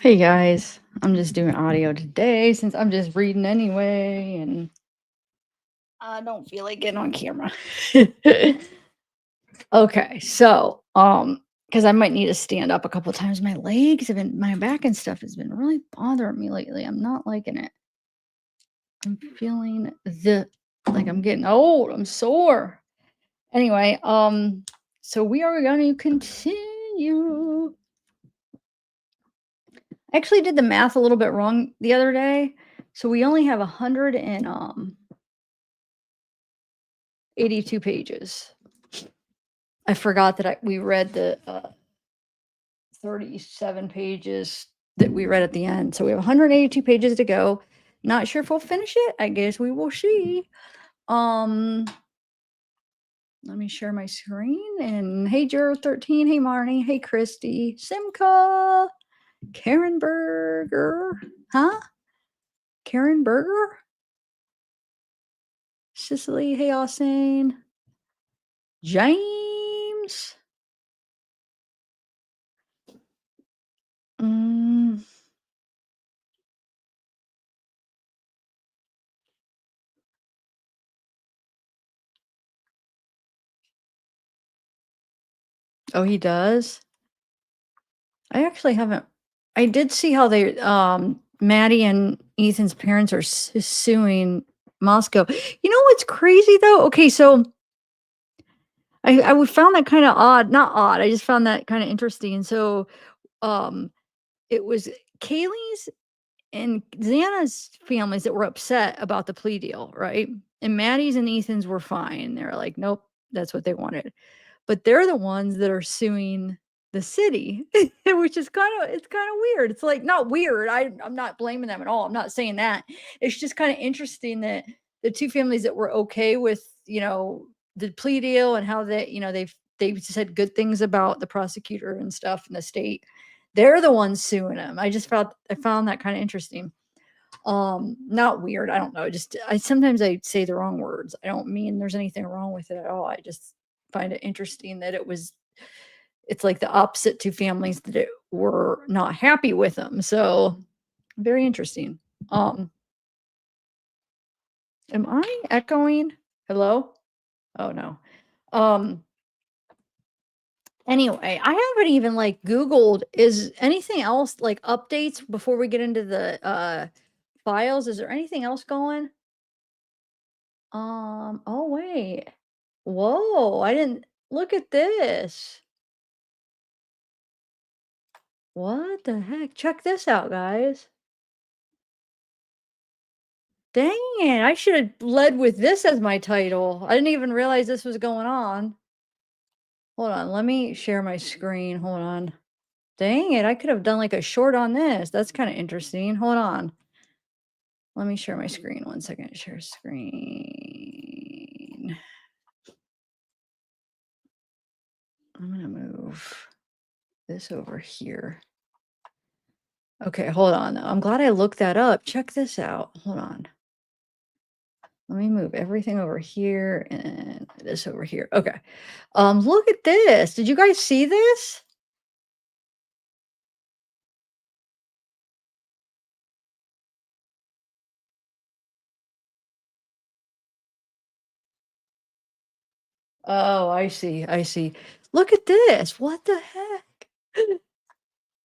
Hey guys, I'm just doing audio today since I'm just reading anyway, and I don't feel like getting on camera. Okay, so because I might need to stand up a couple times. My legs have been, my back and stuff has been really bothering me lately. I'm not liking it. I'm feeling like I'm getting old. I'm sore. Anyway, so we are going to continue. I actually did the math a little bit wrong the other day. So we only have 82 pages. I forgot that we read the 37 pages that we read at the end. So we have 182 pages to go. Not sure if we'll finish it. I guess we will see. Um, Let me share my screen. And hey, Jero13. Hey, Marnie. Hey, Christy. Simca. Karen Berger. Huh? Karen Berger? Cicely. Hey, Austin. James. Mm, oh, he does? I actually haven't. I did see how they, Maddie and Ethan's parents are suing Moscow. You know what's crazy though? Okay, so I found that kind of odd. Not odd. I just found that kind of interesting. So, um, it was Kaylee's and Xana's families that were upset about the plea deal, right? And Maddie's and Ethan's were fine. They're like, nope, that's what they wanted. But they're the ones that are suing the city, which is it's kind of weird. It's like not weird. I'm not blaming them at all. I'm not saying that. It's just kind of interesting that the two families that were okay with, the plea deal and how they've said good things about the prosecutor and stuff in the state. They're the ones suing him. I found that kind of interesting. Not weird. I don't know. Just I sometimes I say the wrong words. I don't mean there's anything wrong with it at all. I just find it interesting that it's like the opposite two families that were not happy with them. So very interesting. Um, am I echoing? Hello? Oh no. Um, anyway, I haven't even like Googled is anything else like updates before we get into the files. Is there anything else going? Oh wait. Whoa, I didn't look at this. What the heck? Check this out, guys. Dang it, I should have led with this as my title. I didn't even realize this was going on. Hold on, let me share my screen. Hold on. Dang it, I could have done like a short on this. That's kind of interesting. Hold on. Let me share my screen. 1 second. Share screen. I'm going to move this over here. Okay, hold on. I'm glad I looked that up. Check this out. Hold on. Let me move everything over here and this over here. Okay. Look at this. Did you guys see this? Oh, I see. I see. Look at this. What the heck?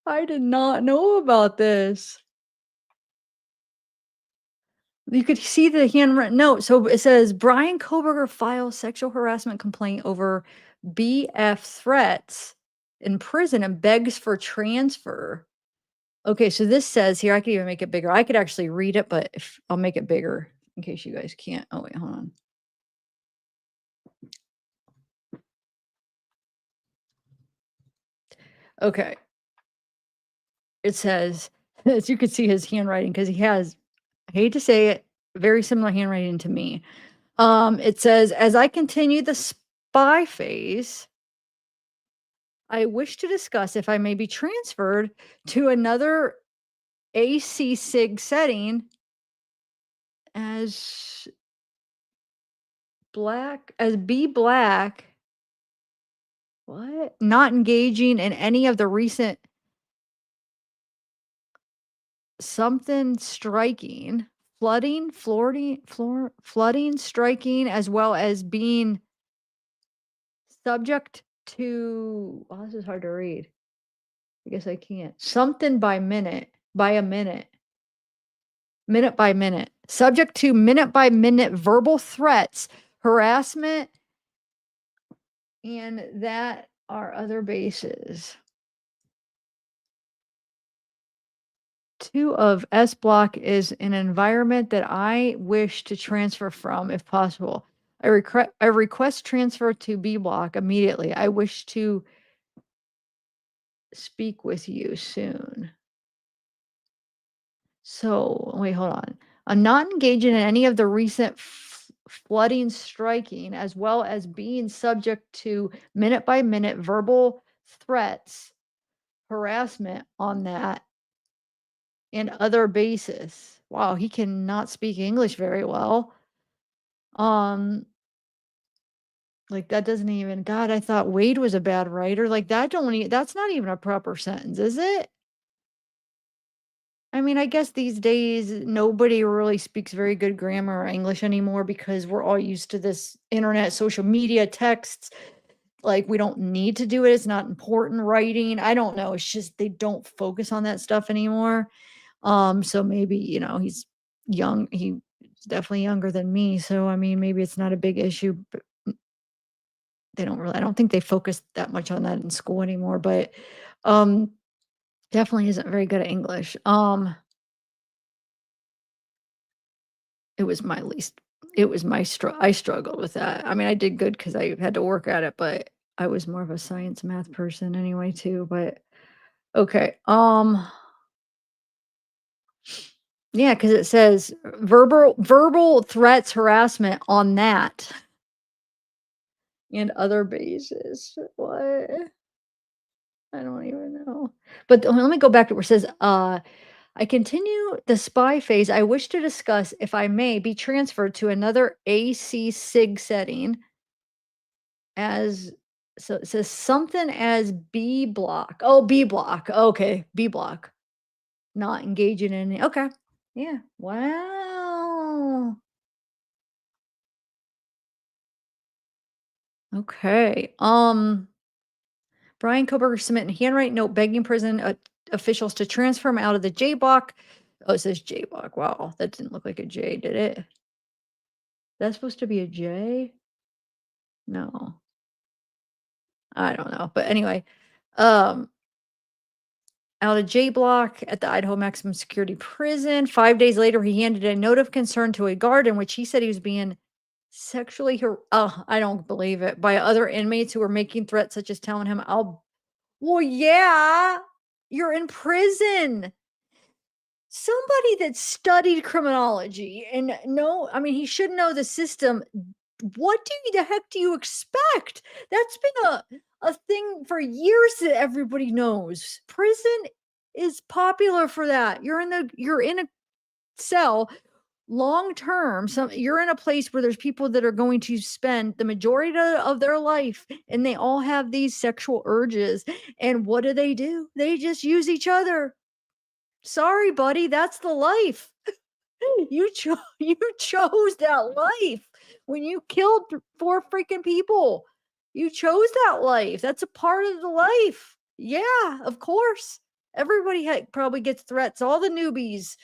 I did not know about this. You could see the handwritten note. So it says Bryan Kohberger files sexual harassment complaint over BF threats in prison and begs for transfer. Okay, so this says here, I could even make it bigger. I could actually read it, but if I'll make it bigger in case you guys can't. Oh, wait, hold on. Okay. It says, as you can see his handwriting, because he has, I hate to say it, very similar handwriting to me. It says, as I continue the spy phase, I wish to discuss if I may be transferred to another AC SIG setting as B black. What? Not engaging in any of the recent something striking, flooding, striking, as well as being subject to, oh, this is hard to read. I guess I can't. Something by a minute by minute, subject to minute by minute verbal threats, harassment, and that are other bases. 2 of S block is an environment that I wish to transfer from if possible. I request transfer to B block immediately. I wish to speak with you soon. So, wait, hold on. I'm not engaging in any of the recent flooding, striking, as well as being subject to minute by minute verbal threats, harassment on that and other basis. Wow, he cannot speak English very well. Um, like that doesn't even, God, I thought Wade was a bad writer. Like that don't that's not even a proper sentence, is it? I mean, I guess these days nobody really speaks very good grammar or English anymore because we're all used to this internet, social media, texts. Like we don't need to do it. It's not important writing. I don't know. It's just they don't focus on that stuff anymore. So maybe, he's young. He's definitely younger than me. So I mean, maybe it's not a big issue, but they don't really, I don't think they focus that much on that in school anymore, but um definitely isn't very good at English. It was my least it was my I struggled with that. I mean, I did good because I had to work at it, but I was more of a science math person anyway too, but okay. Yeah, because it says verbal threats, harassment on that and other bases. What? I don't even know. But let me go back to where it says, I continue the spy phase. I wish to discuss if I may be transferred to another AC SIG setting as, so it says something as B block. Oh, B block. Okay, B block. Not engaging in, okay. Yeah. Wow. Okay. Bryan Kohberger submitting handwritten note begging prison officials to transfer him out of the J block. Oh, it says J block. Wow, that didn't look like a J, did it? That's supposed to be a J? No, I don't know. But anyway, um, out of J block at the Idaho Maximum Security Prison. 5 days later, he handed a note of concern to a guard in which he said he was being sexually oh, I don't believe it, by other inmates who were making threats such as telling him, I'll, well, yeah, you're in prison. Somebody that studied criminology and know, I mean, he should know the system. What the heck do you expect? That's been a thing for years that everybody knows. Prison is popular for that. You're in a cell long term. Some You're in a place where there's people that are going to spend the majority of their life and they all have these sexual urges. And what do? They just use each other. Sorry, buddy, that's the life. You chose that life when you killed 4 freaking people. You chose that life. That's a part of the life. Yeah, of course. Everybody probably gets threats, all the newbies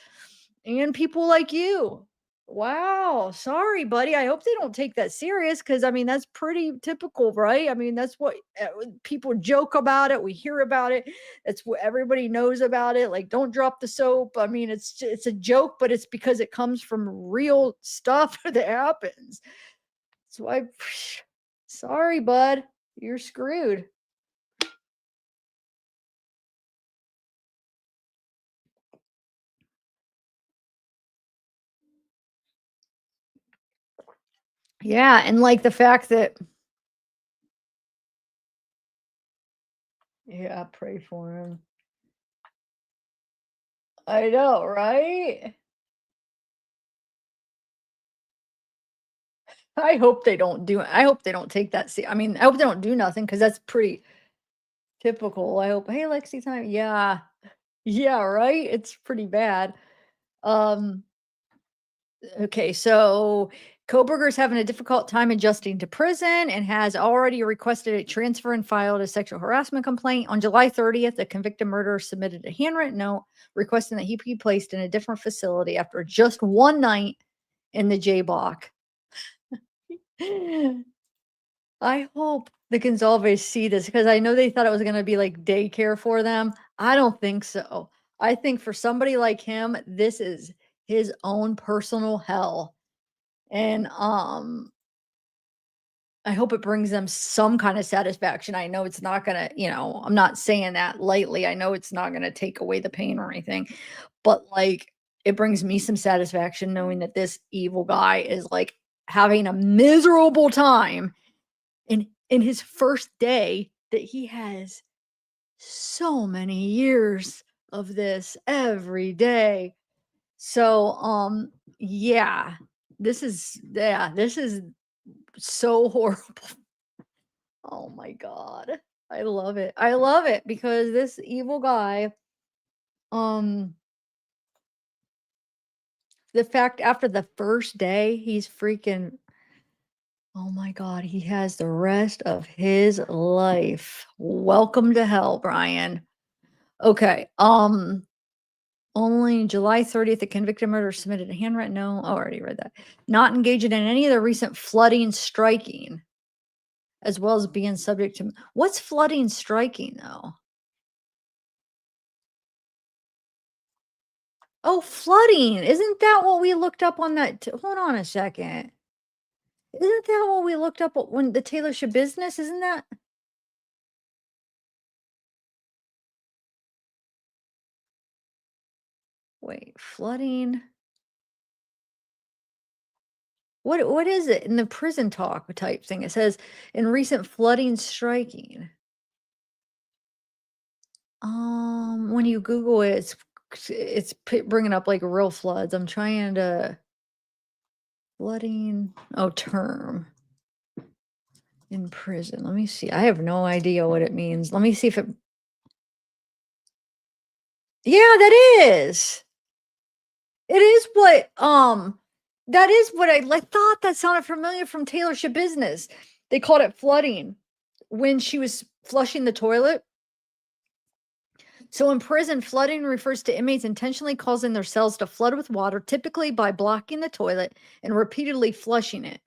and people like you. Wow, sorry, buddy. I hope they don't take that serious because I mean that's pretty typical, right? I mean that's what people joke about it. We hear about it. That's what everybody knows about it. Like, don't drop the soap. I mean, it's a joke, but it's because it comes from real stuff that happens. So I, sorry, bud, you're screwed. Yeah, and like the fact that, yeah, pray for him. I know, right? I hope they don't take that I mean, I hope they don't do nothing because that's pretty typical. I hope, "Hey, Lexi time." Yeah. Yeah, right? It's pretty bad. Um, okay, so Kohberger's having a difficult time adjusting to prison and has already requested a transfer and filed a sexual harassment complaint. On July 30th, the convicted murderer submitted a handwritten note requesting that he be placed in a different facility after just one night in the J block. I hope the Gonzalez see this because I know they thought it was gonna be like daycare for them. I don't think so. I think for somebody like him, this is his own personal hell. And I hope it brings them some kind of satisfaction. I know it's not gonna, I'm not saying that lightly. I know it's not gonna take away the pain or anything, but like it brings me some satisfaction knowing that this evil guy is like having a miserable time in his first day that he has so many years of this every day. So, yeah, this is so horrible. Oh my god. I love it. I love it because this evil guy, um, the fact after the first day, he's freaking oh my god, he has the rest of his life. Welcome to hell, Brian. Okay, only July 30th, the convicted murderer submitted a handwritten note. Oh, I already read that. Not engaging in any of the recent flooding, striking, as well as being subject to what's flooding, striking though? Oh, flooding. Isn't that what we looked up on that? Hold on a second. Isn't that what we looked up when the Taylorship business? Isn't that? Wait, flooding. What is it in the prison talk type thing? It says in recent flooding, striking. When you Google it, bringing up like real floods. I'm trying to flooding. Oh, term in prison. Let me see. I have no idea what it means. Let me see if it. Yeah, that is. It is what. That is what I like. Thought that sounded familiar from Taylorship Business. They called it flooding when she was flushing the toilet. So in prison, flooding refers to inmates intentionally causing their cells to flood with water, typically by blocking the toilet and repeatedly flushing it.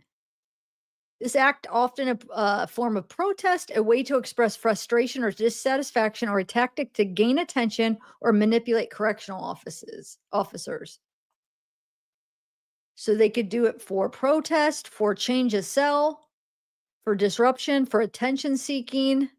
This act often a form of protest, a way to express frustration or dissatisfaction, or a tactic to gain attention or manipulate correctional officers. So they could do it for protest, for change of cell, for disruption, for attention seeking.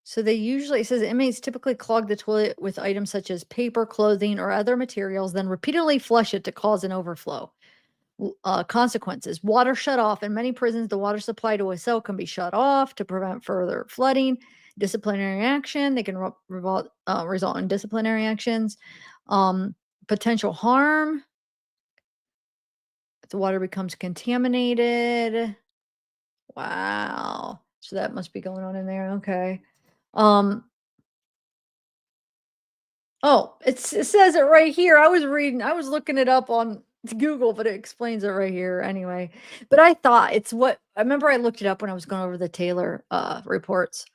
So they usually it says inmates typically clog the toilet with items such as paper, clothing, or other materials, then repeatedly flush it to cause an overflow. Consequences: water shut off. In many prisons, the water supply to a cell can be shut off to prevent further flooding. Disciplinary action: they can result in disciplinary actions. Um, Potential harm: if the water becomes contaminated. Wow. So that must be going on in there. Okay. Um, Oh, it says it right here. I was looking it up on Google, but it explains it right here anyway. But I thought it's what I remember I looked it up when I was going over the Taylor reports.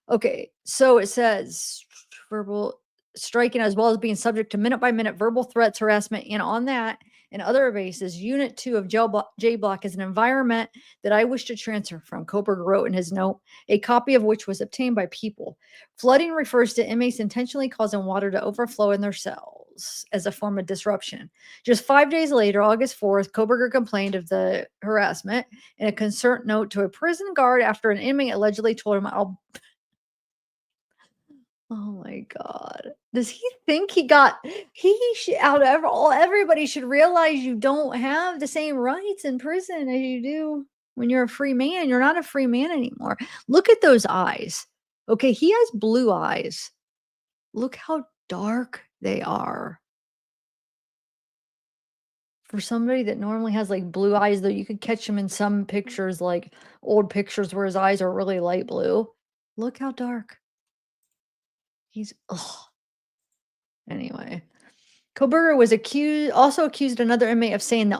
Okay, so it says verbal striking as well as being subject to minute by minute verbal threats, harassment, and on that and other bases, Unit 2 of J Block is an environment that I wish to transfer from, Koberger wrote in his note, a copy of which was obtained by people. Flooding refers to inmates intentionally causing water to overflow in their cells as a form of disruption. Just 5 days later, August 4th, Koberger complained of the harassment in a concerned note to a prison guard after an inmate allegedly told him, I'll oh my god. Does he think he should out of all everybody should realize you don't have the same rights in prison as you do when you're a free man. You're not a free man anymore. Look at those eyes. Okay, he has blue eyes. Look how dark they are. For somebody that normally has, like, blue eyes, though you could catch him in some pictures, like, old pictures where his eyes are really light blue. Look how dark. He's ugh. Anyway, Kohberger was accused another inmate of saying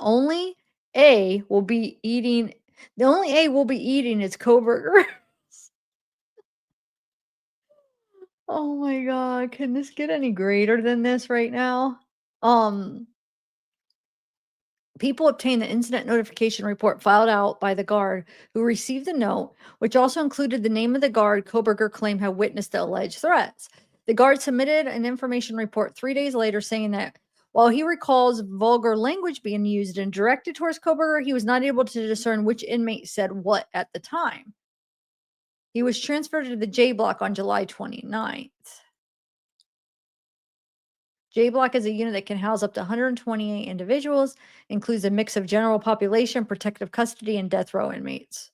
A will be eating the only A we'll be eating is Kohberger. Oh my god, can this get any greater than this right now? Um, People obtained the incident notification report filed out by the guard who received the note, which also included the name of the guard Kohberger claimed had witnessed the alleged threats. The guard submitted an information report 3 days later saying that while he recalls vulgar language being used and directed towards Kohberger, he was not able to discern which inmate said what at the time. He was transferred to the J block on July 29th. J block is a unit that can house up to 128 individuals, includes a mix of general population, protective custody, and death row inmates.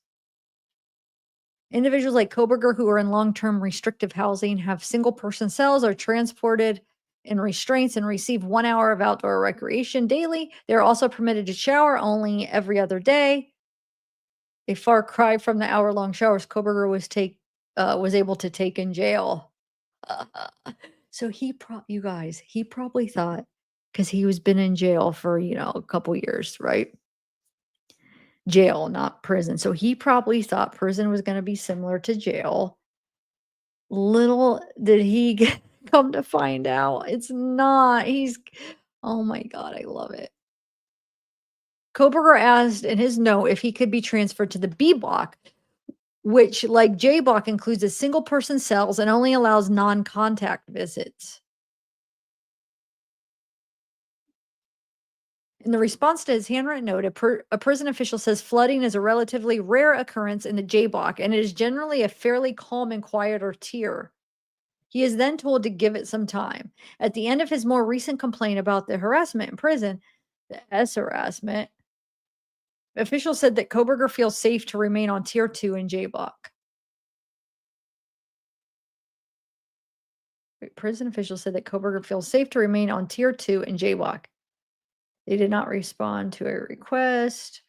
Individuals like Kohberger who are in long-term restrictive housing have single-person cells, are transported in restraints, and receive 1 hour of outdoor recreation daily. They're also permitted to shower only every other day. A far cry from the hour-long showers Kohberger was able to take in jail. So you guys, he probably thought, because he was been in jail for, a couple years, right? Jail, not prison. So he probably thought prison was gonna be similar to jail. Little did he come to find out, it's not. Oh my god, I love it. Kohberger asked in his note if he could be transferred to the B block, which, like J block, includes a single person cells and only allows non-contact visits. In the response to his handwritten note, a prison official says flooding is a relatively rare occurrence in the J block and it is generally a fairly calm and quieter tier. He is then told to give it some time. At the end of his more recent complaint about the harassment in prison, the S harassment, officials said that Kohberger feels safe to remain on tier 2 in J block. Prison officials said that Kohberger feels safe to remain on tier 2 in J block. They did not respond to a request.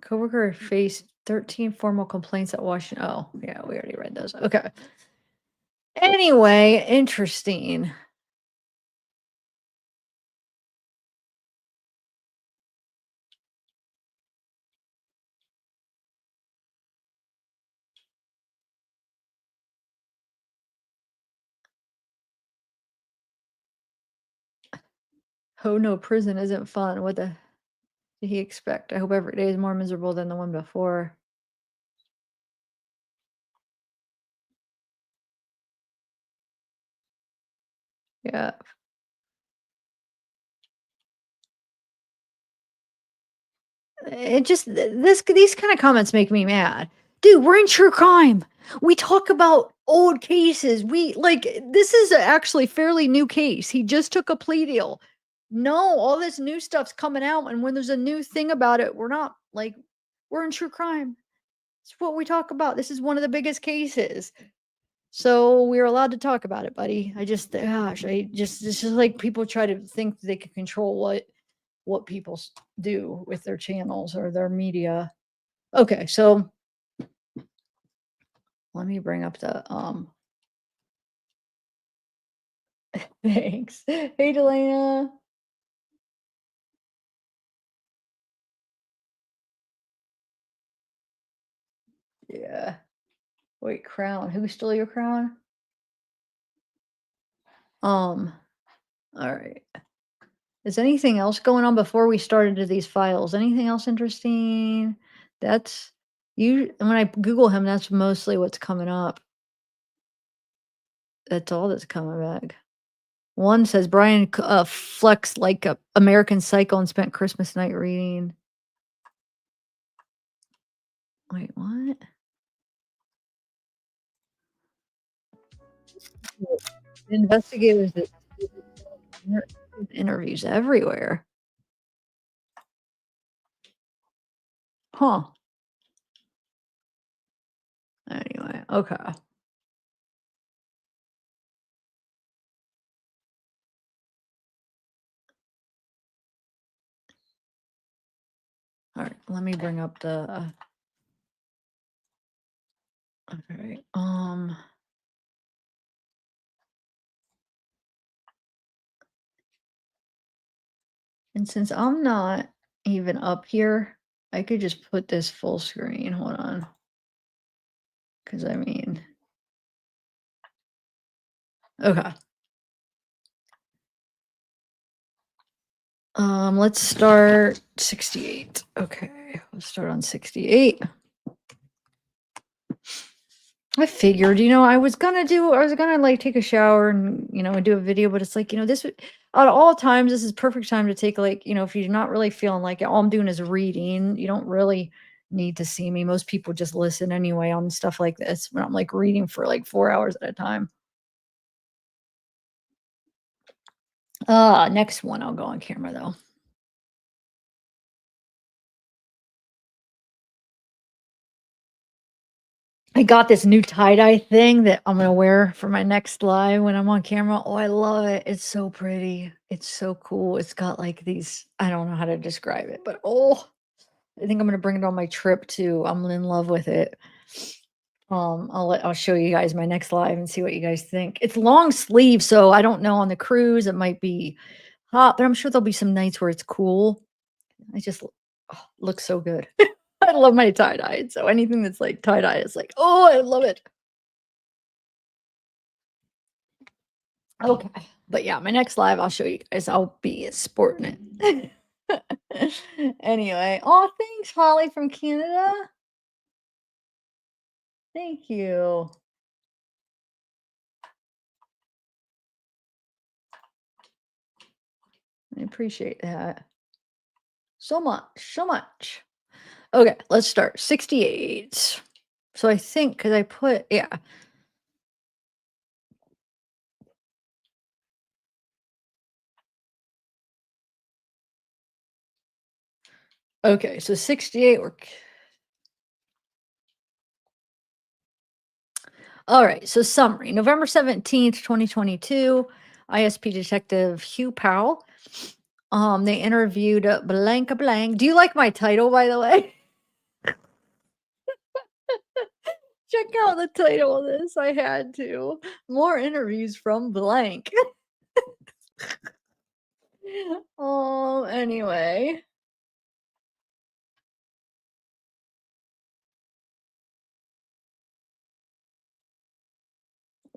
Coworker faced 13 formal complaints at Washington. Oh, yeah, we already read those. Okay. Anyway, interesting. Oh no, prison isn't fun. What the did he expect? I hope every day is more miserable than the one before. Yeah. It just these kind of comments make me mad. Dude, we're in true crime. We talk about old cases. This is actually fairly new case. He just took a plea deal. No, all this new stuff's coming out, and when there's a new thing about it, we're in true crime. It's what we talk about. This is one of the biggest cases. So we're allowed to talk about it, buddy. It's just like people try to think they can control what people do with their channels or their media. Okay, so let me bring up the thanks. Hey, Delana. Yeah. Wait, crown. Who stole your crown? Um, all right. Is anything else going on before we start into these files? Anything else interesting? That's when I Google him, that's mostly what's coming up. That's all that's coming back. One says Bryan flexed like a American Psycho and spent Christmas night reading. Wait, what? Investigators that interviews everywhere. Huh. Anyway, okay. All right, let me bring up the okay. And since I'm not even up here, I could just put this full screen. Hold on. Because I mean, okay. Let's start 68. Okay, let's start on 68. I figured, I was gonna like take a shower and, do a video, but it's like, out of all times, this is perfect time to take like, if you're not really feeling like it, all I'm doing is reading. You don't really need to see me. Most people just listen anyway on stuff like this when I'm like reading for like 4 hours at a time. Next one, I'll go on camera though. I got this new tie-dye thing that I'm gonna wear for my next live when I'm on camera. Oh, I love it. It's so pretty. It's so cool. It's got like these, I don't know how to describe it, but oh, I think I'm gonna bring it on my trip too. I'm in love with it. I'll show you guys my next live and see what you guys think. It's long sleeve, so I don't know on the cruise it might be hot, but I'm sure there'll be some nights where it's cool. I just looks so good. I love my tie-dye. So anything that's like tie-dye is like, oh, I love it. Okay. But yeah, my next live, I'll show you guys. I'll be sporting it. Anyway, oh, thanks, Holly from Canada. Thank you. I appreciate that so much, so much. Okay, let's start. 68. So I think because I put, yeah. Okay, so 68. All right, so summary. November 17th, 2022, ISP Detective Hugh Powell. They interviewed blank blank. Do you like my title, by the way? Check out the title of this. I had to. More interviews from blank. Anyway.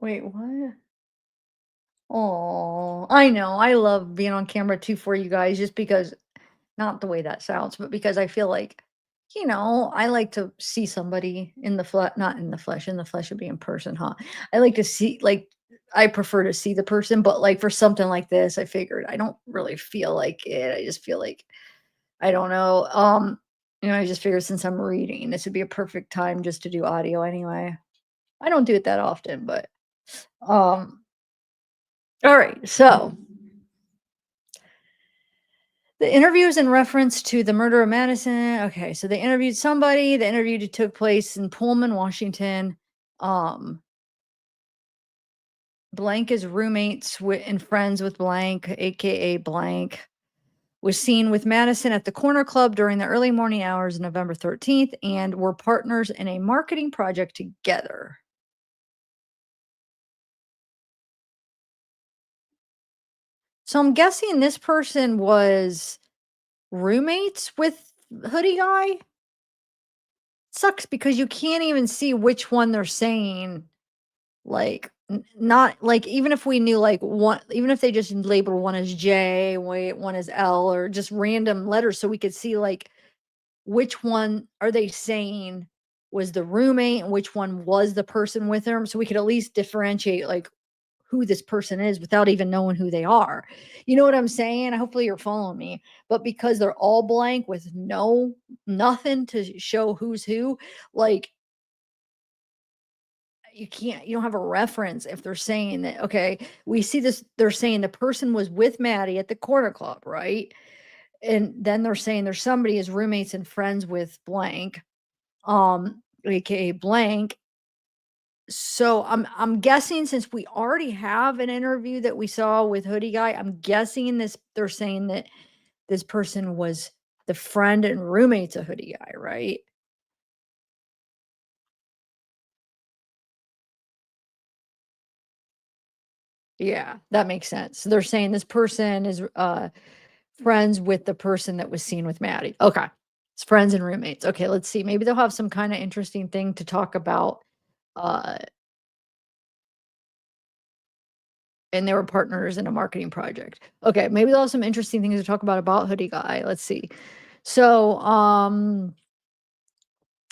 Wait, what? Oh, I know. I love being on camera too for you guys just because not the way that sounds, but because I feel like, I like to see somebody in the flesh, not in the flesh. In the flesh would be in person, huh? I like to see, like, I prefer to see the person, but like for something like this, I figured I don't really feel like it. I just feel like I don't know. I just figured since I'm reading, this would be a perfect time just to do audio anyway. I don't do it that often, but um, all right. So the interviews in reference to the murder of Madison. Okay, so they interviewed somebody. The interview took place in Pullman, Washington. Um, Blank is roommates and friends with Blank, aka Blank. Was seen with Madison at the Corner Club during the early morning hours of November 13th and were partners in a marketing project together. So I'm guessing this person was roommates with Hoodie Guy. Sucks because you can't even see which one they're saying. Like, not like even if we knew like one, even if they just labeled one as J, one as L, or just random letters, so we could see like which one are they saying was the roommate and which one was the person with them, so we could at least differentiate like who this person is without even knowing who they are. You know what I'm saying? Hopefully you're following me. But because they're all blank with nothing to show who's who, like you don't have a reference if they're saying that, okay, we see this, they're saying the person was with Maddie at the Corner Club, right? And then they're saying there's somebody as roommates and friends with blank, AKA blank. So I'm guessing since we already have an interview that we saw with Hoodie Guy, I'm guessing this they're saying that this person was the friend and roommates of Hoodie Guy, right? Yeah, that makes sense. So they're saying this person is friends with the person that was seen with Maddie. Okay. It's friends and roommates. Okay, let's see. Maybe they'll have some kind of interesting thing to talk about. Uh, and they were partners in a marketing project. Okay, maybe they'll have some interesting things to talk about Hoodie Guy. Let's see. So,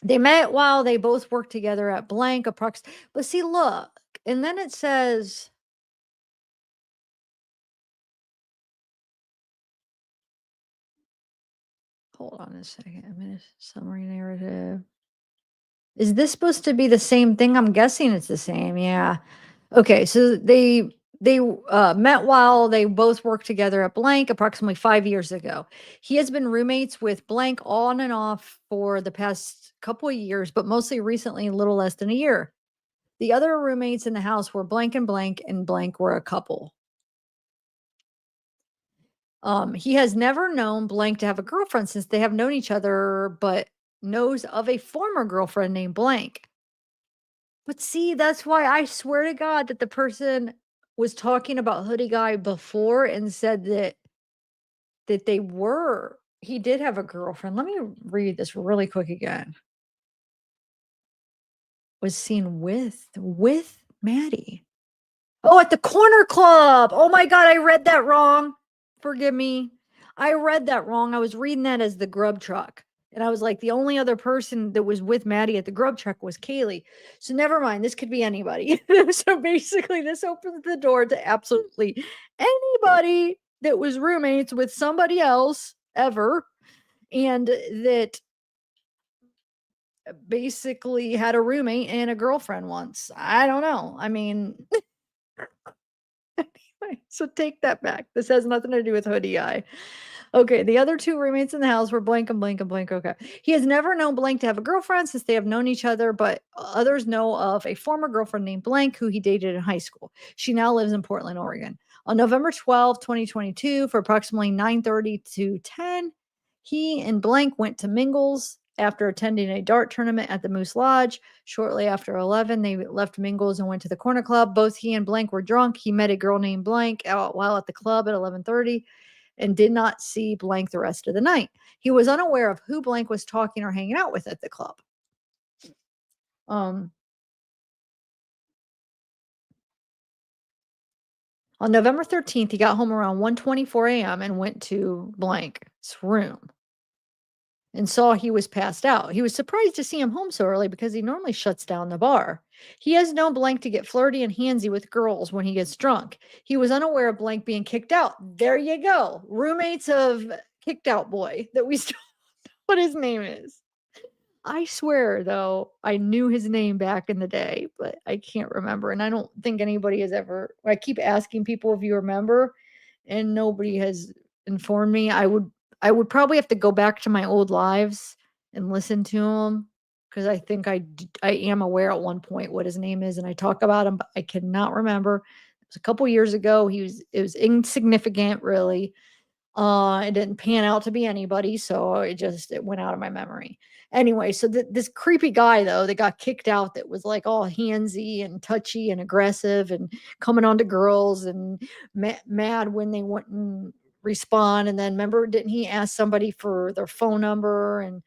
they met while they both worked together at blank approx. But see, look, and then it says, hold on a second. A minute summary narrative. Is this supposed to be the same thing? I'm guessing it's the same. Yeah. Okay, so they met while they both worked together at blank approximately 5 years ago. He has been roommates with blank on and off for the past couple of years, but mostly recently, a little less than a year. The other roommates in the house were blank and blank were a couple. He has never known blank to have a girlfriend since they have known each other, but knows of a former girlfriend named blank. But see, that's why I swear to God that the person was talking about Hoodie Guy before and said that they were he did have a girlfriend. Let me read this really quick again. Was seen with Maddie. Oh, at the corner club. Oh my God, I read that wrong. Forgive me. I read that wrong. I was reading that as the grub truck. And I was like, the only other person that was with Maddie at the grub truck was Kaylee. So never mind. This could be anybody. So basically, this opens the door to absolutely anybody that was roommates with somebody else ever and that basically had a roommate and a girlfriend once. I don't know. I mean, so take that back. This has nothing to do with Hoodie Eye. Okay, the other two roommates in the house were blank and blank and blank. Okay. He has never known blank to have a girlfriend since they have known each other, but others know of a former girlfriend named blank who he dated in high school. She now lives in Portland, Oregon. On November 12th, 2022, for approximately 9:30 to 10, he and blank went to Mingles after attending a dart tournament at the Moose Lodge. Shortly after 11, they left Mingles and went to the corner club. Both he and blank were drunk. He met a girl named blank out while at the club at 11:30 and did not see blank the rest of the night. He was unaware of who blank was talking or hanging out with at the club. Um, on November 13th, he got home around 1:24 a.m. and went to blank's room and saw he was passed out. He was surprised to see him home so early because he normally shuts down the bar. He has known blank to get flirty and handsy with girls when he gets drunk. He was unaware of blank being kicked out. There you go. Roommates of kicked out boy that we still what his name is. I swear, though, I knew his name back in the day, but I can't remember. And I don't think anybody has ever. I keep asking people if you remember, and nobody has informed me. I would probably have to go back to my old lives and listen to him because I think I am aware at one point what his name is, and I talk about him, but I cannot remember. It was a couple years ago. It was insignificant, really. It didn't pan out to be anybody, so it went out of my memory. Anyway, so this creepy guy though that got kicked out that was like all handsy and touchy and aggressive and coming on to girls and mad when they wouldn't respond. And then remember, didn't he ask somebody for their phone number and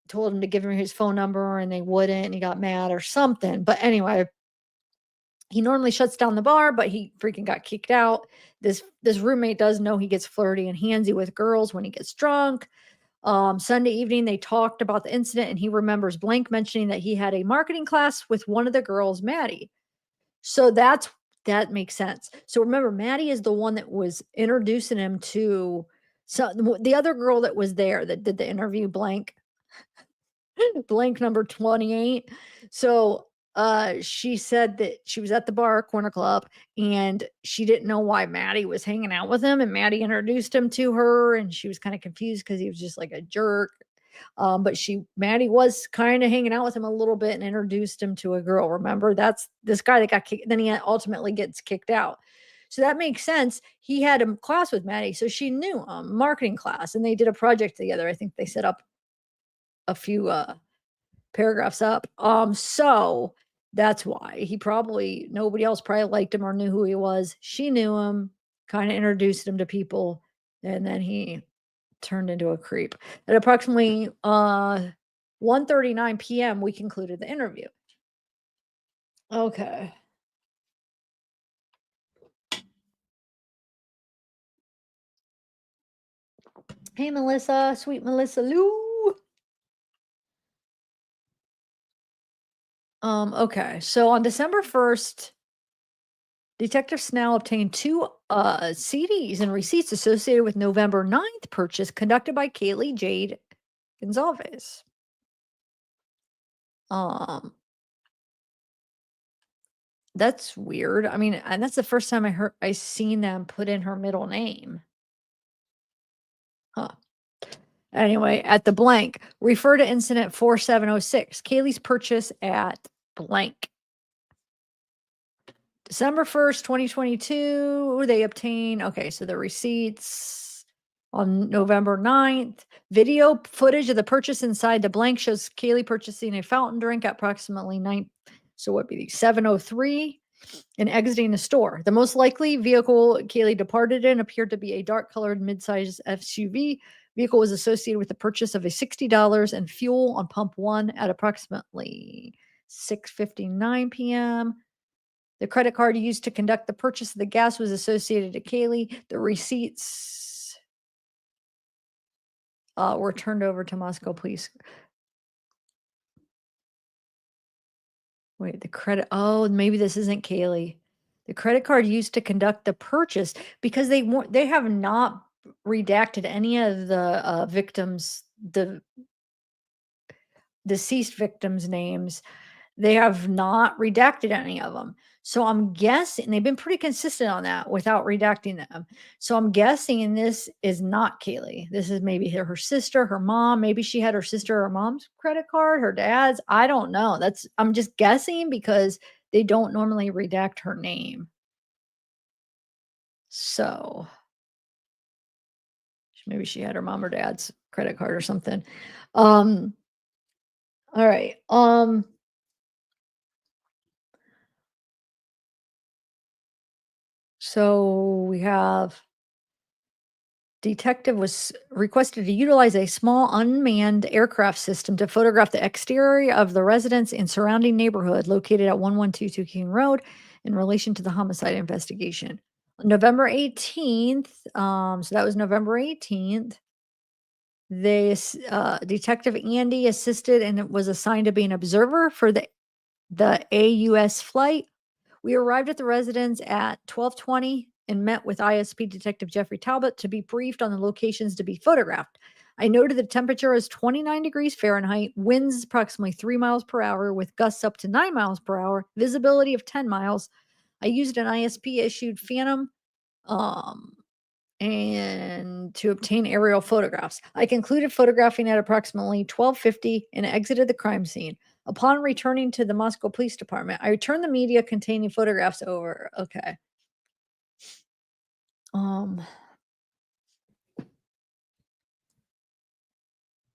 told him to give him his phone number and they wouldn't and he got mad or something. But anyway, he normally shuts down the bar, but he freaking got kicked out. This roommate does know he gets flirty and handsy with girls when he gets drunk. Sunday evening, they talked about the incident, and he remembers blank mentioning that he had a marketing class with one of the girls, Maddie. So that makes sense. So remember, Maddie is the one that was introducing him to the other girl that was there that did the interview, blank, blank number 28. So She said that she was at the bar, corner club, and she didn't know why Maddie was hanging out with him, and Maddie introduced him to her, and she was kinda confused because he was just like a jerk. But Maddie was kinda hanging out with him a little bit and introduced him to a girl, remember? That's this guy that got kicked, then he ultimately gets kicked out. So that makes sense. He had a class with Maddie, so she knew him, marketing class, and they did a project together. I think they set up a few, paragraphs up. So that's why he probably nobody else probably liked him or knew who he was. She knew him, kind of introduced him to people, and then he turned into a creep. At approximately 1:39 p.m., we concluded the interview. Okay. Hey Melissa, sweet Melissa Lou. Okay. So on December 1st, Detective Snell obtained two CDs and receipts associated with November 9th purchase conducted by Kaylee Jade Gonzalez. Um, that's weird. I mean, and that's the first time I seen them put in her middle name. Huh. Anyway, at the blank, refer to incident 4706. Kaylee's purchase at blank. December 1st, 2022, they obtain okay, so the receipts on November 9th. Video footage of the purchase inside the blank shows Kaylee purchasing a fountain drink at approximately 9, so what would be 7:03 and exiting the store. The most likely vehicle Kaylee departed in appeared to be a dark-colored midsize SUV. Vehicle was associated with the purchase of a $60 and fuel on pump 1 at approximately 6:59 p.m. The credit card used to conduct the purchase of the gas was associated to Kaylee. The receipts were turned over to Moscow police. Wait, the credit. Oh, maybe this isn't Kaylee. The credit card used to conduct the purchase because they have not redacted any of the victims, the deceased victims' names. They have not redacted any of them. So I'm guessing they've been pretty consistent on that without redacting them. So I'm guessing this is not Kaylee. This is maybe her sister, her mom. Maybe she had her sister or mom's credit card, her dad's. I don't know. I'm just guessing because they don't normally redact her name. So maybe she had her mom or dad's credit card or something. Um, all right. So we have detective was requested to utilize a small unmanned aircraft system to photograph the exterior of the residence and surrounding neighborhood located at 1122 King Road in relation to the homicide investigation. On November 18th, so that was November 18th, Detective Andy assisted and was assigned to be an observer for the AUS flight. We arrived at the residence at 12:20 and met with ISP Detective Jeffrey Talbot to be briefed on the locations to be photographed. I noted the temperature is 29 degrees Fahrenheit, winds approximately 3 miles per hour with gusts up to 9 miles per hour, visibility of 10 miles. I used an ISP issued Phantom um, and to obtain aerial photographs. I concluded photographing at approximately 12:50 and exited the crime scene. Upon returning to the Moscow Police Department, I returned the media containing photographs over. Okay. Um,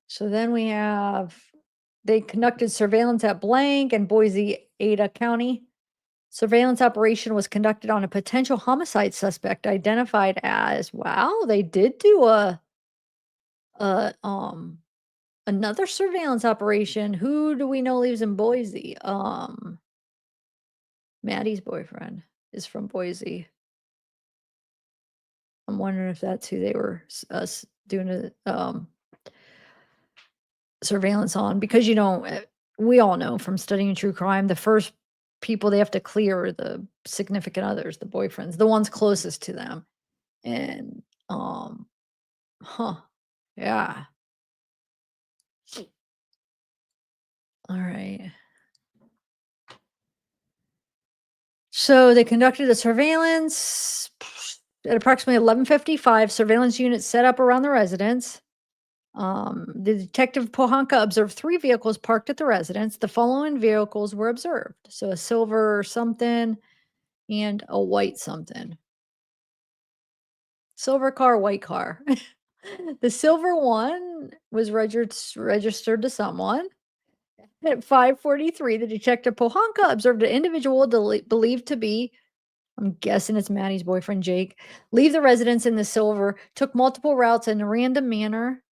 so then they conducted surveillance at Blank and Boise, Ada County. Surveillance operation was conducted on a potential homicide suspect identified as wow, they did do a another surveillance operation. Who do we know lives in Boise? Maddie's boyfriend is from Boise. I'm wondering if that's who they were doing a surveillance on because we all know from studying true crime the first people they have to clear are the significant others, the boyfriends, the ones closest to them. And huh. Yeah. All right. So they conducted a surveillance at approximately 11:55. Surveillance units set up around the residence. The detective Pohanka observed three vehicles parked at the residence. The following vehicles were observed: so a silver something and a white something. Silver car, white car. The silver one was registered to someone. At 5:43, the detective Pohanka observed an individual believed to be, I'm guessing it's Maddie's boyfriend, Jake, leave the residence in the silver, took multiple routes in a random manner.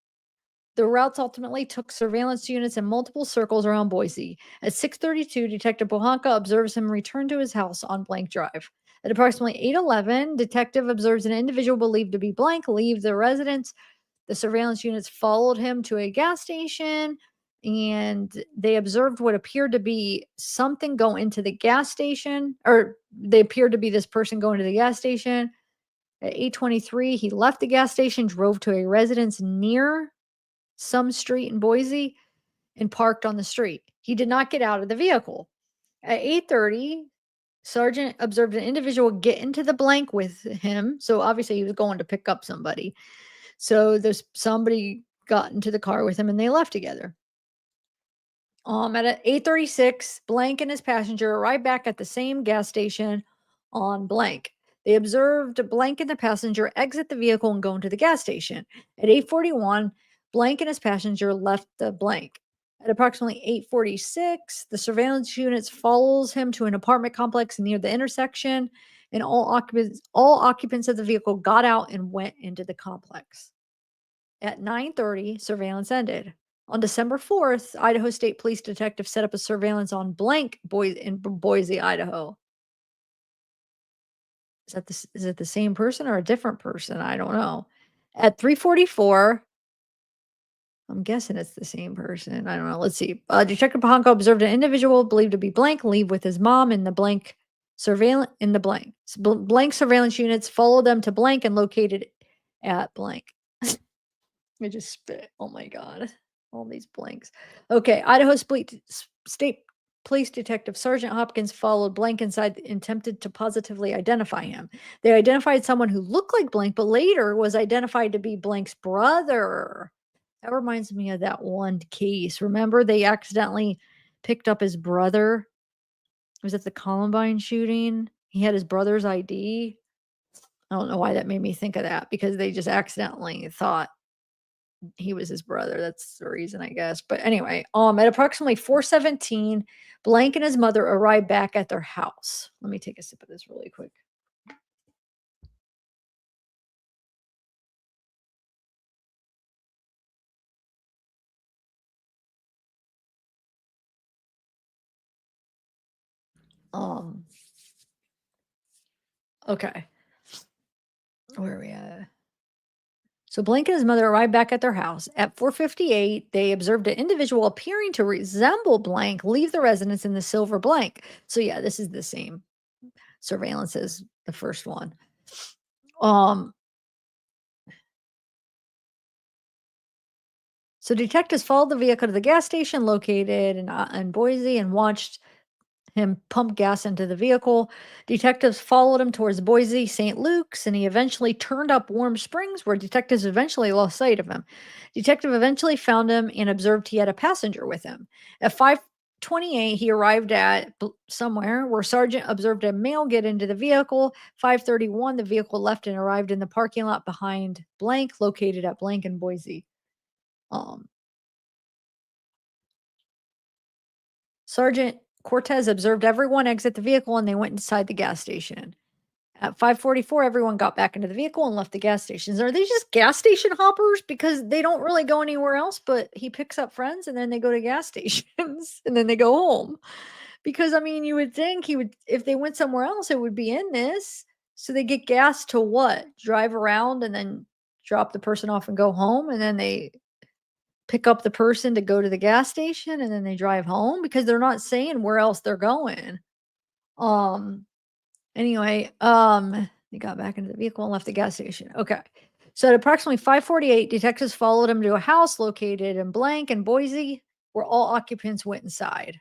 The routes ultimately took surveillance units in multiple circles around Boise. At 6:32, Detective Pohanka observes him return to his house on Blank Drive. At approximately 8:11, detective observes an individual believed to be blank leave the residence. The surveillance units followed him to a gas station and they observed what appeared to be something go into the gas station, or they appeared to be this person going to the gas station. At 8:23, he left the gas station, drove to a residence near some street in Boise, and parked on the street. He did not get out of the vehicle. At 8:30, Sergeant observed an individual get into the blank with him. So obviously he was going to pick up somebody. So there's somebody got into the car with him and they left together. At 8:36, Blank and his passenger arrived back at the same gas station on Blank. They observed Blank and the passenger exit the vehicle and go into the gas station. At 8:41, Blank and his passenger left the Blank. At approximately 8:46, the surveillance units follows him to an apartment complex near the intersection, and all occupants of the vehicle got out and went into the complex. At 9:30, surveillance ended. On December 4th, Idaho State Police detectives set up a surveillance on blank in Boise, Idaho. Is it the same person or a different person? I don't know. At 3:44, I'm guessing it's the same person. I don't know. Let's see. Detective Pahanko observed an individual believed to be blank leave with his mom in the blank surveillance in the blank. Blank surveillance units followed them to blank and located at blank. I just spit. Oh my god. All these blanks. Okay, Idaho State Police Detective Sergeant Hopkins followed Blank inside and attempted to positively identify him. They identified someone who looked like Blank, but later was identified to be Blank's brother. That reminds me of that one case. Remember, they accidentally picked up his brother. It was at the Columbine shooting. He had his brother's ID. I don't know why that made me think of that because they just accidentally thought he was his brother. That's the reason, I guess. But anyway, at approximately 4:17, Blank and his mother arrived back at their house. Let me take a sip of this really quick. Um, okay. Where are we at? So Blank and his mother arrived back at their house. At 4:58, they observed an individual appearing to resemble Blank leave the residence in the silver Blank. So yeah, this is the same surveillance as the first one. Um, so detectives followed the vehicle to the gas station located in Boise and watched him pump gas into the vehicle. Detectives followed him towards Boise, St. Luke's, and he eventually turned up Warm Springs, where detectives eventually lost sight of him. Detective eventually found him and observed he had a passenger with him. At 5:28, he arrived at somewhere where Sergeant observed a male get into the vehicle. 5:31, the vehicle left and arrived in the parking lot behind Blank, located at Blank in Boise. Um, Sergeant Cortez observed everyone exit the vehicle and they went inside the gas station. At 5:44, everyone got back into the vehicle and left the gas stations. Are they just gas station hoppers? Because they don't really go anywhere else, but he picks up friends and then they go to gas stations and then they go home. Because I mean, you would think he would, if they went somewhere else, it would be in this. So they get gas to what? Drive around and then drop the person off and go home. And then they pick up the person to go to the gas station and then they drive home because they're not saying where else they're going. Um, Anyway, they got back into the vehicle and left the gas station. Okay. So at approximately 5:48, detectives followed him to a house located in Blank and Boise, where all occupants went inside.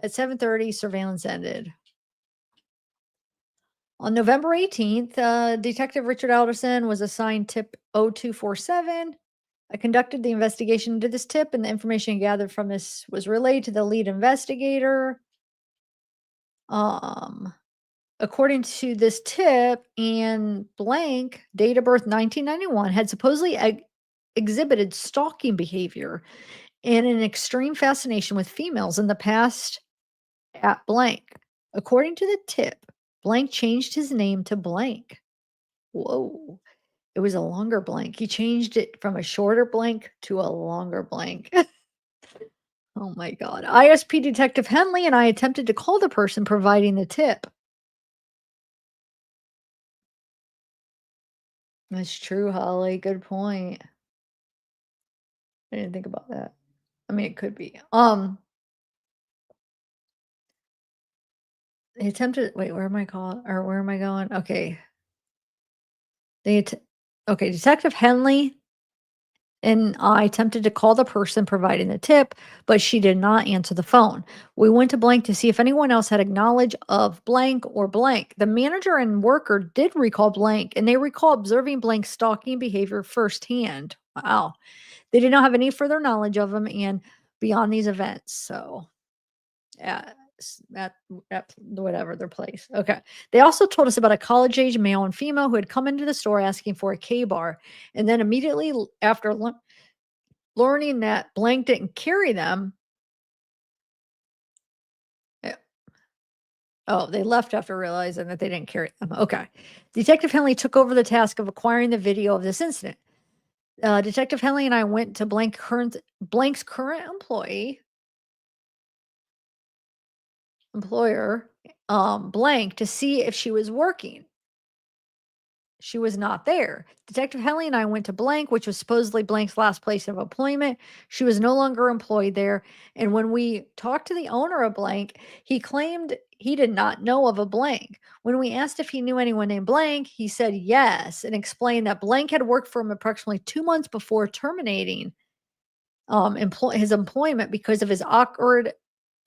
At 7:30, surveillance ended. On November 18th, Detective Richard Alderson was assigned tip 0247. I conducted the investigation into this tip, and the information gathered from this was relayed to the lead investigator. Um, According to this tip, Anne Blank, date of birth 1991, had supposedly exhibited stalking behavior and an extreme fascination with females in the past at blank. According to the tip, Blank changed his name to Blank. Whoa. It was a longer blank. He changed it from a shorter blank to a longer blank. Oh my God. ISP Detective Henley and I attempted to call the person providing the tip. That's true, Holly. Good point. I didn't think about that. I mean, it could be. They attempted. Wait, where am I calling? Or where am I going? Okay. They. Okay, Detective Henley and I attempted to call the person providing the tip, but she did not answer the phone. We went to blank to see if anyone else had knowledge of blank or blank. The manager and worker did recall blank, and they recall observing blank stalking behavior firsthand. Wow. They did not have any further knowledge of him and beyond these events. So, yeah, at whatever their place. Okay. They also told us about a college age male and female who had come into the store asking for a K bar. And then immediately after learning that blank didn't carry them. eh, Oh, they left after realizing that they didn't carry them. Okay. Detective Henley took over the task of acquiring the video of this incident. Detective Henley and I went to Blank's current employer, Blank, to see if she was working. She was not there. Detective Henley and I went to Blank, which was supposedly Blank's last place of employment. She was no longer employed there. And when we talked to the owner of Blank, he claimed he did not know of a Blank. When we asked if he knew anyone named Blank, he said yes and explained that Blank had worked for him approximately 2 months before terminating his employment because of his awkward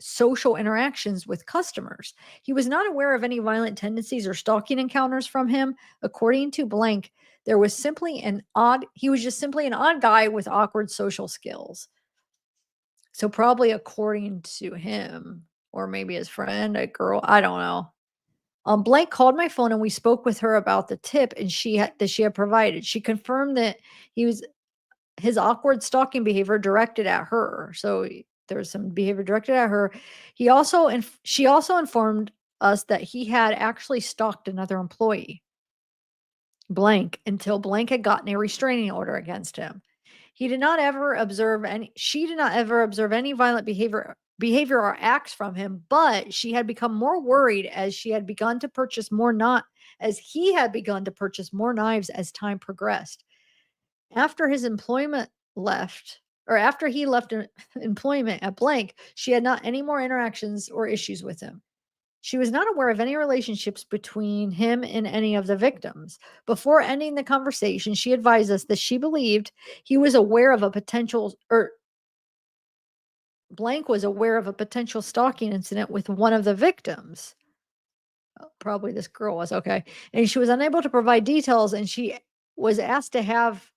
social interactions with customers. He was not aware of any violent tendencies or stalking encounters from him. According to Blank, he was just simply an odd guy with awkward social skills. So probably according to him, or maybe his friend, a girl, I don't know. Blank called my phone and we spoke with her about the tip and she had provided. She confirmed that he was his awkward stalking behavior directed at her. So there was some behavior directed at her. She also informed us that he had actually stalked another employee, Blank, until Blank had gotten a restraining order against him. She did not ever observe any violent behavior or acts from him, but she had become more worried as he had begun to purchase more knives as time progressed. After his employment left, or after he left employment at Blank, she had not any more interactions or issues with him. She was not aware of any relationships between him and any of the victims. Before ending the conversation, she advised us that she believed he was aware of a potential, or Blank was aware of a potential stalking incident with one of the victims. Probably this girl was, okay, and she was unable to provide details, and she was asked to have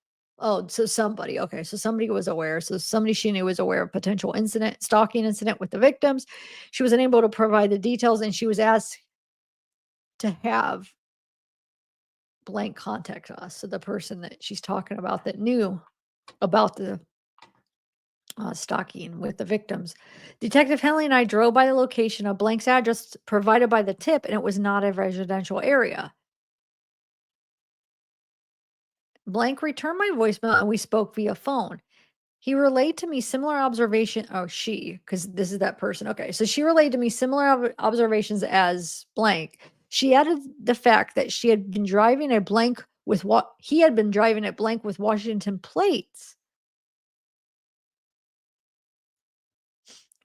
so somebody, okay, so somebody was aware, so somebody she knew was aware of potential stalking incident with the victims. She was unable to provide the details, and she was asked to have Blank contact us, so the person that she's talking about that knew about the stalking with the victims. Detective Henley and I drove by the location of Blank's address provided by the tip, and it was not a residential area. Blank returned my voicemail and we spoke via phone. He relayed to me similar observation. Oh, because this is that person. Okay. So she relayed to me similar observations as Blank. She added the fact that she had been driving a blank with what he had been driving at blank with Washington plates.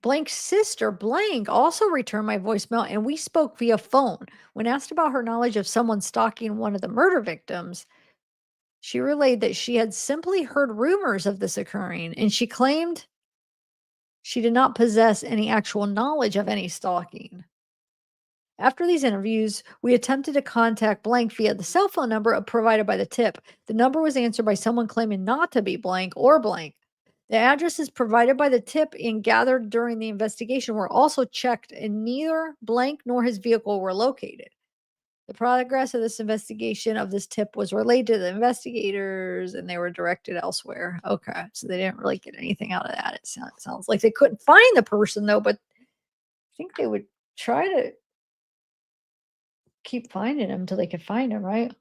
Blank's sister, Blank, also returned my voicemail and we spoke via phone. When asked about her knowledge of someone stalking one of the murder victims, she relayed that she had simply heard rumors of this occurring, and she claimed she did not possess any actual knowledge of any stalking. After these interviews, we attempted to contact blank via the cell phone number provided by the tip. The number was answered by someone claiming not to be blank or blank. The addresses provided by the tip and gathered during the investigation were also checked, and neither blank nor his vehicle were located. The progress of this investigation of this tip was relayed to the investigators and they were directed elsewhere. Okay. So they didn't really get anything out of that. It sounds like they couldn't find the person though, but I think they would try to keep finding him until they could find him, right?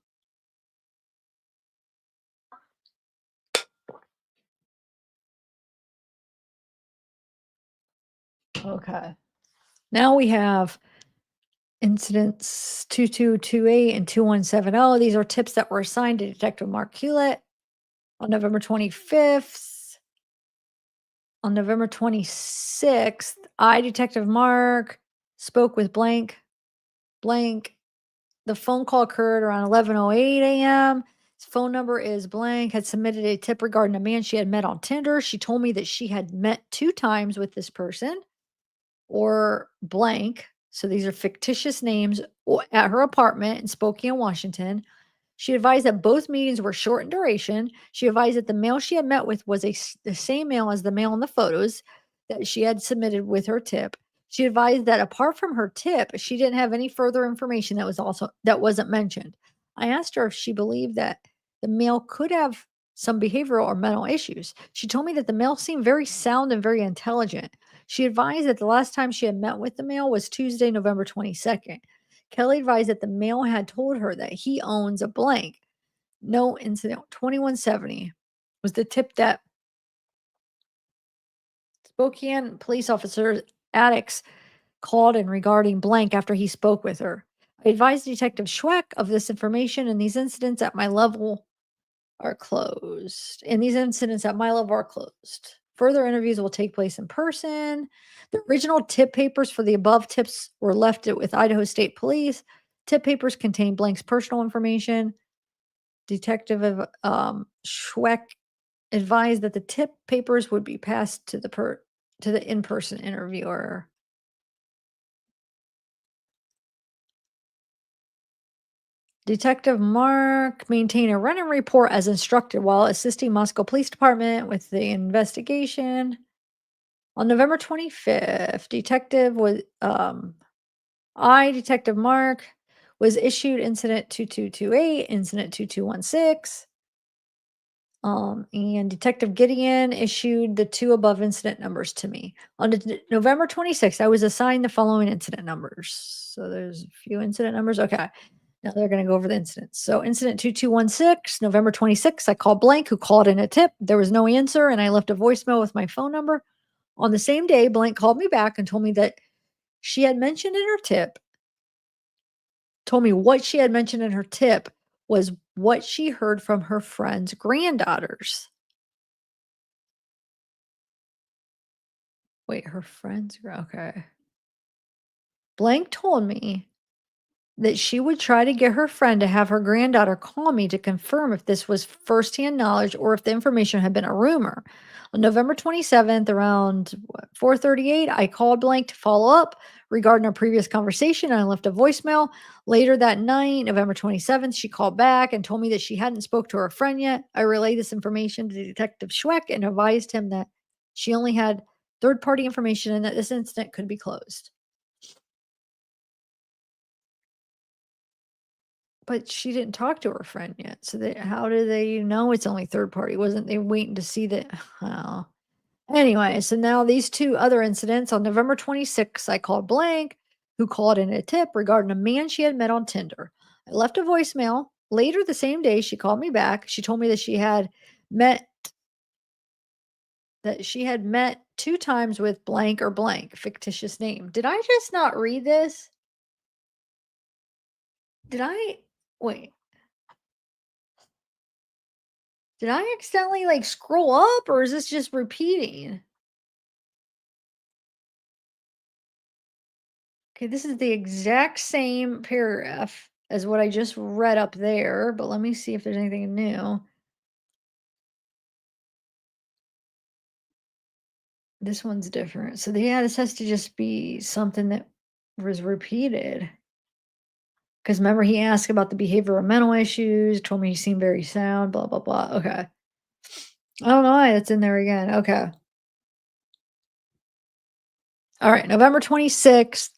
Okay. Now we have incidents 2228 and 2170. These are tips that were assigned to Detective Mark Hewlett on November 25th. On November 26th, I, Detective Mark, spoke with blank. Blank. The phone call occurred around 11:08 a.m. His phone number is blank. Had submitted a tip regarding a man she had met on Tinder. She told me that she had met 2 times with this person or blank. So these are fictitious names at her apartment in Spokane, Washington. She advised that both meetings were short in duration. She advised that the male she had met with was the same male as the male in the photos that she had submitted with her tip. She advised that apart from her tip, she didn't have any further information that wasn't mentioned. I asked her if she believed that the male could have some behavioral or mental issues. She told me that the male seemed very sound and very intelligent. She advised that the last time she had met with the male was Tuesday, November 22nd. Kelly advised that the male had told her that he owns a blank. No incident. 2170 was the tip that Spokane police officer Addicts called in regarding blank after he spoke with her. I advised Detective Schweck of this information and these incidents at my level are closed. And these incidents at my level are closed. Further interviews will take place in person. The original tip papers for the above tips were left with Idaho State Police. Tip papers contain Blank's personal information. Detective Schweck advised that the tip papers would be passed to the in-person interviewer. Detective Mark maintained a running report as instructed while assisting Moscow Police Department with the investigation. On November 25th, Detective Mark, was issued Incident 2228, Incident 2216. And Detective Gideon issued the 2 above incident numbers to me. On November 26th, I was assigned the following incident numbers. So there's a few incident numbers. Okay. Now they're going to go over the incidents. So incident 2216, November 26th, I called blank who called in a tip. There was no answer and I left a voicemail with my phone number. On the same day, blank called me back and told me that she had mentioned in her tip, told me what she had mentioned in her tip was what she heard from her friend's granddaughters. Wait, her friends? Okay. Blank told me that she would try to get her friend to have her granddaughter call me to confirm if this was firsthand knowledge or if the information had been a rumor. On November 27th, around 4:38, I called Blank to follow up regarding our previous conversation and I left a voicemail. Later that night, November 27th, she called back and told me that she hadn't spoke to her friend yet. I relayed this information to Detective Schweck and advised him that she only had third-party information and that this incident could be closed. But she didn't talk to her friend yet, so how do they know it's only third party? Wasn't they waiting to see that? Oh. Anyway, so now these 2 other incidents. On November 26th, I called blank, who called in a tip regarding a man she had met on Tinder. I left a voicemail. Later the same day, she called me back. She told me met that she had met 2 times with blank or blank, fictitious name. Did I just not read this? Did I wait, did I accidentally, like, scroll up, or is this just repeating? Okay, this is the exact same paragraph as what I just read up there, but let me see if there's anything new. This one's different. So, yeah, this has to just be something that was repeated. 'Cause remember he asked about the behavioral mental issues, told me he seemed very sound, blah, blah, blah. Okay. I don't know why it's in there again. Okay. Alright, November 26th,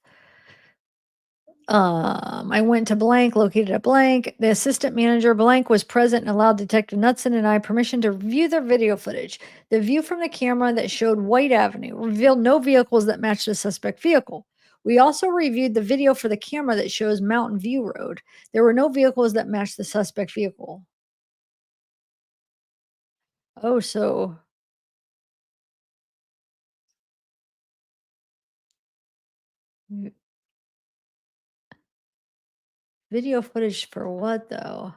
I went to blank, located at blank. The assistant manager blank was present and allowed Detective Knudsen and I permission to review the video footage. The view from the camera that showed White Avenue revealed no vehicles that matched the suspect vehicle. We also reviewed the video for the camera that shows Mountain View Road. There were no vehicles that matched the suspect vehicle. Oh, so v- video footage for what though?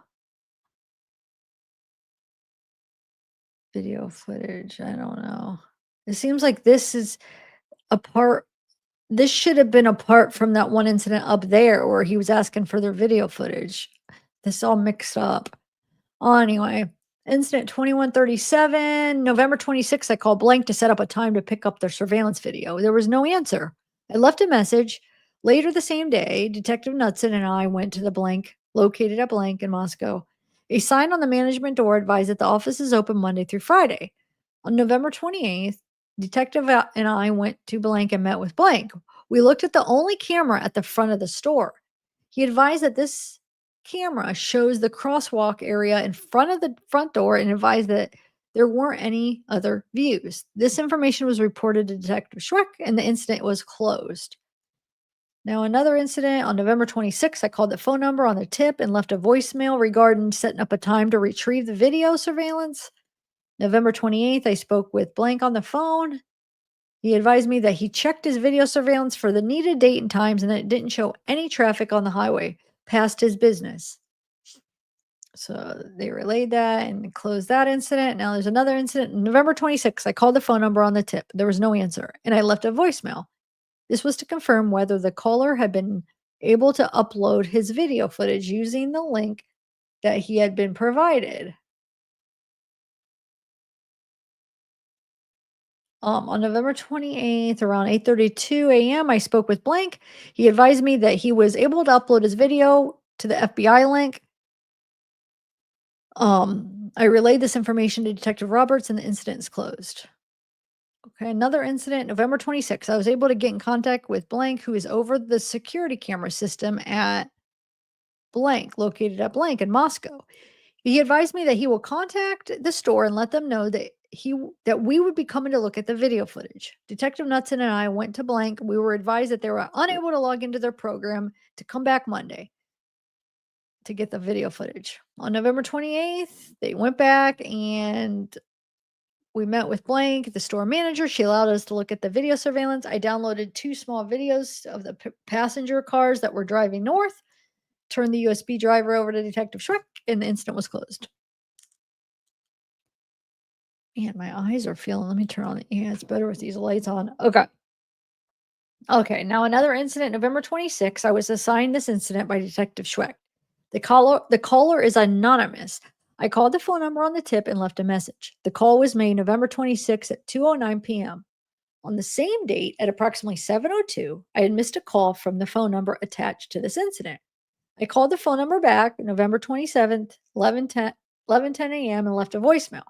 Video footage. I don't know. It seems like this is a part this should have been apart from that one incident up there where he was asking for their video footage. This all mixed up. Anyway, incident 2137, November 26th, I called blank to set up a time to pick up their surveillance video. There was no answer. I left a message. Later the same day, Detective Knudsen and I went to the blank, located at blank in Moscow. A sign on the management door advised that the office is open Monday through Friday. On November 28th, and I went to blank and met with blank. We looked at the only camera at the front of the store. He advised that this camera shows the crosswalk area in front of the front door and advised that there weren't any other views. This information was reported to Detective Schreck and the incident was closed. Now, another incident on November 26th, I called the phone number on the tip and left a voicemail regarding setting up a time to retrieve the video surveillance. November 28th, I spoke with blank on the phone. He advised me that he checked his video surveillance for the needed date and times and that it didn't show any traffic on the highway past his business. So they relayed that and closed that incident. Now there's another incident. November 26th, I called the phone number on the tip. There was no answer, and I left a voicemail. This was to confirm whether the caller had been able to upload his video footage using the link that he had been provided. On November 28th, around 8:32 a.m., I spoke with blank. He advised me that he was able to upload his video to the FBI link. I relayed this information to Detective Roberts and the incident is closed. Okay, another incident, November 26th. I was able to get in contact with blank, who is over the security camera system at blank, located at blank in Moscow. He advised me that he will contact the store and let them know that that we would be coming to look at the video footage. Detective Knudsen and I went to blank. We were advised that they were unable to log into their program to come back Monday to get the video footage. On November 28th, they went back and we met with blank, the store manager. She allowed us to look at the video surveillance. I downloaded two small videos of the passenger cars that were driving north, turned the USB driver over to Detective Schreck, and the incident was closed. Man, my eyes are feeling. Let me turn on. Yeah, it's better with these lights on. Okay. Okay. Now another incident, November 26th. I was assigned this incident by Detective Schweck. The caller is anonymous. I called the phone number on the tip and left a message. The call was made November 26th at 2:09 p.m. On the same date at approximately 7:02, I had missed a call from the phone number attached to this incident. I called the phone number back November 27th, 11:10 a.m. and left a voicemail.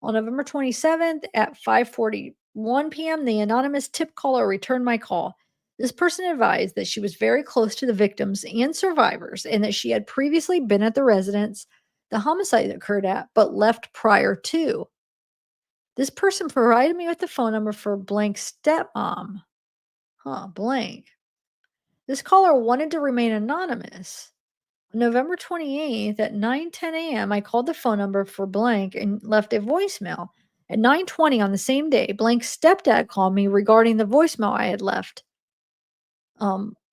On November 27th at 5:41 p.m., the anonymous tip caller returned my call. This person advised that she was very close to the victims and survivors and that she had previously been at the residence the homicide occurred at, but left prior to. This person provided me with the phone number for blank stepmom. Huh, blank. This caller wanted to remain anonymous. November 28th at 9:10 a.m., I called the phone number for blank and left a voicemail. At 9:20 on the same day, blank's stepdad called me regarding the voicemail I had left.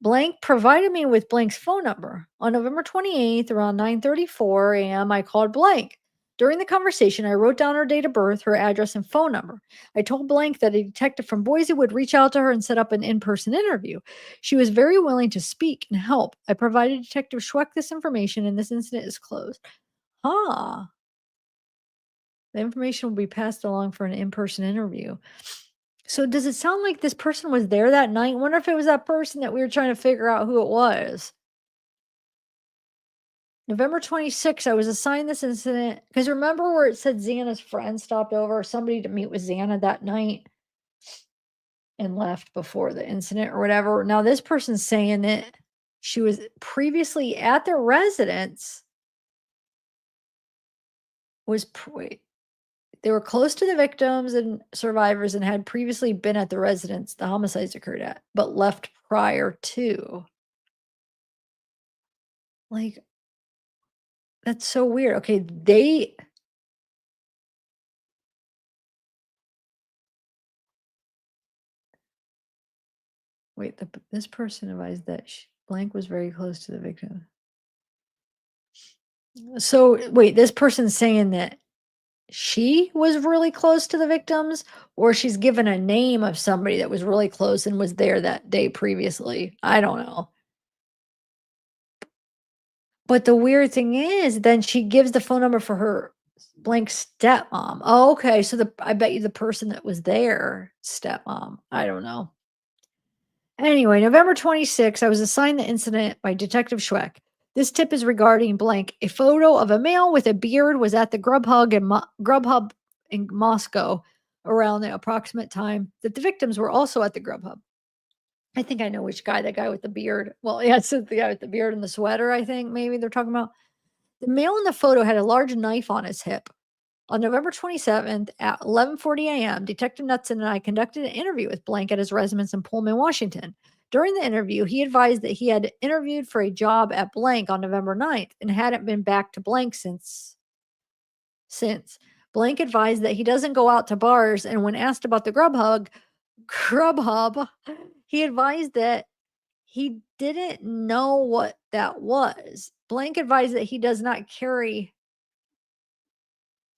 Blank provided me with blank's phone number. On November 28th, around 9:34 a.m., I called blank. During the conversation, I wrote down her date of birth, her address, and phone number. I told blank that a detective from Boise would reach out to her and set up an in-person interview. She was very willing to speak and help. I provided Detective Schweck this information, and this incident is closed. Ah, the information will be passed along for an in-person interview. So does it sound like this person was there that night? Wonder if it was that person that we were trying to figure out who it was. November 26th, I was assigned this incident because remember where it said Xana's friend stopped over, somebody to meet with Xana that night and left before the incident or whatever. Now, this person's saying that she was previously at their residence, wait, they were close to the victims and survivors and had previously been at the residence the homicides occurred at, but left prior to. Like, that's so weird. Okay, wait, this person advised that blank was very close to the victim. So, wait, this person's saying that she was really close to the victims, or she's given a name of somebody that was really close and was there that day previously. I don't know. But the weird thing is, then she gives the phone number for her blank stepmom. Oh, okay. So I bet you the person that was there, stepmom. I don't know. Anyway, November 26th, I was assigned the incident by Detective Schweck. This tip is regarding blank. A photo of a male with a beard was at the Grubhub in Moscow around the approximate time that the victims were also at the Grubhub. I think I know which guy, that guy with the beard. Well, yeah, it's the guy with the beard and the sweater, I think maybe they're talking about. The male in the photo had a large knife on his hip. On November 27th at 11:40 a.m., Detective Knudsen and I conducted an interview with Blank at his residence in Pullman, Washington. During the interview, he advised that he had interviewed for a job at Blank on November 9th and hadn't been back to Blank since. Blank advised that he doesn't go out to bars, and when asked about the Grubhub, he advised that he didn't know what that was. Blank advised that he does not carry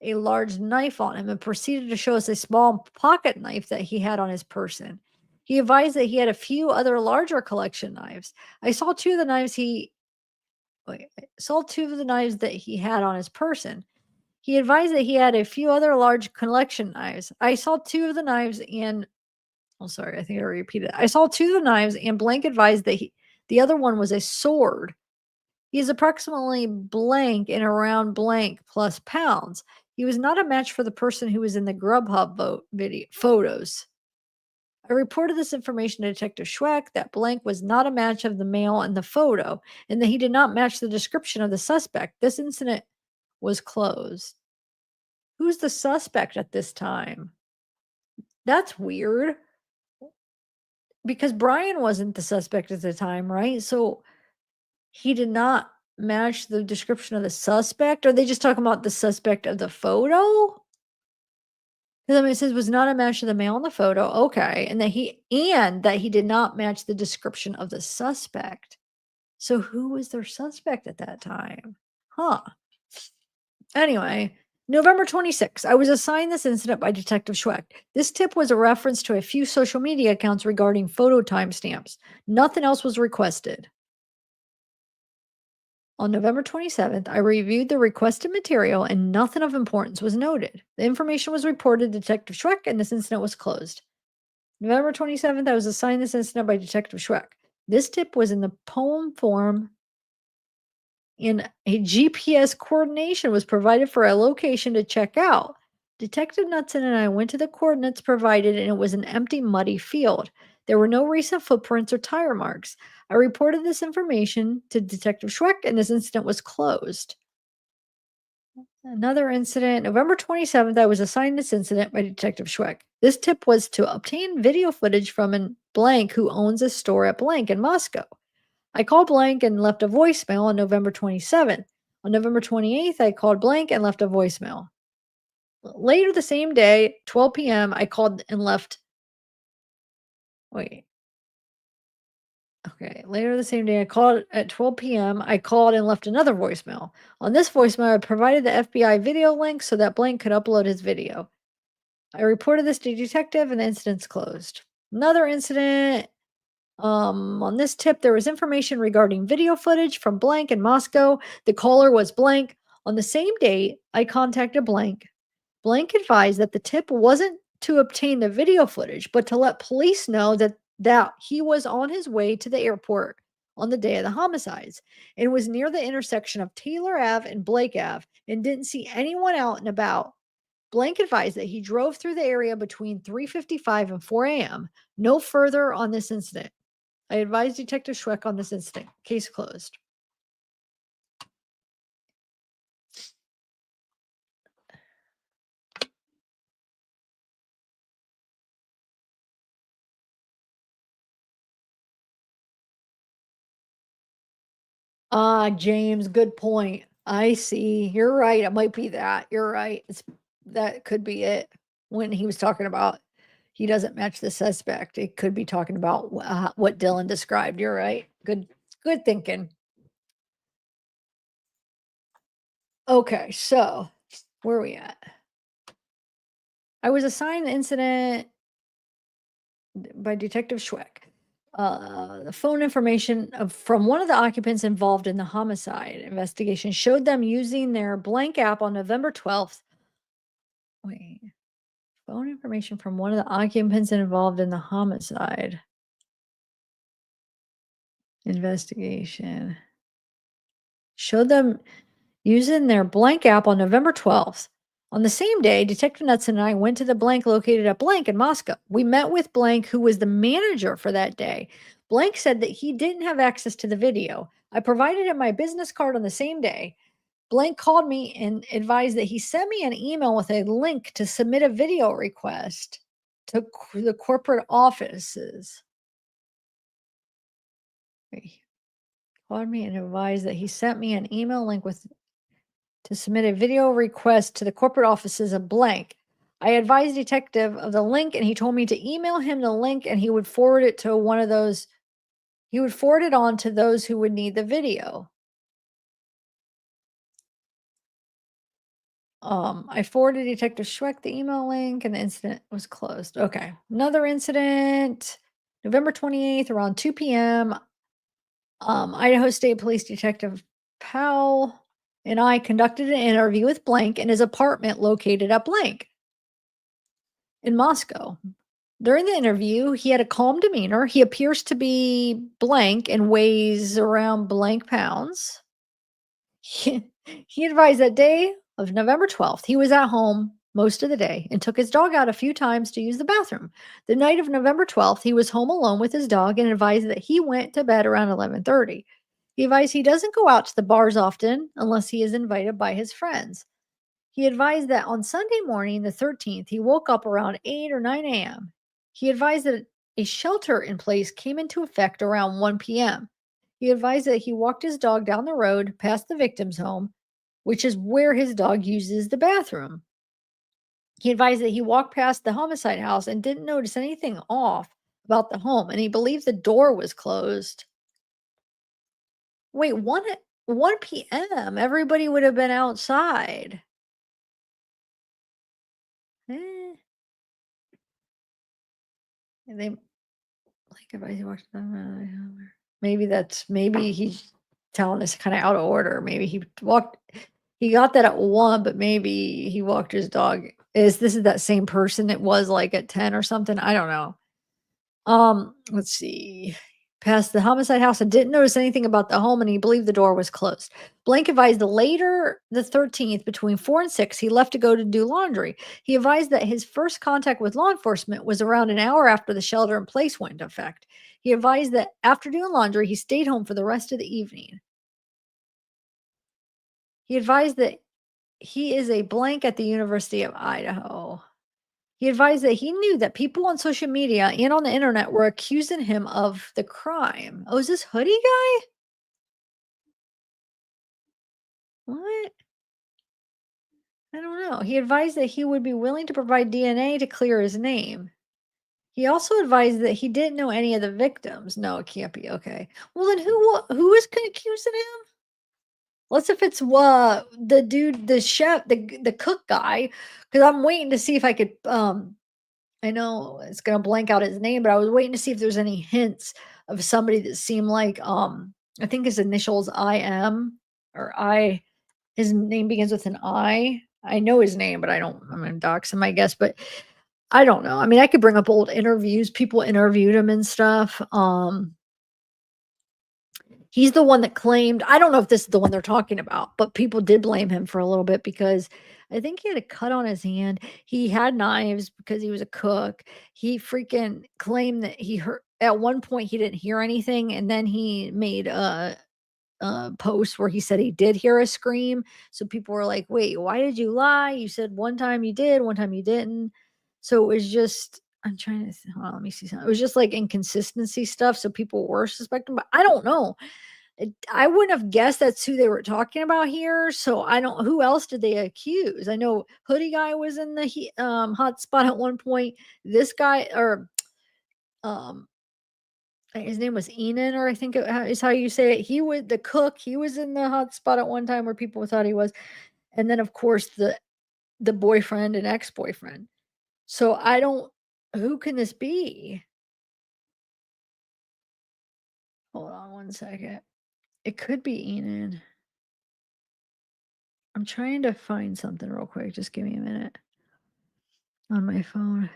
a large knife on him and proceeded to show us a small pocket knife that he had on his person. He advised that he had a few other larger collection knives. I saw two of the knives that he had on his person. He advised that he had a few other large collection knives. I saw two of the knives and oh sorry, I think I repeated it. I saw two of the knives and Blank advised that the other one was a sword. He is approximately blank and around blank plus pounds. He was not a match for the person who was in the Grubhub photos. I reported this information to Detective Schweck that blank was not a match of the male in the photo and that he did not match the description of the suspect. This incident was closed. Who's the suspect at this time? That's weird because Bryan wasn't the suspect at the time, right? So he did not match the description of the suspect? Are they just talking about the suspect of the photo? 'Cause, I mean, it says was not a match to the male in the photo, okay, and that he did not match the description of the suspect. So who was their suspect at that time? Huh. Anyway, November 26th, I was assigned this incident by Detective Schweck. This tip was a reference to a few social media accounts regarding photo timestamps. Nothing else was requested. On November 27th, I reviewed the requested material and nothing of importance was noted. The information was reported to Detective Schweck and this incident was closed. November 27th, I was assigned this incident by Detective Schweck. This tip was in the poem form and a GPS coordination was provided for a location to check out. Detective Knudsen and I went to the coordinates provided and it was an empty, muddy field. There were no recent footprints or tire marks. I reported this information to Detective Schweck and this incident was closed. Another incident, November 27th, I was assigned this incident by Detective Schweck. This tip was to obtain video footage from an blank who owns a store at blank in Moscow. I called blank and left a voicemail on November 27th. On November 28th, I called blank and left a voicemail. Later the same day, 12 p.m., I called and left. Wait. Okay. Later the same day, I called at 12 p.m. I called and left another voicemail. On this voicemail, I provided the FBI video link so that blank could upload his video. I reported this to detective and the incident's closed. Another incident. On this tip, there was information regarding video footage from blank in Moscow. The caller was blank. On the same date, I contacted blank. Blank advised that the tip wasn't to obtain the video footage, but to let police know that he was on his way to the airport on the day of the homicides and was near the intersection of Taylor Ave and Blake Ave and didn't see anyone out and about. Blank advised that he drove through the area between 3:55 and 4 a.m. No further on this incident. I advised Detective Schweck on this incident. Case closed. Ah, James, good point. I see. You're right. It might be that. You're right. That could be it. When he was talking about he doesn't match the suspect, it could be talking about what Dylan described. You're right. Good thinking. Okay, so where are we at? I was assigned the incident by Detective Schweck. The phone information from one of the occupants involved in the homicide investigation showed them using their blank app on November 12th. Wait, phone information from one of the occupants involved in the homicide investigation showed them using their blank app on November 12th. On the same day, Detective Knudsen and I went to the blank located at blank in Moscow. We met with blank, who was the manager for that day. Blank said that he didn't have access to the video. I provided him my business card on the same day. Blank called me and advised that he sent me an email with a link to submit a video request to the corporate offices. He called me and advised that he sent me an email link with to submit a video request to the corporate offices of blank. I advised detective of the link and he told me to email him the link and he would forward it to one of those. He would forward it on to those who would need the video. I forwarded Detective Schweck the email link and the incident was closed. Okay. Another incident, November 28th around 2 p.m. Idaho State Police Detective Powell and I conducted an interview with blank in his apartment located at blank in Moscow. During the interview, he had a calm demeanor. He appears to be blank and weighs around blank pounds. He advised that day of November 12th, he was at home most of the day and took his dog out a few times to use the bathroom. The night of November 12th, he was home alone with his dog and advised that he went to bed around 11:30. He advised he doesn't go out to the bars often unless he is invited by his friends. He advised that on Sunday morning, the 13th, he woke up around 8 or 9 a.m. He advised that a shelter in place came into effect around 1 p.m. He advised that he walked his dog down the road past the victim's home, which is where his dog uses the bathroom. He advised that he walked past the homicide house and didn't notice anything off about the home, and he believed the door was closed. Wait, 1 p.m. Everybody would have been outside. Eh, and they like if I watched them, maybe he's telling us kind of out of order. Maybe he got that at 1, but maybe he walked his dog. This is that same person it was like at 10 or something? I don't know. Let's see. Past the homicide house and didn't notice anything about the home and he believed the door was closed. Blank advised the 13th between 4 and 6 he left to go to do laundry. He advised that his first contact with law enforcement was around an hour after the shelter in place went into effect. He advised that after doing laundry, he stayed home for the rest of the evening. He advised that he is a blank at the University of Idaho. He advised that he knew that people on social media and on the internet were accusing him of the crime. Oh, is this hoodie guy? What? I don't know. He advised that he would be willing to provide DNA to clear his name. He also advised that he didn't know any of the victims. No, it can't be. Okay. Well, then who is accusing him? Let's if it's the dude, the chef, the cook guy, because I'm waiting to see if I could I know it's gonna blank out his name, but I was waiting to see if there's any hints of somebody that seemed like, I think his initials IM or I his name begins with an I. I know his name, but I'm gonna dox him, I guess, but I don't know. I mean, I could bring up old interviews, people interviewed him and stuff. He's the one that claimed, I don't know if this is the one they're talking about, but people did blame him for a little bit because I think he had a cut on his hand. He had knives because he was a cook. He freaking claimed that he heard at one point he didn't hear anything, and then he made a post where he said he did hear a scream. So people were like, "Wait, why did you lie? You said one time you did, one time you didn't." So it was just I'm trying to hold on, let me see something. It was just like inconsistency stuff. So people were suspecting, but I don't know. I wouldn't have guessed that's who they were talking about here. So I don't who else did they accuse? I know Hoodie Guy was in the hot spot at one point. This guy or um his name was Enan, or I think is how you say it. He was the cook. He was in the hot spot at one time where people thought he was, and then of course the boyfriend and ex-boyfriend. So I don't. Who can this be? Hold on one second. It could be Enan. I'm trying to find something real quick. Just give me a minute on my phone.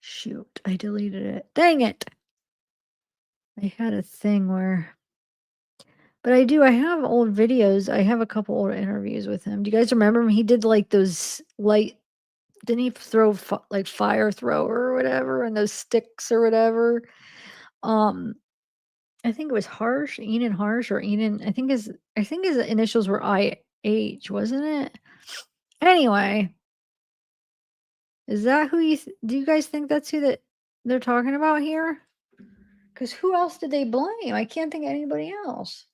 Shoot, I deleted it. Dang it! I had a thing where but I do, I have old videos. I have a couple old interviews with him. Do you guys remember him? He did like those light didn't he throw like fire thrower or whatever and those sticks or whatever? Um, I think it was Harsh, Enan Harsh or Enan. I think his initials were IH, wasn't it? Anyway, is that who do you guys think that's who that they're talking about here? Because who else did they blame? I can't think of anybody else.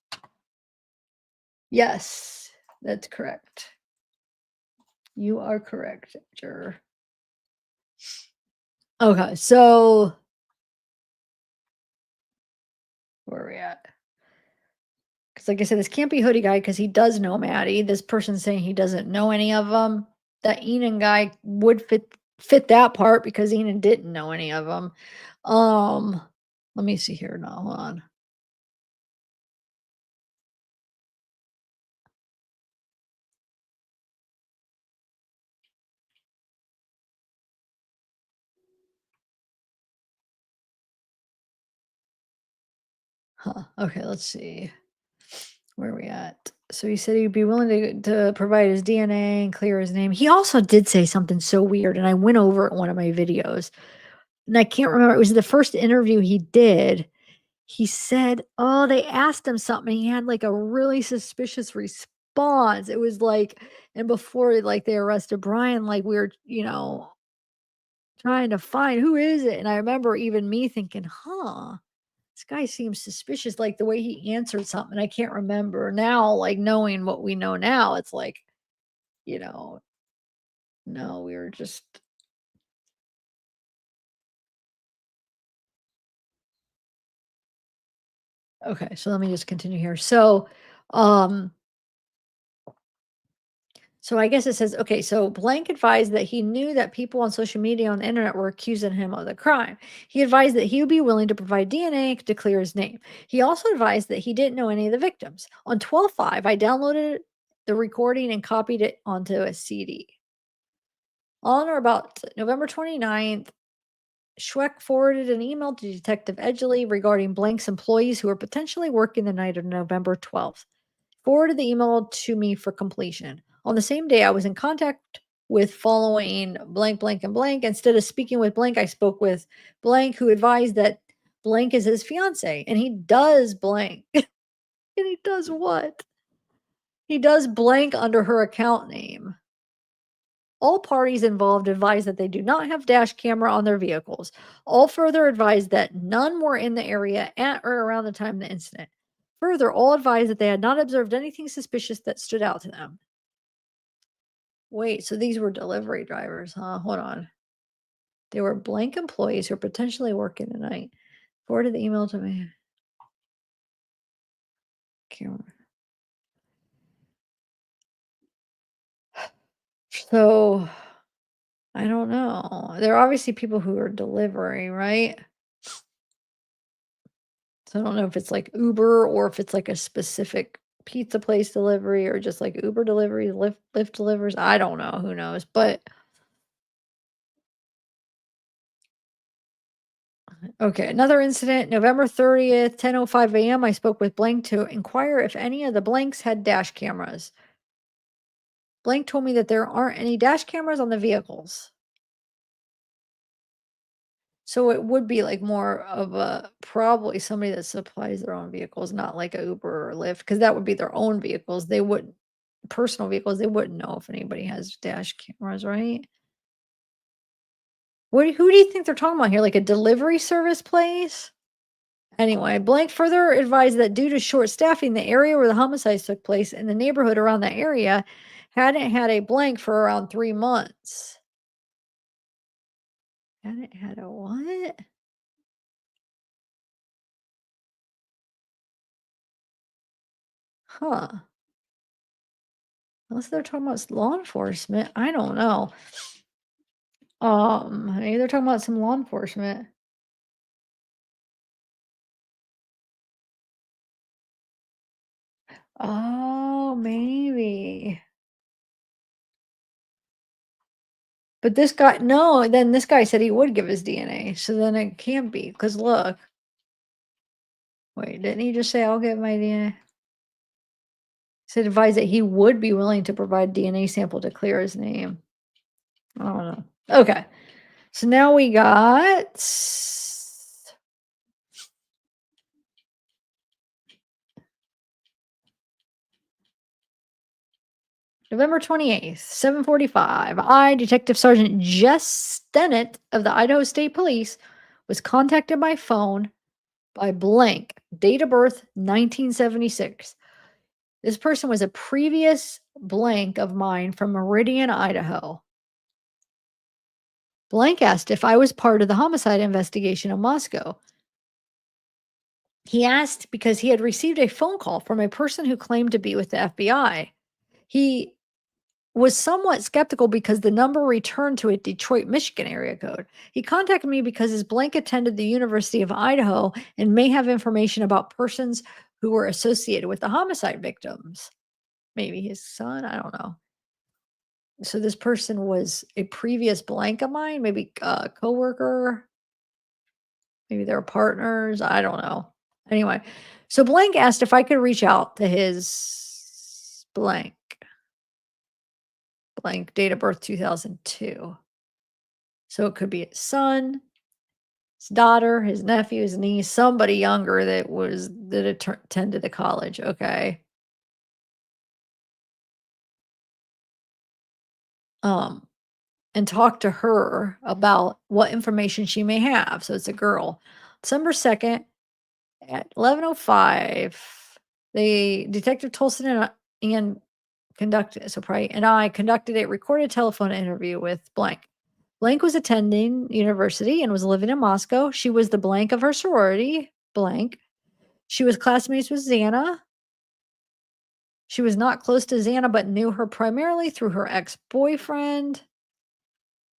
Yes, that's correct. You are correct, Jer. Okay, so where are we at? Because, like I said, this can't be Hoodie Guy because he does know Maddie. This person saying he doesn't know any of them. That Enan guy would fit that part because Enan didn't know any of them. Um, let me see here. No, hold on. Huh. Okay, let's see. Where are we at? So he said he'd be willing to provide his DNA and clear his name. He also did say something so weird, and I went over it in one of my videos, and I can't remember. It was the first interview he did. He said, oh, they asked him something. He had like a really suspicious response. It was like, and before like they arrested Bryan, like we were, trying to find who is it. And I remember even me thinking, huh, this guy seems suspicious, like the way he answered something. I can't remember now, like knowing what we know now, it's like, you know, no, we were just okay. So let me just continue here. Um, So I guess it says, okay, so Blank advised that he knew that people on social media on the internet were accusing him of the crime. He advised that he would be willing to provide DNA to clear his name. He also advised that he didn't know any of the victims. On 12/5, I downloaded the recording and copied it onto a CD. On or about November 29th, Schweck forwarded an email to Detective Edgley regarding Blank's employees who were potentially working the night of November 12th. Forwarded the email to me for completion. On the same day, I was in contact with following blank, blank, and blank. Instead of speaking with blank, I spoke with blank, who advised that blank is his fiance, and he does blank. And he does what? He does blank under her account name. All parties involved advised that they do not have dash camera on their vehicles. All further advised that none were in the area at or around the time of the incident. Further, all advised that they had not observed anything suspicious that stood out to them. Wait, so these were delivery drivers, huh? Hold on. They were blank employees who are potentially working tonight. Forwarded the email to me. Can't So I don't know. There are obviously people who are delivering, right? So I don't know if it's like Uber or if it's like a specific pizza place delivery or just like Uber delivery, Lyft delivers. I don't know. Who knows? But Okay, another incident, November 30th, 10:05 a.m. I spoke with blank to inquire if any of the blanks had dash cameras. Blank told me that there aren't any dash cameras on the vehicles. So it would be like more of a probably somebody that supplies their own vehicles, not like a Uber or Lyft, because that would be their own vehicles. They wouldn't personal vehicles, they wouldn't know if anybody has dash cameras, right? Who do you think they're talking about here? Like a delivery service place? Anyway, Blank further advised that due to short staffing, the area where the homicides took place and the neighborhood around that area hadn't had a blank for around 3 months. Hadn't had a what? Huh. Unless they're talking about law enforcement. I don't know. Maybe they're talking about some law enforcement. Oh, maybe. But this guy, no, then this guy said he would give his DNA. So then it can't be. Because look, wait, didn't he just say, I'll give my DNA? Said advised that he would be willing to provide DNA sample to clear his name. I don't know. Okay. So now we got November 28th, 7:45. I, Detective Sergeant Jess Stennett of the Idaho State Police, was contacted by phone by blank, date of birth 1976. This person was a previous blank of mine from Meridian, Idaho. Blank asked if I was part of the homicide investigation in Moscow. He asked because he had received a phone call from a person who claimed to be with the FBI. He was somewhat skeptical because the number returned to a Detroit, Michigan area code. He contacted me because his blank attended the University of Idaho and may have information about persons who were associated with the homicide victims. Maybe his son, I don't know. So this person was a previous blank of mine, maybe a coworker, maybe they were partners, I don't know. Anyway, so blank asked if I could reach out to his blank date of birth 2002. So it could be his son, his daughter, his nephew, his niece, somebody younger that attended the college. Okay. Um, and talk to her about what information she may have. So it's a girl. December 2nd at 11:05, the Detective Tolson and I conducted a recorded telephone interview with blank. Blank was attending university and was living in Moscow. She was the blank of her sorority, blank. She was classmates with Xana. She was not close to Xana, but knew her primarily through her ex-boyfriend,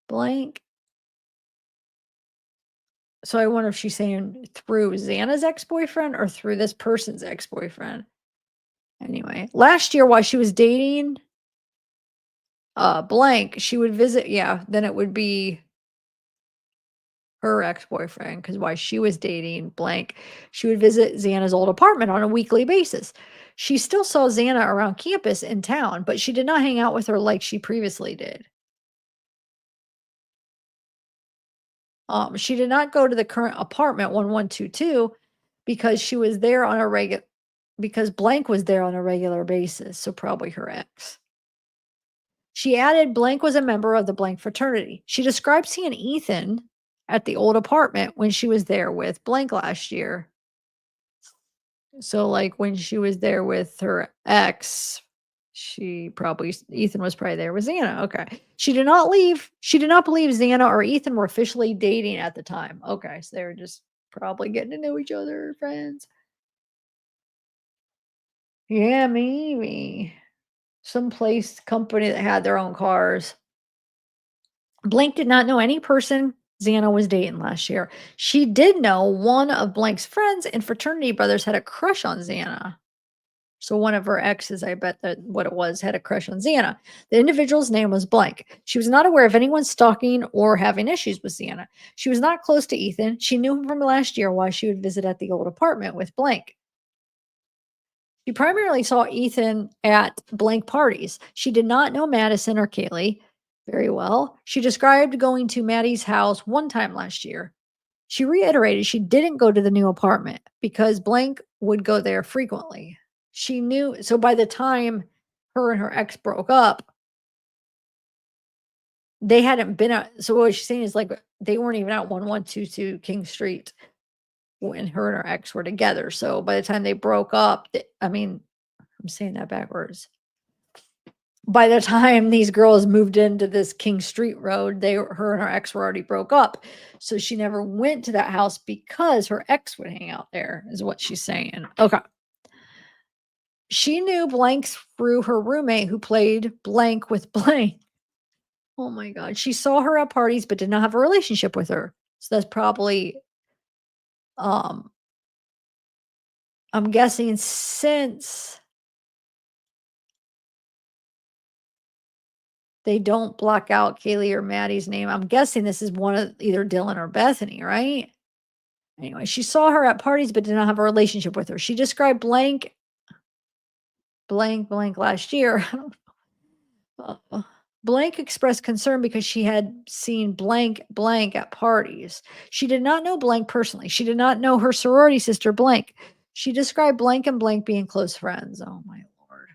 blank. So I wonder if she's saying through Xana's ex-boyfriend or through this person's ex-boyfriend. Anyway, last year while she was dating blank, she would visit, yeah, then it would be her ex-boyfriend, because while she was dating blank, she would visit Xana's old apartment on a weekly basis. She still saw Xana around campus in town, but she did not hang out with her like she previously did. She did not go to the current apartment 1122 because she was there on a regular because blank was there on a regular basis, so probably her ex. She added blank was a member of the blank fraternity. She described seeing Ethan at the old apartment when she was there with blank last year. So, like, when she was there with her ex, Ethan was probably there with Xana. Okay. She did not believe Xana or Ethan were officially dating at the time. Okay. So they were just probably getting to know each other, friends. Yeah, maybe. Some place company that had their own cars. Blank did not know any person Xana was dating last year. She did know one of Blank's friends and fraternity brothers had a crush on Xana. So one of her exes, I bet that what it was, had a crush on Xana. The individual's name was blank. She was not aware of anyone stalking or having issues with Xana. She was not close to Ethan. She knew him from last year while she would visit at the old apartment with blank. She primarily saw Ethan at blank parties. She did not know Madison or Kaylee very well. She described going to Maddie's house one time last year. She reiterated she didn't go to the new apartment because blank would go there frequently. She knew, so by the time her and her ex broke up, they hadn't been at, so what she's saying is like they weren't even at 1122 King Street when her and her ex were together. So by the time they broke up, I mean, I'm saying that backwards. By the time these girls moved into this King Street road, her and her ex were already broke up. So she never went to that house because her ex would hang out there, is what she's saying. Okay. She knew blank through her roommate who played blank with blank. Oh my god. She saw her at parties but did not have a relationship with her. So that's probably um I'm guessing since they don't block out Kaylee or Maddie's name, I'm guessing this is one of either Dylan or Bethany, right? Anyway, she saw her at parties but did not have a relationship with her. She described blank last year. Uh, Blank expressed concern because she had seen blank at parties. She did not know blank personally. She did not know her sorority sister blank. She described blank and blank being close friends. Oh my lord.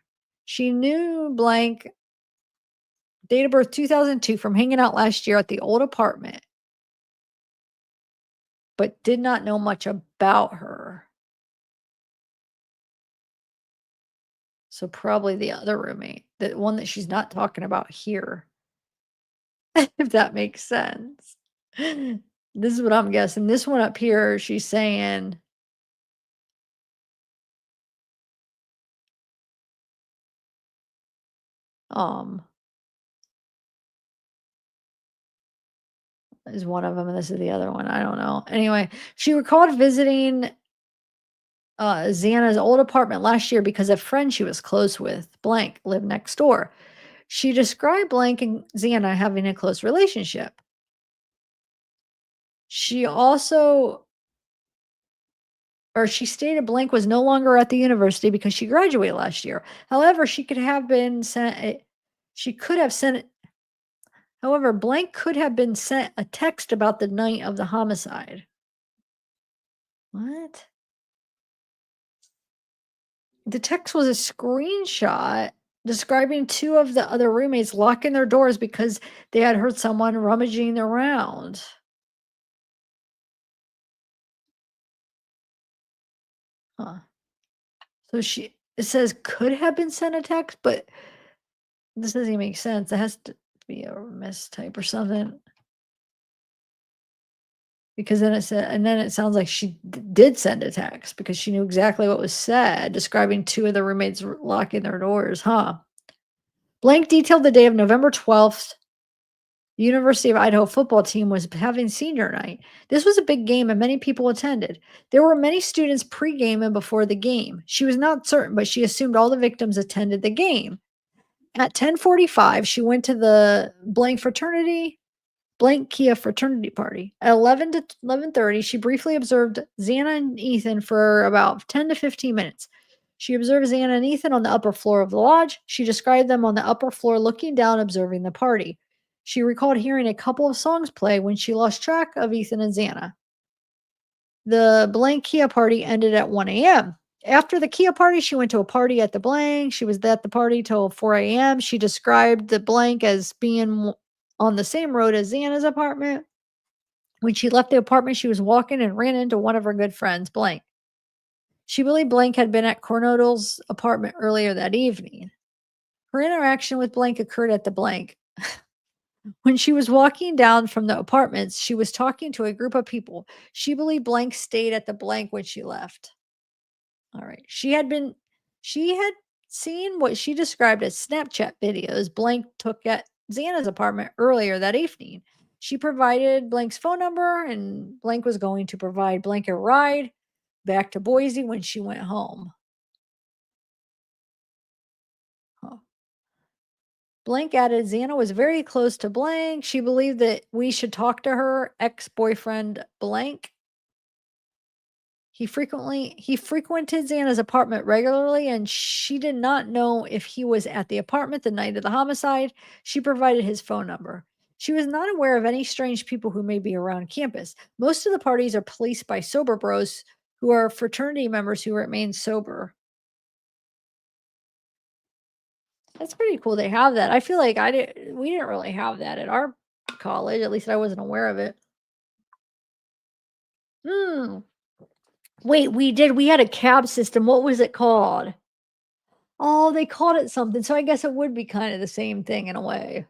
She knew blank, date of birth 2002, from hanging out last year at the old apartment, but did not know much about her. So probably the other roommate, the one that she's not talking about here, if that makes sense. This is what I'm guessing. This one up here, she's saying, um, is one of them, and this is the other one. I don't know. Anyway, she recalled visiting Xana's old apartment last year because a friend she was close with, blank, lived next door. She described blank and Xana having a close relationship. She also, or she stated blank was no longer at the university because she graduated last year. However, she could have sent, however, blank could have been sent a text about the night of the homicide. What? The text was a screenshot describing two of the other roommates locking their doors because they had heard someone rummaging around. Huh. So it says could have been sent a text, but this doesn't even make sense. It has to be a mistype or something. Because then it said, and then it sounds like she did send a text because she knew exactly what was said, describing two of the roommates locking their doors, huh? Blank detailed the day of November 12th. The University of Idaho football team was having senior night. This was a big game and many people attended. There were many students pre-game and before the game. She was not certain, but she assumed all the victims attended the game. At 10:45, she went to the blank Kia fraternity party. At 11 to 11:30, she briefly observed Xana and Ethan for about 10 to 15 minutes. She observed Xana and Ethan on the upper floor of the lodge. She described them on the upper floor looking down, observing the party. She recalled hearing a couple of songs play when she lost track of Ethan and Xana. The blank Kia party ended at 1 a.m. After the Kia party, she went to a party at the blank. She was at the party till 4 a.m. She described the blank as being on the same road as Xana's apartment. When she left the apartment, she was walking and ran into one of her good friends, blank. She believed blank had been at Coronel's apartment earlier that evening. Her interaction with blank occurred at the blank. When she was walking down from the apartments, she was talking to a group of people. She believed blank stayed at the blank when she left. All right. She had seen what she described as Snapchat videos blank took at Xana's apartment earlier that evening. She provided blank's phone number and blank was going to provide blank a ride back to Boise when she went home. Blank added, Xana was very close to blank. She believed that we should talk to her ex-boyfriend blank. He frequented Xana's apartment regularly, and she did not know if he was at the apartment the night of the homicide. She provided his phone number. She was not aware of any strange people who may be around campus. Most of the parties are policed by sober bros who are fraternity members who remain sober. That's pretty cool they have that. I feel like we didn't really have that at our college, at least I wasn't aware of it. Hmm. Wait, we did. We had a cab system. What was it called? Oh, they called it something, so I guess it would be kinda the same thing in a way.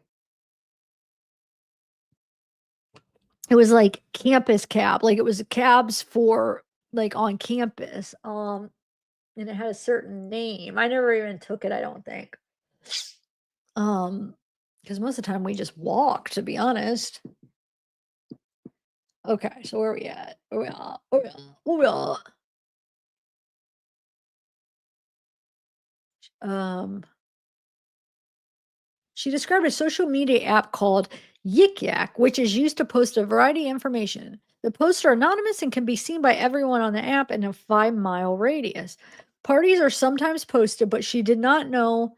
It was like campus cab, like, it was cabs for, like, on campus, and it had a certain name. I never even took it, I don't think. Because most of the time we just walk, to be honest. Okay, so where are we at? Where we at? Where we at? Where we at? Um She described a social media app called Yik Yak, which is used to post a variety of information. The posts are anonymous and can be seen by everyone on the app in a 5-mile radius. Parties are sometimes posted, but she did know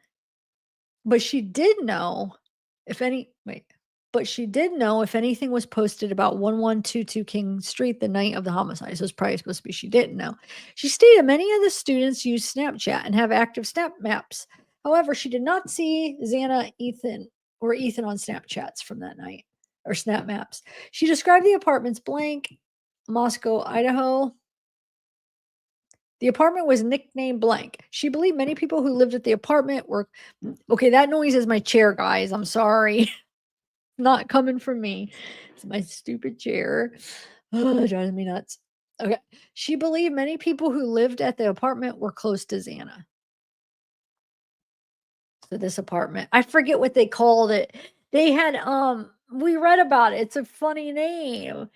if any, wait, but she did know if anything was posted about 1122 King Street the night of the homicide. So it's probably supposed to be she didn't know. She stated many of the students use Snapchat and have active Snap Maps. However, she did not see Ethan on Snapchats from that night or Snap Maps. She described the apartments blank, Moscow, Idaho. The apartment was nicknamed blank. She believed many people who lived at the apartment were okay. That noise is my chair, guys. I'm sorry. Not coming from me. It's my stupid chair. Oh, it drives me nuts. Okay. She believed many people who lived at the apartment were close to Xana. So this apartment, I forget what they called it. They had we read about it. It's a funny name.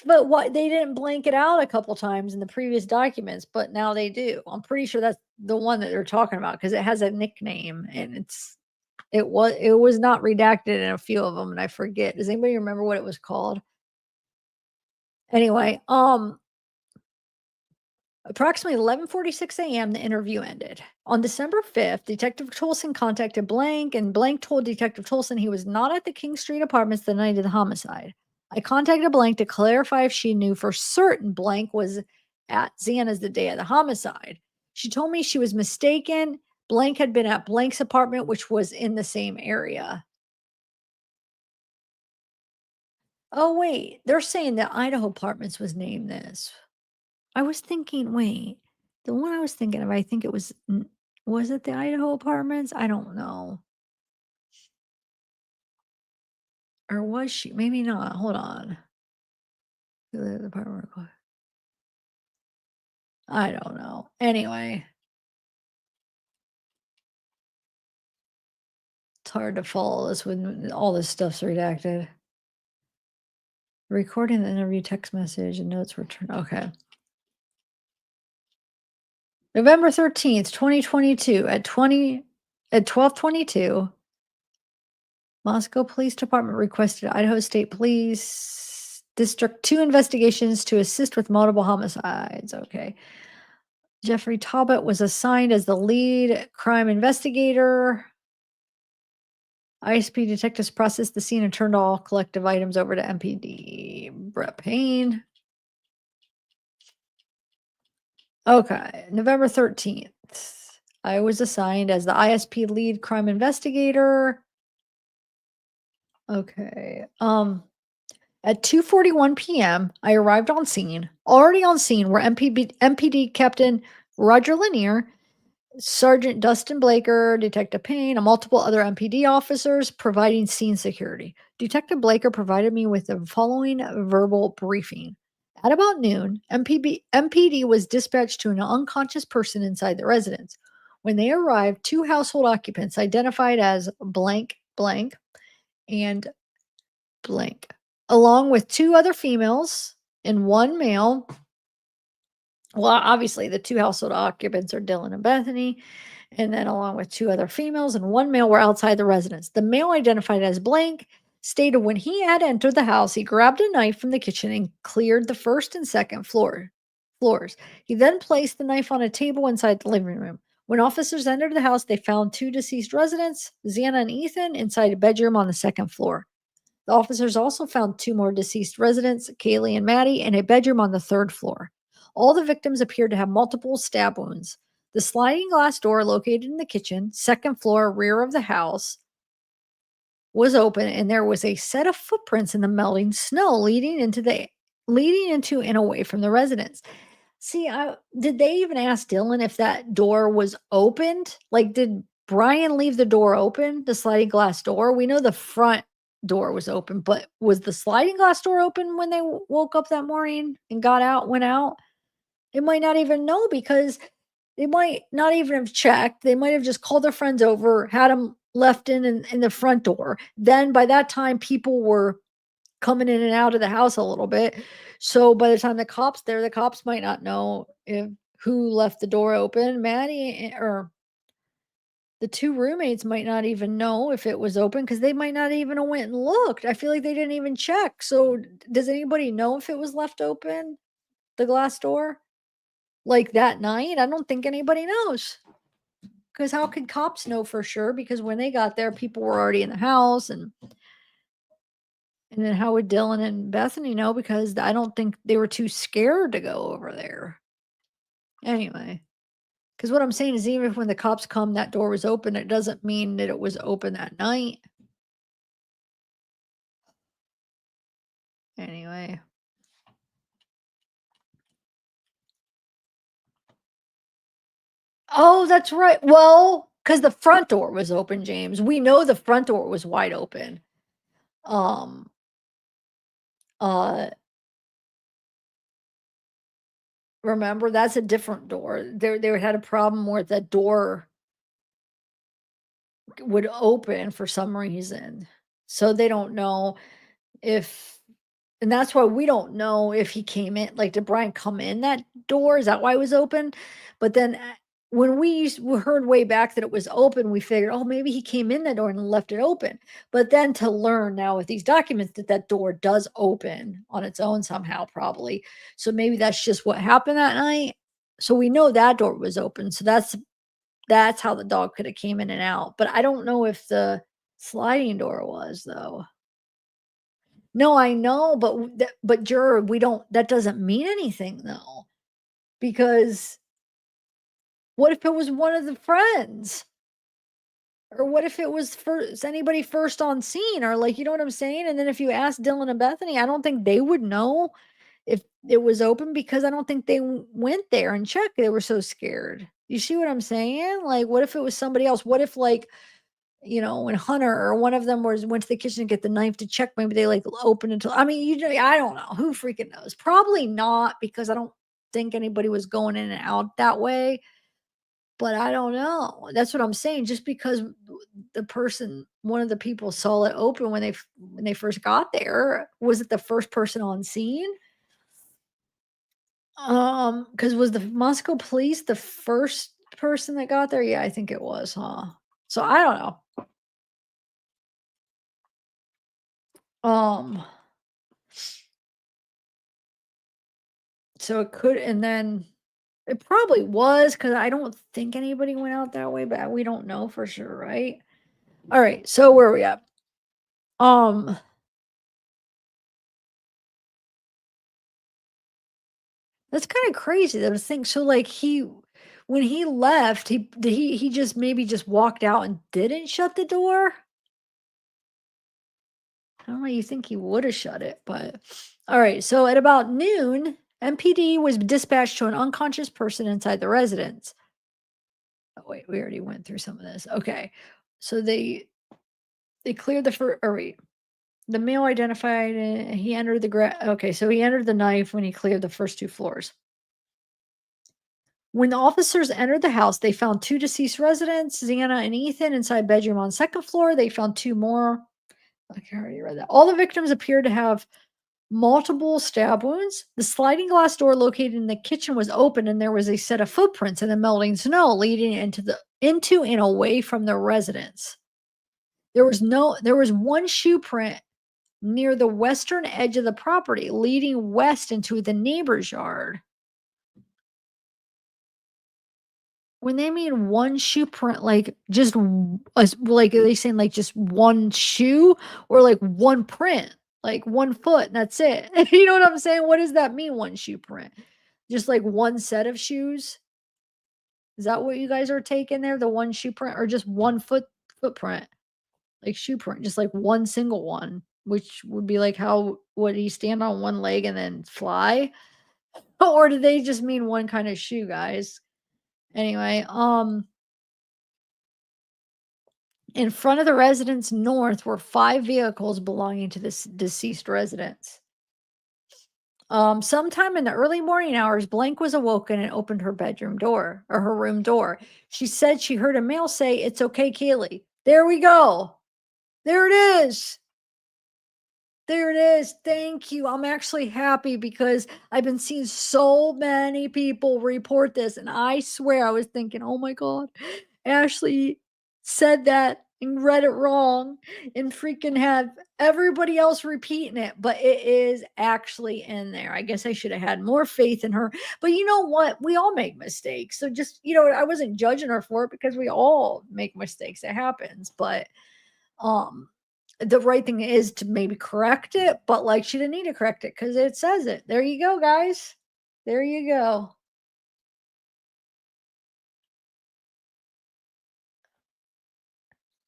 But what they didn't blank it out a couple times in the previous documents, but now they do. I'm pretty sure that's the one that they're talking about because it has a nickname and it was not redacted in a few of them, and I forget. Does anybody remember what it was called? Anyway, approximately 11:46 a.m., the interview ended. On December 5th, Detective Tolson contacted Blank, and Blank told Detective Tolson he was not at the King Street apartments the night of the homicide. I contacted Blank to clarify if she knew for certain Blank was at Xana's the day of the homicide. She told me she was mistaken. Blank had been at Blank's apartment, which was in the same area. Oh, wait, they're saying that Idaho Apartments was named this. I was thinking, wait, the one I was thinking of, I think it was it the Idaho Apartments? I don't know. Or was she? Maybe not. Hold on. The apartment I don't know. Anyway, it's hard to follow this when all this stuff's redacted. Recording the interview text message and notes returned. Okay. November 13th, 2022 at 12:22. Moscow Police Department requested Idaho State Police District 2 investigations to assist with multiple homicides. Okay. Jeffrey Talbot was assigned as the lead crime investigator. ISP detectives processed the scene and turned all collective items over to MPD. Brett Payne. Okay. November 13th. I was assigned as the ISP lead crime investigator. Okay. At 2:41 p.m., I arrived on scene. Already on scene were MPD Captain Roger Lanier, Sergeant Dustin Blaker, Detective Payne, and multiple other MPD officers providing scene security. Detective Blaker provided me with the following verbal briefing. At about noon, MPD was dispatched to an unconscious person inside the residence. When they arrived, two household occupants identified as blank blank and blank, along with two other females and one male. Well, obviously, the two household occupants are Dylan and Bethany. and then along with two other females and one male were outside the residence. The male, identified as blank, stated when he had entered the house, he grabbed a knife from the kitchen and cleared the first and second floors. He then placed the knife on a table inside the living room. When officers entered the house, they found two deceased residents, Xana and Ethan, inside a bedroom on the second floor. The officers also found two more deceased residents, Kaylee and Maddie, in a bedroom on the third floor. All the victims appeared to have multiple stab wounds. The sliding glass door located in the kitchen, second floor, rear of the house, was open, and there was a set of footprints in the melting snow leading into and away from the residence. See, did they even ask Dylan if that door was opened? Like, did Bryan leave the door open, the sliding glass door? We know the front door was open, but was the sliding glass door open when they woke up that morning and went out? They might not even know because they might not even have checked. They might have just called their friends over, had them left in the front door. Then by that time, people were coming in and out of the house a little bit. So by the time the cops might not know if who left the door open. Maddie or the two roommates might not even know if it was open because they might not even have went and looked. I feel like they didn't even check. So does anybody know if it was left open, the glass door? Like that night? I don't think anybody knows. Because how could cops know for sure? Because when they got there, people were already in the house, and then how would Dylan and Bethany know? Because I don't think they were too scared to go over there. Anyway, because what I'm saying is even if when the cops come, that door was open, it doesn't mean that it was open that night. Anyway. Oh, that's right. Well, because the front door was open, James. We know the front door was wide open. Um, uh, Remember, that's a different door. They had a problem where the door would open for some reason. So they don't know if and that's why we don't know if he came in like, did Bryan come in that door? Is that why it was open? But then, when we heard way back that it was open, we figured, "Oh, maybe he came in that door and left it open." But then to learn now with these documents that that door does open on its own somehow probably. So maybe that's just what happened that night. So we know that door was open. So that's how the dog coulda came in and out. But I don't know if the sliding door was though. No, I know, but juror, we don't that doesn't mean anything though, because what if it was one of the friends? Or what if it was first anybody first on scene or like, you know what I'm saying? And then if you ask Dylan and Bethany, I don't think they would know if it was open because I don't think they went there and checked. They were so scared. You see what I'm saying? Like, what if it was somebody else? What if like when Hunter or one of them went to the kitchen to get the knife to check, maybe they like opened it. I mean, I don't know. Who freaking knows? Probably not because I don't think anybody was going in and out that way. But I don't know. That's what I'm saying. Just because one of the people saw it open when they first got there, was it the first person on scene? Because was the Moscow police the first person that got there? Yeah, I think it was, huh? So I don't know. Um, so it could, and then it probably was because I don't think anybody went out that way, but we don't know for sure, right? All right, so where are we at? Um, that's kind of crazy that I think so. Like when he left, he just maybe just walked out and didn't shut the door. I don't know. You think he would have shut it, but all right. So at about noon, MPD was dispatched to an unconscious person inside the residence. Oh, wait, we already went through some of this. Okay, so they cleared the first. Or wait, the male identified. He entered Okay, so he entered the knife when he cleared the first two floors. When the officers entered the house, they found two deceased residents, Xana and Ethan, inside bedroom on second floor. They found two more. Okay, I already read that. All the victims appeared to have multiple stab wounds. The sliding glass door located in the kitchen was open, and there was a set of footprints in the melting snow leading into into and away from the residence. There was one shoe print near the western edge of the property, leading west into the neighbor's yard. When they mean one shoe print, like, just like, are they saying, like, just one shoe or, like, one print? Like, 1 foot and that's it. You know what I'm saying? What does that mean, one shoe print? Just, like, one set of shoes? Is that what you guys are taking there, the one shoe print or just 1 footprint? Like, shoe print, just, like, one single one, which would be like how would he stand on one leg and then fly? Or do they just mean one kind of shoe, guys? Anyway, in front of the residence north were 5 vehicles belonging to this deceased residents. Sometime in the early morning hours, Blank was awoken and opened her bedroom door or her room door. She said she heard a male say, "It's okay, Kaylee." There we go. There it is. There it is. Thank you. I'm actually happy because I've been seeing so many people report this, and I swear I was thinking, "Oh my god, Ashley said that and read it wrong and freaking have everybody else repeating it," but it is actually in there. I guess I should have had more faith in her. But you know what? We all make mistakes. So just, I wasn't judging her for it because we all make mistakes. It happens, but um, the right thing is to maybe correct it, but, like, she didn't need to correct it because it says it. There you go, guys. There you go.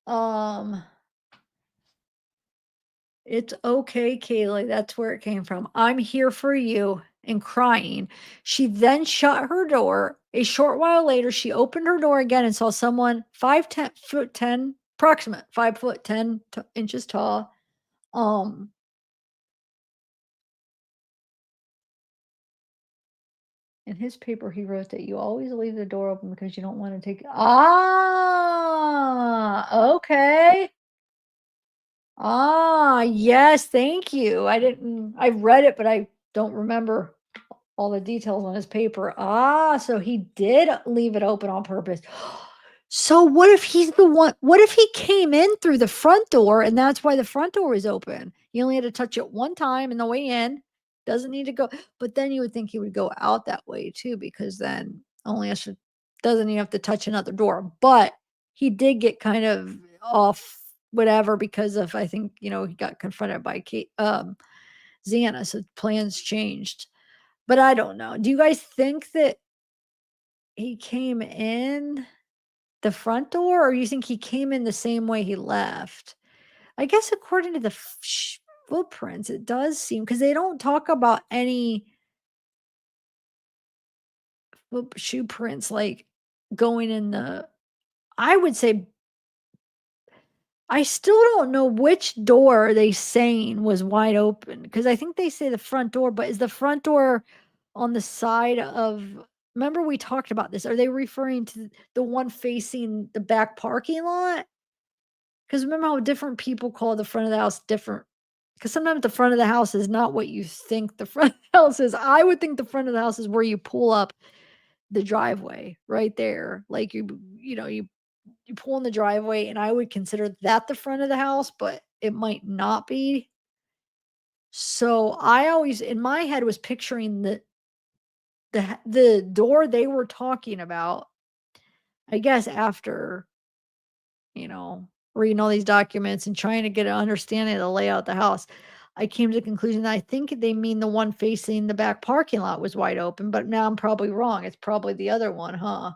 Um, it's okay, Kaylee. That's where it came from. I'm here for you and crying. She then shut her door. A short while later, she opened her door again and saw someone 5'10", approximate 5'10" inches tall. Um, In his paper, he wrote that you always leave the door open because you don't want to take. Okay. Yes, thank you. I read it, but I don't remember all the details on his paper. So he did leave it open on purpose. So what if he came in through the front door and that's why the front door was open? He only had to touch it one time in the way in. Doesn't need to go, but then you would think he would go out that way too, because then only has to doesn't even have to touch another door. But he did get kind of off whatever because of I think, he got confronted by Kate Xana, so plans changed. But I don't know. Do you guys think that he came in the front door, or you think he came in the same way he left? I guess according to the footprints, it does seem because they don't talk about any shoe prints like going in the. I would say I still don't know which door they saying was wide open because I think they say the front door, but is the front door on the side of remember we talked about this. Are they referring to the one facing the back parking lot? Because remember how different people call the front of the house different? Because sometimes the front of the house is not what you think the front of the house is. I would think the front of the house is where you pull up the driveway right there. Like you pull in the driveway, and I would consider that the front of the house, but it might not be. So I always in my head was picturing the door they were talking about, I guess after, reading all these documents and trying to get an understanding of the layout of the house. I came to the conclusion that I think they mean the one facing the back parking lot was wide open, but now I'm probably wrong. It's probably the other one, huh?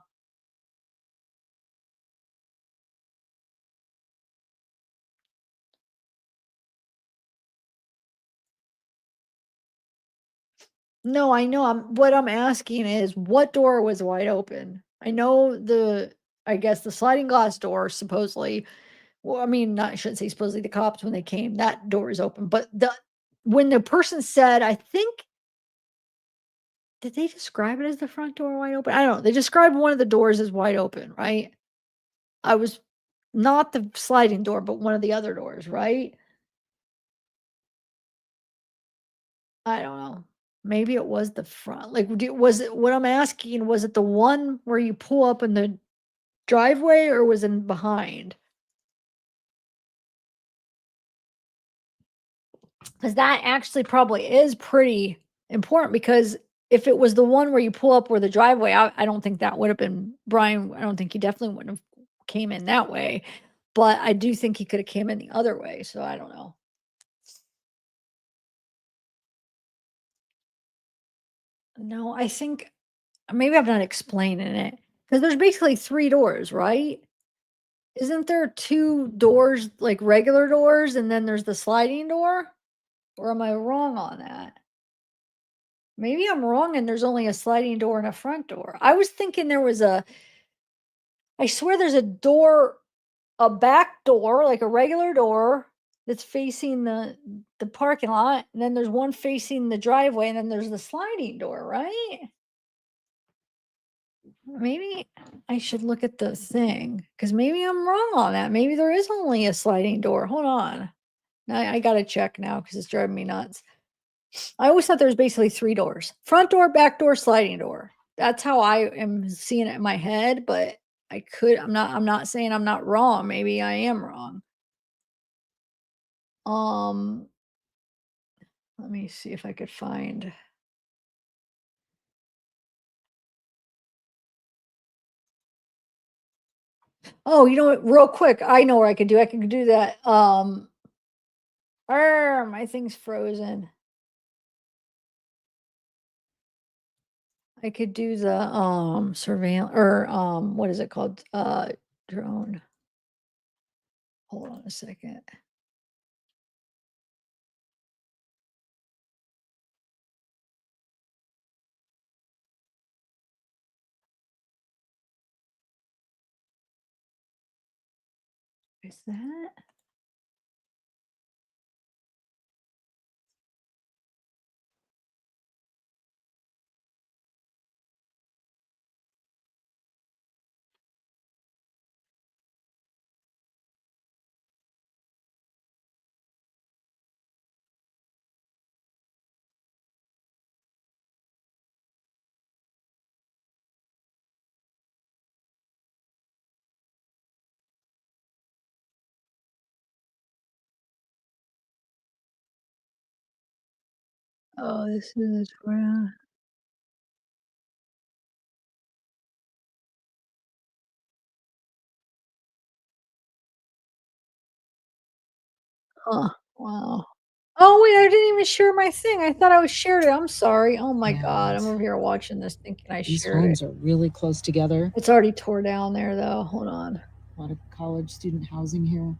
No, I know. What I'm asking is what door was wide open? I know I guess the sliding glass door supposedly, well, I mean, not I shouldn't say supposedly the cops when they came, that door is open. But when the person said, I think did they describe it as the front door wide open? I don't know. They described one of the doors as wide open, right? I was not the sliding door, but one of the other doors, right? I don't know. Maybe it was the front. Like, was it what I'm asking, was it the one where you pull up and driveway or was in behind? Because that actually probably is pretty important because if it was the one where you pull up where the driveway, I don't think that would have been Brian. I don't think he definitely wouldn't have came in that way. But I do think he could have came in the other way. So I don't know. No, I think maybe I'm not explaining it because there's basically three doors, right? Isn't there two doors, like regular doors, and then there's the sliding door? Or am I wrong on that? Maybe I'm wrong and there's only a sliding door and a front door. I was thinking there was I swear there's a door, a back door, like a regular door that's facing the parking lot, and then there's one facing the driveway, and then there's the sliding door, right? Maybe I should look at the thing because maybe I'm wrong on that. Maybe there is only a sliding door. Hold on. I gotta check now because it's driving me nuts. I always thought there was basically three doors: front door, back door, sliding door. That's how I am seeing it in my head, but I'm not saying I'm not wrong. Maybe I am wrong. Um, let me see if I could find. Oh, you know what? Real quick, I know where I could do. I can do that. My thing's frozen. I could do the surveillance or what is it called? Drone. Hold on a second. Is that? Oh, this is where. Huh. Wow. Oh, wait, I didn't even share my thing. I thought I was shared it. I'm sorry. Oh my god, I'm And over here watching this thinking I these shared it. homes are really close together. It's already tore down there though. Hold on. A lot of college student housing here.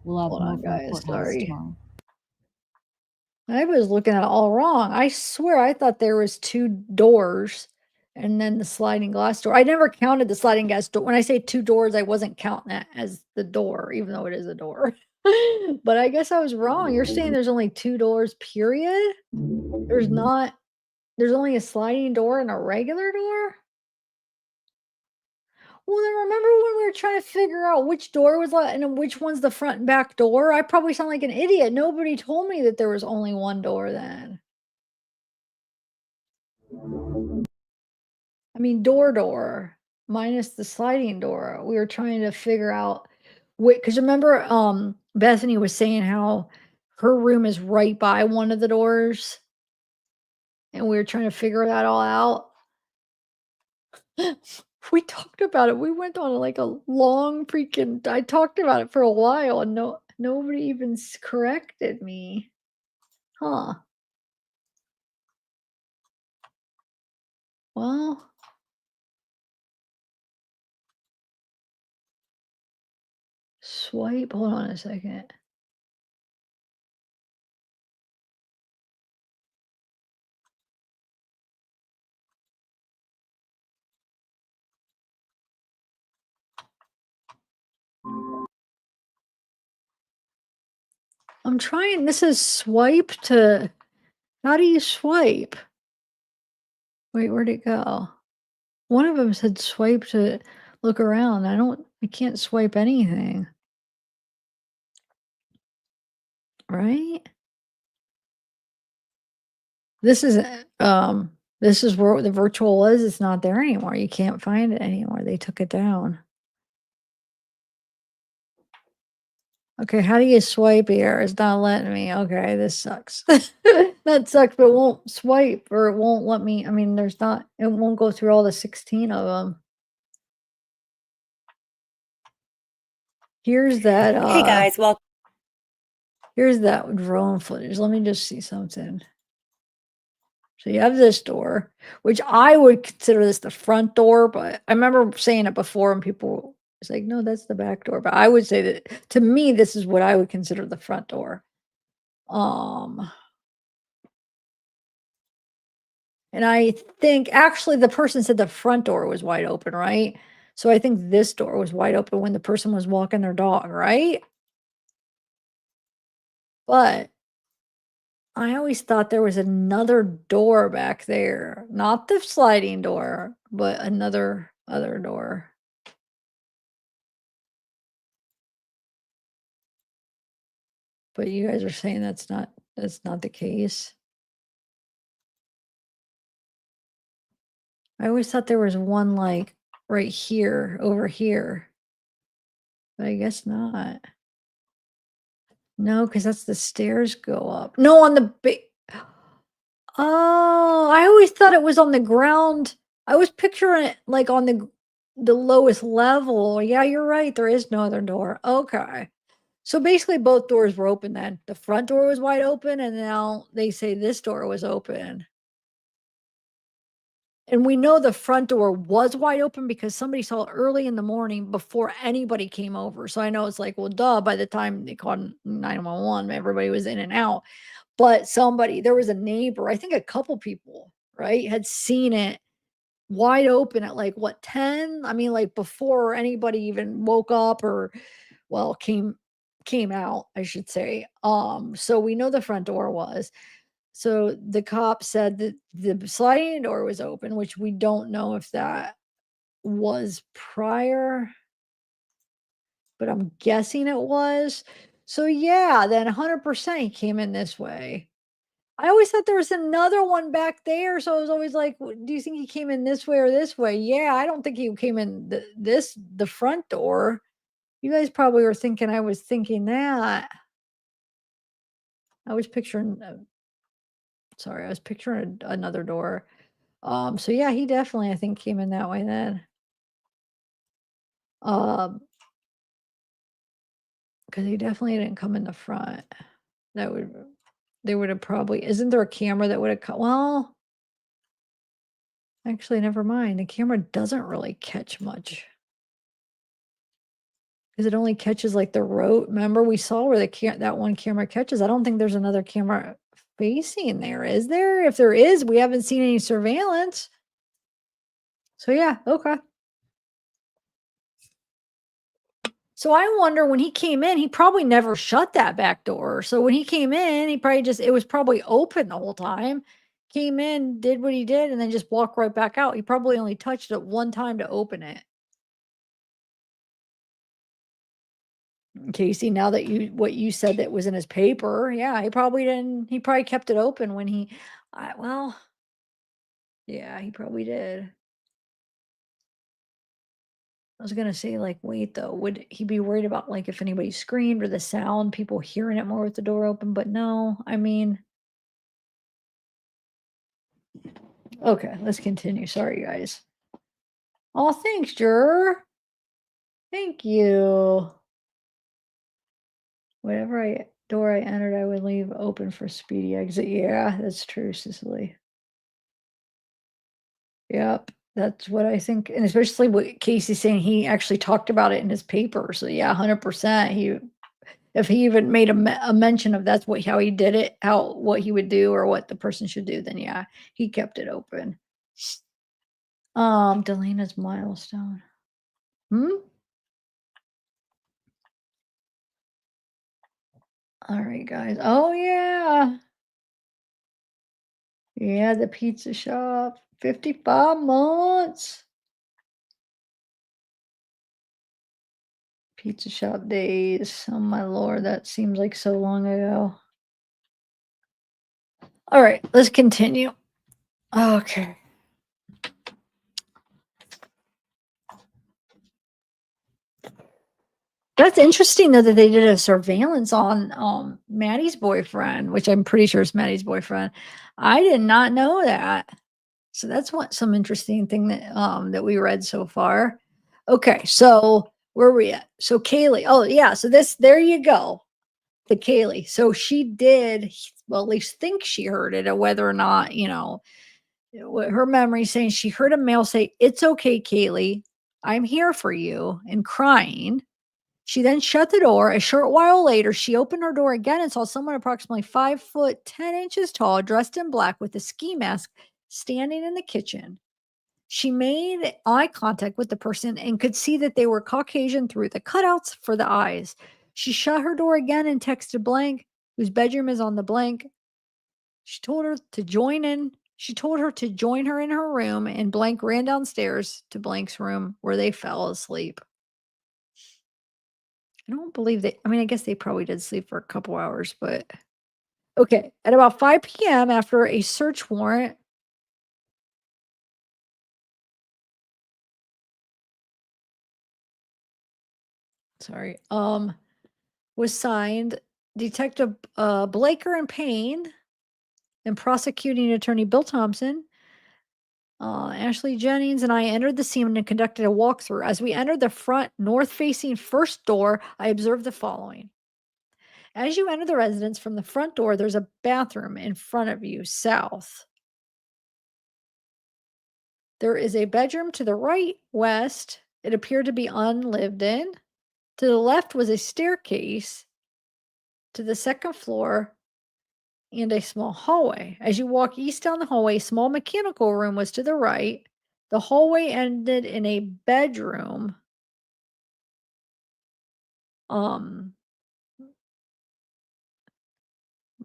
We'll have Hold more on, from the guys. courthouse Sorry. tomorrow. I was looking at it all wrong. I swear I thought there was two doors and then the sliding glass door. I never counted the sliding glass door. When I say two doors, I wasn't counting that as the door, even though it is a door. But I guess I was wrong. You're saying there's only two doors, period? There's not there's only a sliding door and a regular door? Well, then remember when we were trying to figure out which door was and then which one's the front and back door? I probably sound like an idiot. Nobody told me that there was only one door then. I mean, door, minus the sliding door. We were trying to figure out because remember, Bethany was saying how her room is right by one of the doors, and we were trying to figure that all out. We talked about it. We went on like a long freaking. I talked about it for a while, and nobody even corrected me. Huh? Well, swipe. Hold on a second. I'm trying. This is swipe to. How do you swipe? Wait, where'd it go? One of them said swipe to look around. I can't swipe anything, right? This is, this is where the virtual was. It's not there anymore. You can't find it anymore. They took it down. Okay, how do you swipe here? It's not letting me. Okay, this sucks. That sucks, but it won't swipe or it won't let me. I mean, there's not, it won't go through all the 16 of them. Here's that, Hey guys, well, here's that drone footage. Let me just see something. So you have this door, which I would consider this the front door, but I remember saying it before and people was like, no, that's the back door. But I would say that to me, this is what I would consider the front door. Um, and I think actually the person said the front door was wide open, right? So I think this door was wide open when the person was walking their dog, right? But I always thought there was another door back there, not the sliding door, but another other door. But you guys are saying that's not the case. I always thought there was one like right here, over here. But I guess not. No, because that's the stairs go up. No, on the Oh, I always thought it was on the ground. I was picturing it like on the lowest level. Yeah, you're right. There is no other door. Okay. So basically both doors were open then. The front door was wide open and now they say this door was open. And we know the front door was wide open because somebody saw it early in the morning before anybody came over. So I know it's like, well, duh, by the time they called 911, everybody was in and out. But somebody, there was a neighbor, I think a couple people, right, had seen it wide open at like what, 10? I mean, like before anybody even woke up or well, came out, I should say. So we know the front door was. So the cop said that the sliding door was open, which we don't know if that was prior, but I'm guessing it was. So yeah, then 100% he came in this way. I always thought there was another one back there, so I was always like, "Do you think he came in this way or this way?" Yeah, I don't think he came in the front door. You guys probably were thinking I was thinking that. I was picturing, sorry, I was picturing another door. So yeah, he definitely, I think, came in that way then. Um, because he definitely didn't come in the front. That would they would have probably isn't there a camera that would have cut well, actually, never mind. The camera doesn't really catch much. Because it only catches like the road. Remember, we saw where the that one camera catches. I don't think there's another camera facing there, is there? If there is, we haven't seen any surveillance. So yeah, okay. So I wonder when he came in, he probably never shut that back door. So when he came in, he probably just it was probably open the whole time. Came in, did what he did, and then just walked right back out. He probably only touched it one time to open it. Casey, now that you what you said that was in his paper, yeah, he probably didn't. He probably kept it open when he. Well, yeah, he probably did. I was gonna say, like, wait though, would he be worried about like if anybody screamed or the sound, people hearing it more with the door open? But no, I mean, okay, let's continue. Sorry, guys. Oh, thanks, Jur. Thank you. Whatever door I entered, I would leave open for speedy exit. Yeah, that's true, Cicely. Yep, that's what I think, and especially what Casey's saying, he actually talked about it in his paper, so yeah, 100%, if he even made a mention of that's what how he did it, how what he would do or what the person should do, then yeah, he kept it open. Delena's milestone. Hmm? Alright, guys. Oh, yeah. Yeah, the pizza shop, 55 months. Pizza shop days. Oh my lord, that seems like so long ago. All right, let's continue. Okay. That's interesting though that they did a surveillance on, Maddie's boyfriend, which I'm pretty sure is Maddie's boyfriend. I did not know that. So that's what some interesting thing that we read so far. Okay, so where are we at? So Kaylee. Oh yeah, so this there you go. The Kaylee. So she did well, at least think she heard it, or whether or not, what her memory saying she heard a male say, "It's okay, Kaylee. I'm here for you," and crying. She then shut the door. A short while later, she opened her door again and saw someone approximately 5 foot 10 inches tall, dressed in black with a ski mask, standing in the kitchen. She made eye contact with the person and could see that they were Caucasian through the cutouts for the eyes. She shut her door again and texted Blank, whose bedroom is on the blank. She told her to join in. She told her to join her in her room, and Blank ran downstairs to Blank's room where they fell asleep. I don't believe they, I mean, I guess they probably did sleep for a couple hours, but okay. At about 5 p.m., after a search warrant, sorry, was signed, Detective Blaker and Payne and prosecuting attorney Bill Thompson, Ashley Jennings, and I entered the scene and conducted a walkthrough. As we entered the front north facing first door, I observed the following. As you enter the residence from the front door, there's a bathroom in front of you, south. There is a bedroom to the right, west. It appeared to be unlived in. To the left was a staircase to the second floor and a small hallway. As you walk east down the hallway, a small mechanical room was to the right. The hallway ended in a bedroom. Um,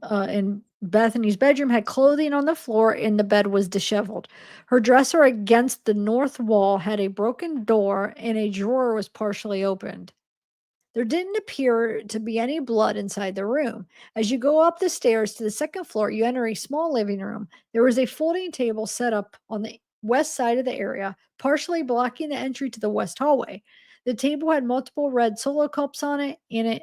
and Bethany's bedroom had clothing on the floor and the bed was disheveled. Her dresser against the north wall had a broken door and a drawer was partially opened. There didn't appear to be any blood inside the room. As you go up the stairs to the second floor, you enter a small living room. There was a folding table set up on the west side of the area, partially blocking the entry to the west hallway. The table had multiple red solo cups in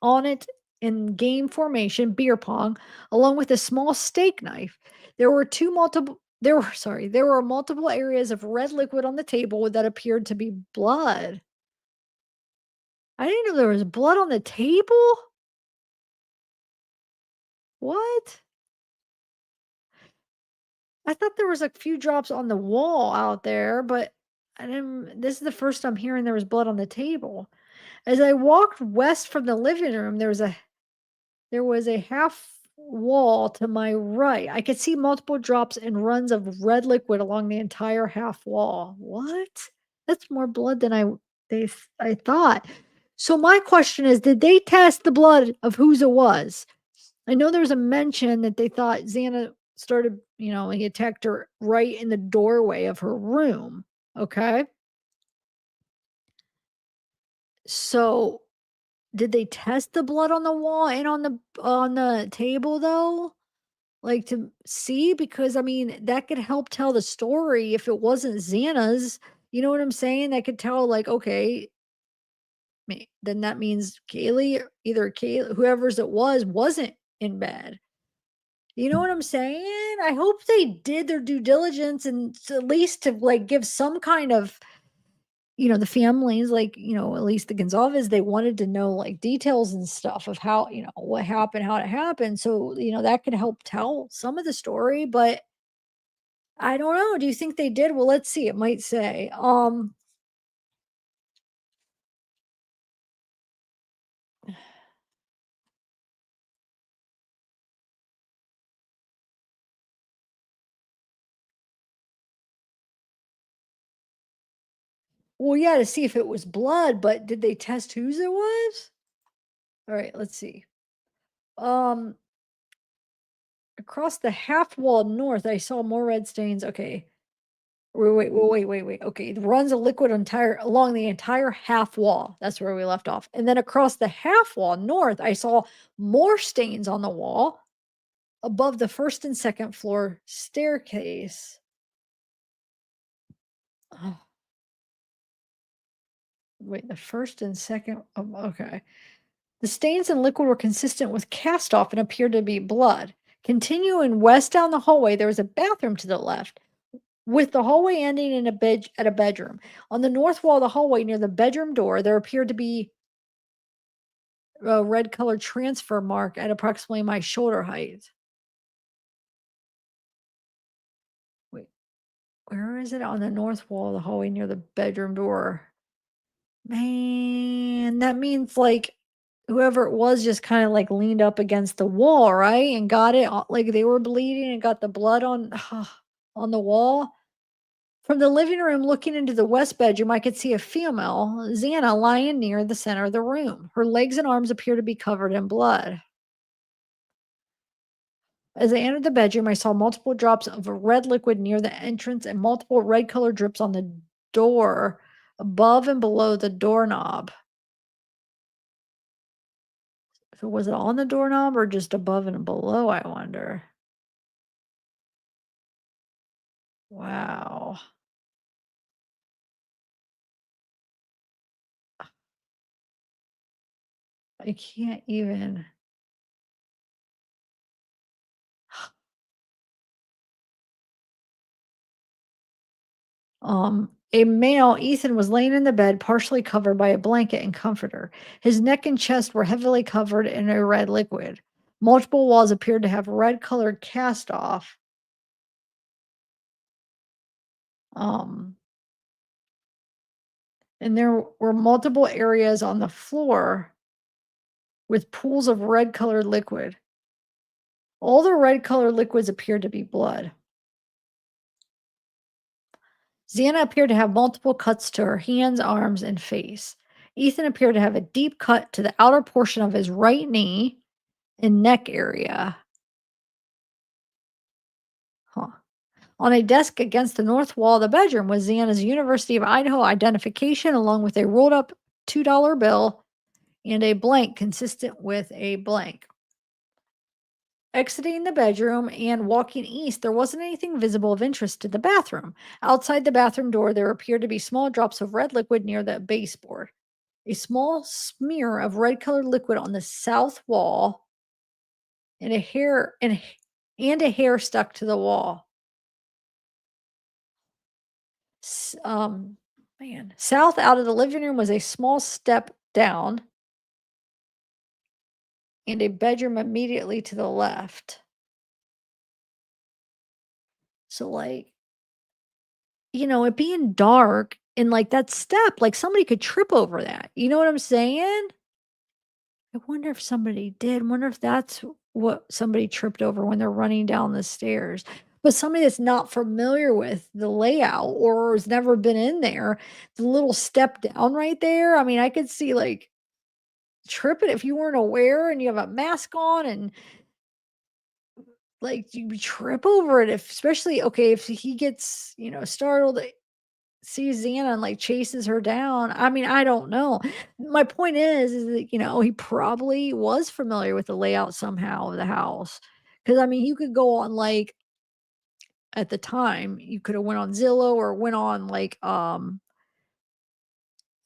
on it in game formation, beer pong, along with a small steak knife. There were multiple areas of red liquid on the table that appeared to be blood. I didn't know there was blood on the table? What? I thought there was a few drops on the wall out there, but I didn't this is the first I'm hearing there was blood on the table. As I walked west from the living room, there was a half wall to my right. I could see multiple drops and runs of red liquid along the entire half wall. What? That's more blood than I thought. So my question is, did they test the blood of whose it was? I know there was a mention that they thought Xana started, he attacked her right in the doorway of her room. Okay. So did they test the blood on the wall and on the table though? Like to see? Because I mean, that could help tell the story if it wasn't Xana's. You know what I'm saying? That could tell, like, okay, then that means either Kaylee, whoever's it was, wasn't in bed. You know what I'm saying? I hope they did their due diligence and at least to like give some kind of, the families, like, at least the Gonzalez, they wanted to know like details and stuff of how, what happened, how it happened. So, that could help tell some of the story, but I don't know. Do you think they did? Well, let's see. It might say, well, yeah, to see if it was blood, but did they test whose it was? All right, let's see. Um, Across the half wall north, I saw more red stains. Okay. Wait. Okay, it runs a liquid entire along the entire half wall. That's where we left off. And then across the half wall north, I saw more stains on the wall above the first and second floor staircase. Oh, Wait, the first and second. Okay. The stains and liquid were consistent with cast off and appeared to be blood. Continuing west down the hallway, there was a bathroom to the left, with the hallway ending in a bed at a bedroom. On the north wall of the hallway near the bedroom door, there appeared to be a red colored transfer mark at approximately my shoulder height. Wait, where is it? On the north wall of the hallway near the bedroom door. Man, that means like whoever it was just kind of like leaned up against the wall, right? And got it like they were bleeding and got the blood on on the wall. From the living room looking into the west bedroom, I could see a female, Xana, lying near the center of the room. Her legs and arms appear to be covered in blood. As I entered the bedroom, I saw multiple drops of a red liquid near the entrance and multiple red colored drips on the door above and below the doorknob. So was it on the doorknob or just above and below, I wonder? Wow. I can't even. A male, Ethan, was laying in the bed, partially covered by a blanket and comforter. His neck and chest were heavily covered in a red liquid. Multiple walls appeared to have red colored cast off. Um, and there were multiple areas on the floor with pools of red colored liquid. All the red colored liquids appeared to be blood. Xana appeared to have multiple cuts to her hands, arms, and face. Ethan appeared to have a deep cut to the outer portion of his right knee and neck area. Huh. On a desk against the north wall of the bedroom was Xana's University of Idaho identification, along with a rolled up $2 bill and a blank consistent with a blank. Exiting the bedroom and walking east, there wasn't anything visible of interest in the bathroom. Outside the bathroom door, there appeared to be small drops of red liquid near the baseboard. A small smear of red colored liquid on the south wall and a hair stuck to the wall. S- um South out of the living room was a small step down and a bedroom immediately to the left. So like, it being dark and like that step, like somebody could trip over that. You know what I'm saying? I wonder if somebody did. Wonder if that's what somebody tripped over when they're running down the stairs. But somebody that's not familiar with the layout or has never been in there, the little step down right there. I mean, I could see like tripping if you weren't aware and you have a mask on and like you trip over it if especially okay if he gets startled sees Xana and, like, chases her down. I mean, I don't know. My point is that, he probably was familiar with the layout somehow of the house. Because I mean, you could go on, like at the time, you coulda went on Zillow or went on, like,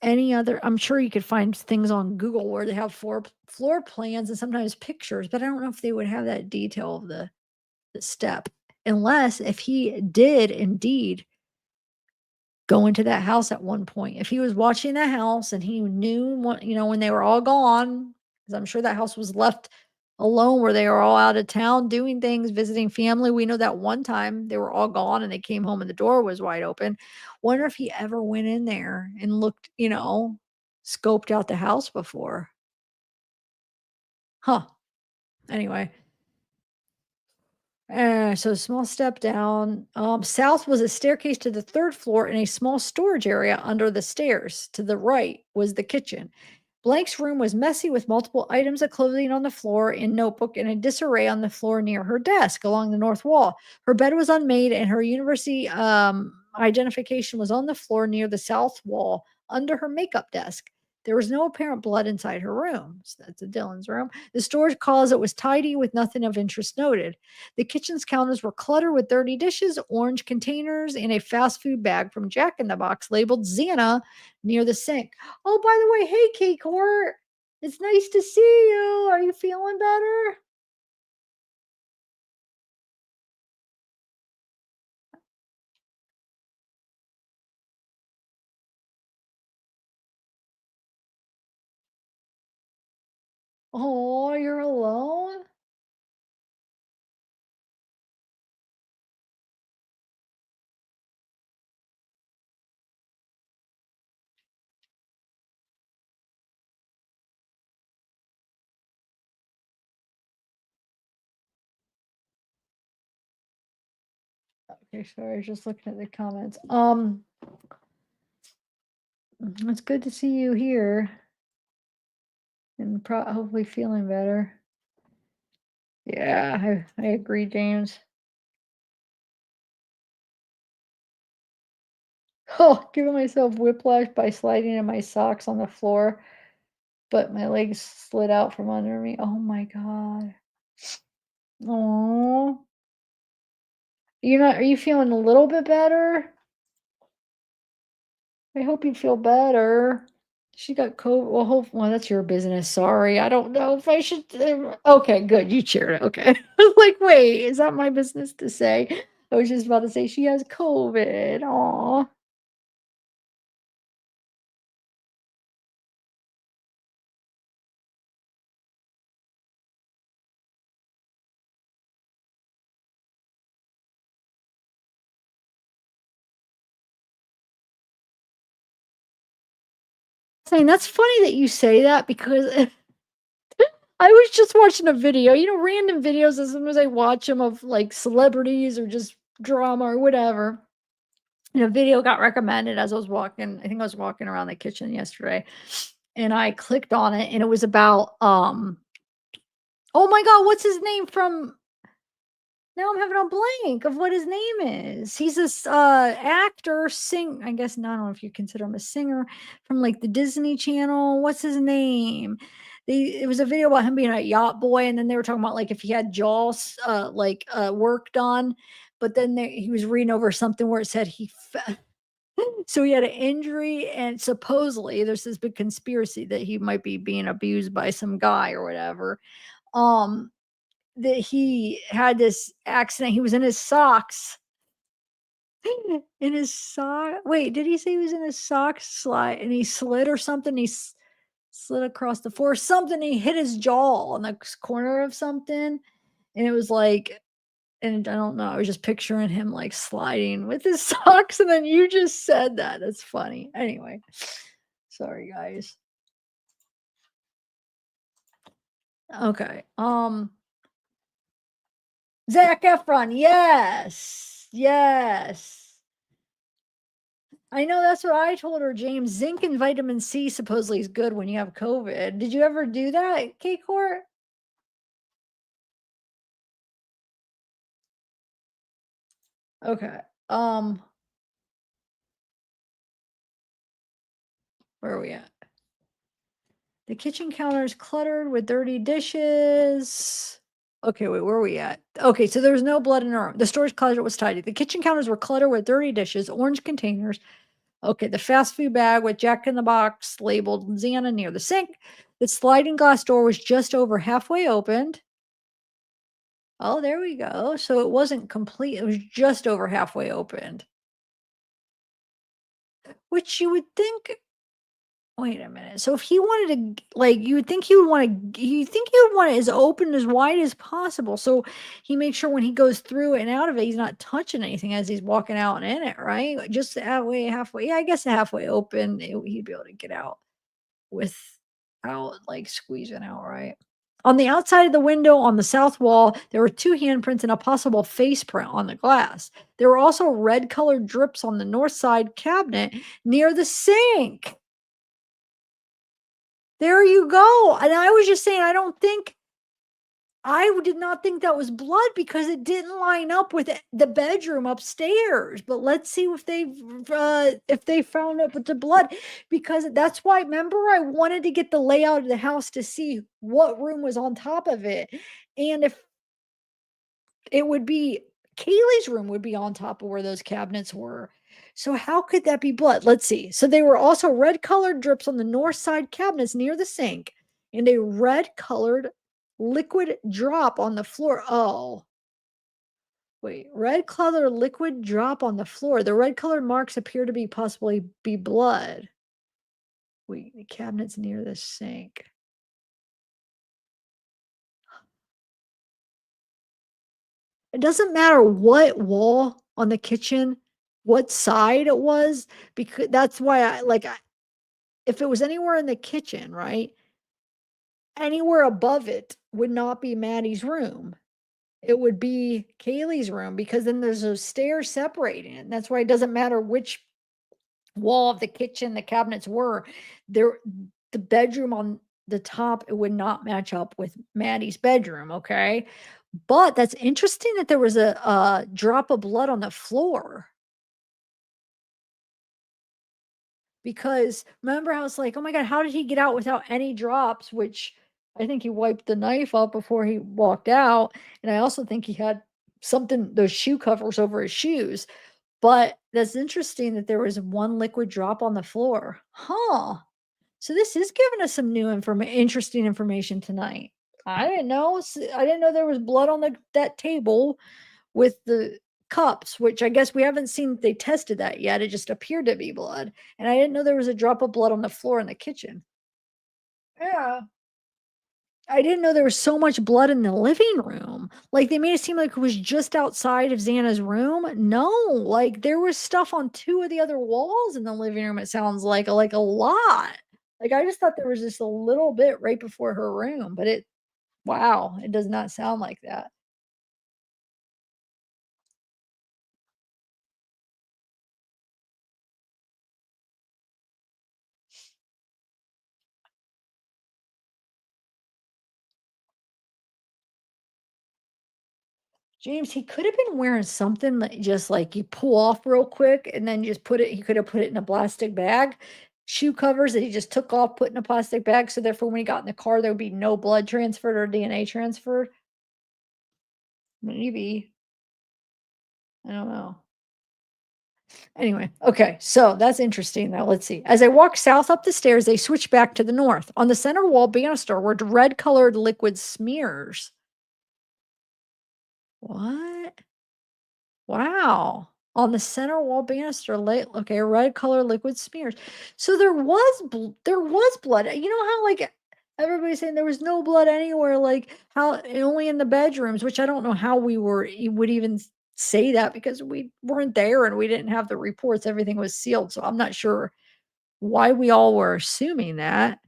any other I'm sure you could find things on Google where they have floor plans and sometimes pictures, but I don't know if they would have that detail of the step, unless if he did indeed go into that house at one point. If he was watching that house and he knew when they were all gone, because I'm sure that house was left alone where they were all out of town doing things, visiting family. We know that one time they were all gone and they came home and the door was wide open. Wonder if he ever went in there and looked, scoped out the house before. Huh. Anyway, so a small step down. South was a staircase to the third floor and a small storage area under the stairs. To the right was the kitchen. Blank's room was messy with multiple items of clothing on the floor, in notebook, and a disarray on the floor near her desk along the north wall. Her bed was unmade, and her university identification was on the floor near the south wall under her makeup desk. There was no apparent blood inside her room. So that's Dylan's room. The storage closet was tidy with nothing of interest noted. The kitchen's counters were cluttered with dirty dishes, orange containers, and a fast food bag from Jack in the Box labeled Xana near the sink. Oh, by the way, hey, Kate Court. It's nice to see you. Are you feeling better? Oh, you're alone? Okay, sorry, I was just looking at the comments. It's good to see you here and hopefully feeling better. Yeah, I agree, James. Oh, giving myself whiplash by sliding in my socks on the floor, but my legs slid out from under me. Oh my God. Oh, are you feeling a little bit better? I hope you feel better. She got COVID. Well, that's your business. Sorry. I don't know if I should. Okay, good. You cheered it. Okay. I was like, wait, is that my business to say? I was just about to say she has COVID. Aw. Saying that's funny that you say that because I was just watching a video, random videos as soon as I watch them of like celebrities or just drama or whatever. And a video got recommended as I was walking. I think I was walking around the kitchen yesterday and I clicked on it and it was about oh my god, what's his name from now I'm having a blank of what his name is. He's this actor, I guess no, I don't know if you consider him a singer from like the Disney Channel. What's his name? It was a video about him being a yacht boy, and then they were talking about like if he had jaws work done, but then he was reading over something where it said so he had an injury, and supposedly there's this big conspiracy that he might be being abused by some guy or whatever. Um, that he had this accident, he was in his socks. In his sock wait, did he say he was in his socks slide and he slid or something? Slid across the floor, something, he hit his jaw on the corner of something, and it was like and I don't know, I was just picturing him, like, sliding with his socks, and then you just said that, that's funny. Anyway, sorry, guys. Okay, Zac Efron, yes, yes. I know that's what I told her, James. Zinc and vitamin C supposedly is good when you have COVID. Did you ever do that, K-Court? Okay. Um, where are we at? The kitchen counter is cluttered with dirty dishes. Okay, wait, where are we at? Okay, so there was no blood in her room. The storage closet was tidy. The kitchen counters were cluttered with dirty dishes, orange containers. Okay, the fast food bag with Jack in the Box labeled Xana near the sink. The sliding glass door was just over halfway opened. Oh, there we go. So it wasn't complete. It was just over halfway opened, which you would think. Wait a minute. So if he wanted to, like, you would think he would want to, you think he would want it as open as wide as possible. So he makes sure when he goes through it and out of it, he's not touching anything as he's walking out and in it, right? Like, just halfway. Yeah, I guess halfway open, he'd be able to get out without like squeezing out, right? On the outside of the window on the south wall, there were two handprints and a possible face print on the glass. There were also red colored drips on the north side cabinet near the sink. There you go. And I was just saying, I don't think I did not think that was blood because it didn't line up with the bedroom upstairs. But let's see if they found it with the blood, because that's why. Remember, I wanted to get the layout of the house to see what room was on top of it, and if it would be Kaylee's room would be on top of where those cabinets were. So how could that be blood? Let's see. So they were also red colored drips on the north side cabinets near the sink and a red colored liquid drop on the floor. Oh, wait. Red colored liquid drop on the floor. The red colored marks appear to be possibly be blood. Wait, the cabinets near the sink. It doesn't matter what wall on the kitchen, what side it was, because that's why if it was anywhere in the kitchen, right? Anywhere above it would not be Maddie's room. It would be Kaylee's room because then there's those stairs separating it. And that's why it doesn't matter which wall of the kitchen the cabinets were. There, the bedroom on the top, it would not match up with Maddie's bedroom. Okay. But that's interesting that there was a drop of blood on the floor, because remember I was like, "Oh my god, how did he get out without any drops?" Which I think he wiped the knife up before he walked out, and I also think he had something, those shoe covers over his shoes. But that's interesting that there was one liquid drop on the floor. Huh. So this is giving us some new interesting information tonight. I didn't know there was blood on that table with the cups, which I guess we haven't seen they tested that yet. It just appeared to be blood. And I didn't know there was a drop of blood on the floor in the kitchen. Yeah. I didn't know there was so much blood in the living room. Like they made it seem like it was just outside of Xana's room. No, like there was stuff on two of the other walls in the living room. It sounds like a lot. Like I just thought there was just a little bit right before her room, but wow, it does not sound like that. James, he could have been wearing something that just like you pull off real quick and then just he could have put it in a plastic bag. Shoe covers that he just took off, put in a plastic bag. So therefore, when he got in the car, there would be no blood transferred or DNA transferred. Maybe. I don't know. Anyway, okay. So that's interesting. Now let's see. As I walked south up the stairs, they switched back to the north. On the center wall banister were red colored liquid smears. What? Wow. On the center wall banister, okay, red color liquid smears. So there was blood. You know how like everybody's saying there was no blood anywhere, like how only in the bedrooms, which I don't know how you would even say that because we weren't there and we didn't have the reports. Everything was sealed. So I'm not sure why we all were assuming that.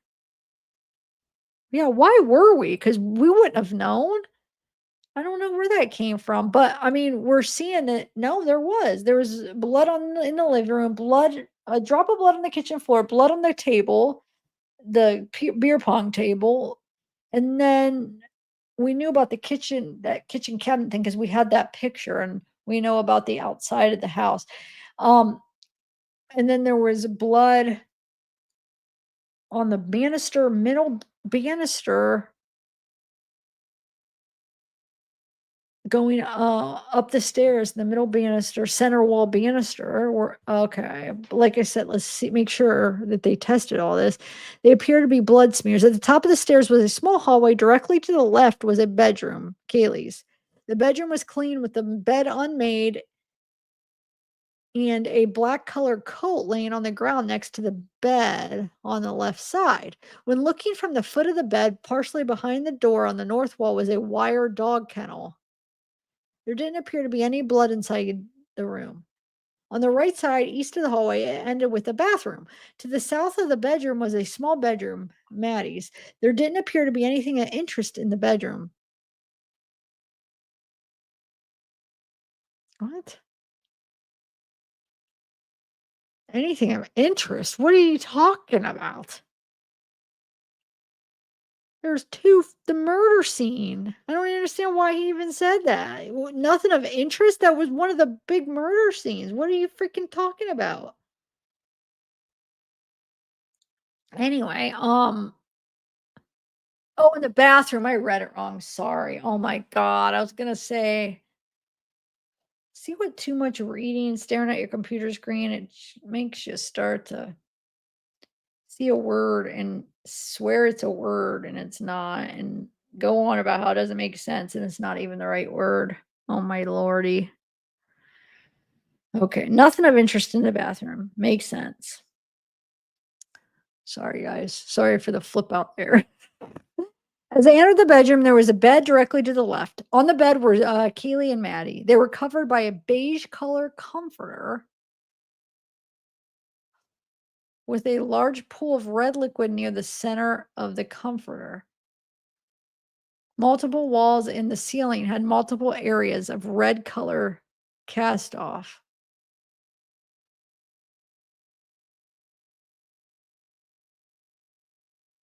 Yeah, why were we? Because we wouldn't have known. I don't know where that came from, but I mean, we're seeing that no, there was blood in the living room, blood, a drop of blood on the kitchen floor, blood on the table, the beer pong table, and then we knew about that kitchen cabinet thing because we had that picture, and we know about the outside of the house. Um, and then there was blood on the middle banister, going, up the stairs, the middle banister, center wall banister were okay. Like I said, let's see, make sure that they tested all this. They appear to be blood smears. At the top of the stairs was a small hallway. Directly to the left was a bedroom, Kaylee's. The bedroom was clean with the bed unmade and a black colored coat laying on the ground next to the bed on the left side. When looking from the foot of the bed, partially behind the door on the north wall, was a wire dog kennel. There didn't appear to be any blood inside the room. On the right side, east of the hallway, it ended with a bathroom. To the south of the bedroom was a small bedroom, Maddie's. There didn't appear to be anything of interest in the bedroom. What? Anything of interest? What are you talking about? There's 2 the murder scene. I don't understand why he even said that. Nothing of interest? That was one of the big murder scenes. What are you freaking talking about? Anyway, oh, in the bathroom, I read it wrong, sorry. Oh my god, I was gonna say, see what too much reading, staring at your computer screen, it makes you start to see a word and swear it's a word and it's not, and go on about how it doesn't make sense and it's not even the right word. Oh my lordy. Okay, nothing of interest in the bathroom. Makes sense. Sorry, guys. Sorry for the flip out there. As they entered the bedroom, there was a bed directly to the left. On the bed were Keely and Maddie. They were covered by a beige color comforter with a large pool of red liquid near the center of the comforter. Multiple walls in the ceiling had multiple areas of red color cast off.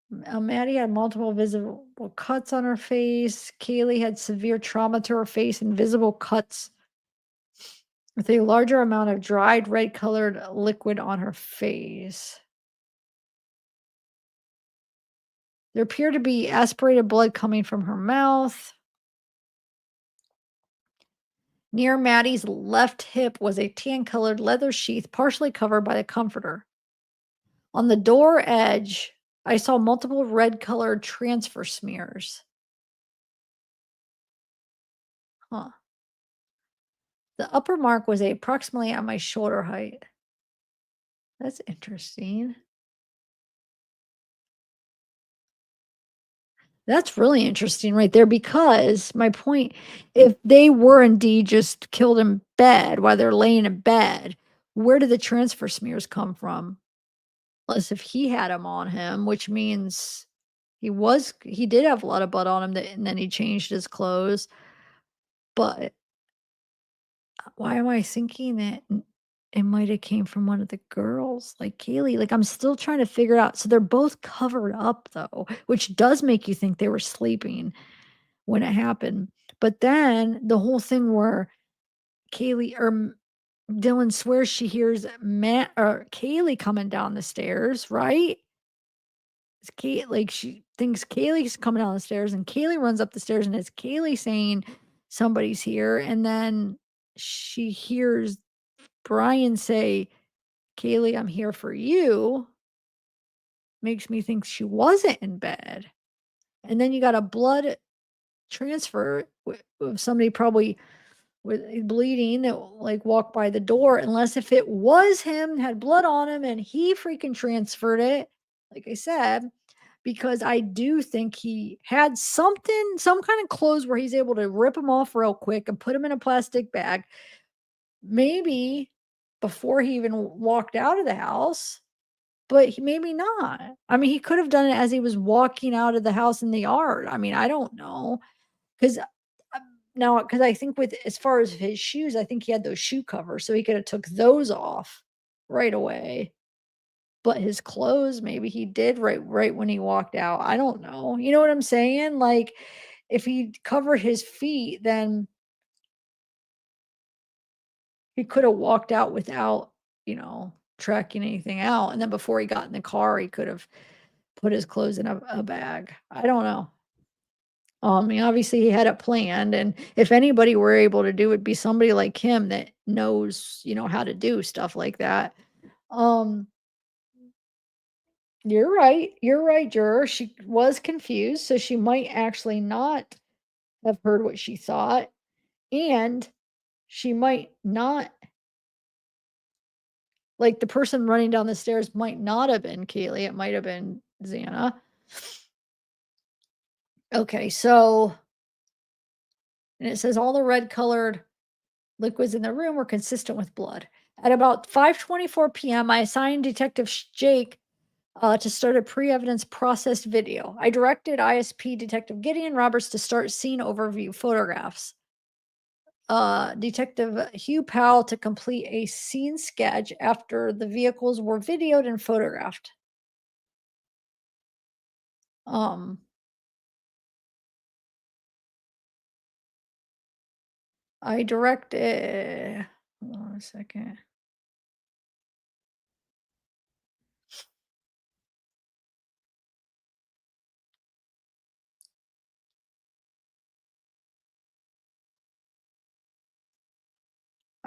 Maddie had multiple visible cuts on her face. Kaylee had severe trauma to her face and visible cuts with a larger amount of dried red colored liquid on her face. There appeared to be aspirated blood coming from her mouth. Near Maddie's left hip was a tan colored leather sheath partially covered by the comforter. On the door edge, I saw multiple red colored transfer smears. Huh. The upper mark was approximately at my shoulder height. That's interesting. That's really interesting right there because my point, if they were indeed just killed in bed while they're laying in bed, where did the transfer smears come from? Unless if he had them on him, which means he did have a lot of blood on him and then he changed his clothes. But why am I thinking that it might have came from one of the girls, like Kaylee? Like, I'm still trying to figure out. So they're both covered up though, which does make you think they were sleeping when it happened. But then the whole thing where Dylan swears she hears Matt or Kaylee coming down the stairs, right? Like she thinks Kaylee's coming down the stairs, and Kaylee runs up the stairs, and it's Kaylee saying somebody's here, and then she hears Bryan say, "Kaylee, I'm here for you." Makes me think she wasn't in bed, and then you got a blood transfer of somebody probably with bleeding that like walked by the door, unless if it was him, had blood on him, and he freaking transferred it. Like I said, because I do think he had something, some kind of clothes where he's able to rip them off real quick and put them in a plastic bag, maybe before he even walked out of the house, but maybe not. I mean, he could have done it as he was walking out of the house in the yard. I mean, I don't know. Because now, because I think with as far as his shoes, I think he had those shoe covers, so he could have took those off right away. But his clothes, maybe he did right when he walked out. I don't know. You know what I'm saying? Like, if he covered his feet, then he could have walked out without, tracking anything out. And then before he got in the car, he could have put his clothes in a bag. I don't know. I mean, obviously he had it planned, and if anybody were able to do it, would be somebody like him that knows, how to do stuff like that. Um, you're right, juror. She was confused, so she might actually not have heard what she thought, and she might not like the person running down the stairs might not have been Kaylee. It might have been Xana. Okay, so and it says all the red colored liquids in the room were consistent with blood. At about 5:24 p.m., I assigned Detective Jake to start a pre-evidence processed video. I directed ISP Detective Gideon Roberts to start scene overview photographs. Detective Hugh Powell to complete a scene sketch after the vehicles were videoed and photographed. Um, I directed hold on a second.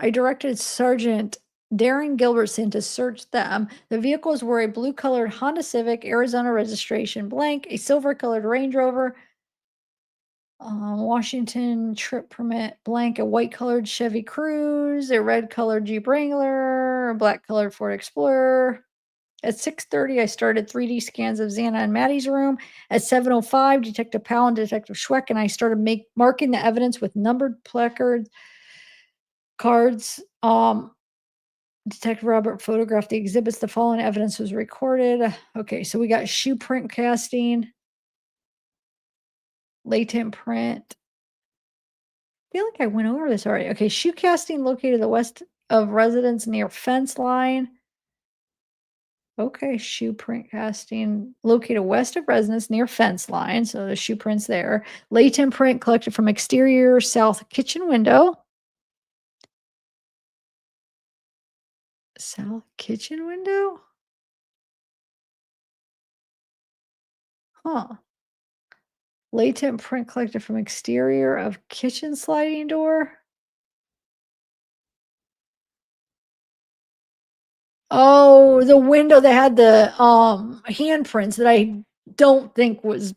I directed Sergeant Darren Gilbertson to search them. The vehicles were a blue-colored Honda Civic, Arizona registration blank, a silver-colored Range Rover, Washington trip permit blank, a white-colored Chevy Cruze, a red-colored Jeep Wrangler, a black-colored Ford Explorer. At 6:30, I started 3D scans of Xana and Maddie's room. At 7:05, Detective Powell and Detective Schweck and I started marking the evidence with numbered placards cards. Detective Robert photographed the exhibits. The following evidence was recorded. Okay, so we got shoe print casting, latent print. I feel like I went over this already. Okay, shoe casting located the west of residence near fence line. Okay, shoe print casting located west of residence near fence line. So the shoe prints there. Latent print collected from exterior south kitchen window. South kitchen window? Huh. Latent print collected from exterior of kitchen sliding door. Oh, the window that had the handprints that I don't think was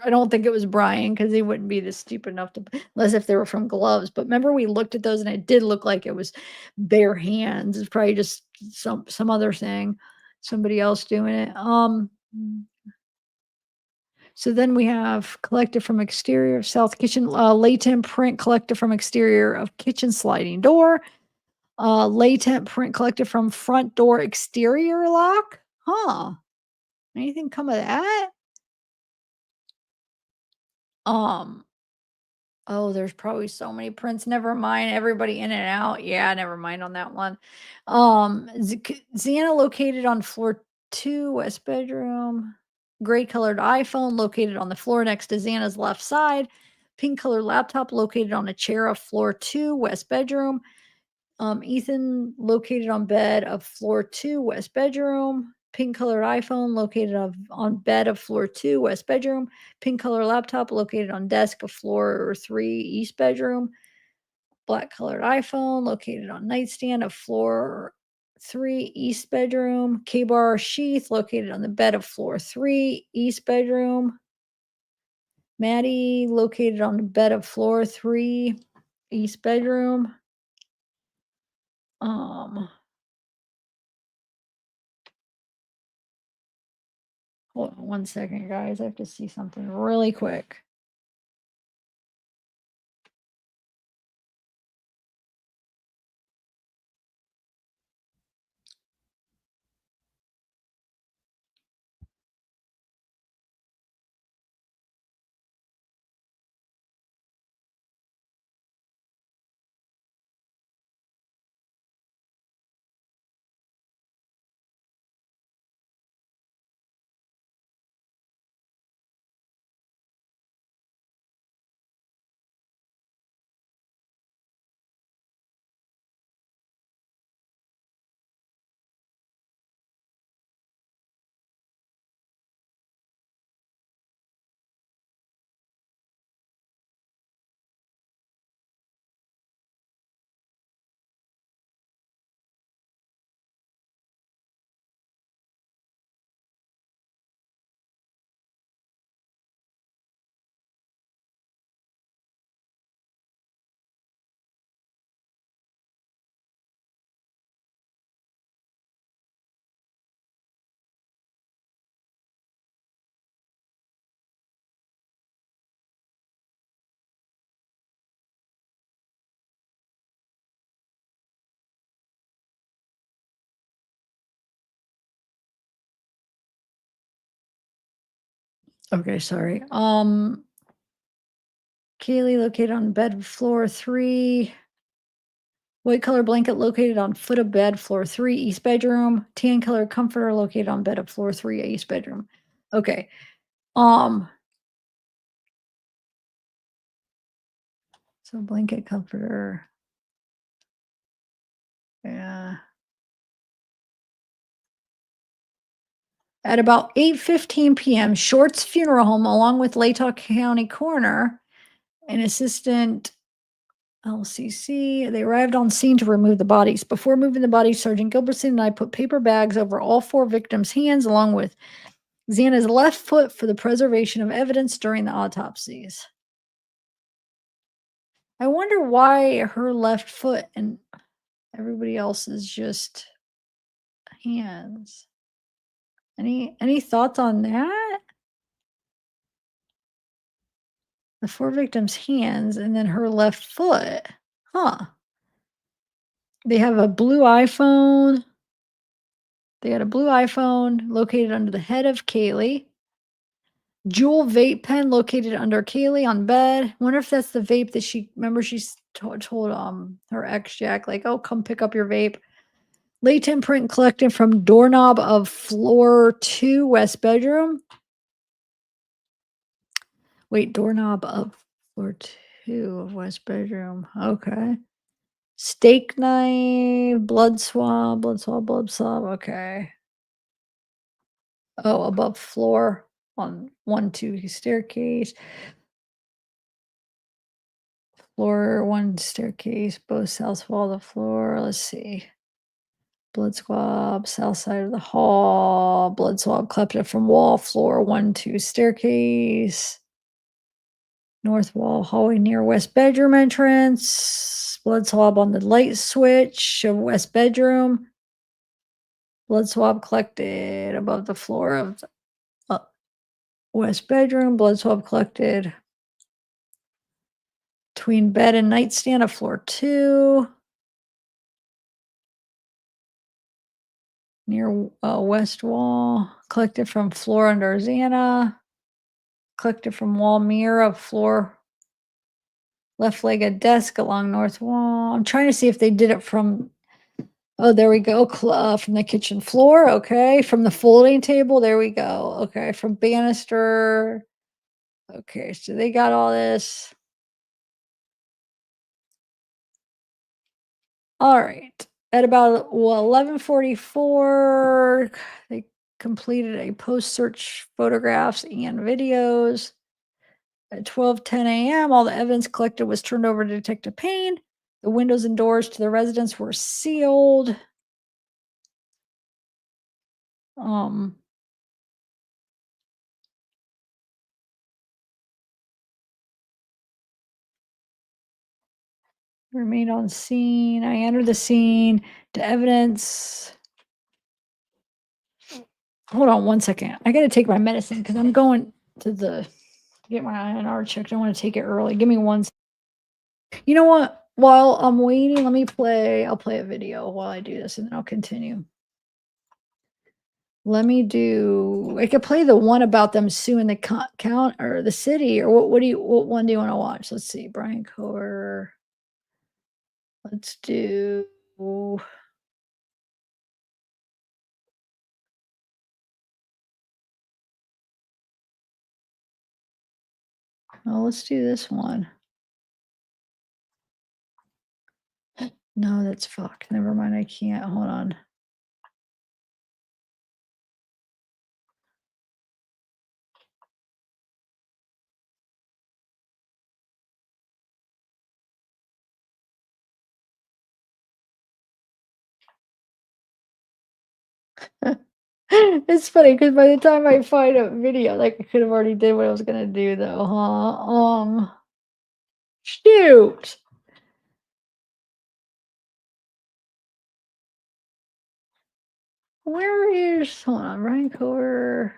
I don't think it was Bryan because he wouldn't be this stupid enough to unless if they were from gloves. But remember we looked at those and it did look like it was bare hands. It's probably just some other thing, somebody else doing it. So then we have collected from exterior of south kitchen, latent print collected from exterior of kitchen sliding door, latent print collected from front door exterior lock. Huh? Anything come of that? Um, Oh, there's probably so many prints. Never mind. Everybody in and out. Yeah, never mind on that one. Xana located on floor two, west bedroom. Gray colored iPhone located on the floor next to Xana's left side. Pink colored laptop located on a chair of floor two, west bedroom. Ethan located on bed of floor two, west bedroom. Pink colored iPhone located on bed of floor two, west bedroom. Pink color laptop located on desk of floor three, east bedroom. Black colored iPhone located on nightstand of floor three, east bedroom. K-bar sheath located on the bed of floor three, east bedroom. Maddie located on the bed of floor three, east bedroom. Um, Hold on one second, guys. I have to see something really quick. Okay, sorry. Kaylee located on bed floor three. White color blanket located on foot of bed, floor three, east bedroom. Tan color comforter located on bed of floor three, east bedroom. Okay. Um, So blanket comforter. Yeah. At about 8:15 PM, Short's funeral home, along with Latah County Coroner and Assistant LCC, they arrived on scene to remove the bodies. Before moving the bodies, Sergeant Gilbertson and I put paper bags over all 4 victims' hands, along with Xana's left foot for the preservation of evidence during the autopsies. I wonder why her left foot and everybody else is just hands. Any thoughts on that? The 4 victims' hands and then her left foot. Huh. They have a blue iPhone. They had a blue iPhone located under the head of Kaylee. Jewel vape pen located under Kaylee on bed. Wonder if that's the vape that she's told her ex Jack, like, oh, come pick up your vape. Latent print collected from doorknob of floor 2 west bedroom. Wait, doorknob of floor 2 of west bedroom. Okay. Steak knife, blood swab, blood swab, blood swab. Okay. Oh, above floor on 1-2 staircase. Floor 1 staircase, both south wall of the floor. Let's see. Blood swab, south side of the hall. Blood swab collected from wall, floor 1-2 staircase. North wall, hallway near west bedroom entrance. Blood swab on the light switch of west bedroom. Blood swab collected above the floor of the west bedroom. Blood swab collected between bed and nightstand of floor 2. Near west wall. Collected from floor under Xana. Collected from wall mirror of floor left-legged desk along north wall. I'm trying to see if they did it from, oh, there we go, from the kitchen floor, okay, from the folding table, there we go, okay, from banister, okay, so they got all this. All right, at about 11:44, they completed a post-search photographs and videos. At 12:10 AM, all the evidence collected was turned over to Detective Payne. The windows and doors to the residence were sealed. Um, remained on scene. I entered the scene to evidence. Hold on one second. I got to take my medicine because I'm going to get my INR checked. I want to take it early. Give me one. You know what? While I'm waiting, I'll play a video while I do this and then I'll continue. I could play the one about them suing the count or the city, or what one do you want to watch? Let's see, Bryan Kohberger. Let's do. Oh, let's do this one. No, that's fuck. Never mind. I can't. Hold on. It's funny because by the time I find a video, like I could have already did what I was gonna do though, huh? Shoot. Where is hold on, Ryan Cover?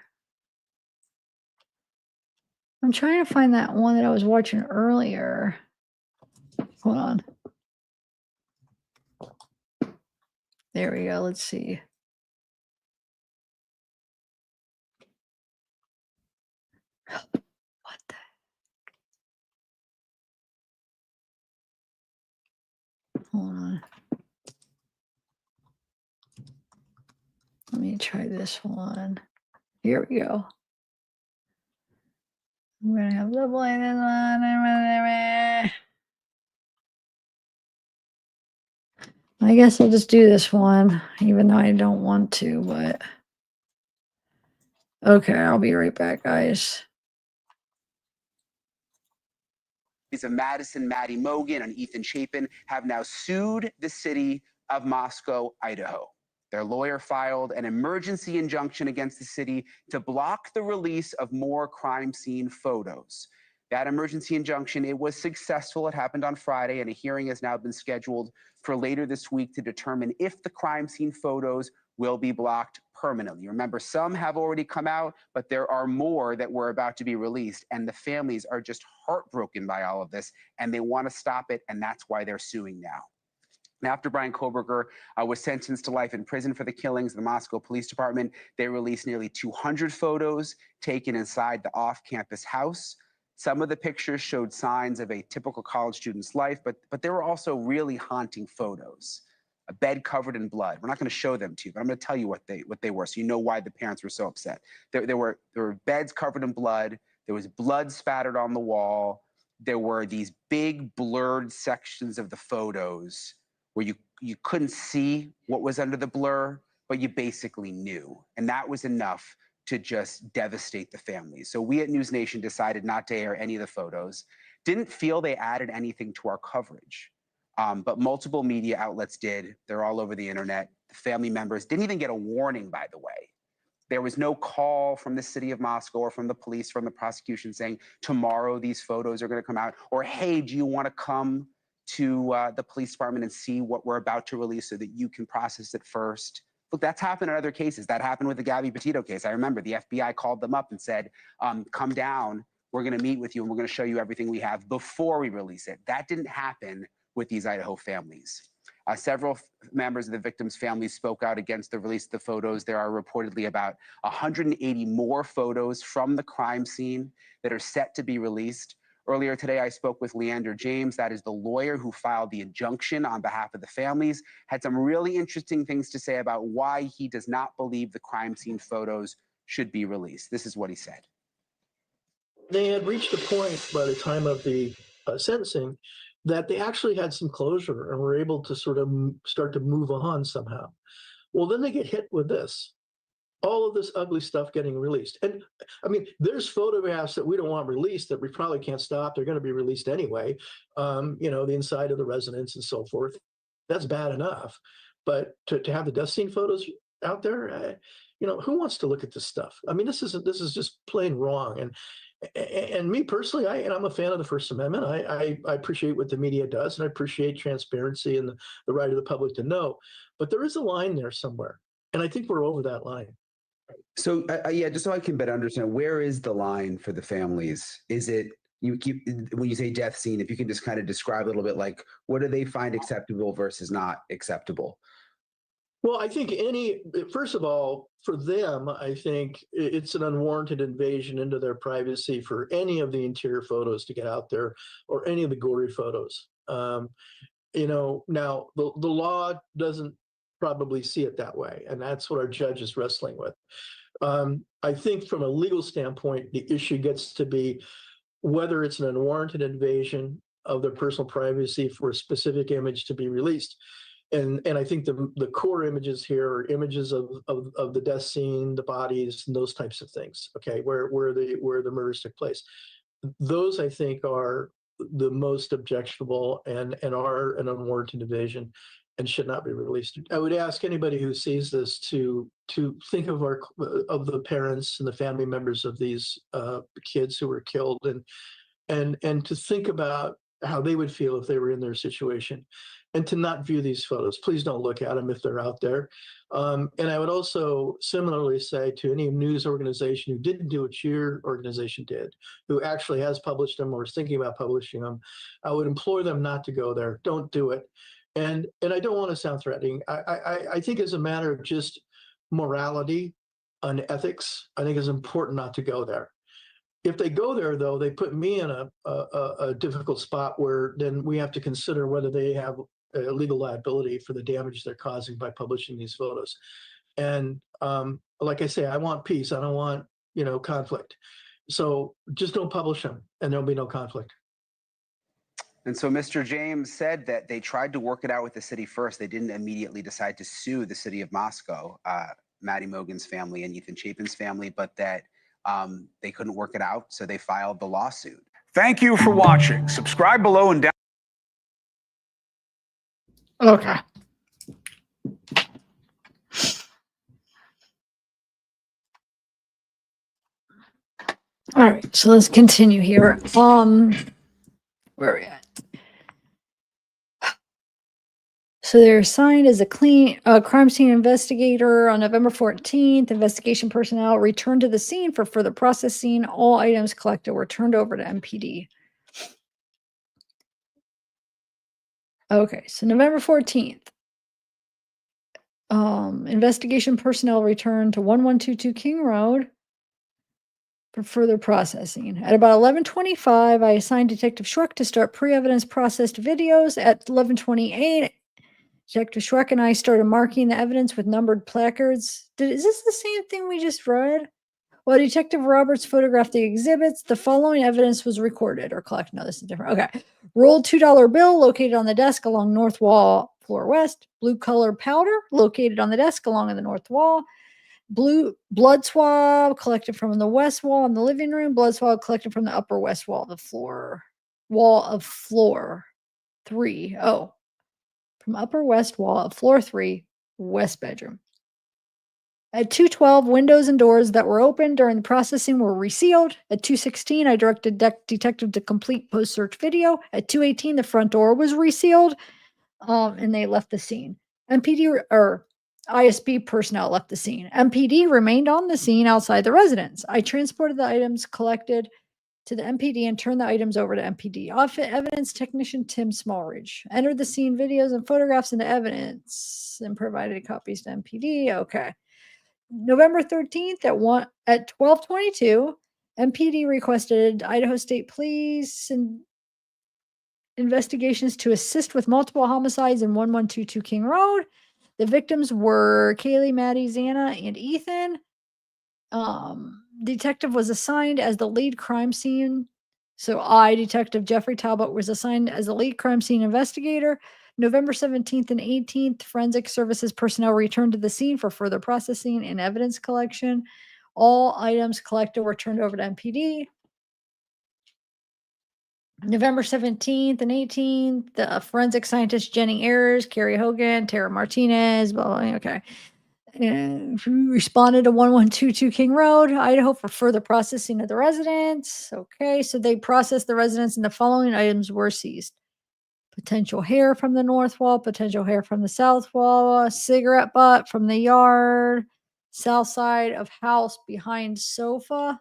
I'm trying to find that one that I was watching earlier. Hold on. There we go. Let's see. What the hold on. Let me try this one. Here we go. I'm gonna have double in this one. I guess I'll just do this one, even though I don't want to, but okay, I'll be right back, guys. Of Madison, Maddie Mogan, and Ethan Chapin have now sued the city of Moscow, Idaho. Their lawyer filed an emergency injunction against the city to block the release of more crime scene photos. That emergency injunction, it was successful. It happened on Friday, and a hearing has now been scheduled for later this week to determine if the crime scene photos will be blocked permanently. Remember, some have already come out, but there are more that were about to be released, and the families are just heartbroken by all of this, and they want to stop it, and that's why they're suing now. After Bryan Kohberger was sentenced to life in prison for the killings, the Moscow Police Department, they released nearly 200 photos taken inside the off-campus house. Some of the pictures showed signs of a typical college student's life, but there were also really haunting photos. A bed covered in blood. We're not going to show them to you, but I'm going to tell you what they were, so you know why the parents were so upset. There were beds covered in blood. There was blood spattered on the wall. There were these big blurred sections of the photos where you couldn't see what was under the blur, but you basically knew. And that was enough to just devastate the families. So we at News Nation decided not to air any of the photos. Didn't feel they added anything to our coverage. But multiple media outlets did. They're all over the internet. The family members didn't even get a warning, by the way. There was no call from the city of Moscow or from the police, from the prosecution saying, tomorrow these photos are going to come out, or hey, do you want to come to the police department and see what we're about to release so that you can process it first? Look, that's happened in other cases. That happened with the Gabby Petito case. I remember the FBI called them up and said, come down, we're going to meet with you and we're going to show you everything we have before we release it. That didn't happen with these Idaho families. Several members of the victims' families spoke out against the release of the photos. There are reportedly about 180 more photos from the crime scene that are set to be released. Earlier today, I spoke with Leander James, that is the lawyer who filed the injunction on behalf of the families, had some really interesting things to say about why he does not believe the crime scene photos should be released. This is what he said. They had reached a point by the time of the sentencing that they actually had some closure and were able to sort of start to move on somehow. Well, then they get hit with this. All of this ugly stuff getting released. And I mean, there's photographs that we don't want released that we probably can't stop. They're going to be released anyway. The inside of the residence and so forth. That's bad enough. But to have the death scene photos out there, who wants to look at this stuff? I mean, this is just plain wrong. And me personally, I'm a fan of the First Amendment. I appreciate what the media does, and I appreciate transparency and the right of the public to know. But there is a line there somewhere, and I think we're over that line. So, just so I can better understand, where is the line for the families? Is it when you say death scene, if you can just kind of describe a little bit, like what do they find acceptable versus not acceptable? Well, I think first of all, for them, I think it's an unwarranted invasion into their privacy for any of the interior photos to get out there or any of the gory photos. Now the law doesn't probably see it that way, and that's what our judge is wrestling with. I think from a legal standpoint, the issue gets to be whether it's an unwarranted invasion of their personal privacy for a specific image to be released. And I think the core images here are images of the death scene, the bodies, and those types of things. Okay, where the murders took place. Those I think are the most objectionable and are an unwarranted invasion and should not be released. I would ask anybody who sees this to think of the parents and the family members of these kids who were killed and to think about how they would feel if they were in their situation, and to not view these photos. Please don't look at them if they're out there. And I would also similarly say to any news organization who didn't do what your organization did, who actually has published them or is thinking about publishing them, I would implore them not to go there. Don't do it. And I don't want to sound threatening. I think as a matter of just morality and ethics, I think it's important not to go there. If they go there, though, they put me in a difficult spot where then we have to consider whether they have a legal liability for the damage they're causing by publishing these photos. And like I say, I want peace. I don't want conflict. So just don't publish them, and there'll be no conflict. And so Mr. James said that they tried to work it out with the city first. They didn't immediately decide to sue the city of Moscow, Maddie Mogen's family and Ethan Chapin's family, but that they couldn't work it out, so they filed the lawsuit. Thank you for watching. Subscribe below and down. Okay. All right, so let's continue here. Where are we at? So they're assigned as a crime scene investigator on November 14th. Investigation personnel returned to the scene for further processing. All items collected were turned over to MPD. Okay, so November 14th. Investigation personnel returned to 1122 King Road for further processing. At about 11:25, I assigned Detective Schreck to start pre-evidence processed videos. At 11:28, Detective Schreck and I started marking the evidence with numbered placards. Is this the same thing we just read? While Detective Roberts photographed the exhibits, the following evidence was recorded or collected. No, this is different. Okay. Rolled $2 bill located on the desk along north wall, floor west. Blue colored powder located on the desk along the north wall. Blue blood swab collected from the west wall in the living room. Blood swab collected from the upper west wall of the floor. Wall of floor 3. Oh, from upper west wall of floor 3, west bedroom. At 2:12, windows and doors that were open during the processing were resealed. At 2:16, I directed detective to complete post-search video. At 2:18, the front door was resealed, and they left the scene. MPD or ISP personnel left the scene. MPD remained on the scene outside the residence. I transported the items collected to the MPD and turned the items over to MPD. Evidence technician Tim Smallridge entered the scene videos and photographs into evidence and provided copies to MPD. Okay. November 13th at 12:22, MPD requested Idaho State Police and investigations to assist with multiple homicides in 1122 King Road. The victims were Kaylee, Maddie, Xana, and Ethan. Detective was assigned as the lead crime scene. So Detective Jeffrey Talbot, was assigned as the lead crime scene investigator. November 17th and 18th, forensic services personnel returned to the scene for further processing and evidence collection. All items collected were turned over to MPD. November 17th and 18th, the forensic scientist Jenny Ayers, Carrie Hogan, Tara Martinez, blah, blah, okay. Who responded to 1122 King Road, Idaho for further processing of the residents. Okay, so they processed the residents and the following items were seized. Potential hair from the north wall, potential hair from the south wall, a cigarette butt from the yard, south side of house behind sofa.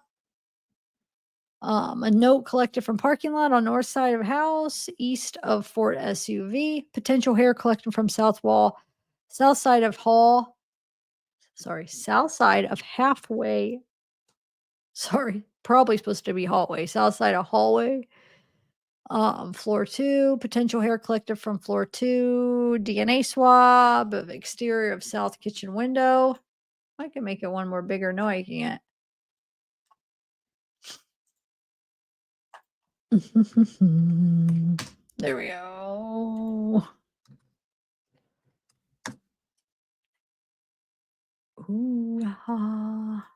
A note collected from parking lot on north side of house, east of Ford SUV. Potential hair collected from south wall, south side of hall. Sorry, south side of halfway. Sorry, probably supposed to be hallway. South side of hallway. Floor 2, potential hair collected from floor 2. DNA swab of exterior of south kitchen window. I can make it one more bigger. No, I can't. There we go. Ooh, ha.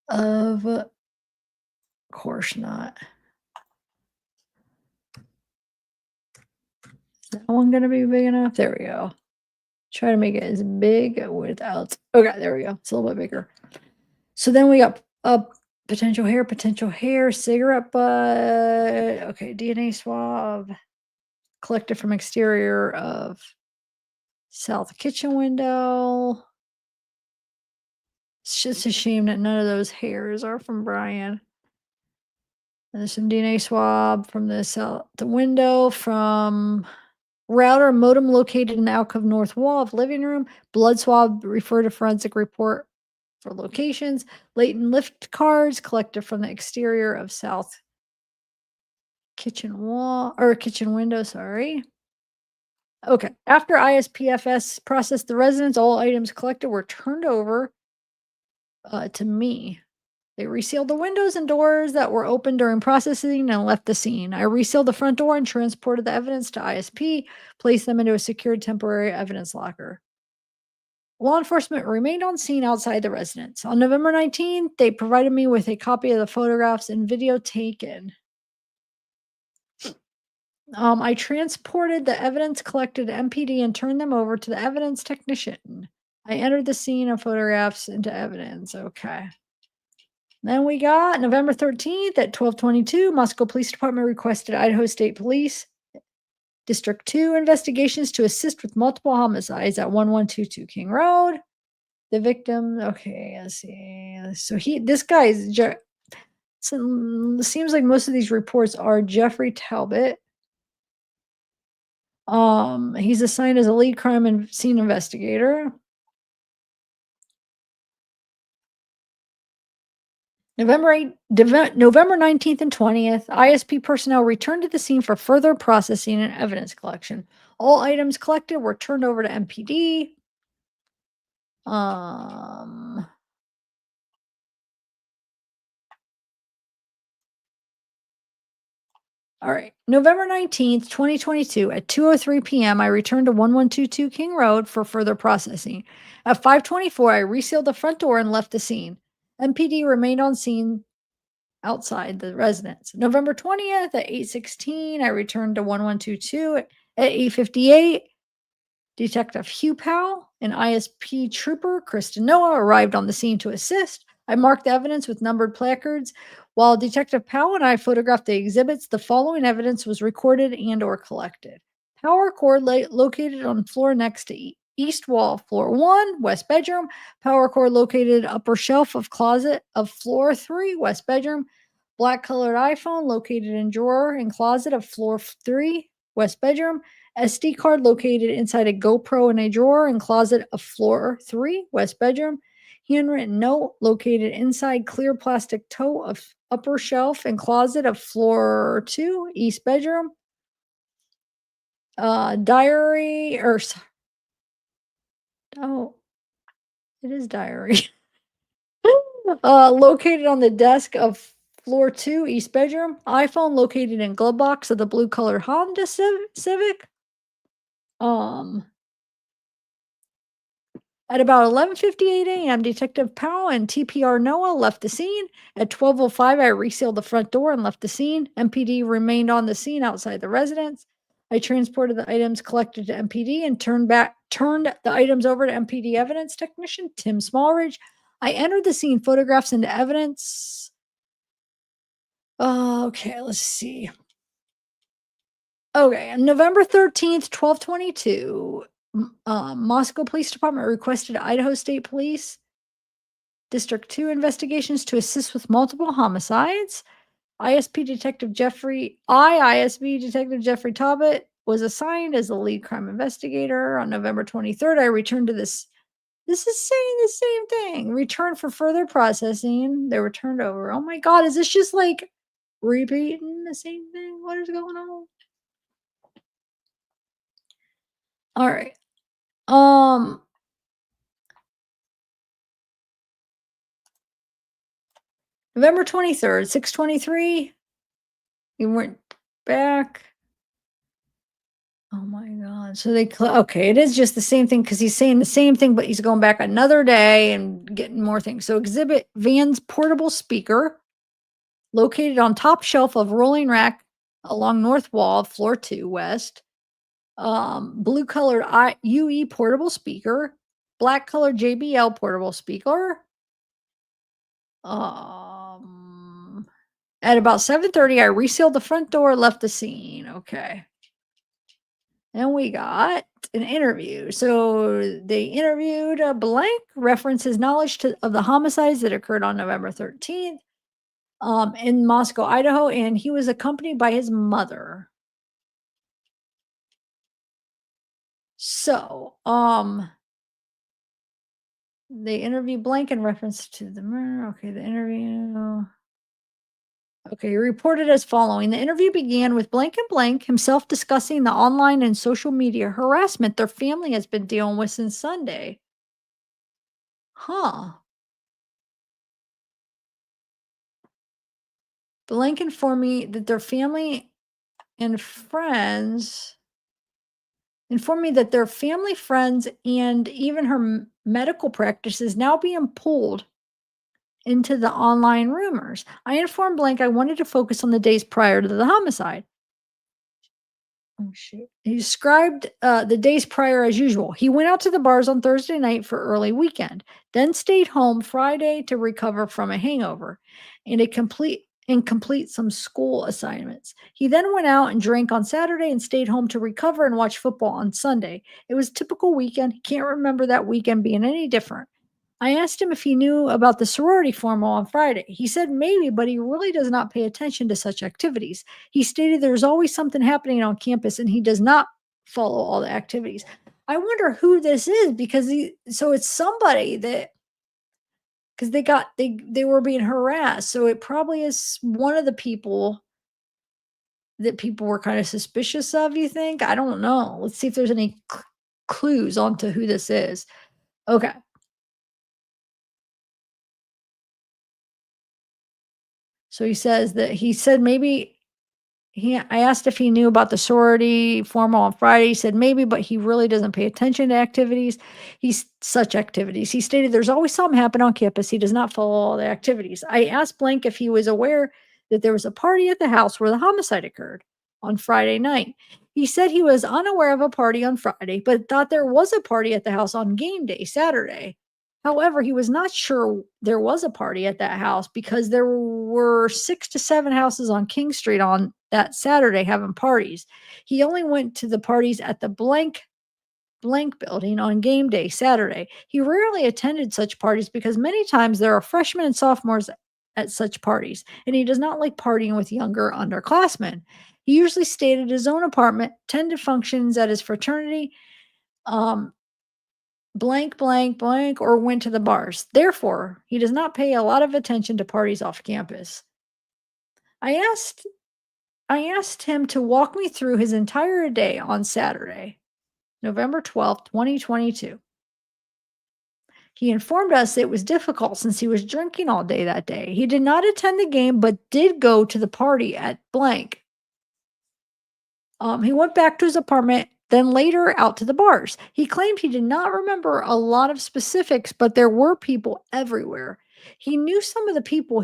Of course not. Is that one going to be big enough? There we go. Try to make it as big without. Okay, there we go. It's a little bit bigger. So then we got potential hair, cigarette butt. Okay, DNA swab collected from exterior of south kitchen window. It's just a shame that none of those hairs are from Bryan. And there's some DNA swab from the window from router modem located in the alcove north wall of living room. Blood swab refer to forensic report for locations. Latent lift cards collected from the exterior of south kitchen wall or kitchen window. Sorry. Okay. After ISPFS processed the residents, all items collected were turned over to me. They resealed the windows and doors that were open during processing and left the scene. I resealed the front door and transported the evidence to ISP, placed them into a secured temporary evidence locker. Law enforcement remained on scene outside the residence. On November 19th, they provided me with a copy of the photographs and video taken. I transported the evidence collected to MPD and turned them over to the evidence technician. I entered the scene of photographs into evidence. Okay. Then we got November 13th at 12:22, Moscow Police Department requested Idaho State Police District 2 investigations to assist with multiple homicides at 1122 King Road. The victim, okay, let's see. So this guy is, seems like most of these reports are Jeffrey Talbot. He's assigned as a lead crime and scene investigator. November 19th and 20th, ISP personnel returned to the scene for further processing and evidence collection. All items collected were turned over to MPD. All right. November 19th, 2022 at 2:03 p.m. I returned to 1122 King Road for further processing. At 5:24, I resealed the front door and left the scene. MPD remained on scene outside the residence. November 20th at 8:16, I returned to 1122 at 8:58. Detective Hugh Powell and ISP Trooper Kristen Noah arrived on the scene to assist. I marked the evidence with numbered placards. While Detective Powell and I photographed the exhibits, the following evidence was recorded and or collected. Power cord located on floor next to east wall, floor 1, west bedroom. Power cord located upper shelf of closet of floor 3, west bedroom. Black colored iPhone located in drawer and closet of floor 3, west bedroom. SD card located inside a GoPro in a drawer and closet of floor 3, west bedroom. Handwritten note located inside clear plastic tote of upper shelf and closet of floor 2, east bedroom. Diary or oh, it is diary. Located on the desk of floor 2, east bedroom. iPhone located in glove box of the blue colored Honda Civic. At about 11:58 a.m., Detective Powell and TPR Noah left the scene. At 12:05, I resealed the front door and left the scene. MPD remained on the scene outside the residence. I transported the items collected to MPD and turned the items over to MPD evidence technician Tim Smallridge. I entered the scene photographs into evidence. Okay, let's see. Okay, on November 13th, 12:22, Moscow Police Department requested Idaho State Police District 2 investigations to assist with multiple homicides. ISP Detective Jeffrey Talbot was assigned as the lead crime investigator. On November 23rd, I returned to this. This is saying the same thing. Returned for further processing. They were turned over. Oh my God, is this just like repeating the same thing? What is going on? All right. November 23rd, 6:23. You went back. Oh my God. So okay, it is just the same thing because he's saying the same thing, but he's going back another day and getting more things. So exhibit Van's portable speaker located on top shelf of rolling rack along north wall, floor 2, west. Blue colored UE portable speaker, black colored JBL portable speaker. At about 7:30, I resealed the front door, left the scene. Okay. And we got an interview. So they interviewed Blank, referenced his knowledge of the homicides that occurred on November 13th in Moscow, Idaho, and he was accompanied by his mother. So, they interviewed Blank in reference to the murder. Okay, the interview. Okay, reported as following. The interview began with Blank and Blank himself discussing the online and social media harassment their family has been dealing with since Sunday. Huh. Blank informed me that their family and friends informed me that their family, friends, and even her medical practice is now being pulled into the online rumors. I informed Blank I wanted to focus on the days prior to the homicide. Oh, shoot. He described the days prior as usual. He went out to the bars on Thursday night for early weekend, then stayed home Friday to recover from a hangover and complete some school assignments. He then went out and drank on Saturday and stayed home to recover and watch football on Sunday. It was a typical weekend. He can't remember that weekend being any different. I asked him if he knew about the sorority formal on Friday. He said maybe, but he really does not pay attention to such activities. He stated there's always something happening on campus and he does not follow all the activities. I wonder who this is because so it's somebody that because they were being harassed. So it probably is one of the people that people were kind of suspicious of, you think? I don't know. Let's see if there's any clues onto who this is. Okay. So he said maybe I asked if he knew about the sorority formal on Friday. He said maybe, but he really doesn't pay attention to such activities. He stated there's always something happen on campus. He does not follow all the activities. I asked Blank if he was aware that there was a party at the house where the homicide occurred on Friday night. He said he was unaware of a party on Friday, but thought there was a party at the house on game day, Saturday. However, he was not sure there was a party at that house because there were 6 to 7 houses on King Street on that Saturday having parties. He only went to the parties at the blank building on game day, Saturday. He rarely attended such parties because many times there are freshmen and sophomores at such parties, and he does not like partying with younger underclassmen. He usually stayed at his own apartment, attended functions at his fraternity, blank, blank, blank, or went to the bars. Therefore, he does not pay a lot of attention to parties off campus. I asked him to walk me through his entire day on Saturday, November 12th, 2022. He informed us it was difficult since he was drinking all day that day. He did not attend the game, but did go to the party at blank. He went back to his apartment, then later out to the bars. He claimed he did not remember a lot of specifics, but there were people everywhere. He knew some of the people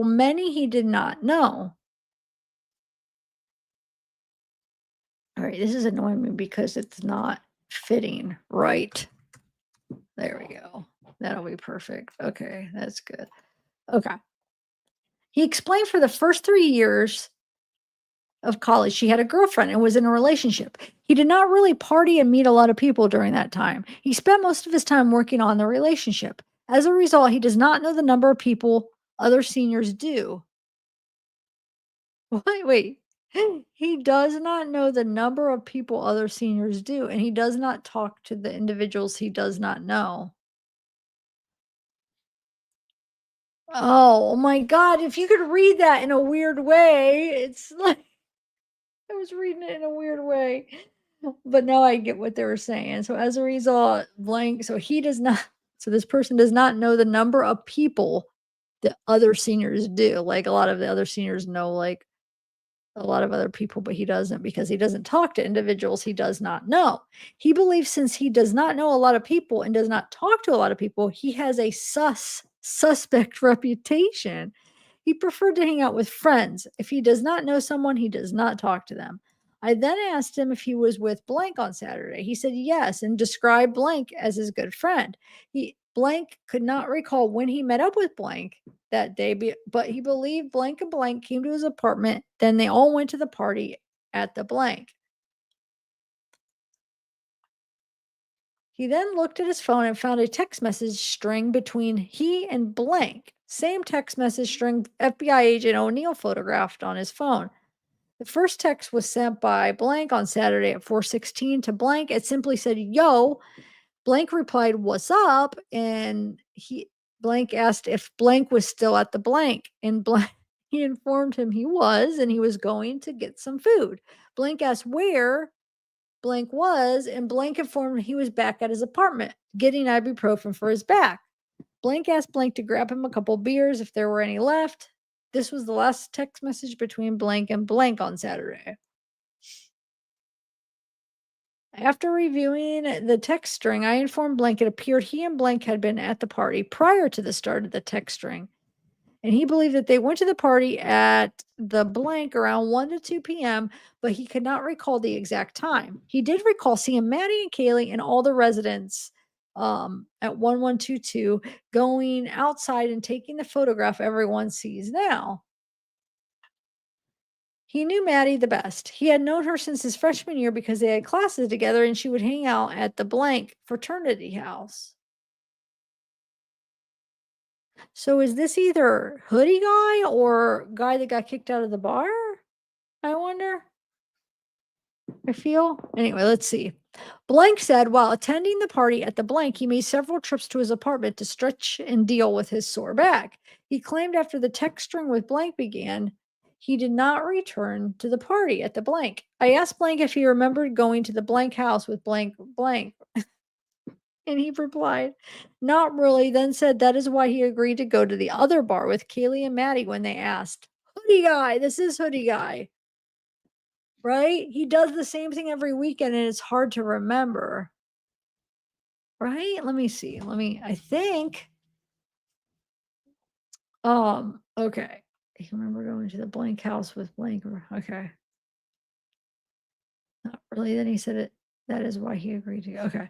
many he did not know. All right, this is annoying me because it's not fitting right. There we go. That'll be perfect. Okay, that's good. Okay. He explained for the first 3 years of college, she had a girlfriend and was in a relationship. He did not really party and meet a lot of people during that time. He spent most of his time working on the relationship. As a result, he does not know the number of people other seniors do. Wait. He does not know the number of people other seniors do, and he does not talk to the individuals he does not know. Oh my God, if you could read that in a weird way, it's like I was reading it in a weird way. But now I get what they were saying. So as a result, blank, so he does not, so this person does not know the number of people that other seniors do. Like a lot of the other seniors know like a lot of other people, but he doesn't because he doesn't talk to individuals he does not know. He believes since he does not know a lot of people and does not talk to a lot of people, he has a suspect reputation. He preferred to hang out with friends. If he does not know someone, he does not talk to them. I then asked him if he was with blank on Saturday. He said yes and described blank as his good friend. Blank could not recall when he met up with blank that day, but he believed blank and blank came to his apartment. Then they all went to the party at the blank. He then looked at his phone and found a text message string between he and blank. Same text message string FBI agent O'Neill photographed on his phone. The first text was sent by blank on Saturday at 4:16 to blank. It simply said, "Yo." Blank replied, "What's up?" And blank asked if blank was still at the blank. And blank he informed him he was, and he was going to get some food. Blank asked where blank was, and blank informed him he was back at his apartment getting ibuprofen for his back. Blank asked Blank to grab him a couple beers if there were any left. This was the last text message between Blank and Blank on Saturday. After reviewing the text string, I informed Blank it appeared he and Blank had been at the party prior to the start of the text string. And he believed that they went to the party at the blank around 1 to 2 p.m., but he could not recall the exact time. He did recall seeing Maddie and Kaylee and all the residents at 1122 going outside and taking the photograph everyone sees now. He knew Maddie the best. He had known her since his freshman year because they had classes together and she would hang out at the blank fraternity house. So is this either hoodie guy or guy that got kicked out of the bar? I wonder. I feel. Anyway, let's see. Blank said while attending the party at the blank, he made several trips to his apartment to stretch and deal with his sore back. He claimed after the text string with Blank began, he did not return to the party at the blank. I asked Blank if he remembered going to the blank house with blank blank. And he replied, not really, then said that is why he agreed to go to the other bar with Kaylee and Maddie when they asked. Hoodie guy, this is hoodie guy. Right? He does the same thing every weekend and it's hard to remember. Right? Let me see. I think. Okay. I remember going to the blank house with blank. Okay. Not really. Then he said it. That is why he agreed to go. Okay.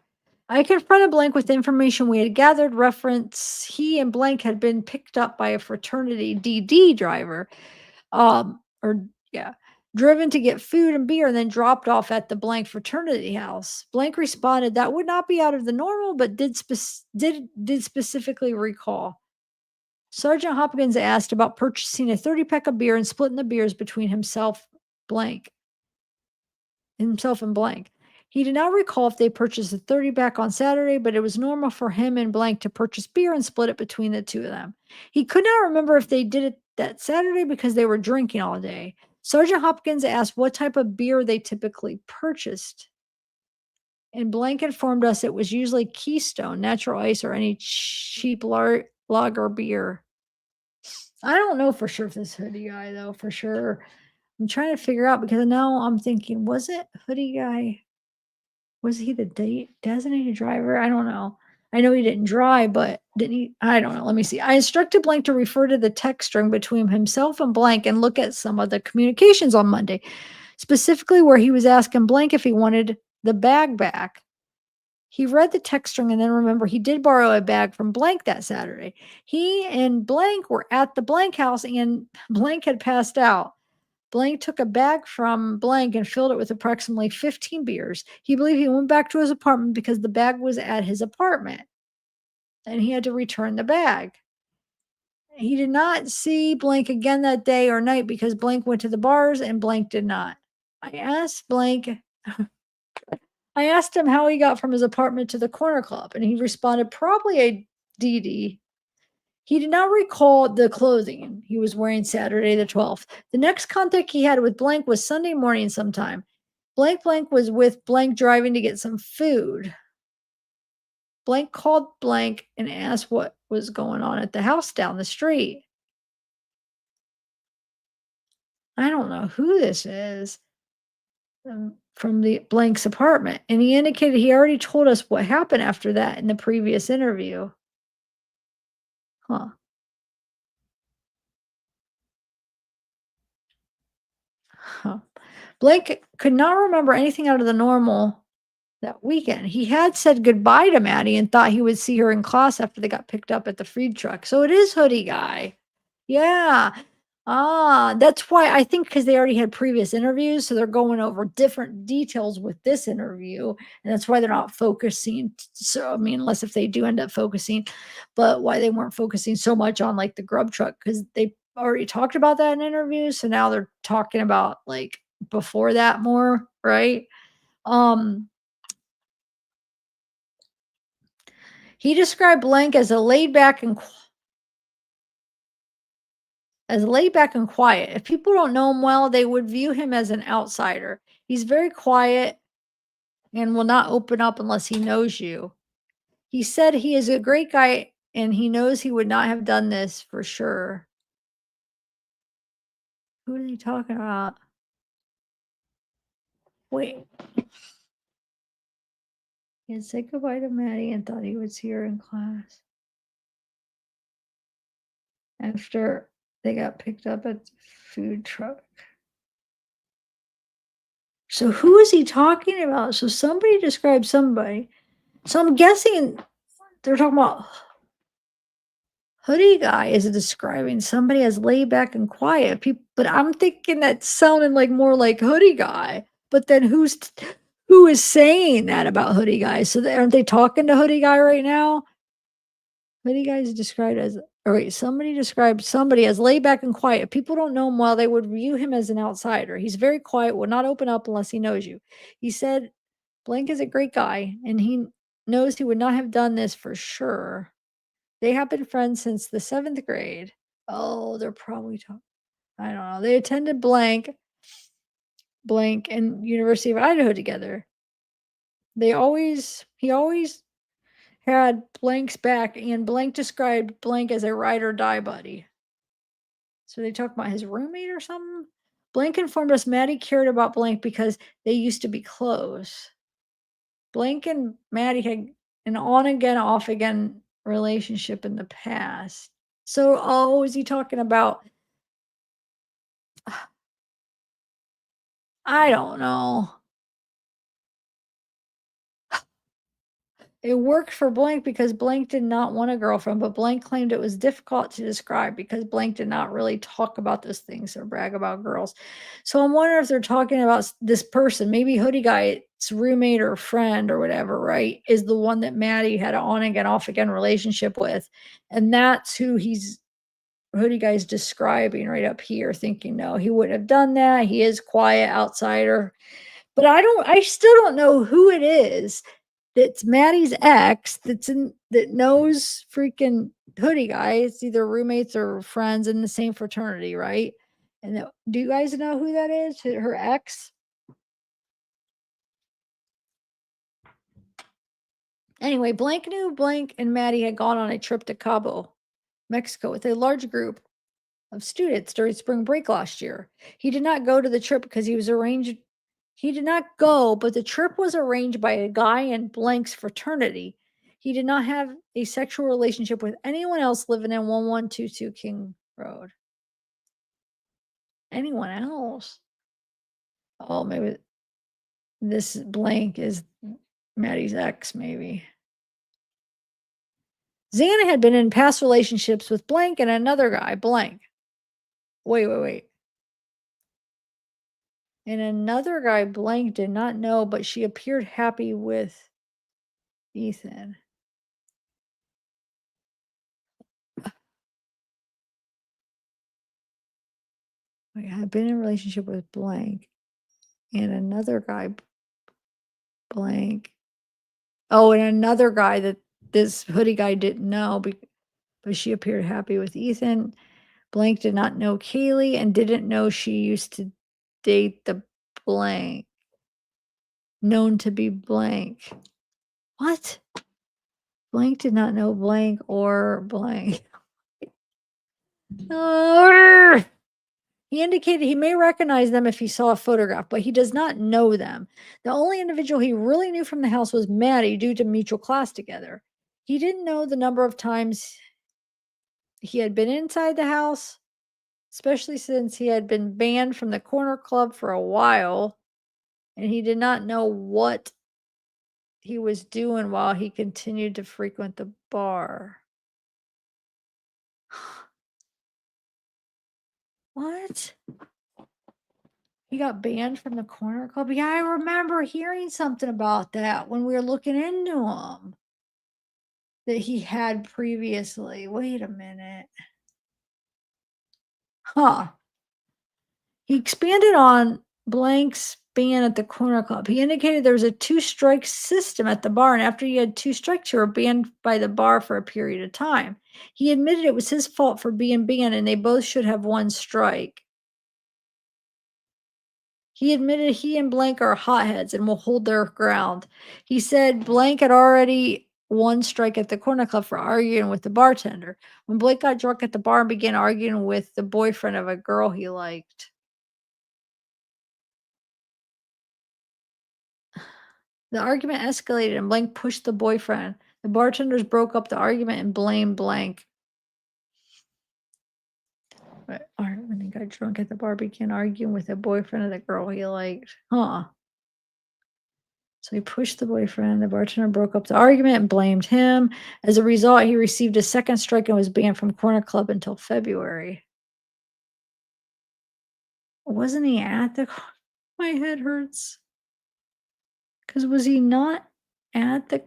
I confronted Blank with information we had gathered. Reference he and Blank had been picked up by a fraternity DD driver, driven to get food and beer and then dropped off at the Blank fraternity house. Blank responded that would not be out of the normal, but did specifically recall. Sergeant Hopkins asked about purchasing a 30-pack of beer and splitting the beers between himself and Blank. He did not recall if they purchased a 30-pack on Saturday, but it was normal for him and Blank to purchase beer and split it between the two of them. He could not remember if they did it that Saturday because they were drinking all day. Sergeant Hopkins asked what type of beer they typically purchased. And Blank informed us it was usually Keystone, Natural Ice, or any cheap lager beer. I don't know for sure if this hoodie guy, though, for sure. I'm trying to figure out because now I'm thinking, was it hoodie guy? Was he the designated driver? I don't know. I know he didn't drive, but didn't he? I don't know. Let me see. I instructed Blank to refer to the text string between himself and Blank and look at some of the communications on Monday, specifically where he was asking Blank if he wanted the bag back. He read the text string and then remember he did borrow a bag from Blank that Saturday. He and Blank were at the Blank house and Blank had passed out. Blank took a bag from Blank and filled it with approximately 15 beers. He believed he went back to his apartment because the bag was at his apartment and he had to return the bag. He did not see Blank again that day or night because Blank went to the bars and Blank did not. I asked him how he got from his apartment to the corner club and he responded probably a DD. He did not recall the clothing he was wearing Saturday the 12th. The next contact he had with Blank was Sunday morning sometime. Blank was with Blank driving to get some food. Blank called Blank and asked what was going on at the house down the street. I don't know who this is from the Blank's apartment. And he indicated he already told us what happened after that in the previous interview. Huh. Blake could not remember anything out of the normal that weekend. He had said goodbye to Maddie and thought he would see her in class after they got picked up at the food truck. So it is hoodie guy. Yeah. That's why I think because they already had previous interviews. So they're going over different details with this interview. And that's why they're not focusing. So, I mean, unless if they do end up focusing, but why they weren't focusing so much on like the grub truck because they already talked about that in interviews. So now they're talking about like before that more, right? He described Blank as laid back and quiet. If people don't know him well, they would view him as an outsider. He's very quiet and will not open up unless he knows you. He said he is a great guy and he knows he would not have done this for sure. Who are they talking about? Wait. He had said goodbye to Maddie and thought he would see her in class. After they got picked up at the food truck. So who is he talking about? So somebody described somebody. So I'm guessing they're talking about hoodie guy is describing somebody as laid back and quiet. But I'm thinking that sounded like more like hoodie guy. But then who is saying that about hoodie guy? So aren't they talking to hoodie guy right now? Hoodie guy is described as, or wait, somebody described somebody as laid back and quiet. People don't know him well. They would view him as an outsider. He's very quiet, will not open up unless he knows you. He said, Blank is a great guy, and he knows he would not have done this for sure. They have been friends since the 7th grade. Oh, they're probably talking. I don't know. They attended blank, and University of Idaho together. He always had Blank's back, and Blank described Blank as a ride or die buddy. So they talk about his roommate or something? Blank informed us Maddie cared about Blank because they used to be close. Blank and Maddie had an on again, off again relationship in the past. So, oh, is he talking about? I don't know. It worked for Blank because Blank did not want a girlfriend, but Blank claimed it was difficult to describe because Blank did not really talk about those things or brag about girls. So I'm wondering if they're talking about this person, maybe hoodie guy's roommate or friend or whatever, right? Is the one that Maddie had an on again, off again relationship with. And that's who hoodie guy's describing right up here, thinking, no, he wouldn't have done that. He is quiet outsider. But I still don't know who it is that's Maddie's ex that knows freaking hoodie guy. It's either roommates or friends in the same fraternity, right? And do you guys know who that is? Her ex? Anyway, Blank knew Blank and Maddie had gone on a trip to Cabo, Mexico with a large group of students during spring break last year. He did not go to the trip because he did not go, but the trip was arranged by a guy in Blank's fraternity. He did not have a sexual relationship with anyone else living in 1122 King Road. Anyone else? Oh, maybe this Blank is Maddie's ex, maybe. Xana had been in past relationships with Blank and another guy, Blank. Wait. And another guy, Blank, did not know, but she appeared happy with Ethan. Wait, I've been in a relationship with Blank and another guy, Blank. Oh, and another guy that this hoodie guy didn't know, but she appeared happy with Ethan. Blank did not know Kaylee and didn't know she used to date the Blank, known to be Blank. What? Blank did not know Blank or Blank. He indicated he may recognize them if he saw a photograph, but he does not know them. The only individual he really knew from the house was Maddie due to mutual class together. He didn't know the number of times he had been inside the house, especially since he had been banned from the corner club for a while, and he did not know what he was doing while he continued to frequent the bar. What? He got banned from the corner club? Yeah, I remember hearing something about that when we were looking into him that he had previously. Wait a minute. Huh. He expanded on Blank's ban at the corner club. He indicated there was a 2-strike system at the bar, and after you had 2 strikes, you were banned by the bar for a period of time. He admitted it was his fault for being banned, and they both should have 1 strike. He admitted he and Blank are hotheads and will hold their ground. He said Blank had already one strike at the corner club for arguing with the bartender. When Blake got drunk at the bar and began arguing with the boyfriend of a girl he liked. The argument escalated and Blank pushed the boyfriend. The bartenders broke up the argument and blamed Blank. Alright, when he got drunk at the bar, began arguing with the boyfriend of the girl he liked. Huh. So he pushed the boyfriend. The bartender broke up the argument and blamed him. As a result, he received a second strike and was banned from Corner Club until February. Wasn't he at the? My head hurts. Because was he not at the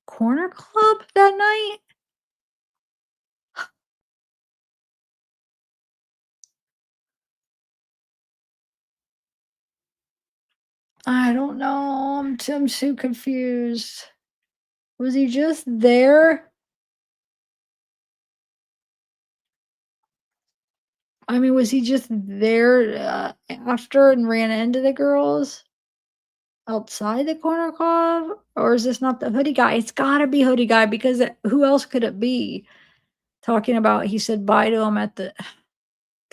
Corner Club that night? I don't know. I'm so confused. Was he just there? I mean, was he just there after and ran into the girls outside the Corner Club? Or is this not the hoodie guy? It's gotta be hoodie guy because who else could it be? Talking about he said bye to him at the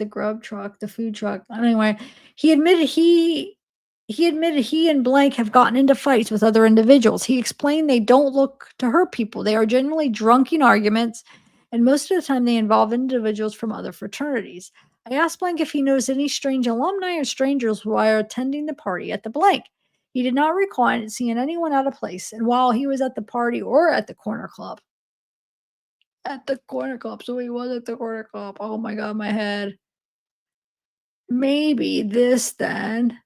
grub truck, the food truck. Anyway, he admitted he and Blank have gotten into fights with other individuals. He explained they don't look to hurt people. They are generally drunken arguments, and most of the time they involve individuals from other fraternities. I asked Blank if he knows any strange alumni or strangers while attending the party at the Blank. He did not recall seeing anyone out of place, and while he was at the party or at the corner club, so he was at the corner club. Oh my god, my head. Maybe this then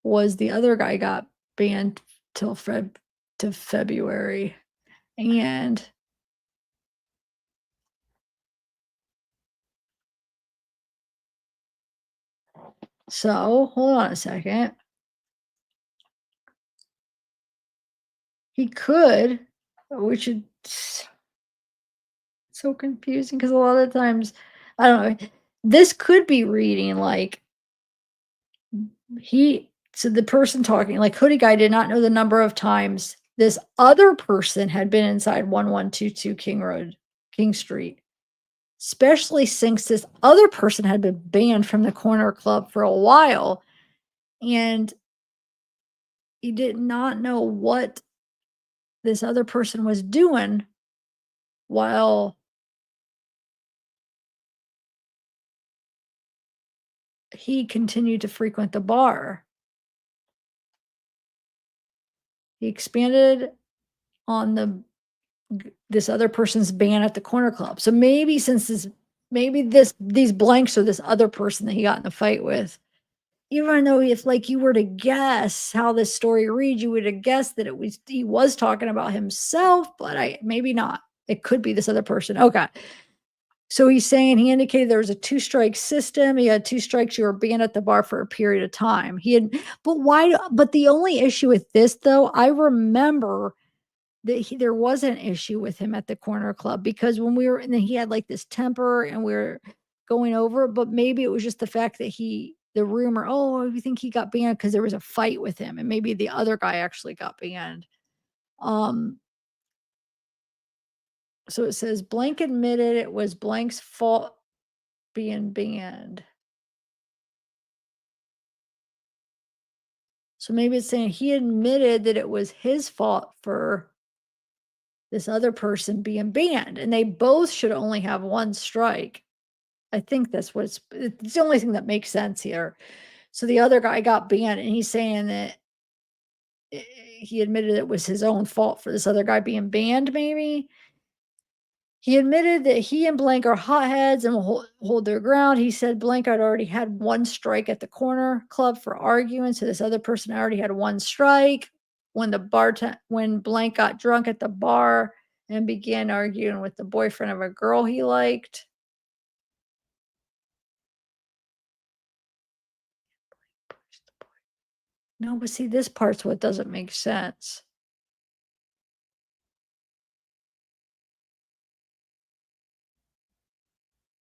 was the other guy got banned till February. And so, hold on a second. He could, which is so confusing because a lot of times, I don't know, this could be reading like so the person talking, like hoodie guy did not know the number of times this other person had been inside 1122 King Street, especially since this other person had been banned from the corner club for a while. And he did not know what this other person was doing while he continued to frequent the bar. He expanded on this other person's ban at the corner club. So maybe these blanks are this other person that he got in a fight with. Even though if like you were to guess how this story reads, you would have guessed that he was talking about himself, but maybe not. It could be this other person. Okay. So he's saying he indicated there was a 2-strike system. He had 2 strikes. You were banned at the bar for a period of time. But the only issue with this though, I remember that there was an issue with him at the corner club because when we were, and then he had like this temper and we were going over, but maybe it was just the fact that the rumor, oh, we think he got banned because there was a fight with him and maybe the other guy actually got banned. So it says Blank admitted it was Blank's fault being banned. So maybe it's saying he admitted that it was his fault for this other person being banned, and they both should only have 1 strike. I think it's the only thing that makes sense here. So the other guy got banned, and he's saying that he admitted it was his own fault for this other guy being banned, maybe. He admitted that he and Blank are hotheads and will hold their ground. He said Blank had already had 1 strike at the corner club for arguing, so this other person already had 1 strike. When Blank got drunk at the bar and began arguing with the boyfriend of a girl he liked. No, but see, this part's what doesn't make sense.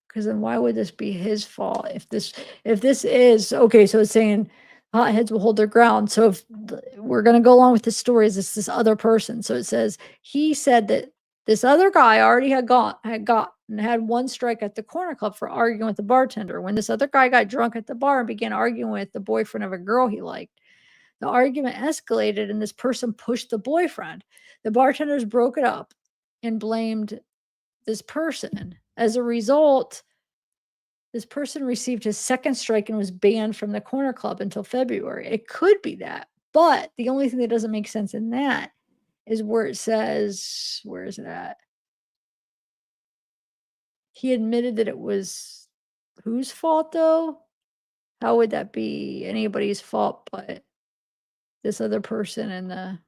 Because then why would this be his fault if this is okay, so it's saying hotheads will hold their ground. So if we're going to go along with the story, is this other person? So it says he said that this other guy already had one strike at the corner club for arguing with the bartender. When this other guy got drunk at the bar and began arguing with the boyfriend of a girl he liked, the argument escalated and this person pushed the boyfriend. The bartenders broke it up and blamed this person. As a result, this person received his second strike and was banned from the corner club until February. It could be that. But the only thing that doesn't make sense in that is where it says, where is it at? He admitted that it was whose fault though? How would that be anybody's fault but this other person and the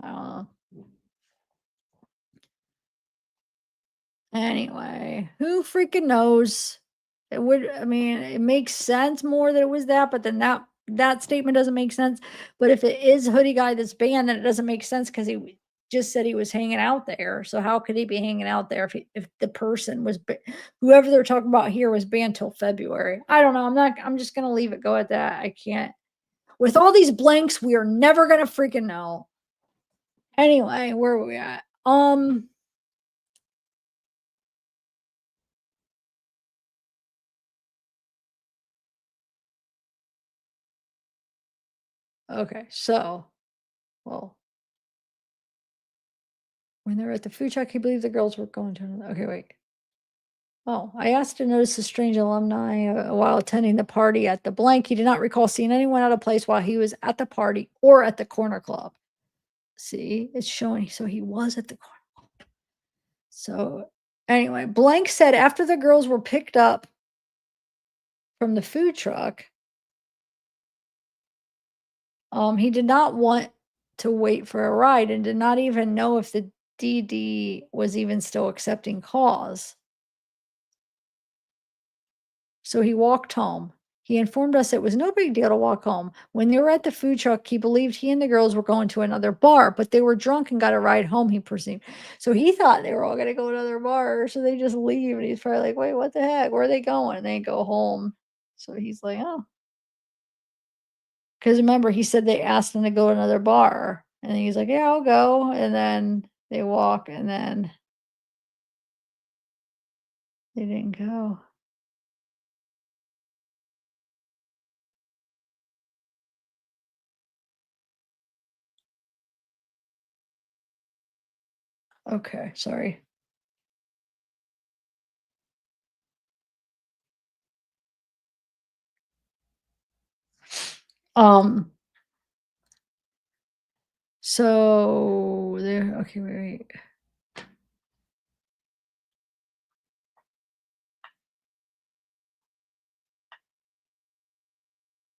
I don't know. Anyway, who freaking knows? I mean, it makes sense more that it was that, but then that statement doesn't make sense. But if it is hoodie guy that's banned, then it doesn't make sense because he just said he was hanging out there. So how could he be hanging out there if the person was whoever they're talking about here was banned till February? I don't know. I'm just gonna leave it go at that. I can't. With all these blanks, we are never gonna freaking know. Anyway, where are we at? Okay, so, well, when they were at the food truck, he believed the girls were going to another. Okay, wait. Oh, I asked to notice a strange alumni while attending the party at the blank. He did not recall seeing anyone out of place while he was at the party or at the corner club. See, it's showing. So he was at the corner club. So anyway, blank said after the girls were picked up from the food truck, he did not want to wait for a ride and did not even know if the DD was even still accepting calls. So he walked home. He informed us it was no big deal to walk home. When they were at the food truck, he believed he and the girls were going to another bar, but they were drunk and got a ride home, he presumed. So he thought they were all going to go to another bar, so they just leave. And he's probably like, wait, what the heck? Where are they going? And they go home. So he's like, oh. Because remember, he said they asked him to go to another bar. And he's like, yeah, I'll go. And then they walk, and then they didn't go. Okay, sorry. So there, okay, wait.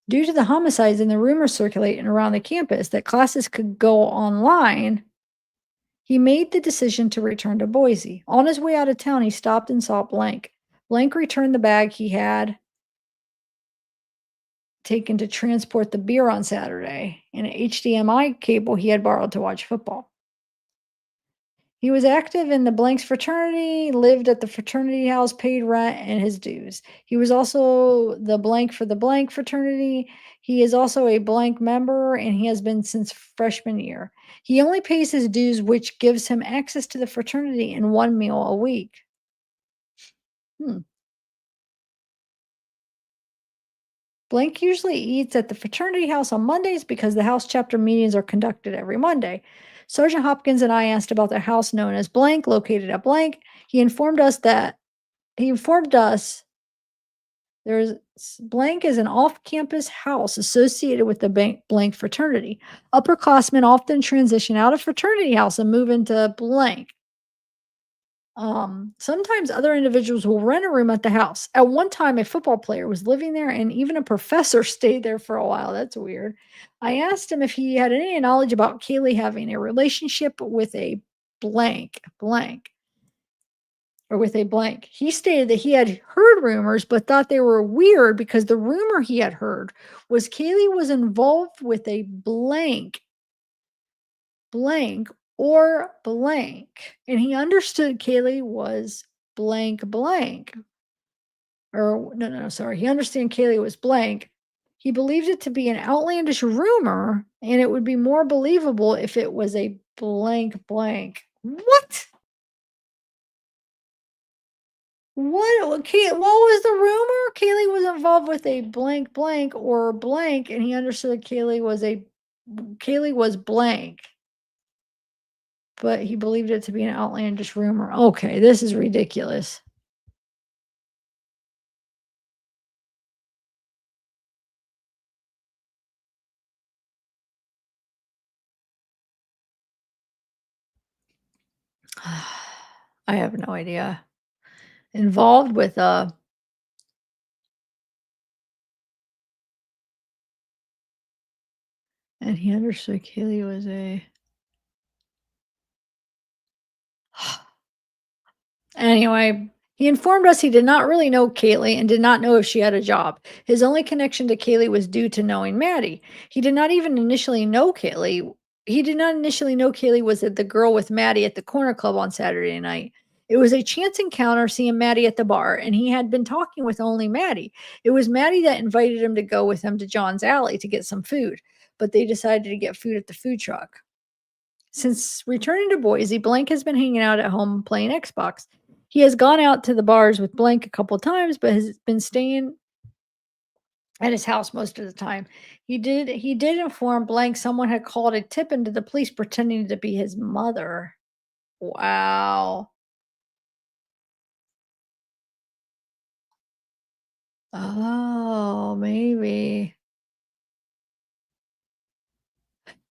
Due to the homicides and the rumors circulating around the campus that classes could go online, he made the decision to return to Boise. On his way out of town, he stopped and saw Blank. Blank returned the bag he had taken to transport the beer on Saturday and an HDMI cable he had borrowed to watch football. He was active in the Blank's fraternity, lived at the fraternity house, paid rent and his dues. He was also the Blank for the Blank fraternity. He is also a Blank member and he has been since freshman year. He only pays his dues, which gives him access to the fraternity and one meal a week. Blank usually eats at the fraternity house on Mondays because the house chapter meetings are conducted every Monday. Sergeant Hopkins and I asked about the house known as Blank, located at Blank. He informed us there's Blank is an off-campus house associated with the Blank fraternity. Upperclassmen often transition out of fraternity house and move into Blank. Sometimes other individuals will rent a room at the house. At one time, a football player was living there and even a professor stayed there for a while. That's weird. I asked him if he had any knowledge about Kaylee having a relationship with a blank, or with a blank. He stated that he had heard rumors, but thought they were weird because the rumor he had heard was Kaylee was involved with a blank or blank. And he understood Kaylee was blank. Or no, sorry. He understood Kaylee was blank. He believed it to be an outlandish rumor, and it would be more believable if it was a blank blank. What? What was the rumor? Kaylee was involved with a blank blank or blank, and he understood Kaylee was blank, but he believed it to be an outlandish rumor. Okay, this is ridiculous. I have no idea. Involved with and he understood Kaylee was a Anyway, he informed us he did not really know Kaylee and did not know if she had a job. His only connection to Kaylee was due to knowing Maddie. He did not initially know Kaylee was the girl with Maddie at the corner club on Saturday night. It was a chance encounter seeing Maddie at the bar, and he had been talking with only Maddie. It was Maddie that invited him to go with him to John's Alley to get some food, but they decided to get food at the food truck. Since returning to Boise, Blank has been hanging out at home playing Xbox. He has gone out to the bars with Blank a couple times, but has been staying at his house most of the time. He did inform Blank someone had called a tip into the police pretending to be his mother. Wow. Oh, maybe.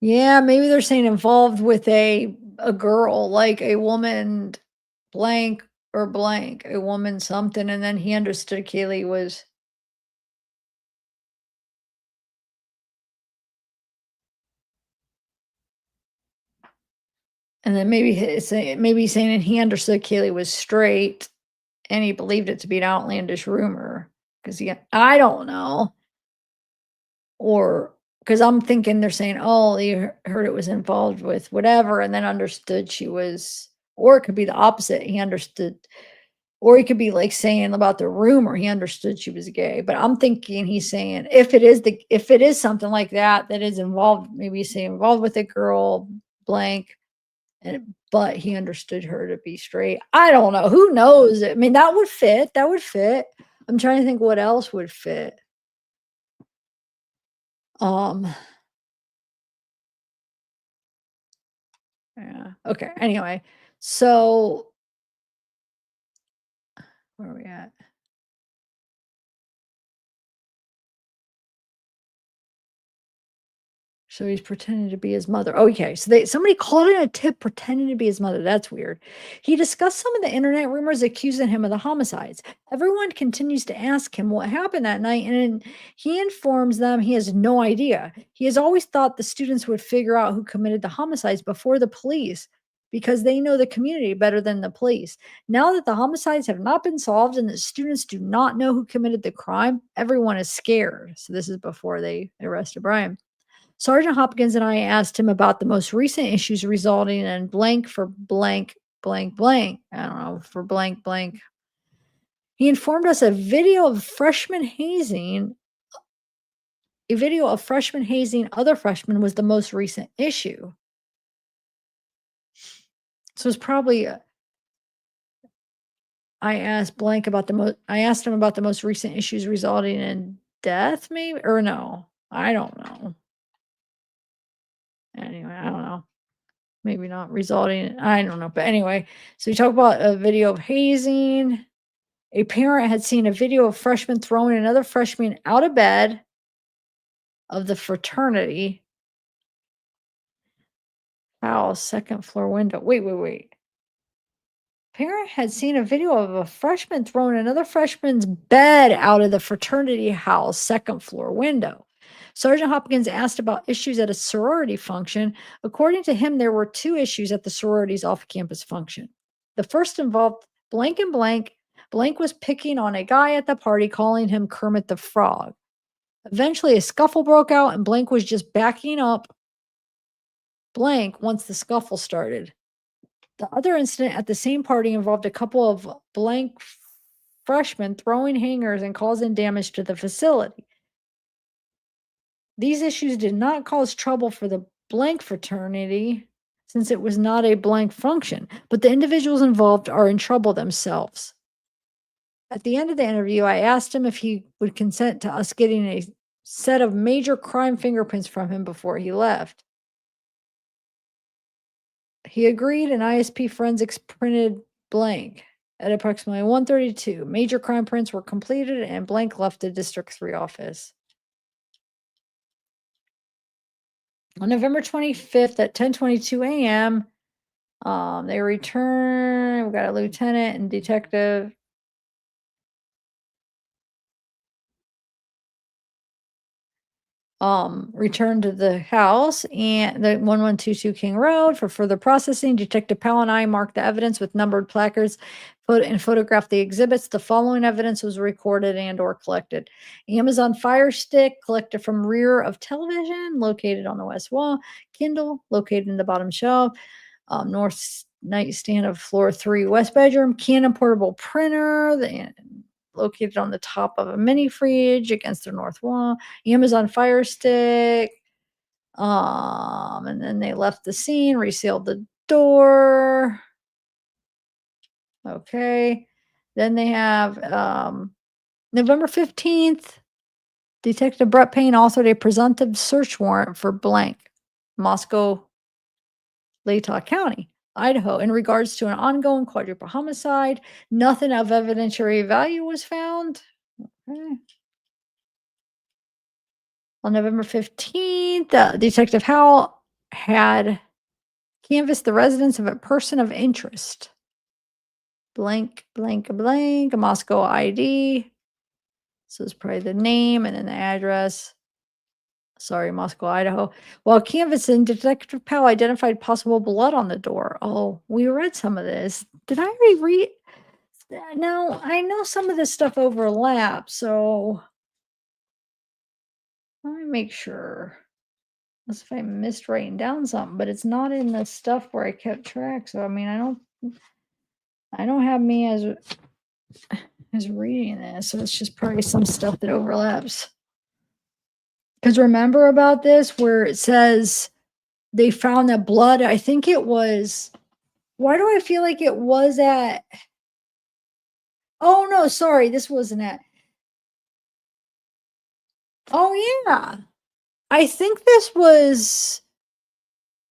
Yeah, maybe they're saying involved with a girl, like a woman blank or blank, a woman something, and then he understood Kaylee was and then maybe he's saying he understood Kaylee was straight and he believed it to be an outlandish rumor because I don't know. Or because I'm thinking they're saying, oh, you heard it was involved with whatever, and then understood she was, or it could be the opposite. He understood, or he could be like saying about the rumor, he understood she was gay. But I'm thinking he's saying if it is something like that is involved, maybe he's saying involved with a girl blank, but he understood her to be straight. I don't know. Who knows? I mean, that would fit. That would fit. I'm trying to think what else would fit. Um, yeah. Okay. Anyway, so where are we at? So he's pretending to be his mother. Okay, so somebody called in a tip pretending to be his mother. That's weird. He discussed some of the internet rumors accusing him of the homicides. Everyone continues to ask him what happened that night, and he informs them he has no idea. He has always thought the students would figure out who committed the homicides before the police because they know the community better than the police. Now that the homicides have not been solved and the students do not know who committed the crime, everyone is scared. So this is before they arrested Bryan. Sergeant Hopkins and I asked him about the most recent issues resulting in blank for blank, blank, blank. I don't know, for blank, blank. He informed us a video of freshman hazing other freshmen was the most recent issue. So it's probably I asked him about the most recent issues resulting in death, maybe, or no. I don't know. Anyway, I don't know. Maybe not resulting I don't know, but anyway, so we talk about a video of hazing. A parent had seen a video of freshmen throwing another freshman out of bed of the fraternity house, second floor window. Wait. Parent had seen a video of a freshman throwing another freshman's bed out of the fraternity house, second floor window. Sergeant Hopkins asked about issues at a sorority function. According to him, there were two issues at the sorority's off campus function. The first involved blank and blank. Blank was picking on a guy at the party, calling him Kermit the Frog. Eventually, a scuffle broke out, and Blank was just backing up Blank once the scuffle started. The other incident at the same party involved a couple of blank freshmen throwing hangers and causing damage to the facility. These issues did not cause trouble for the blank fraternity since it was not a blank function, but the individuals involved are in trouble themselves. At the end of the interview, I asked him if he would consent to us getting a set of major crime fingerprints from him before he left. He agreed, and ISP Forensics printed blank. At approximately 1:32, major crime prints were completed and blank left the District 3 office. On November 25th at 10:22 a.m., they returned. We got a lieutenant and detective. Returned to the house and the 1122 King Road for further processing. Detective Powell and I marked the evidence with numbered placards and photographed the exhibits. The following evidence was recorded and or collected. Amazon Fire Stick collected from rear of television located on the west wall. Kindle located in the bottom shelf. North nightstand of floor 3 west bedroom. Canon portable printer. Located on the top of a mini fridge against the north wall. Amazon Fire Stick. And then they left the scene, resealed the door. Okay. Then they have November 15th, Detective Brett Payne authored a presumptive search warrant for blank, Moscow, Latah County, Idaho, in regards to an ongoing quadruple homicide. Nothing of evidentiary value was found. Okay. On November 15th, Detective Howell had canvassed the residence of a person of interest. Blank, blank, blank, a Moscow ID. So it's probably the name and then the address. Sorry, Moscow, Idaho. While canvassing, Detective Powell identified possible blood on the door. Oh, we read some of this. Did I already read? No, I know some of this stuff overlaps, so let me make sure. Unless if I missed writing down something, but it's not in the stuff where I kept track. So I mean, I don't have me as reading this, so it's just probably some stuff that overlaps. Because remember about this where it says they found that blood, I think it was, why do I feel like it was at, oh no, sorry, this wasn't at, oh yeah. I think this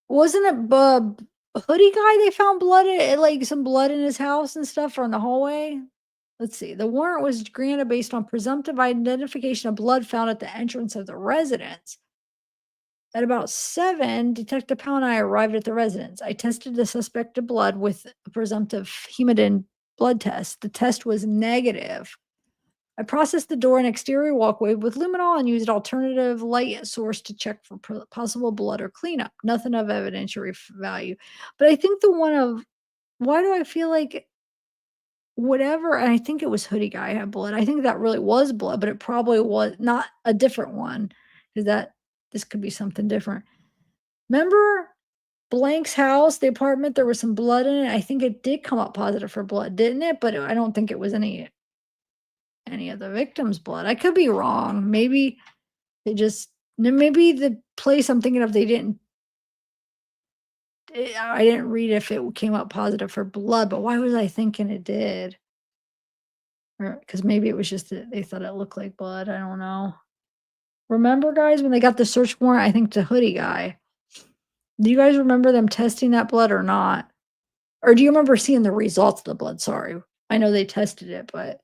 wasn't it Bub Hoodie guy they found blood in, like some blood in his house and stuff or in the hallway? Let's see. The warrant was granted based on presumptive identification of blood found at the entrance of the residence. At about 7, Detective Powell and I arrived at the residence. I tested the suspected blood with a presumptive hematine blood test. The test was negative. I processed the door and exterior walkway with luminol and used alternative light source to check for possible blood or cleanup. Nothing of evidentiary value. But I think the one of, why do I feel like whatever, and I think it was Hoodie guy had blood. I think that really was blood, but it probably was not a different one because this could be something different. Remember Blank's house, the apartment, there was some blood in it. I think it did come up positive for blood, didn't it? But I don't think it was any of the victim's blood. I could be wrong. Maybe maybe the place I'm thinking of, they didn't. I didn't read if it came up positive for blood, but why was I thinking it did? Because maybe it was just that they thought it looked like blood. I don't know. Remember, guys, when they got the search warrant, I think the Hoodie guy. Do you guys remember them testing that blood or not? Or do you remember seeing the results of the blood? Sorry. I know they tested it, but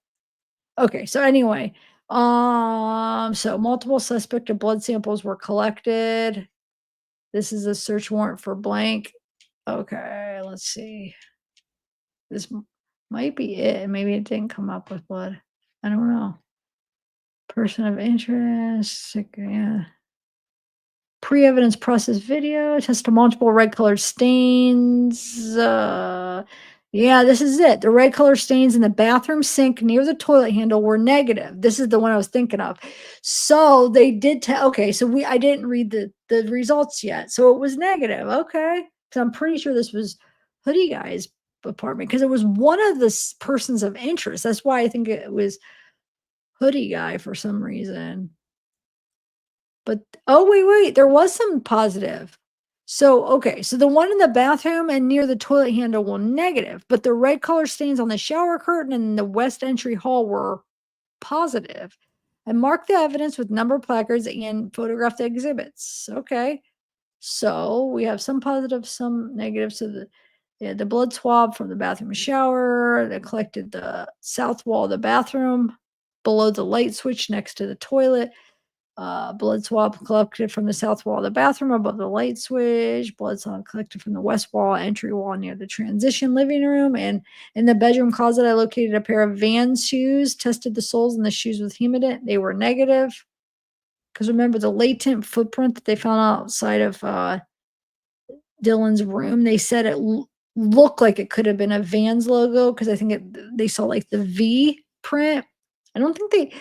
okay. So anyway, so multiple suspected blood samples were collected. This is a search warrant for blank. Okay, let's see. This might be it. Maybe it didn't come up with blood. I don't know. Person of interest. Yeah. Pre-evidence process video. Test to multiple red colored stains. Yeah, this is it. The red color stains in the bathroom sink near the toilet handle were negative. This is the one I was thinking of. So they did okay, so I didn't read the results yet. So it was negative. Okay. So I'm pretty sure this was Hoodie guy's apartment because it was one of the persons of interest. That's why I think it was Hoodie guy for some reason. But oh, wait, there was some positive. So, okay, so the one in the bathroom and near the toilet handle were negative, but the red color stains on the shower curtain and the west entry hall were positive. I marked the evidence with number placards and photographed the exhibits. Okay. So we have some positive, some negative. So the blood swab from the bathroom shower, they collected the south wall of the bathroom below the light switch next to the toilet. Blood swab collected from the south wall of the bathroom above the light switch. Blood swab collected from the west wall entry wall near the transition living room. And in the bedroom closet, I located a pair of Vans shoes, tested the soles in the shoes with humidant. They were negative. Because remember the latent footprint that they found outside of Dylan's room, they said it looked like it could have been a Vans logo because I think they saw like the V print. I don't think they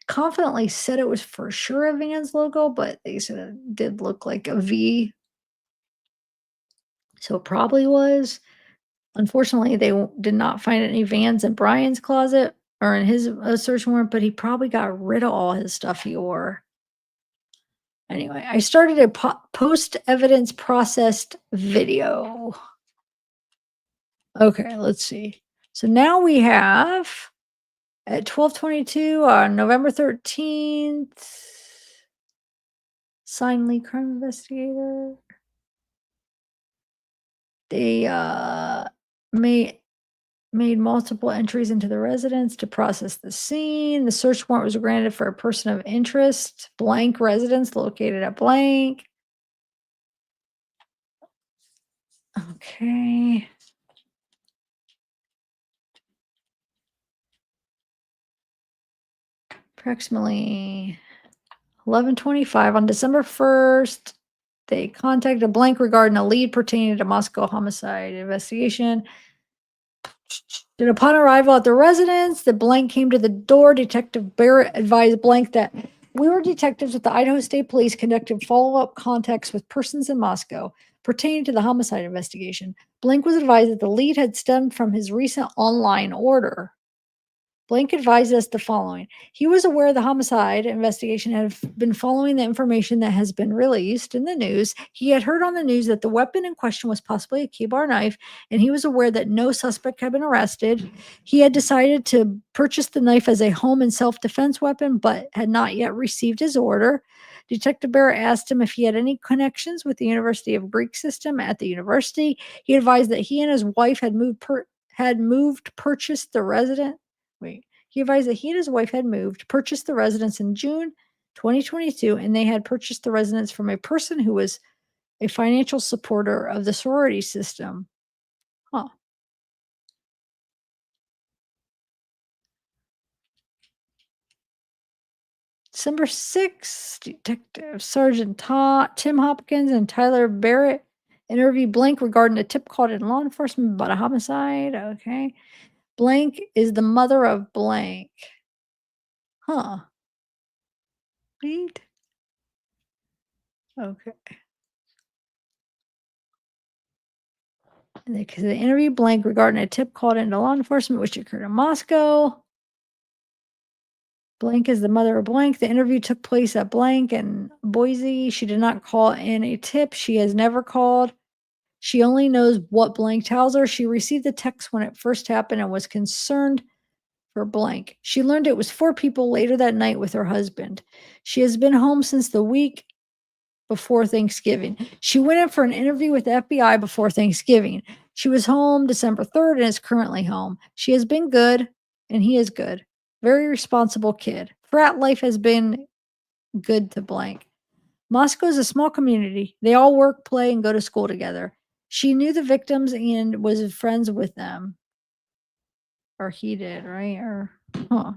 confidently said it was for sure a Vans logo, but they said it did look like a V. So it probably was. Unfortunately, they did not find any Vans in Bryan's closet or in his search warrant, but he probably got rid of all his stuff he wore. Anyway, I started a post evidence processed video. Okay, let's see. So now we have at 12:22 on November 13th, signed lead crime investigator. They made multiple entries into the residence to process the scene. The search warrant was granted for a person of interest, blank residence located at blank. Okay. Approximately 11:25 on December 1st, they contacted blank regarding a lead pertaining to Moscow homicide investigation. And upon arrival at the residence, the blank came to the door. Detective Barrett advised blank that we were detectives with the Idaho State Police conducting follow-up contacts with persons in Moscow pertaining to the homicide investigation. Blank was advised that the lead had stemmed from his recent online order. Blank advised us the following. He was aware the homicide investigation had been following the information that has been released in the news. He had heard on the news that the weapon in question was possibly a K-bar knife, and he was aware that no suspect had been arrested. He had decided to purchase the knife as a home and self-defense weapon, but had not yet received his order. Detective Barrett asked him if he had any connections with the University of Greek system at the university. He advised that he and his wife had purchased the resident. He advised that he and his wife had purchased the residence in June 2022, and they had purchased the residence from a person who was a financial supporter of the sorority system. Huh. December 6th, Detective Sergeant Tim Hopkins and Tyler Barrett interviewed blank regarding a tip called in law enforcement about a homicide. Okay. Blank is the mother of blank. Huh. Wait. Okay. Because they interviewed blank regarding a tip called into law enforcement, which occurred in Moscow. Blank is the mother of blank. The interview took place at blank in Boise. She did not call in a tip. She has never called. She only knows what blank tells her. She received the text when it first happened and was concerned for blank. She learned it was 4 people later that night with her husband. She has been home since the week before Thanksgiving. She went in for an interview with the FBI before Thanksgiving. She was home December 3rd and is currently home. She has been good, and he is good. Very responsible kid. Frat life has been good to blank. Moscow is a small community. They all work, play, and go to school together. She knew the victims and was friends with them. Or he did, right? Or, huh.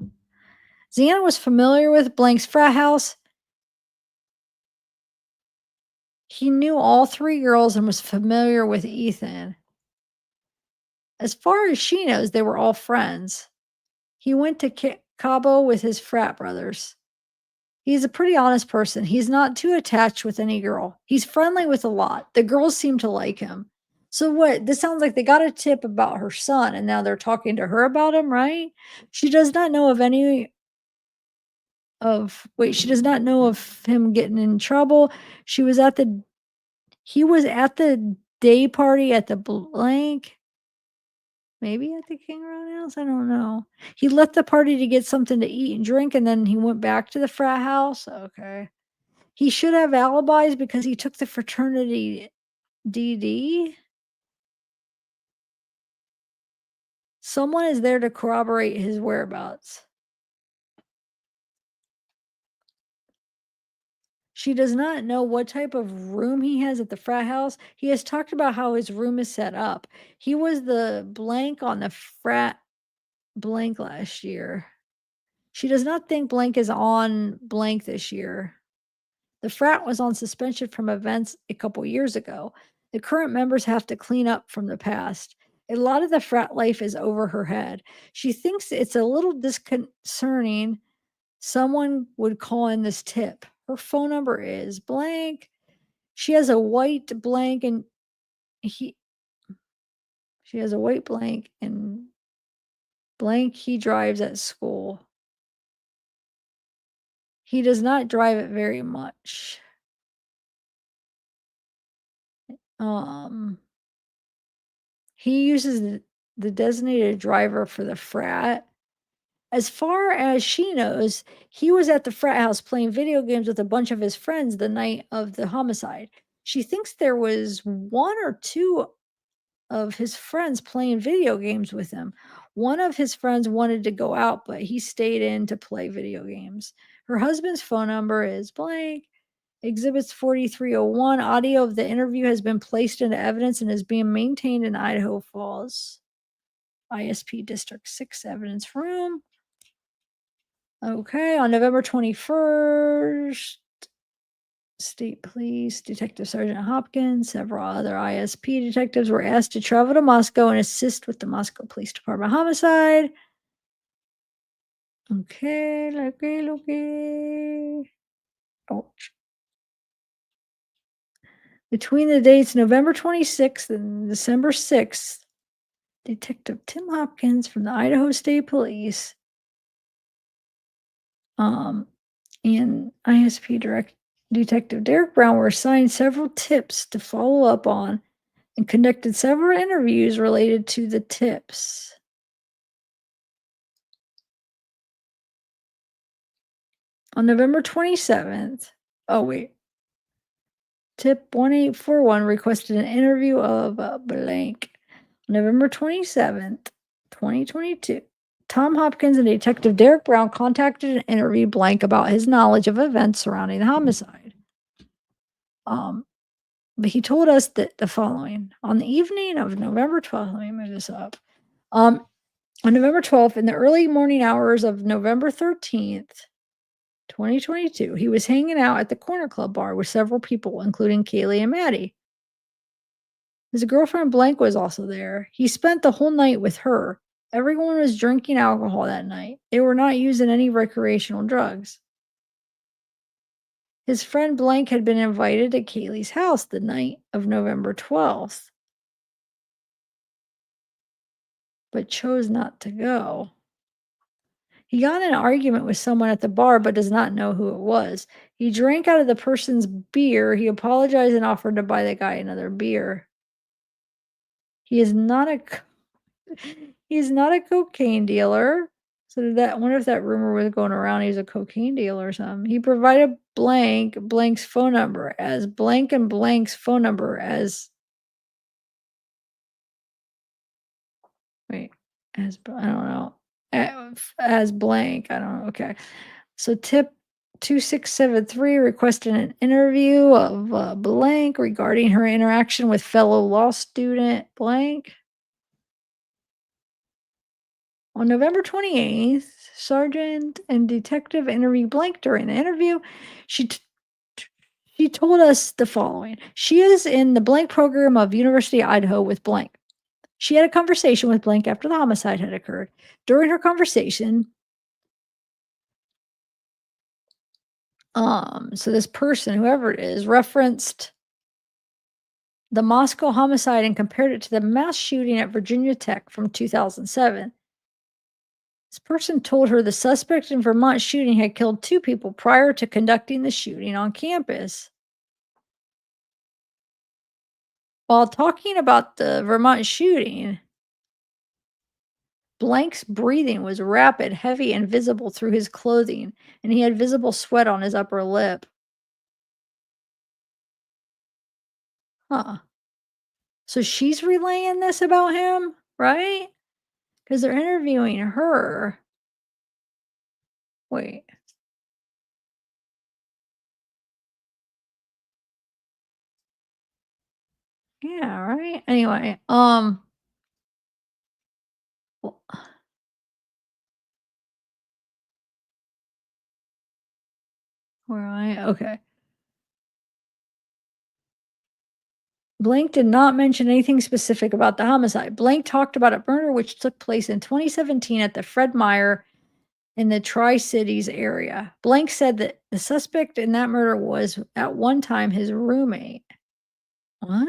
Xana was familiar with blank's frat house. He knew all 3 girls and was familiar with Ethan. As far as she knows, they were all friends. He went to Cabo with his frat brothers. He's a pretty honest person. He's not too attached with any girl. He's friendly with a lot. The girls seem to like him. So what? This sounds like they got a tip about her son, and now they're talking to her about him, right? She does not know of any she does not know of him getting in trouble. He was at the day party at the blank. Maybe at the King Roadhouse? I don't know. He left the party to get something to eat and drink, and then he went back to the frat house. Okay. He should have alibis because he took the fraternity DD. Someone is there to corroborate his whereabouts. She does not know what type of room he has at the frat house. He has talked about how his room is set up. He was the blank on the frat blank last year. She does not think blank is on blank this year. The frat was on suspension from events a couple years ago. The current members have to clean up from the past. A lot of the frat life is over her head. She thinks it's a little disconcerting someone would call in this tip. Her phone number is blank. She has a white blank and she has a white blank and blank he drives at school. He does not drive it very much. He uses the designated driver for the frat. As far as she knows, he was at the frat house playing video games with a bunch of his friends the night of the homicide. She thinks there was one or two of his friends playing video games with him. One of his friends wanted to go out, but he stayed in to play video games. Her husband's phone number is blank. Exhibits 4301. Audio of the interview has been placed into evidence and is being maintained in Idaho Falls ISP District 6 evidence room. Okay, on November 21st, State Police Detective Sergeant Hopkins, several other ISP detectives were asked to travel to Moscow and assist with the Moscow Police Department homicide. Okay, okay. Ouch. Between the dates November 26th and December 6th, Detective Tim Hopkins from the Idaho State Police and ISP Detective Derek Brown were assigned several tips to follow up on and conducted several interviews related to the tips. On November 27th, tip 1841 requested an interview of blank. November 27th, 2022, Tom Hopkins and Detective Derek Brown contacted and interviewed blank about his knowledge of events surrounding the homicide. But he told us that the following: on the evening of November 12th, let me move this up. On November 12th, in the early morning hours of November 13th, 2022, he was hanging out at the Corner Club bar with several people, including Kaylee and Maddie. His girlfriend blank was also there. He spent the whole night with her. Everyone was drinking alcohol that night. They were not using any recreational drugs. His friend blank had been invited to Kaylee's house the night of November 12th, but chose not to go. He got in an argument with someone at the bar, but does not know who it was. He drank out of the person's beer. He apologized and offered to buy the guy another beer. He is not a cocaine dealer. So wonder if that rumor was going around he's a cocaine dealer or something. He provided blank's phone number as blank and blank's phone number as I don't know. As blank. I don't know. Okay. So tip 2673 requested an interview of blank regarding her interaction with fellow law student blank. On November 28th, Sergeant and Detective interviewed blank. During the interview, she told us the following: she is in the blank program of University of Idaho with blank. She had a conversation with blank after the homicide had occurred. During her conversation, so this person, whoever it is, referenced the Moscow homicide and compared it to the mass shooting at Virginia Tech from 2007. This person told her the suspect in Vermont shooting had killed 2 people prior to conducting the shooting on campus. While talking about the Vermont shooting, Blank's breathing was rapid, heavy, and visible through his clothing, and he had visible sweat on his upper lip. Huh. So she's relaying this about him, right? Because they're interviewing her. Wait. Yeah, right? Anyway, w where am I? Okay. Blank did not mention anything specific about the homicide. Blank talked about a murder which took place in 2017 at the Fred Meyer in the Tri-Cities area. Blank said that the suspect in that murder was at one time his roommate. What?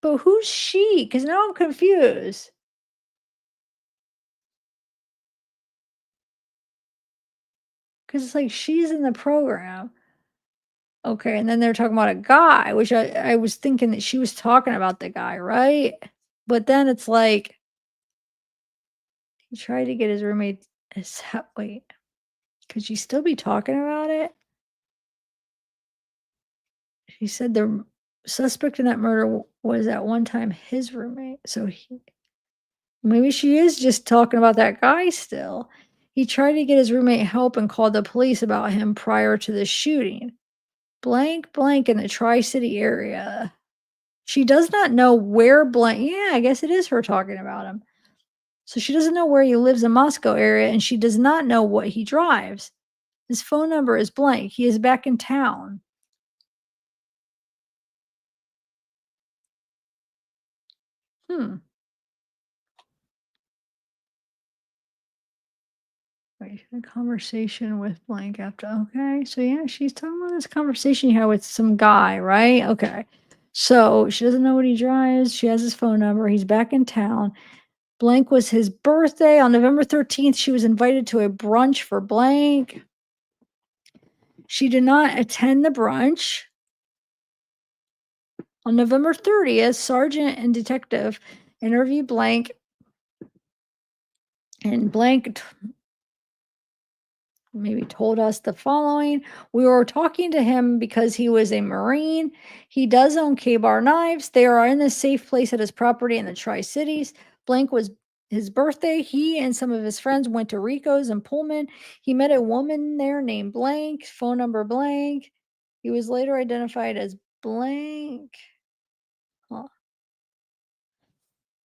But who's she? Because now I'm confused. Because it's like she's in the program. Okay, and then they're talking about a guy, which I was thinking that she was talking about the guy, right? But then it's like he tried to get his roommate. Wait, could she still be talking about it? She said the suspect in that murder was at one time his roommate. So maybe she is just talking about that guy still. He tried to get his roommate help and called the police about him prior to the shooting. Blank, blank in the Tri-City area. She does not know where blank. Yeah, I guess it is her talking about him. So she doesn't know where he lives in Moscow area, and she does not know what he drives. His phone number is blank. He is back in town. Hmm. Wait, a conversation with blank after. Okay, so yeah, she's talking about this conversation you had with some guy, right? Okay. So she doesn't know what he drives. She has his phone number. He's back in town. Blank was his birthday. On November 13th, she was invited to a brunch for blank. She did not attend the brunch. On November 30th, Sergeant and Detective interviewed blank, and blank maybe told us the following. We were talking to him because he was a Marine. He does own K-bar knives. They are in a safe place at his property in the Tri-Cities. Blank was his birthday. He and some of his friends went to Rico's in Pullman. He met a woman there named blank, phone number blank. He was later identified as blank. Huh.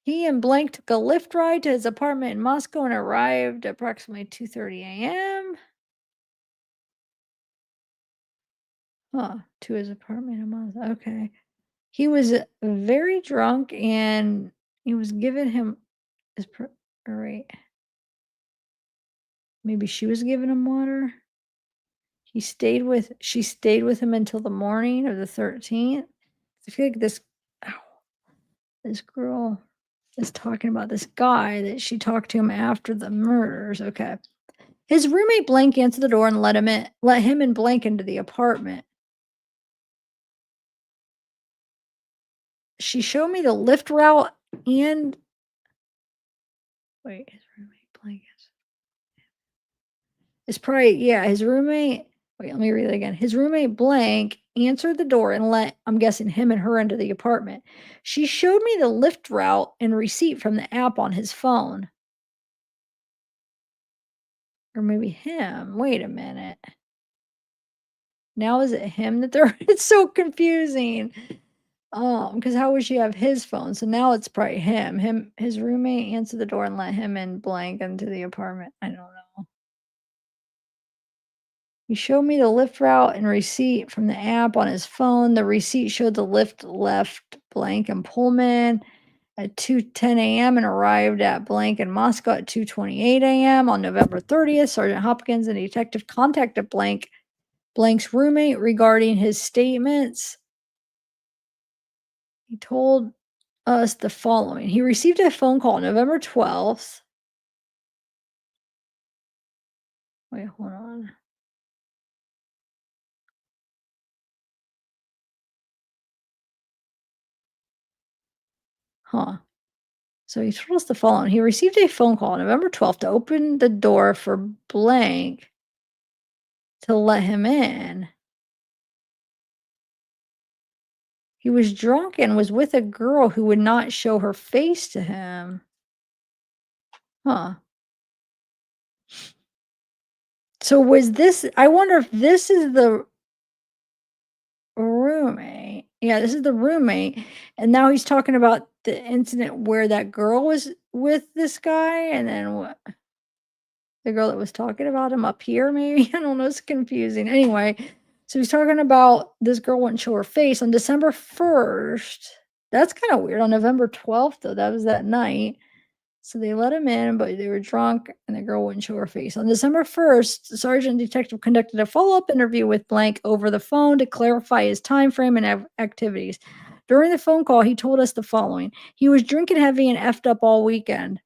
He and blank took a Lyft ride to his apartment in Moscow and arrived approximately 2:30 a.m. Huh, to his apartment in Moscow. Okay. He was very drunk and he was giving him his right. Maybe she was giving him water. She stayed with him until the morning of the 13th. I feel like ow, this girl is talking about this guy that she talked to him after the murders. Okay. His roommate blank answered the door and let him and blank into the apartment. She showed me the lift route and wait, his roommate blank is probably yeah, his roommate wait, let me read it again. His roommate blank answered the door and let I'm guessing him and her into the apartment. She showed me the lift route and receipt from the app on his phone. Or maybe him. Wait a minute. Now is it him that they're it's so confusing. Because how would she have his phone? So now it's probably him. His roommate answered the door and let him in blank into the apartment. I don't know. He showed me the lift route and receipt from the app on his phone. The receipt showed the lift left blank in Pullman at 2:10 a.m. and arrived at blank in Moscow at 2:28 a.m. On November 30th. Sergeant Hopkins and detective contacted blank's roommate regarding his statements. He told us the following. He received a phone call November 12th. Wait, hold on. Huh. So he told us the following. He received a phone call November 12th to open the door for blank to let him in. He was drunk and was with a girl who would not show her face to him. Huh. So was this, I wonder if this is the roommate. Yeah, this is the roommate. And now he's talking about the incident where that girl was with this guy and then what? The girl that was talking about him up here, maybe? I don't know. It's confusing. Anyway, so he's talking about this girl wouldn't show her face on December 1st. That's kind of weird. On November 12th, though, that was that night. So they let him in, but they were drunk and the girl wouldn't show her face. On December 1st, the sergeant detective conducted a follow-up interview with Blank over the phone to clarify his time frame and activities. During the phone call, he told us the following. He was drinking heavy and effed up all weekend.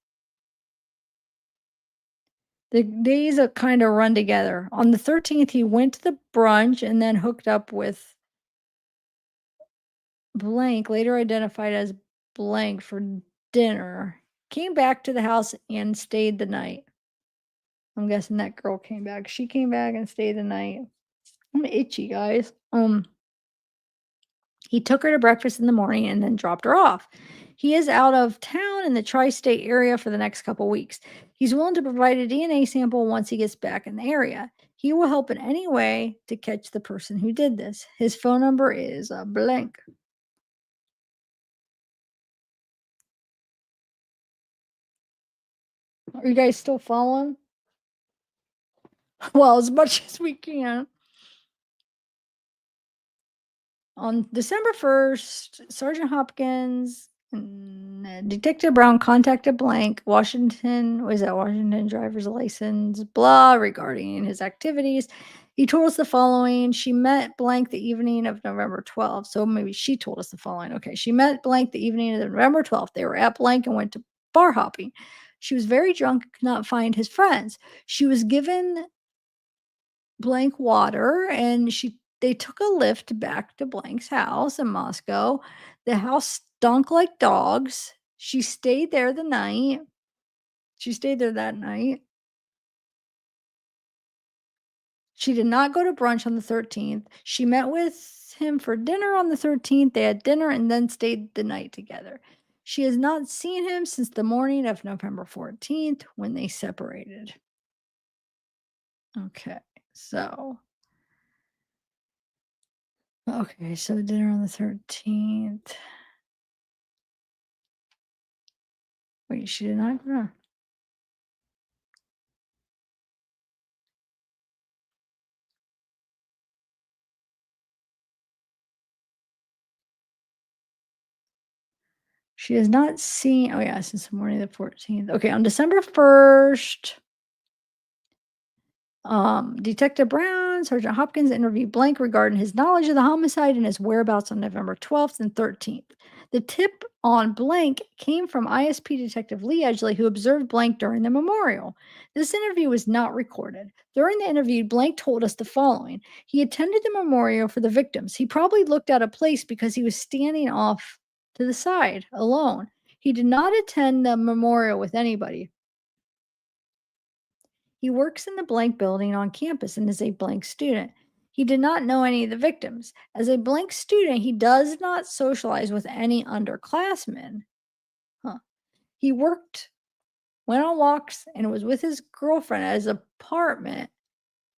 The days kind of run together. On the 13th, he went to the brunch and then hooked up with Blank, later identified as Blank, for dinner. Came back to the house and stayed the night. I'm guessing that girl came back. She came back and stayed the night. I'm itchy, guys. He took her to breakfast in the morning and then dropped her off. He is out of town in the tri-state area for the next couple weeks. He's willing to provide a DNA sample once he gets back in the area. He will help in any way to catch the person who did this. His phone number is blank. Are you guys still following? Well, as much as we can. On December 1st, Sergeant Hopkins and Detective Brown contacted Blank, Washington driver's license, blah, regarding his activities. He told us the following. She met Blank the evening of November 12th. So maybe she told us the following. Okay. She met Blank the evening of November 12th. They were at Blank and went to bar hopping. She was very drunk and could not find his friends. She was given Blank water and they took a lift back to Blank's house in Moscow. The house stunk like dogs. She stayed there the night. She stayed there that night. She did not go to brunch on the 13th. She met with him for dinner on the 13th. They had dinner and then stayed the night together. She has not seen him since the morning of November 14th when they separated. Okay, so dinner on the 13th. Wait, she did not go. She has not seen, since the morning of the 14th. Okay, on December 1st, Detective Brown, Sergeant Hopkins interviewed Blank regarding his knowledge of the homicide and his whereabouts on November 12th and 13th. The tip on Blank came from ISP Detective Lee Edgley, who observed Blank during the memorial. This interview was not recorded. During the interview, Blank told us the following. He attended the memorial for the victims. He probably looked out of place because he was standing off to the side alone. He did not attend the memorial with anybody. He works in the Blank building on campus and is a Blank student. He did not know any of the victims. As a Blank student, he does not socialize with any underclassmen. He went on walks, and was with his girlfriend at his apartment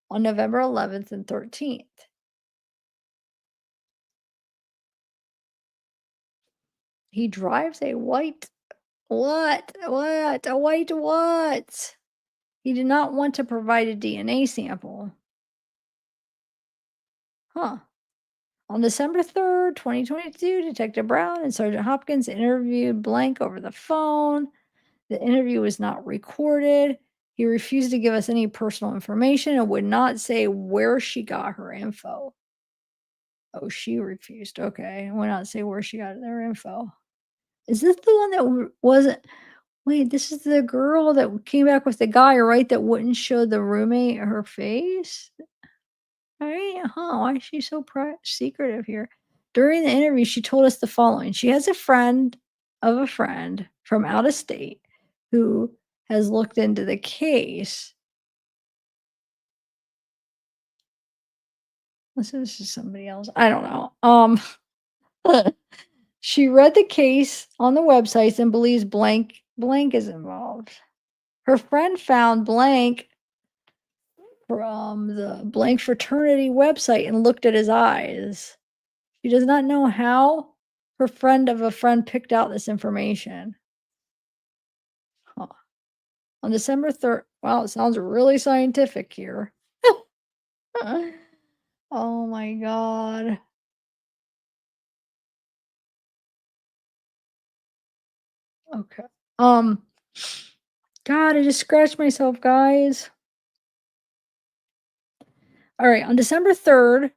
on November 11th and 13th. He drives a white what? A white what? He did not want to provide a DNA sample. On December 3rd, 2022, Detective Brown and Sergeant Hopkins interviewed Blank over the phone. The interview was not recorded. He refused to give us any personal information and would not say where she got her info. Oh, she refused. Okay. Would not say where she got their info. Is this the one that wasn't? Wait, this is the girl that came back with the guy, right? That wouldn't show the roommate her face? Right? Huh? Why is she so secretive here? During the interview, she told us the following. She has a friend of a friend from out of state who has looked into the case. This is somebody else. I don't know. She read the case on the websites and believes blank is involved. Her friend found blank from the blank fraternity website and looked at his eyes. She does not know how her friend of a friend picked out this information. Huh. On December 3rd, wow, it sounds really scientific here. Oh my God. Okay. God, I just scratched myself, guys. All right, on December 3rd,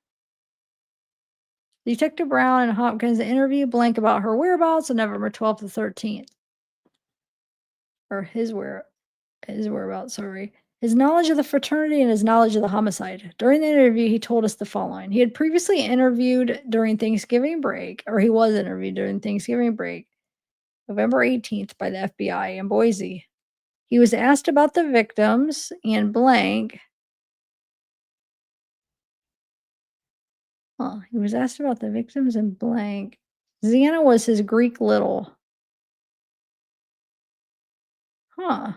Detective Brown and Hopkins interview blank about her whereabouts on November 12th to 13th. Or his whereabouts, sorry. His knowledge of the fraternity and his knowledge of the homicide. During the interview, he told us the following. He had previously interviewed during Thanksgiving break, or he was interviewed during Thanksgiving break, November 18th by the FBI in Boise. He was asked about the victims and blank. He was asked about the victims and blank. Xana was his Greek little. Huh.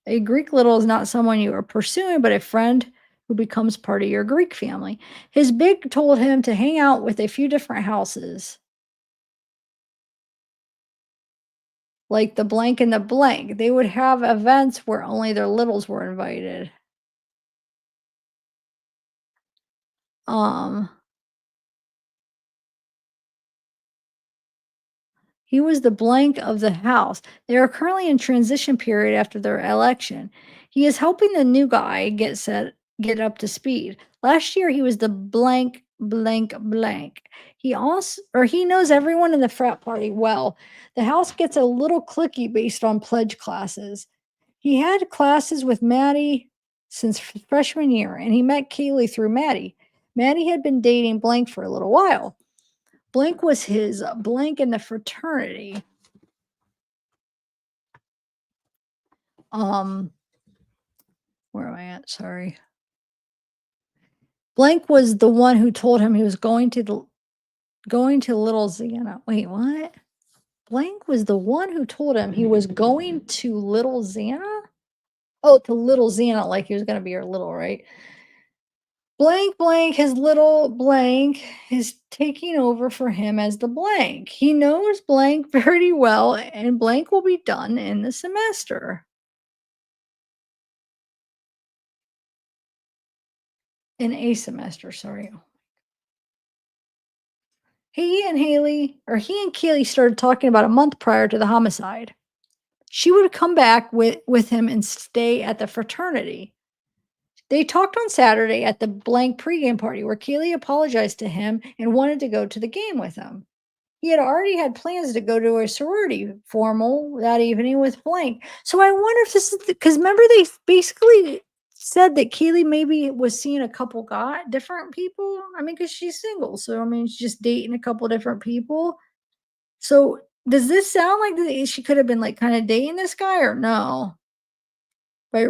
A Greek little is not someone you are pursuing, but a friend who becomes part of your Greek family. His big told him to hang out with a few different houses, like the blank and the blank. They would have events where only their littles were invited. Um, He was the blank of the house. They are currently in transition period after their election. He is helping the new guy get up to speed. Last year he was the blank blank blank. He knows everyone in the frat party well. The house gets a little cliquey based on pledge classes. He had classes with Maddie since freshman year, and he met Kaylee through Maddie. Maddie had been dating blank for a little while. Blank was his blank in the fraternity. Um, where am I at? Sorry. Blank was the one who told him he was going to Little Xana. Wait, what? Blank was the one who told him he was going to Little Xana? Oh, to Little Xana, like he was going to be her little, right? Blank, his little blank is taking over for him as the blank. He knows blank very well, and blank will be done in the semester. In a semester, sorry. He and Kaylee started talking about a month prior to the homicide. She would come back with him and stay at the fraternity. They talked on Saturday at the blank pregame party where Kaylee apologized to him and wanted to go to the game with him. He had already had plans to go to a sorority formal that evening with blank. So I wonder if this is because remember they basically said that Kaylee maybe was seeing a couple different people. I mean, because she's single, so I mean she's just dating a couple different people. So does this sound like she could have been like kind of dating this guy or no? By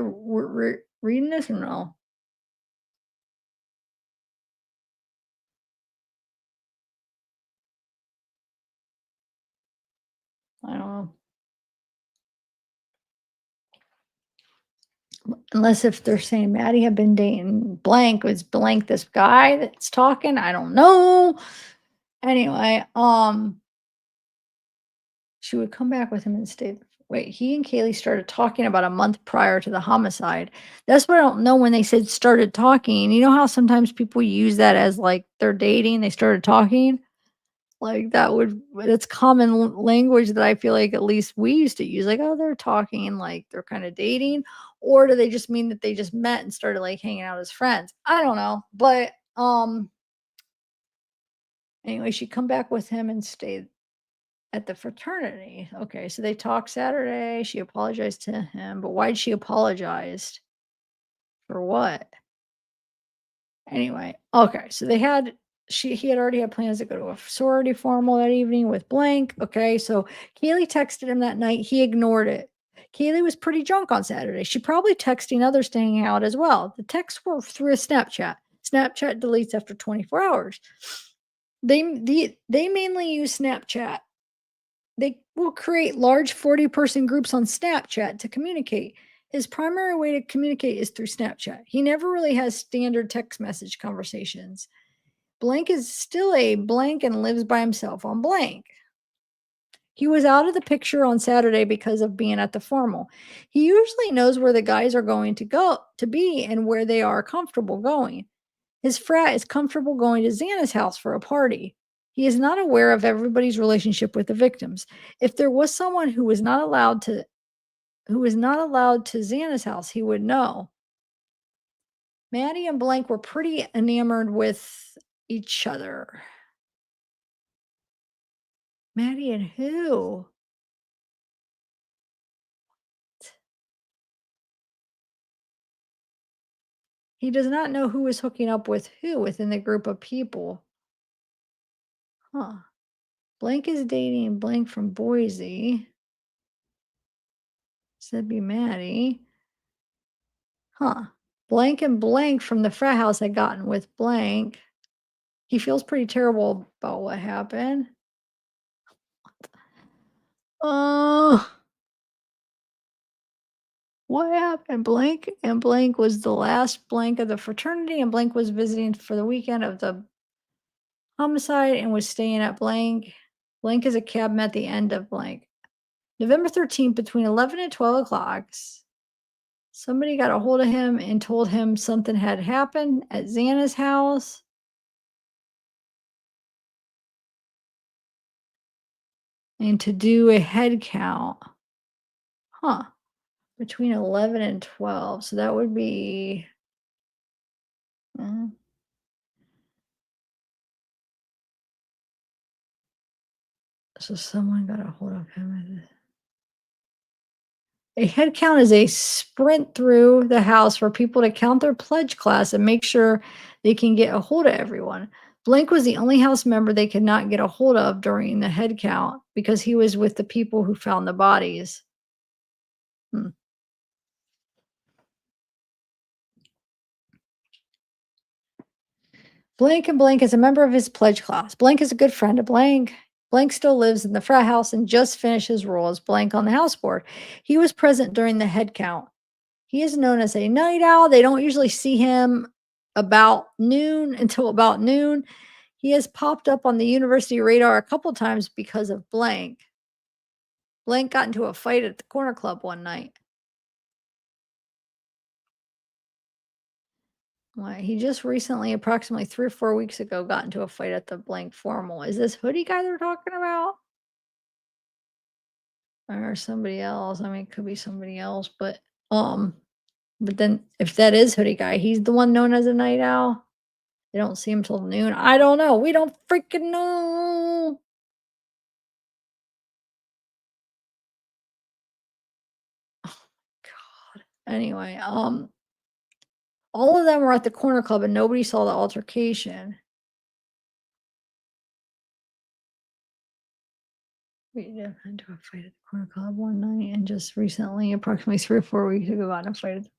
reading this or no? I don't know. Unless if they're saying Maddie had been dating blank, was blank this guy that's talking? I don't know. Anyway, she would come back with him and stay. Wait, he and Kaylee started talking about a month prior to the homicide. That's what I don't know when they said started talking. You know how sometimes people use that as like they're dating, they started talking? Like that's common language that I feel like at least we used to use. Like, oh, they're talking, like they're kind of dating, or do they just mean that they just met and started like hanging out as friends? I don't know, but Anyway, she come back with him and stayed at the fraternity. Okay, so they talked Saturday. She apologized to him, but why'd she apologize? For what? Anyway, okay, so he had already had plans to go to a sorority formal that evening with blank. Okay, so Kaylee texted him that night. He ignored it. Kaylee was pretty drunk on Saturday. She probably texting others to hang out as well. The texts were through a Snapchat. Snapchat deletes after 24 hours. They mainly use Snapchat. They will create large 40-person groups on Snapchat to communicate. His primary way to communicate is through Snapchat. He never really has standard text message conversations. Blank is still a blank and lives by himself on blank. He was out of the picture on Saturday because of being at the formal. He usually knows where the guys are going to be and where they are comfortable going. His frat is comfortable going to Xana's house for a party. He is not aware of everybody's relationship with the victims. If there was someone who was not allowed to Xana's house, he would know. Maddie and Blank were pretty enamored with each other. Maddie and who? He does not know who is hooking up with who within the group of people. Huh. Blank is dating Blank from Boise. So that'd be Maddie. Huh. Blank and Blank from the frat house had gotten with Blank. He feels pretty terrible about what happened. Oh, what happened? Blank and Blank was the last Blank of the fraternity, and Blank was visiting for the weekend of the homicide and was staying at Blank. Blank is a cabman at the end of Blank. November 13th, between 11 and 12 o'clock, somebody got a hold of him and told him something had happened at Xana's house. And to do a head count. Huh. Between 11 and 12. So that would be. So someone got a hold of him. A head count is a sprint through the house for people to count their pledge class and make sure they can get a hold of everyone. Blank was the only house member they could not get a hold of during the head count because he was with the people who found the bodies. Blank and Blank is a member of his pledge class. Blank is a good friend of Blank. Blank still lives in the frat house and just finished his role as Blank on the house board. He was present during the head count. He is known as a night owl. They don't usually see him until about noon. He has popped up on the university radar a couple times because of Blank. Blank got into a fight at the corner club one night. Why, he just recently, approximately 3 or 4 weeks ago, got into a fight at the Blank formal. Is this hoodie guy they're talking about? Or somebody else? I mean, it could be somebody else, but then if that is hoodie guy, he's the one known as a night owl. They don't see him till noon. I don't know. We don't freaking know. Oh God. Anyway, all of them were at the corner club and nobody saw the altercation. We got into a fight at the corner club one night and just recently, approximately 3 or 4 weeks ago, got in a fight at the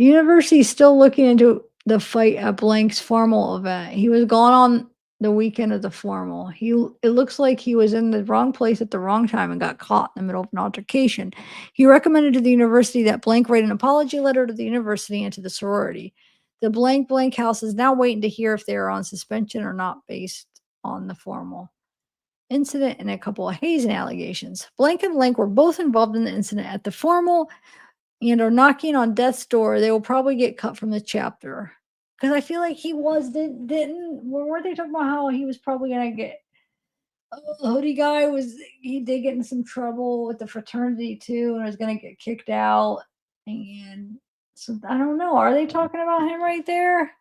university is still looking into the fight at Blank's formal event. He was gone on the weekend of the formal. It looks like he was in the wrong place at the wrong time and got caught in the middle of an altercation. He recommended to the university that Blank write an apology letter to the university and to the sorority. The Blank house is now waiting to hear if they are on suspension or not based on the formal incident and a couple of hazing allegations. Blank and Blank were both involved in the incident at the formal and are knocking on death's door. They will probably get cut from the chapter. Because I feel like he weren't they talking about how he was probably gonna get the hoodie guy he did get in some trouble with the fraternity too and was gonna get kicked out. And so I don't know. Are they talking about him right there?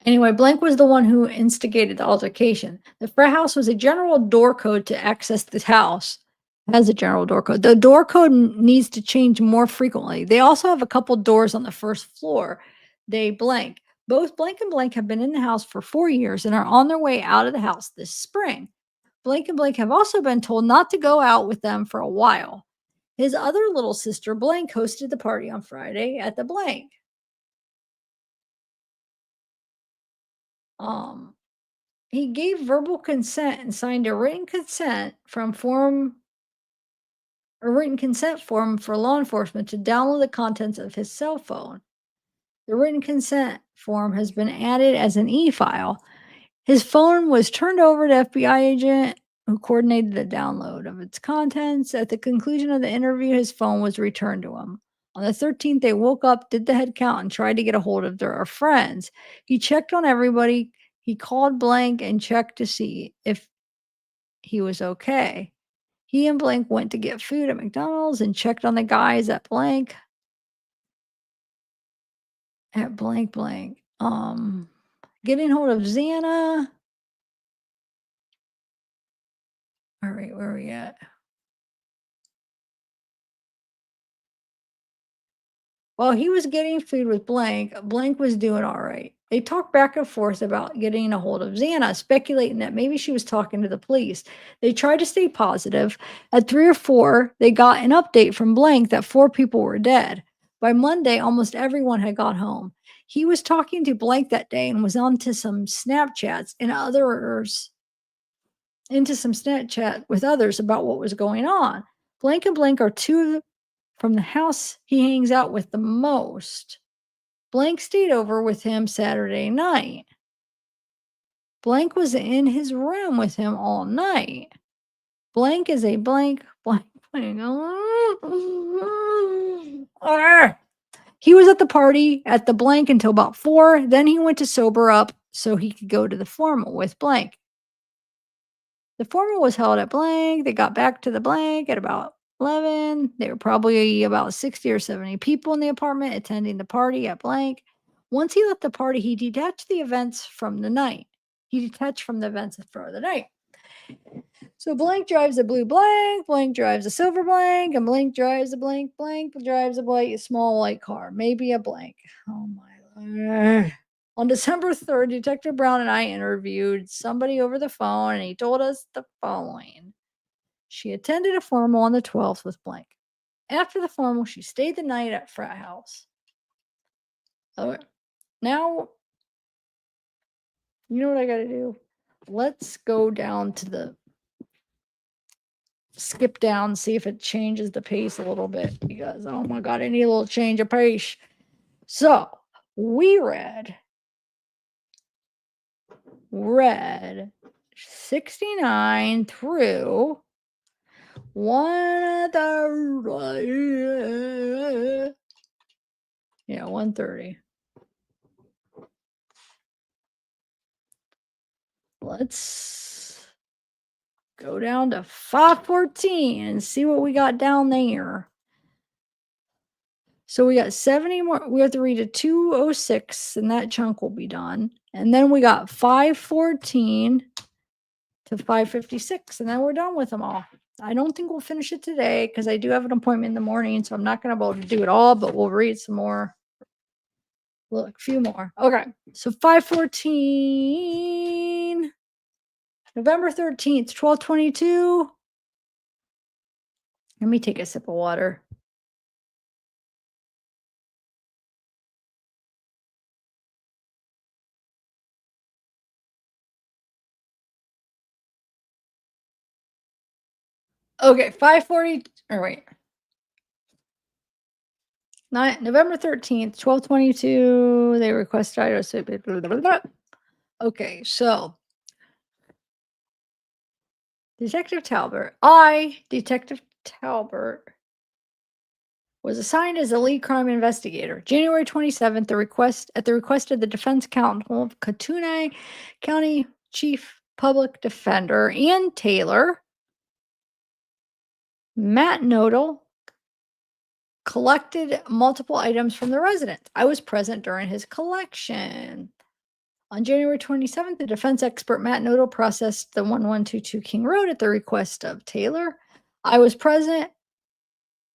Anyway, Blank was the one who instigated the altercation. The frat house was a general door code to access the house. It has a general door code. The door code needs to change more frequently. They also have a couple doors on the first floor. They blank. Both Blank and Blank have been in the house for 4 years and are on their way out of the house this spring. Blank and Blank have also been told not to go out with them for a while. His other little sister, Blank, hosted the party on Friday at the Blank. He gave verbal consent and signed a written consent form for law enforcement to download the contents of his cell phone. The written consent form has been added as an e-file. His phone was turned over to FBI agent who coordinated the download of its contents. At the conclusion of the interview, his phone was returned to him. On the 13th, they woke up, did the head count, and tried to get a hold of their friends. He checked on everybody. He called Blank and checked to see if he was okay. He and Blank went to get food at McDonald's and checked on the guys at blank. At blank blank. Getting hold of Xana. All right, where are we at? While he was getting food with Blank, Blank was doing all right. They talked back and forth about getting a hold of Xana, speculating that maybe she was talking to the police. They tried to stay positive. At 3 or 4, they got an update from Blank that 4 people were dead. By Monday, almost everyone had got home. He was talking to Blank that day and was onto some Snapchats and into some Snapchat with others about what was going on. Blank and Blank are 2 from the house he hangs out with the most. Blank stayed over with him Saturday night. Blank was in his room with him all night. Blank is a blank, blank, blank. He was at the party at the Blank until about 4. Then he went to sober up so he could go to the formal with Blank. The formal was held at Blank. They got back to the Blank at about 11. There were probably about 60 or 70 people in the apartment attending the party at Blank. Once he left the party, he detached the events from the night. He detached from the events for the night. So Blank drives a blue Blank, Blank drives a silver Blank, and Blank drives a Blank, Blank drives a white, small white car, maybe a Blank. Oh my Lord. On December 3rd, Detective Brown and I interviewed somebody over the phone, and he told us the following. She attended a formal on the 12th with Blank. After the formal, she stayed the night at frat house. Okay. Now, you know what I got to do? Let's go down to the skip down, see if it changes the pace a little bit because, oh my God, I need a little change of pace. So we read 69 through 130. Yeah, 130. Let's go down to 514 and see what we got down there. So we got 70 more. We have to read a 206 and that chunk will be done. And then we got 514 to 556 and then we're done with them all. I don't think we'll finish it today because I do have an appointment in the morning. So I'm not going to be able to do it all, but we'll read some more. Look, a few more. Okay. So 514. November 13th, 1222. Let me take a sip of water. Okay, 540. Or wait. November 13th, 1222. They requested I was. Okay, so Detective Talbert was assigned as the lead crime investigator. January 27th, the request of the defense counsel of Katuna County Chief Public Defender Ann Taylor, Matt Nodal, collected multiple items from the resident. I was present during his collection. On January 27th, the defense expert Matt Nodal processed the 1122 King Road at the request of Taylor. I was present.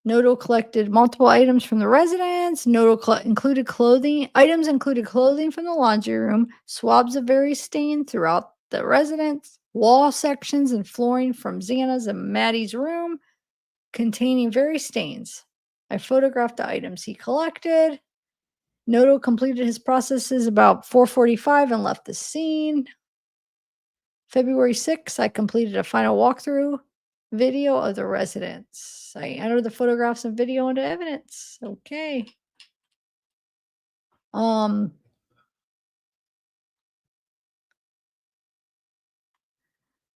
Nodal collected multiple items from the residence. Nodal included clothing. Items included clothing from the laundry room, swabs of various stain throughout the residence, wall sections and flooring from Xana's and Maddie's room containing various stains. I photographed the items he collected. Nodal completed his processes about 4:45 and left the scene. February 6th, I completed a final walkthrough video of the residence. I entered the photographs and video into evidence. Okay.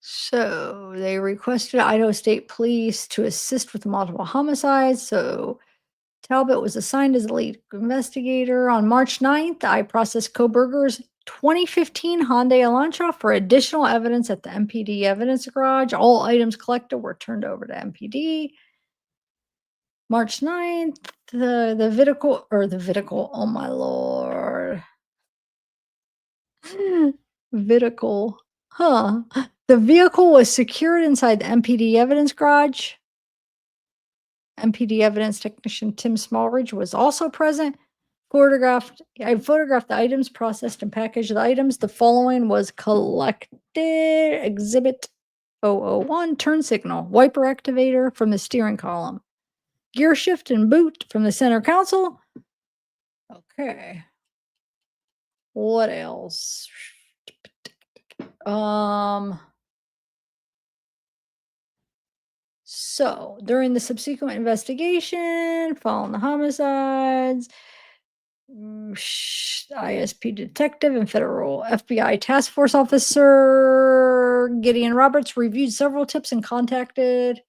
So they requested Idaho State Police to assist with multiple homicides. So Talbot was assigned as the lead investigator. On March 9th, I processed Kohberger's 2015 Hyundai Elantra for additional evidence at the MPD evidence garage. All items collected were turned over to MPD. March 9th, the vehicle, oh my lord. Vehicle, huh. The vehicle was secured inside the MPD evidence garage. MPD evidence technician Tim Smallridge was also present. I photographed the items, processed and packaged the items. The following was collected. Exhibit 001, turn signal, wiper activator from the steering column, gear shift and boot from the center console. Okay. What else? So during the subsequent investigation, following the homicides, ISP detective and federal FBI task force officer Gideon Roberts reviewed several tips and contacted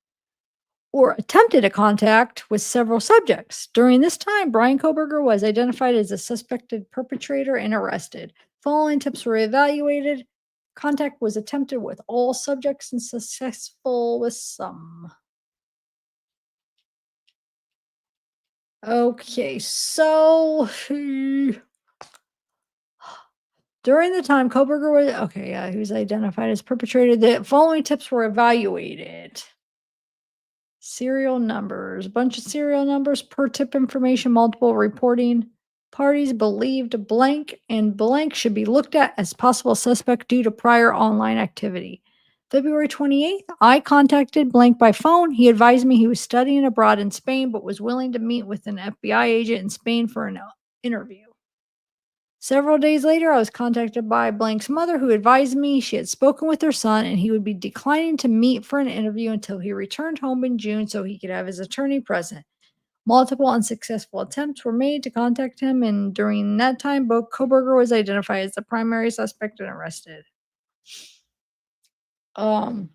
or attempted a contact with several subjects. During this time, Bryan Kohberger was identified as a suspected perpetrator and arrested. Following tips were evaluated. Contact was attempted with all subjects and successful with some. Okay, so during the time Kohberger was he was identified as perpetrator. The following tips were evaluated. Serial numbers, a bunch of serial numbers, per tip information, multiple reporting parties believed blank and blank should be looked at as possible suspect due to prior online activity. February 28th, I contacted blank by phone. He advised me he was studying abroad in Spain, but was willing to meet with an FBI agent in Spain for an interview. Several days later, I was contacted by blank's mother, who advised me she had spoken with her son and he would be declining to meet for an interview until he returned home in June so he could have his attorney present. Multiple unsuccessful attempts were made to contact him, and during that time, both Kohberger was identified as the primary suspect and arrested. But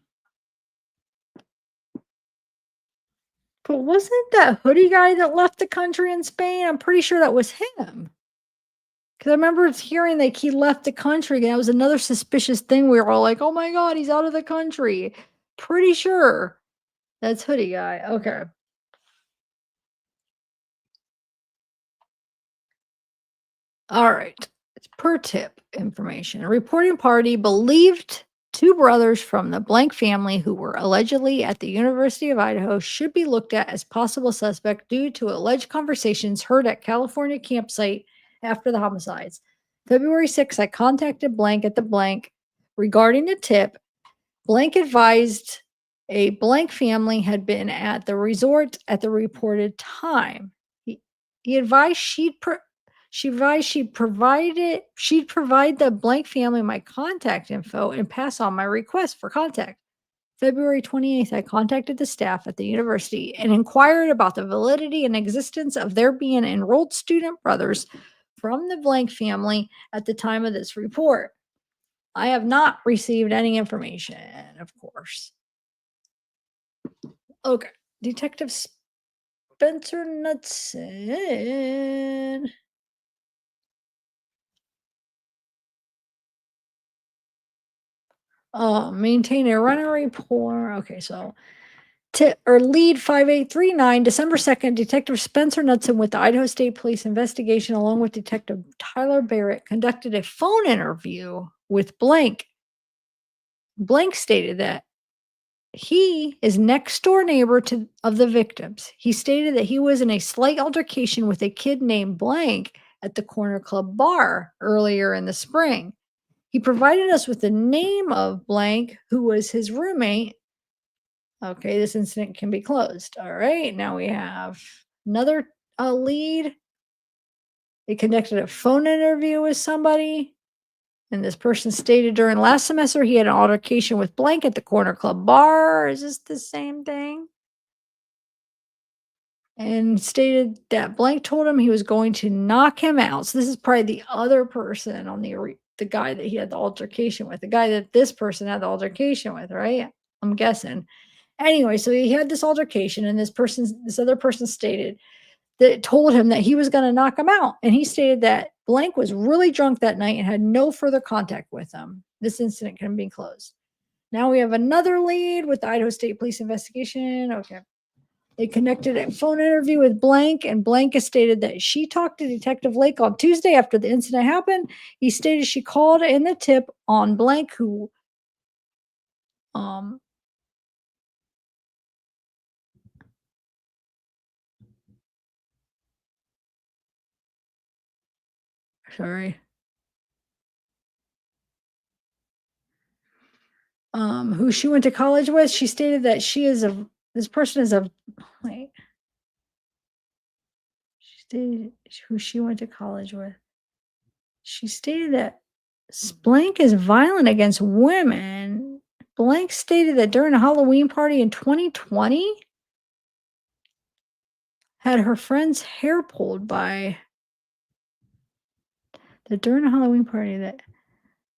wasn't that hoodie guy that left the country in Spain? I'm pretty sure that was him. Because I remember hearing that he left the country, and that was another suspicious thing. We were all like, oh my God, he's out of the country. Pretty sure that's hoodie guy. Okay. All right. It's per tip information. A reporting party believed two brothers from the blank family who were allegedly at the University of Idaho should be looked at as possible suspect due to alleged conversations heard at California campsite after the homicides. February 6th, I contacted blank at the blank regarding the tip. Blank advised a blank family had been at the resort at the reported time. He advised she'd provide the blank family my contact info and pass on my request for contact. February 28th, I contacted the staff at the university and inquired about the validity and existence of there being enrolled student brothers from the blank family at the time of this report. I have not received any information, of course. Okay, Detective Spencer Knudsen. Maintain a running report. Okay, so lead 5839, December 2nd, Detective Spencer Knudsen with the Idaho State Police investigation, along with Detective Tyler Barrett, conducted a phone interview with Blank. Blank stated that he is next door neighbor of the victims. He stated that he was in a slight altercation with a kid named Blank at the Corner Club bar earlier in the spring. He provided us with the name of Blank, who was his roommate. Okay, this incident can be closed. All right, now we have another lead. They conducted a phone interview with somebody, and this person stated during last semester he had an altercation with Blank at the Corner Club bar. Is this the same thing? And stated that Blank told him he was going to knock him out. So this is probably the other person on the guy that he had the altercation with, the guy that this person had the altercation with, right? I'm guessing. Anyway, so he had this altercation, and this other person stated that told him that he was going to knock him out. And he stated that Blank was really drunk that night and had no further contact with him. This incident can be closed. Now we have another lead with the Idaho State Police investigation. Okay. They conducted a phone interview with Blank, and Blank has stated that she talked to Detective Lake on Tuesday after the incident happened. He stated she called in the tip on Blank, who sorry. Who she went to college with. She stated that this person is a, wait. She stated who she went to college with. She stated that Blank is violent against women. Blank stated that during a Halloween party in 2020, had her friend's hair pulled by, that during a Halloween party that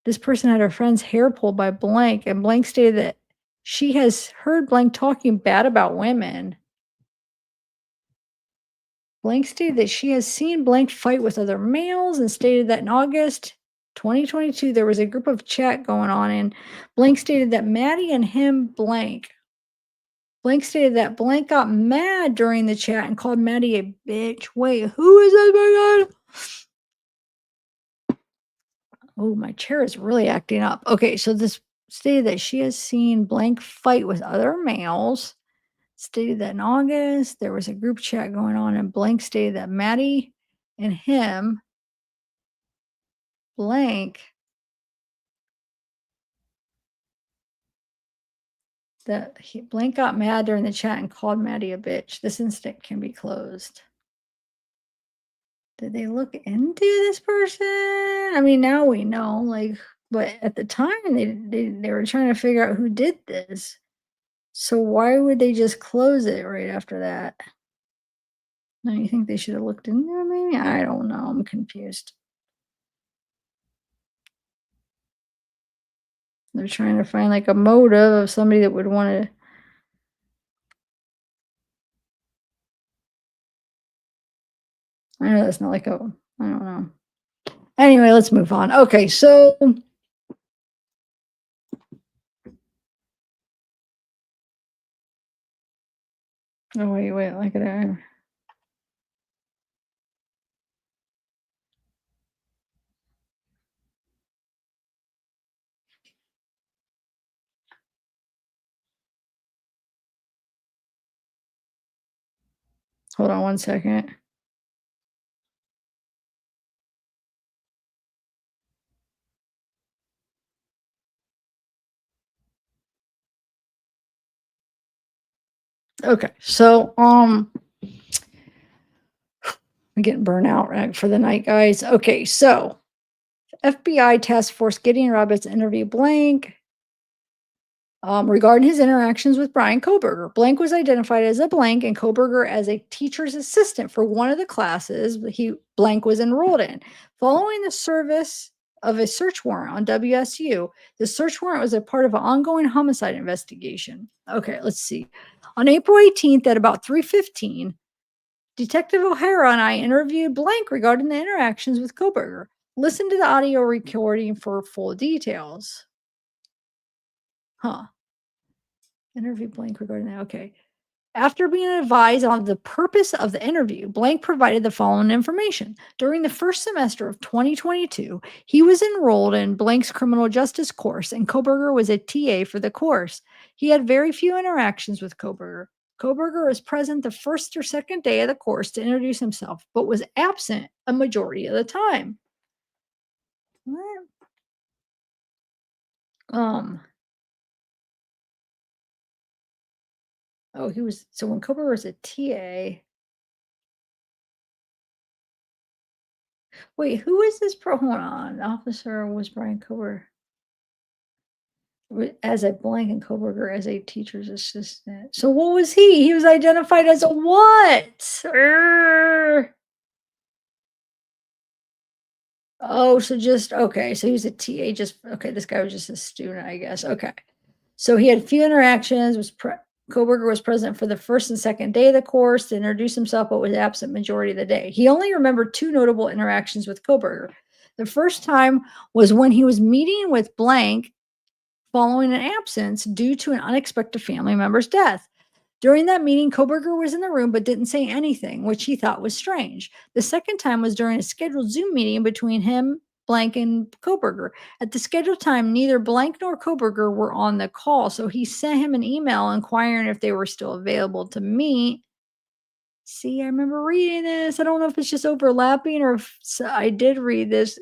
this person had her friend's hair pulled by Blank, and Blank stated that she has heard Blank talking bad about women. Blank stated that she has seen Blank fight with other males, and stated that in August 2022 there was a group of chat going on, and Blank stated that Maddie and him Blank stated that Blank got mad during the chat and called Maddie a bitch. Wait, who is this? My God. Oh, my chair is really acting up. Okay, so this stated that she has seen Blank fight with other males. Stated that in August there was a group chat going on, and Blank stated that Maddie and him Blank Blank got mad during the chat and called Maddie a bitch. This incident can be closed. Did they look into this person? I mean, now we know, like, but at the time they were trying to figure out who did this. So why would they just close it right after that? Now you think they should have looked into it, maybe? I don't know. I'm confused. They're trying to find like a motive of somebody that would want to. I know that's not like a, I don't know. Anyway, let's move on. Okay, so oh wait, look at that. Hold on one second. Okay, so I'm getting burnt out right for the night, guys. Okay, so FBI Task Force Gideon Roberts interview Blank regarding his interactions with Bryan Kohberger. Blank was identified as a Blank and Kohberger as a teacher's assistant for one of the classes Blank was enrolled in. Following the service of a search warrant on WSU, the search warrant was a part of an ongoing homicide investigation. Okay, let's see. On April 18th at about 3:15, Detective O'Hara and I interviewed Blank regarding the interactions with Kohberger. Listen to the audio recording for full details. Interview Blank regarding that. Okay. After being advised on the purpose of the interview, Blank provided the following information. During the first semester of 2022, he was enrolled in Blank's criminal justice course, and Kohberger was a TA for the course. He had very few interactions with Kohberger. Kohberger was present the first or second day of the course to introduce himself, but was absent a majority of the time. What? Oh, he was so when Kohberger was a TA. Wait, who is this hold on. Officer was Bryan Kohberger as a Blank and Kohberger as a teacher's assistant. So what was he? He was identified as a what? Oh, so just okay. So he was a TA. Just okay. This guy was just a student, I guess. Okay. So he had few interactions. Kohberger was present for the first and second day of the course to introduce himself, but was absent majority of the day. He only remembered 2 notable interactions with Kohberger. The first time was when he was meeting with Blank following an absence due to an unexpected family member's death. During that meeting, Kohberger was in the room but didn't say anything, which he thought was strange. The second time was during a scheduled Zoom meeting between him, Blank, and Kohberger. At the scheduled time, neither Blank nor Kohberger were on the call, so he sent him an email inquiring if they were still available to meet. See, I remember reading this. I don't know if it's just overlapping or if I did read this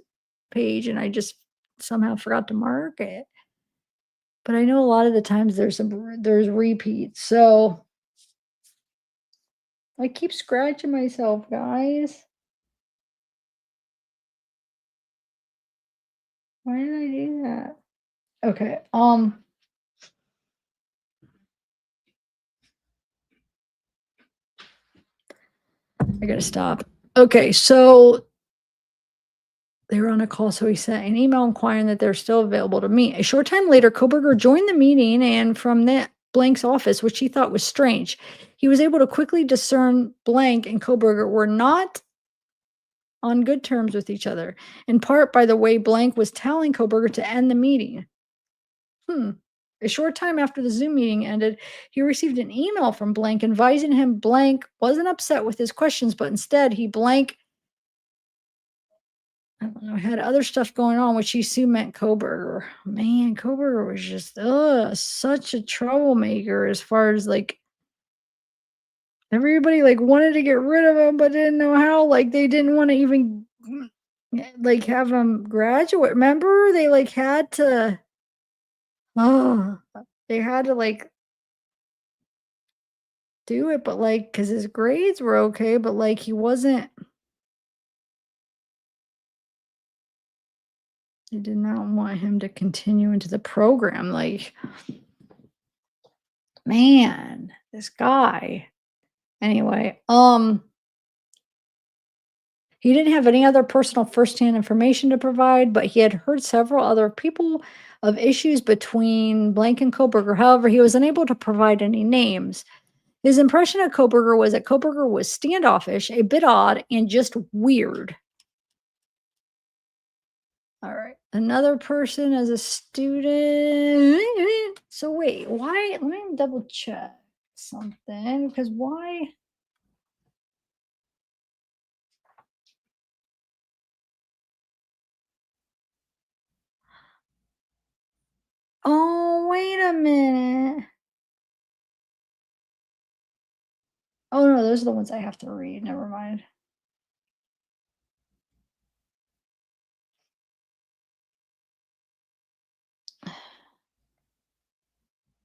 page and I just somehow forgot to mark it. But I know a lot of the times there's repeats. So I keep scratching myself, guys. Why did I do that? Okay. I gotta stop. Okay, so they were on a call, so he sent an email inquiring that they're still available to meet. A short time later, Kohberger joined the meeting, and from that Blank's office, which he thought was strange, he was able to quickly discern Blank and Kohberger were not on good terms with each other, in part by the way Blank was telling Kohberger to end the meeting. A short time after the Zoom meeting ended, he received an email from Blank advising him Blank wasn't upset with his questions, but instead he Blank, I don't know, had other stuff going on, which he soon meant Kohberger. Man, Kohberger was just such a troublemaker as far as like everybody like wanted to get rid of him, but didn't know how. Like they didn't want to even like have him graduate. Remember, they like had to. Oh, they had to like do it, but like because his grades were okay, but like he wasn't. They did not want him to continue into the program. Like, man, this guy. Anyway, he didn't have any other personal firsthand information to provide, but he had heard several other people of issues between Blank and Kohberger. However, he was unable to provide any names. His impression of Kohberger was that Kohberger was standoffish, a bit odd, and just weird. All right. Another person as a student. So wait, why? Let me double check something because why? Oh, wait a minute. Oh no, those are the ones I have to read. Never mind.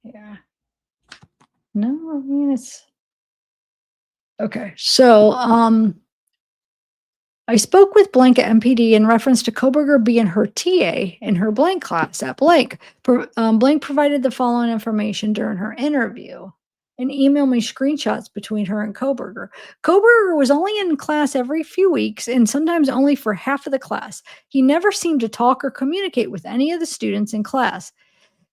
Yeah. No, I mean it's okay. So, I spoke with Blank at MPD in reference to Kohberger being her TA in her Blank class at Blank. Blank provided the following information during her interview and emailed me screenshots between her and Kohberger. Kohberger was only in class every few weeks and sometimes only for half of the class. He never seemed to talk or communicate with any of the students in class.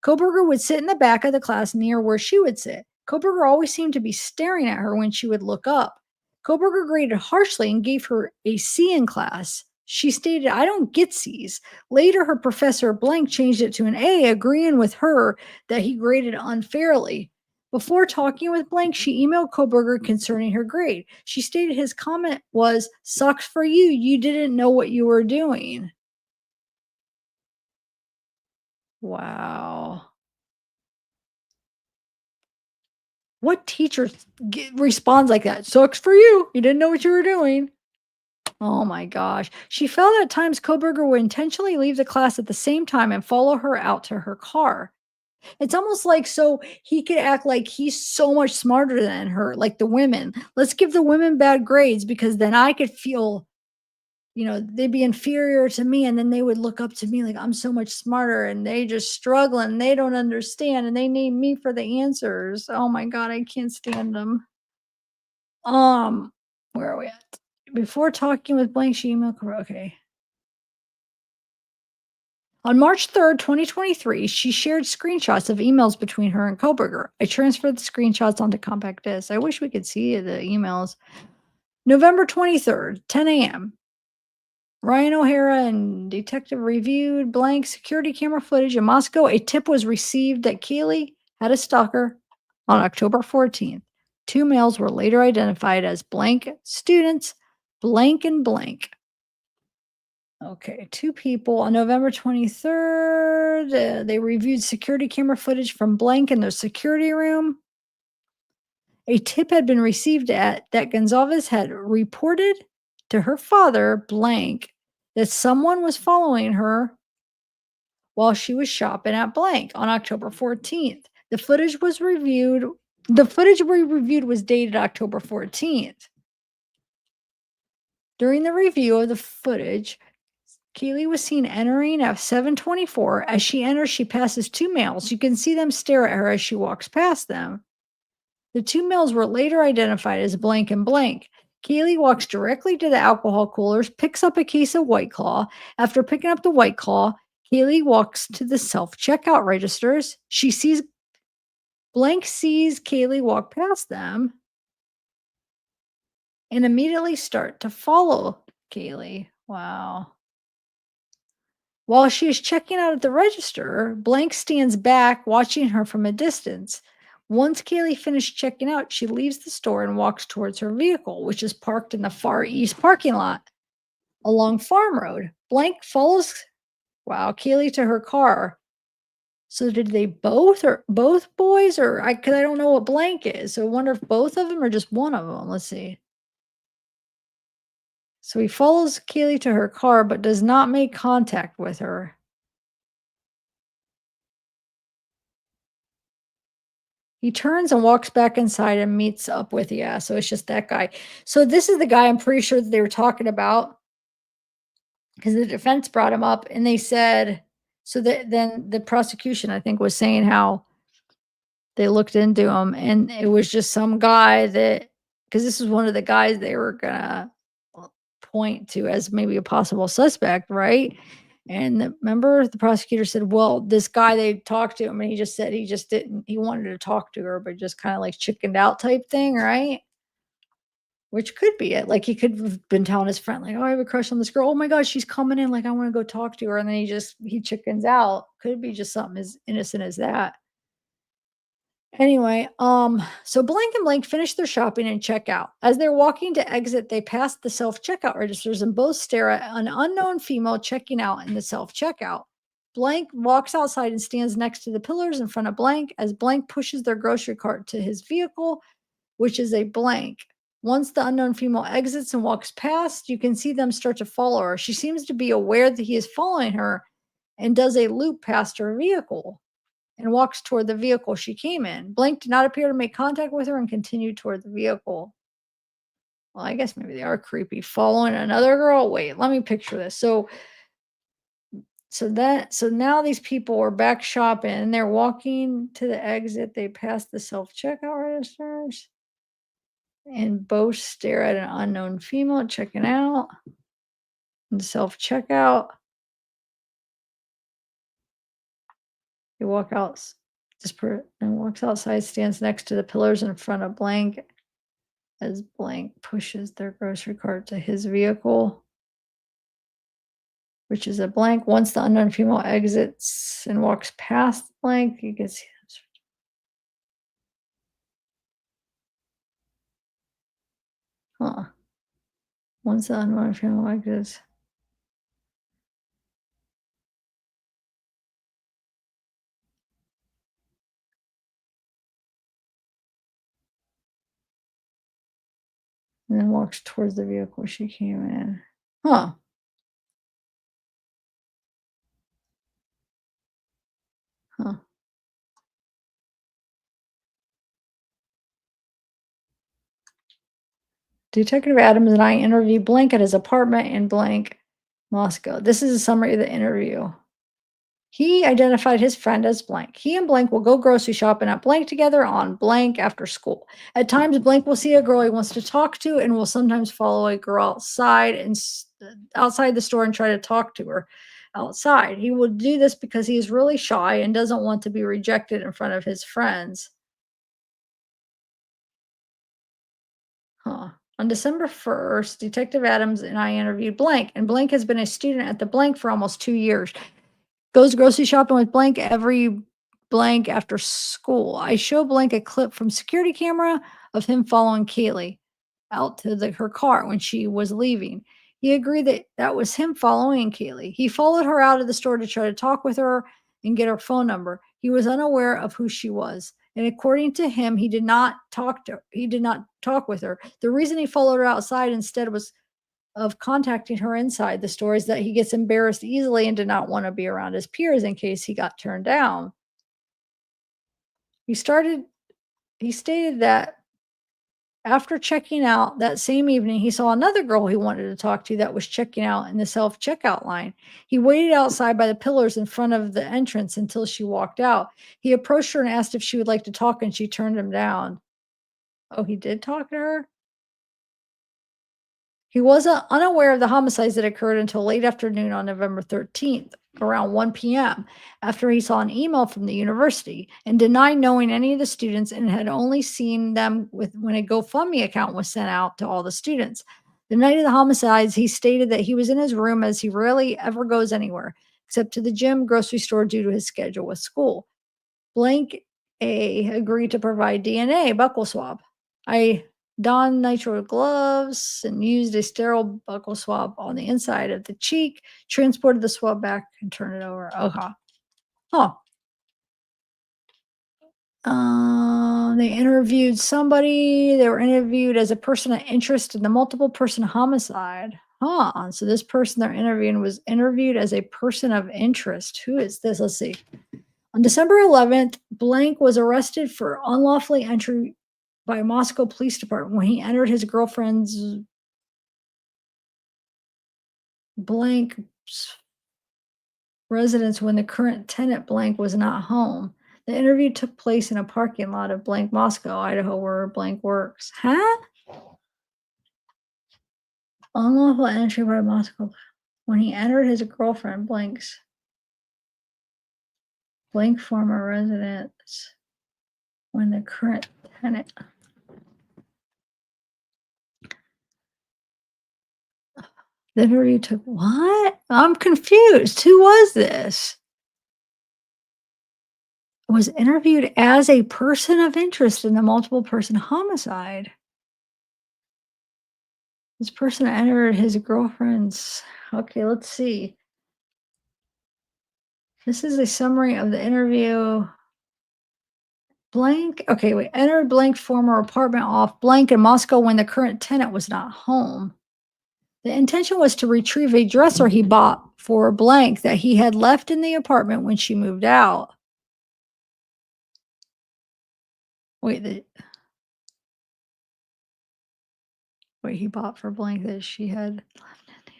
Kohberger would sit in the back of the class near where she would sit. Kohberger always seemed to be staring at her when she would look up. Kohberger graded harshly and gave her a C in class. She stated, I don't get C's. Later, her professor Blank changed it to an A, agreeing with her that he graded unfairly. Before talking with blank, she emailed Kohberger concerning her grade. She stated his comment was, "Sucks for you. You didn't know what you were doing." Wow. What teacher responds like that? "Sucks for you. You didn't know what you were doing." Oh my gosh. She felt at times Kohberger would intentionally leave the class at the same time and follow her out to her car. It's almost like so he could act like he's so much smarter than her, like the women. Let's give the women bad grades because then I could feel, they'd be inferior to me and then they would look up to me like I'm so much smarter and they just struggle and they don't understand and they need me for the answers. Oh my god, I can't stand them. Where are we at? Before talking with blank, she emailed. Okay. On March 3rd, 2023, she shared screenshots of emails between her and Kohberger. I transferred the screenshots onto compact disc. I wish we could see the emails. November 23rd, 10 a.m. Ryan O'Hara and detective reviewed blank security camera footage in Moscow. A tip was received that Keeley had a stalker on October 14th. Two males were later identified as blank students, blank and blank. Okay, two people on November 23rd. They reviewed security camera footage from blank in their security room. A tip had been received that Gonzalez had reported to her father, blank, that someone was following her while she was shopping at blank on October 14th. The footage was reviewed. The footage we reviewed was dated October 14th. During the review of the footage, Keeley was seen entering at 7:24. As she enters, she passes two males. You can see them stare at her as she walks past them. The two males were later identified as blank and blank. Keeley walks directly to the alcohol coolers, picks up a case of White Claw. After picking up the White Claw, Keeley walks to the self-checkout registers. She sees Keeley walk past them and immediately start to follow Keeley. Wow. While she is checking out at the register, blank stands back, watching her from a distance. Once Kaylee finished checking out, she leaves the store and walks towards her vehicle, which is parked in the far east parking lot along Farm Road. Blank follows, Kaylee to her car. So did they both boys or because I don't know what blank is. So I wonder if both of them or just one of them. Let's see. So he follows Kaylee to her car, but does not make contact with her. He turns and walks back inside and meets up with, so it's just that guy. So this is the guy I'm pretty sure that they were talking about because the defense brought him up and they said, so that then the prosecution, I think, was saying how they looked into him and it was just some guy that, because this is one of the guys they were gonna point to as maybe a possible suspect, right? And remember, the prosecutor said, well, this guy, they talked to him and he just said he just didn't, he wanted to talk to her, but just kind of like chickened out type thing, right? Which could be it. Like he could have been telling his friend, like, oh, I have a crush on this girl. Oh my gosh, she's coming in. Like, I want to go talk to her. And then he chickens out. Could be just something as innocent as that. Anyway, so blank and blank finish their shopping and check out. As they're walking to exit, they pass the self-checkout registers and both stare at an unknown female checking out in the self-checkout. Blank walks outside and stands next to the pillars in front of blank as blank pushes their grocery cart to his vehicle, which is a blank. Once the unknown female exits and walks past, you can see them start to follow her. She seems to be aware that he is following her and does a loop past her vehicle and walks toward the vehicle she came in. Blank did not appear to make contact with her and continued toward the vehicle. Well, I guess maybe they are creepy. Following another girl? Wait, let me picture this. So now these people are back shopping and they're walking to the exit. They pass the self-checkout registers and both stare at an unknown female checking out. And self-checkout. He walks outside, stands next to the pillars in front of blank as blank pushes their grocery cart to his vehicle, which is a blank. Once the unknown female exits and walks past blank, you can see Huh. One son, one family like this. And then walks towards the vehicle she came in. Huh. Huh. Detective Adams and I interviewed blank at his apartment in blank, Moscow. This is a summary of the interview. He identified his friend as blank. He and blank will go grocery shopping at blank together on blank after school. At times, blank will see a girl he wants to talk to and will sometimes follow a girl outside and outside the store and try to talk to her outside. He will do this because he is really shy and doesn't want to be rejected in front of his friends. Huh. On December 1st, Detective Adams and I interviewed blank, and blank has been a student at the blank for almost 2 years. Goes grocery shopping with blank every blank after school. I show blank a clip from security camera of him following Kaylee out to her car when she was leaving. He agreed that that was him following Kaylee. He followed her out of the store to try to talk with her and get her phone number. He was unaware of who she was. And according to him, he did not talk with her. The reason he followed her outside instead was of contacting her inside the store is that he gets embarrassed easily and did not want to be around his peers in case he got turned down. He stated that after checking out that same evening, he saw another girl he wanted to talk to that was checking out in the self checkout line. He waited outside by the pillars in front of the entrance until she walked out. He approached her and asked if she would like to talk, and she turned him down. Oh, he did talk to her? He wasn't unaware of the homicides that occurred until late afternoon on November 13th, around 1 p.m., after he saw an email from the university and denied knowing any of the students and had only seen them when a GoFundMe account was sent out to all the students. The night of the homicides, he stated that he was in his room as he rarely ever goes anywhere, except to the gym, grocery store due to his schedule with school. Blank A agreed to provide DNA buckle swab. I donned nitrile gloves and used a sterile buckle swab on the inside of the cheek, transported the swab back and turned it over. Okay. Huh. They interviewed somebody. They were interviewed as a person of interest in the multiple person homicide. Huh. So this person they're interviewing was interviewed as a person of interest. Who is this? Let's see. On December 11th, blank was arrested for unlawfully entry by Moscow Police Department when he entered his girlfriend's blank residence when the current tenant blank was not home. The interview took place in a parking lot of blank Moscow, Idaho, where blank works. Huh? Unlawful entry by Moscow when he entered his girlfriend blank's blank former residence when the current tenant. The interview took what? I'm confused. Who was this? Was interviewed as a person of interest in the multiple person homicide. This person entered his girlfriend's. Okay, let's see. This is a summary of the interview. Blank. Okay, we entered blank former apartment off blank in Moscow when the current tenant was not home. The intention was to retrieve a dresser he bought for blank that he had left in the apartment when she moved out. Wait, he bought for blank that she had left in the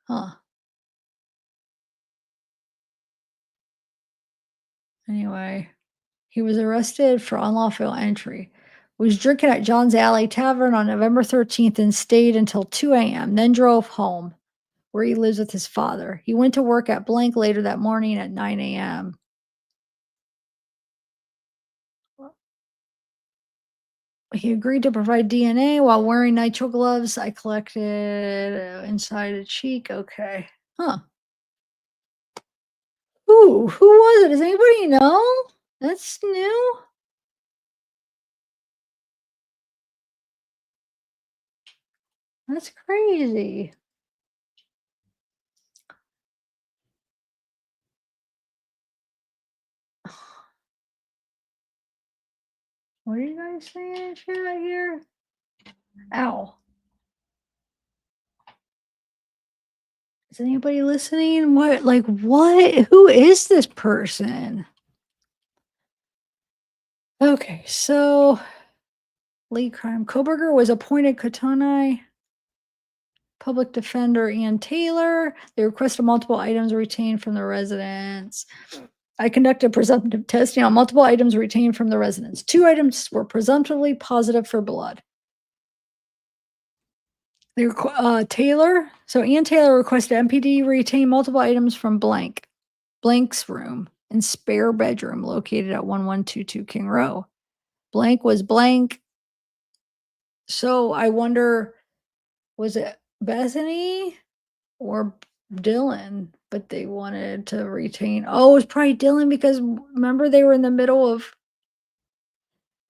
huh. Anyway, he was arrested for unlawful entry. Was drinking at John's Alley Tavern on November 13th and stayed until 2 a.m., then drove home where he lives with his father. He went to work at blank later that morning at 9 a.m. He agreed to provide DNA while wearing nitrile gloves. I collected inside a cheek. Okay. Huh. Ooh, who was it? Does anybody know? That's new. That's crazy. What are you guys saying in chat here? Ow. Is anybody listening? What? Like, what? Who is this person? Okay, so lead crime. Kohberger was appointed Katani public defender Ann Taylor. They requested multiple items retained from the residence. I conducted presumptive testing on multiple items retained from the residence. 2 items were presumptively positive for blood. Taylor. So Ann Taylor requested MPD retain multiple items from Blank's room and spare bedroom located at 1122 King Row. Blank was blank. So I wonder, was it Bethany or Dylan? But they wanted to retain. Oh, it was probably Dylan because remember they were in the middle of,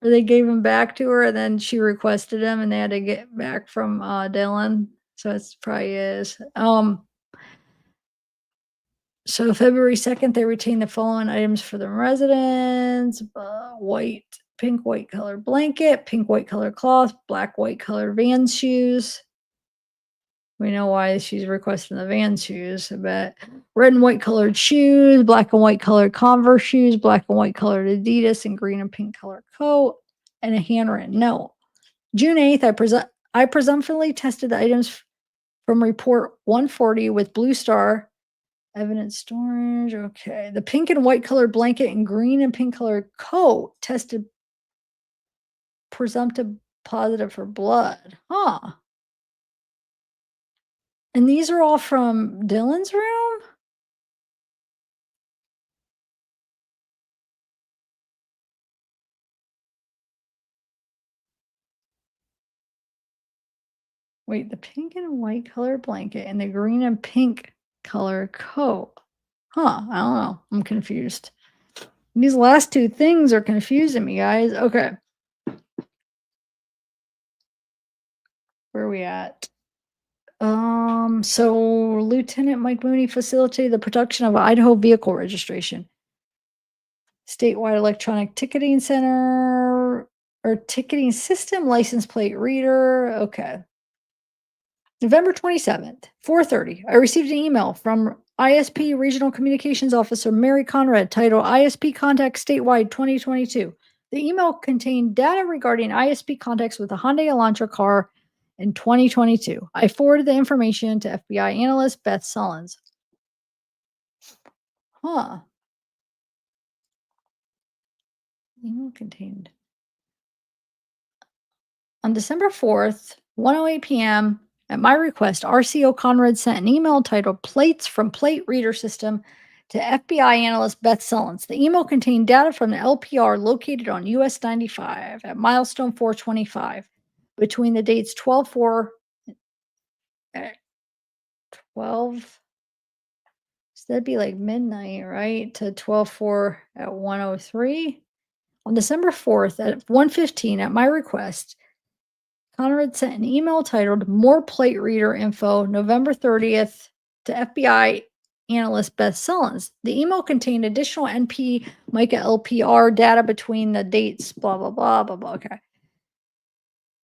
or they gave him back to her and then she requested him and they had to get back from Dylan. So it's probably is. So February 2nd, they retained the following items for the residents: pink, white colored blanket, pink, white colored cloth, black, white colored Vans shoes. We know why she's requesting the Vans shoes, but red and white colored shoes, black and white colored Converse shoes, black and white colored Adidas, and green and pink colored coat, and a handwritten note. June 8th, I presumptively tested the items from report 140 with Blue Star. Evidence storage. Okay. The pink and white colored blanket and green and pink colored coat tested presumptive positive for blood. Huh. And these are all from Dylan's room? Wait, the pink and white colored blanket and the green and pink color coat. Huh. I don't know. I'm confused. These last 2 things are confusing me, guys. Okay. Where are we at? So Lieutenant Mike Mooney facilitated the production of Idaho vehicle registration. Statewide electronic ticketing center or ticketing system license plate reader. Okay. November 27th, 4:30. I received an email from ISP Regional Communications Officer Mary Conrad titled ISP Contacts Statewide 2022. The email contained data regarding ISP contacts with a Hyundai Elantra car in 2022. I forwarded the information to FBI analyst Beth Sullins. Huh. Email contained. On December 4th, 1:08 p.m., at my request, RCO Conrad sent an email titled Plates from Plate Reader System to FBI analyst Beth Sullins. The email contained data from the LPR located on US 95 at milestone 425 between the dates 12/4 at 12. So that'd be like midnight, right? To 12/4 at 1:03. On December 4th at 1:15 at my request, Conrad sent an email titled More Plate Reader Info November 30th to FBI analyst Beth Sullins. The email contained additional NP MICA LPR data between the dates, blah, blah, blah, blah, blah. Okay.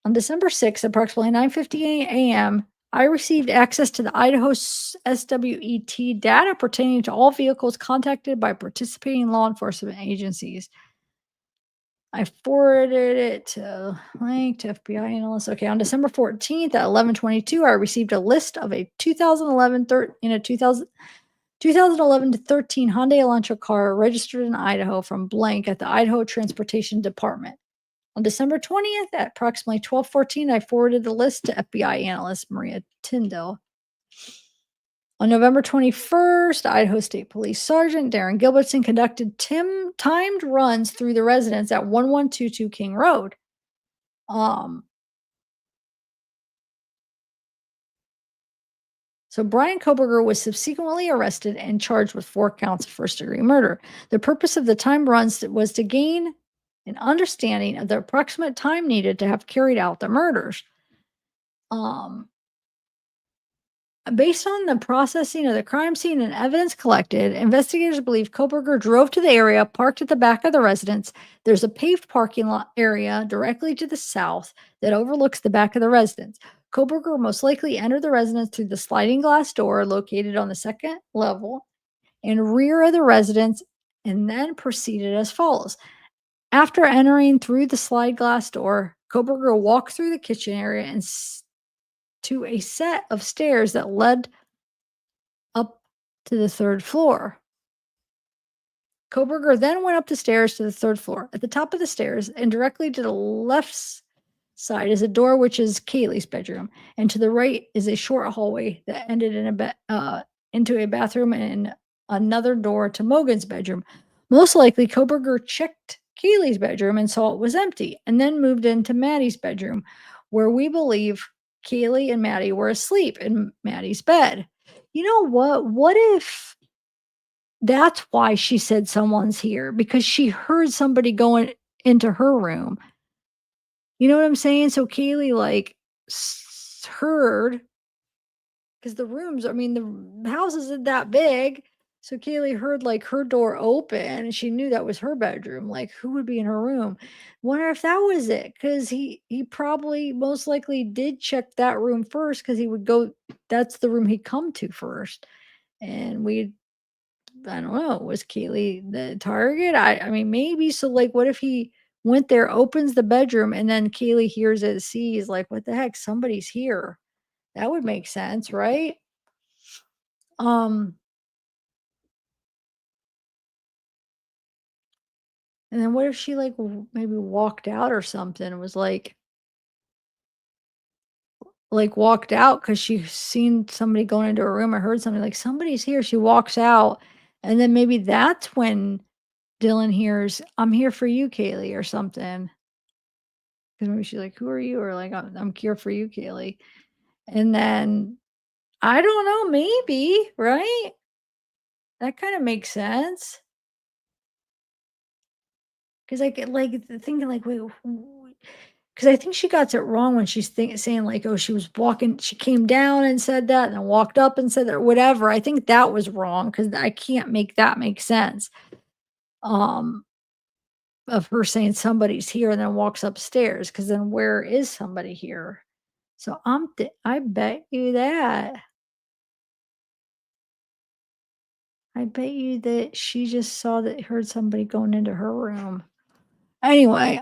On December 6th, approximately 9:58 a.m., I received access to the Idaho SWET data pertaining to all vehicles contacted by participating law enforcement agencies. I forwarded it to link to FBI analysts. Okay, on December 14th at 11:22, I received a list of a 2011 to 13 Hyundai Elantra car registered in Idaho from blank at the Idaho Transportation Department. On December 20th at approximately 12:14, I forwarded the list to FBI analyst Maria Tyndall. On November 21st, Idaho State Police Sergeant Darren Gilbertson conducted timed runs through the residence at 1122 King Road. Um, so Bryan Kohberger was subsequently arrested and charged with 4 counts of first-degree murder. The purpose of the time runs was to gain an understanding of the approximate time needed to have carried out the murders. Um, Based on the processing of the crime scene and evidence collected, investigators believe Kohberger drove to the area, parked at the back of the residence. There's a paved parking lot area directly to the south that overlooks the back of the residence. Kohberger most likely entered the residence through the sliding glass door located on the second level and rear of the residence, and then proceeded as follows. After entering through the slide glass door, Kohberger walked through the kitchen area and to a set of stairs that led up to the 3rd floor. Kohberger then went up the stairs to the 3rd floor. At the top of the stairs and directly to the left side is a door which is Kaylee's bedroom, and to the right is a short hallway that ended in into a bathroom and another door to Mogan's bedroom. Most likely, Kohberger checked Kaylee's bedroom and saw it was empty, and then moved into Maddie's bedroom, where we believe Kaylee and Maddie were asleep in Maddie's bed. You know what? What if that's why she said someone's here? Because she heard somebody going into her room. You know what I'm saying? So Kaylee like heard, because the rooms, I mean, the house isn't that big. So Kaylee heard like her door open and she knew that was her bedroom. Like, who would be in her room? Wonder if that was it. Cause he probably most likely did check that room first, because he would go, that's the room he'd come to first. And I don't know, was Kaylee the target? I mean, maybe. So, like, what if he went there, opens the bedroom, and then Kaylee hears it, sees, like, what the heck? Somebody's here. That would make sense, right? Um, and then what if she like maybe walked out or something and was like walked out because she seen somebody going into a room or heard something like somebody's here. She walks out, and then maybe that's when Dylan hears, "I'm here for you, Kaylee," or something. Because maybe she's like, "Who are you?" Or like, I'm here for you, Kaylee." And then I don't know, maybe, right? That kind of makes sense. Because I get like thinking like, wait, because I think she got it wrong when she's saying like, oh, she was walking, she came down and said that, and then walked up and said that, or whatever. I think that was wrong because I can't make that make sense. Um, of her saying somebody's here and then walks upstairs, because then where is somebody here? So I bet you that. I bet you that she just saw that heard somebody going into her room. Anyway,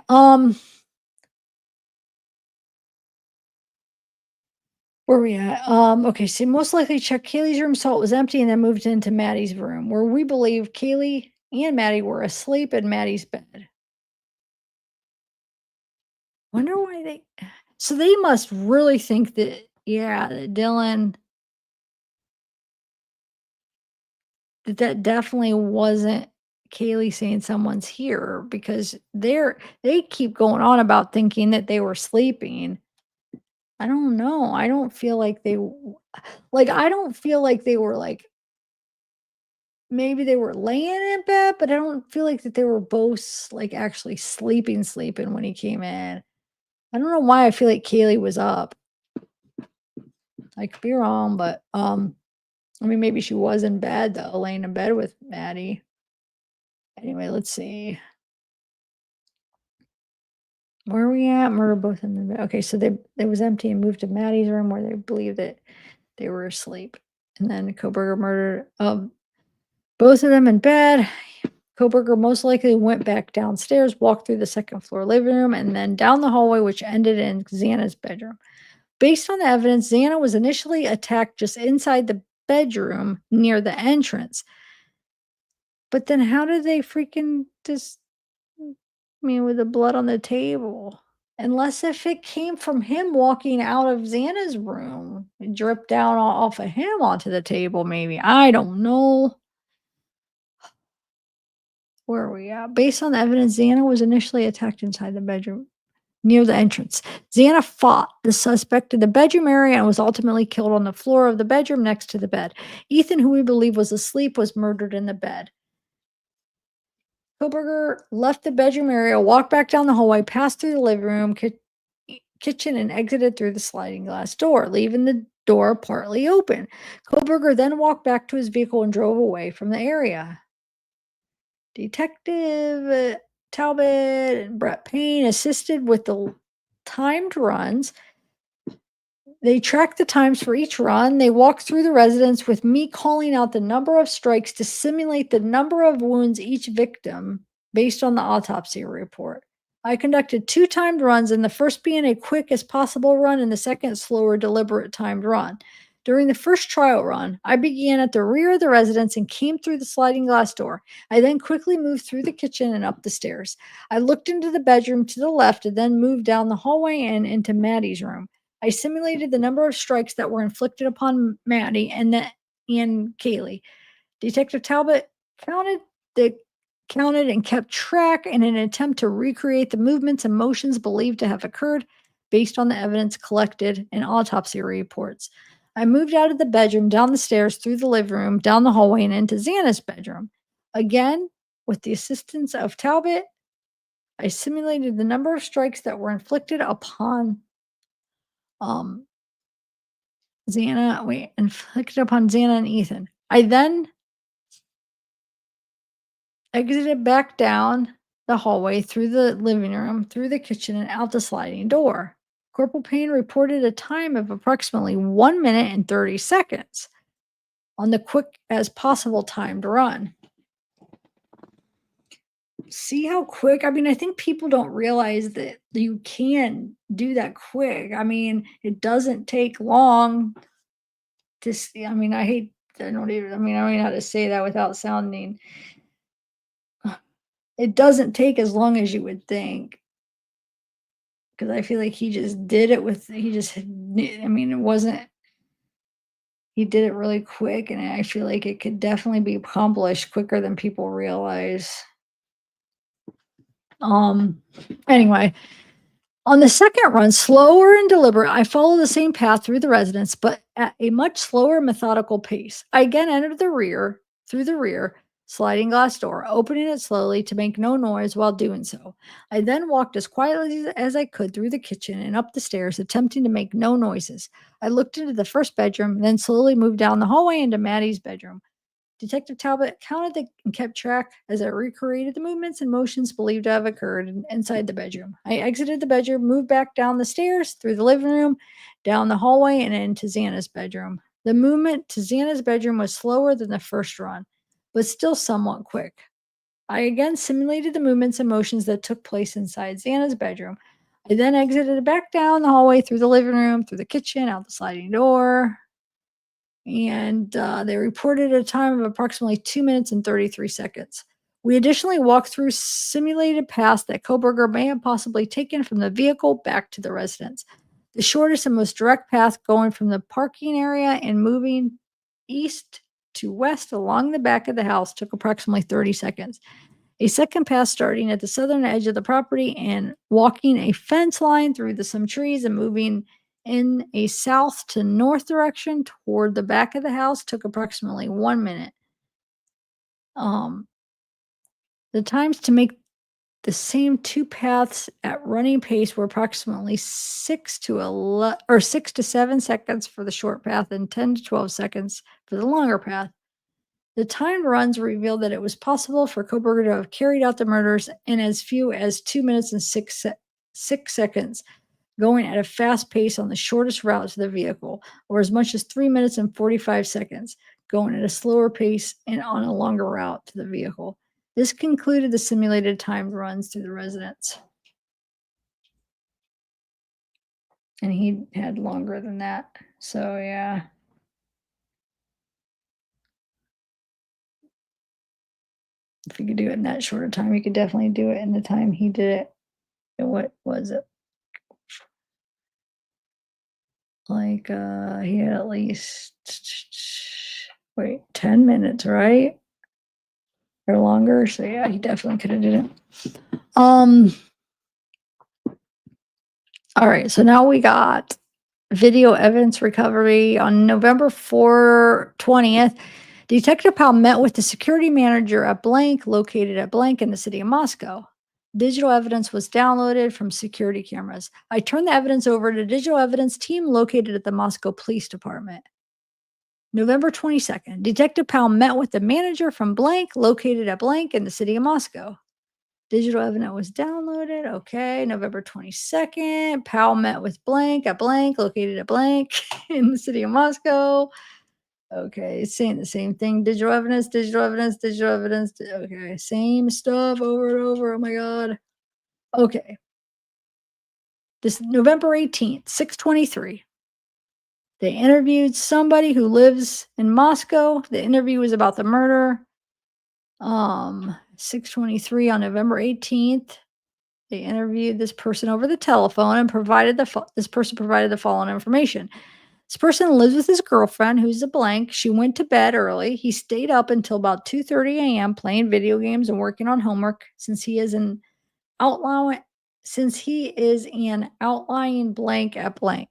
where we at? Okay, so most likely checked Kaylee's room, saw it was empty, and then moved into Maddie's room, where we believe Kaylee and Maddie were asleep in Maddie's bed. Wonder why they so they must really think that, yeah, that Dylan, that definitely wasn't Kaylee saying someone's here, because they keep going on about thinking that they were sleeping. I don't know. I don't feel like I don't feel like they were like, maybe they were laying in bed, but I don't feel like that they were both like actually sleeping when he came in. I don't know why I feel like Kaylee was up. I could be wrong, but I mean, maybe she was in bed though, laying in bed with Maddie. Anyway, let's see. Where are we at? Murder both in the bed. Okay, so they was empty and moved to Maddie's room, where they believe that they were asleep. And then Kohberger murdered both of them in bed. Kohberger most likely went back downstairs, walked through the second floor living room, and then down the hallway, which ended in Xana's bedroom. Based on the evidence, Xana was initially attacked just inside the bedroom near the entrance. But then how did they freaking just, I mean, with the blood on the table? Unless if it came from him walking out of Xana's room, it dripped down off of him onto the table, maybe. I don't know. Where are we at? Based on the evidence, Xana was initially attacked inside the bedroom. near the entrance. Xana fought the suspect in the bedroom area and was ultimately killed on the floor of the bedroom next to the bed. Ethan, who we believe was asleep, was murdered in the bed. Kohberger left the bedroom area, walked back down the hallway, passed through the living room, kitchen, and exited through the sliding glass door, leaving the door partly open. Kohberger then walked back to his vehicle and drove away from the area. Detective Talbot and Brett Payne assisted with the timed runs. They tracked the times for each run. They walked through the residence with me calling out the number of strikes to simulate the number of wounds each victim based on the autopsy report. I conducted 2 timed runs, and the first being a quick as possible run and the second slower, deliberate timed run. During the first trial run, I began at the rear of the residence and came through the sliding glass door. I then quickly moved through the kitchen and up the stairs. I looked into the bedroom to the left and then moved down the hallway and into Maddie's room. I simulated the number of strikes that were inflicted upon Maddie and Kaylee. Detective Talbot counted and kept track in an attempt to recreate the movements and motions believed to have occurred based on the evidence collected in autopsy reports. I moved out of the bedroom, down the stairs, through the living room, down the hallway, and into Xana's bedroom. Again, with the assistance of Talbot, I simulated the number of strikes that were inflicted upon inflicted upon Xana and Ethan. I then exited back down the hallway, through the living room, through the kitchen, and out the sliding door. Corporal Payne reported a time of approximately 1 minute and 30 seconds on the quick as possible timed run. See how quick? I mean, I think people don't realize that you can do that quick. I mean, it doesn't take long to see. I mean, I don't know how to say that without sounding. It doesn't take as long as you would think. Because I feel like he just did it it wasn't, he did it really quick, and I feel like it could definitely be accomplished quicker than people realize. Anyway, on the second run, slower and deliberate, I followed the same path through the residence, but at a much slower, methodical pace. I again entered through the rear sliding glass door, opening it slowly to make no noise while doing so. I then walked as quietly as I could through the kitchen and up the stairs, attempting to make no noises. I looked into the first bedroom, then slowly moved down the hallway into Maddie's bedroom. Detective Talbot counted and kept track as I recreated the movements and motions believed to have occurred inside the bedroom. I exited the bedroom, moved back down the stairs, through the living room, down the hallway, and into Xana's bedroom. The movement to Xana's bedroom was slower than the first run, but still somewhat quick. I again simulated the movements and motions that took place inside Xana's bedroom. I then exited back down the hallway, through the living room, through the kitchen, out the sliding door, and they reported a time of approximately 2 minutes and 33 seconds. We additionally walked through simulated paths that Kohberger may have possibly taken from the vehicle back to the residence. The shortest and most direct path going from the parking area and moving east to west along the back of the house took approximately 30 seconds. A second path starting at the southern edge of the property and walking a fence line through some trees and moving in a south to north direction toward the back of the house took approximately 1 minute. The times to make the same 2 paths at running pace were approximately 6 to 7 seconds for the short path and 10 to 12 seconds for the longer path. The timed runs revealed that it was possible for Kohberger to have carried out the murders in as few as 2 minutes and 6 seconds, going at a fast pace on the shortest route to the vehicle, or as much as 3 minutes and 45 seconds, going at a slower pace and on a longer route to the vehicle. This concluded the simulated timed runs through the residence. And he had longer than that. So, yeah. If you could do it in that shorter time, you could definitely do it in the time he did it. And what was it? Like, he had at least 10 minutes, right? Or longer. So yeah, he definitely could have did it. All right, so now we got video evidence recovery on November 20th. Detective Powell met with the security manager at blank, located at blank in the city of Moscow. Digital evidence was downloaded from security cameras. I turned the evidence over to digital evidence team located at the Moscow Police Department. November 22nd, Detective Powell met with the manager from blank, located at blank in the city of Moscow. Digital evidence was downloaded. Okay. November 22nd, Powell met with blank at blank, located at blank in the city of Moscow. Okay. It's saying the same thing. Digital evidence, digital evidence, digital evidence. Okay. Same stuff over and over. Oh my God. Okay. This November 18th, 6:23. They interviewed somebody who lives in Moscow. The interview was about the murder. 6:23 on November 18th. They interviewed this person over the telephone and provided this person provided the following information. This person lives with his girlfriend, who's a blank. She went to bed early. He stayed up until about 2:30 a.m. playing video games and working on homework outline since he is an outlying blank at blank.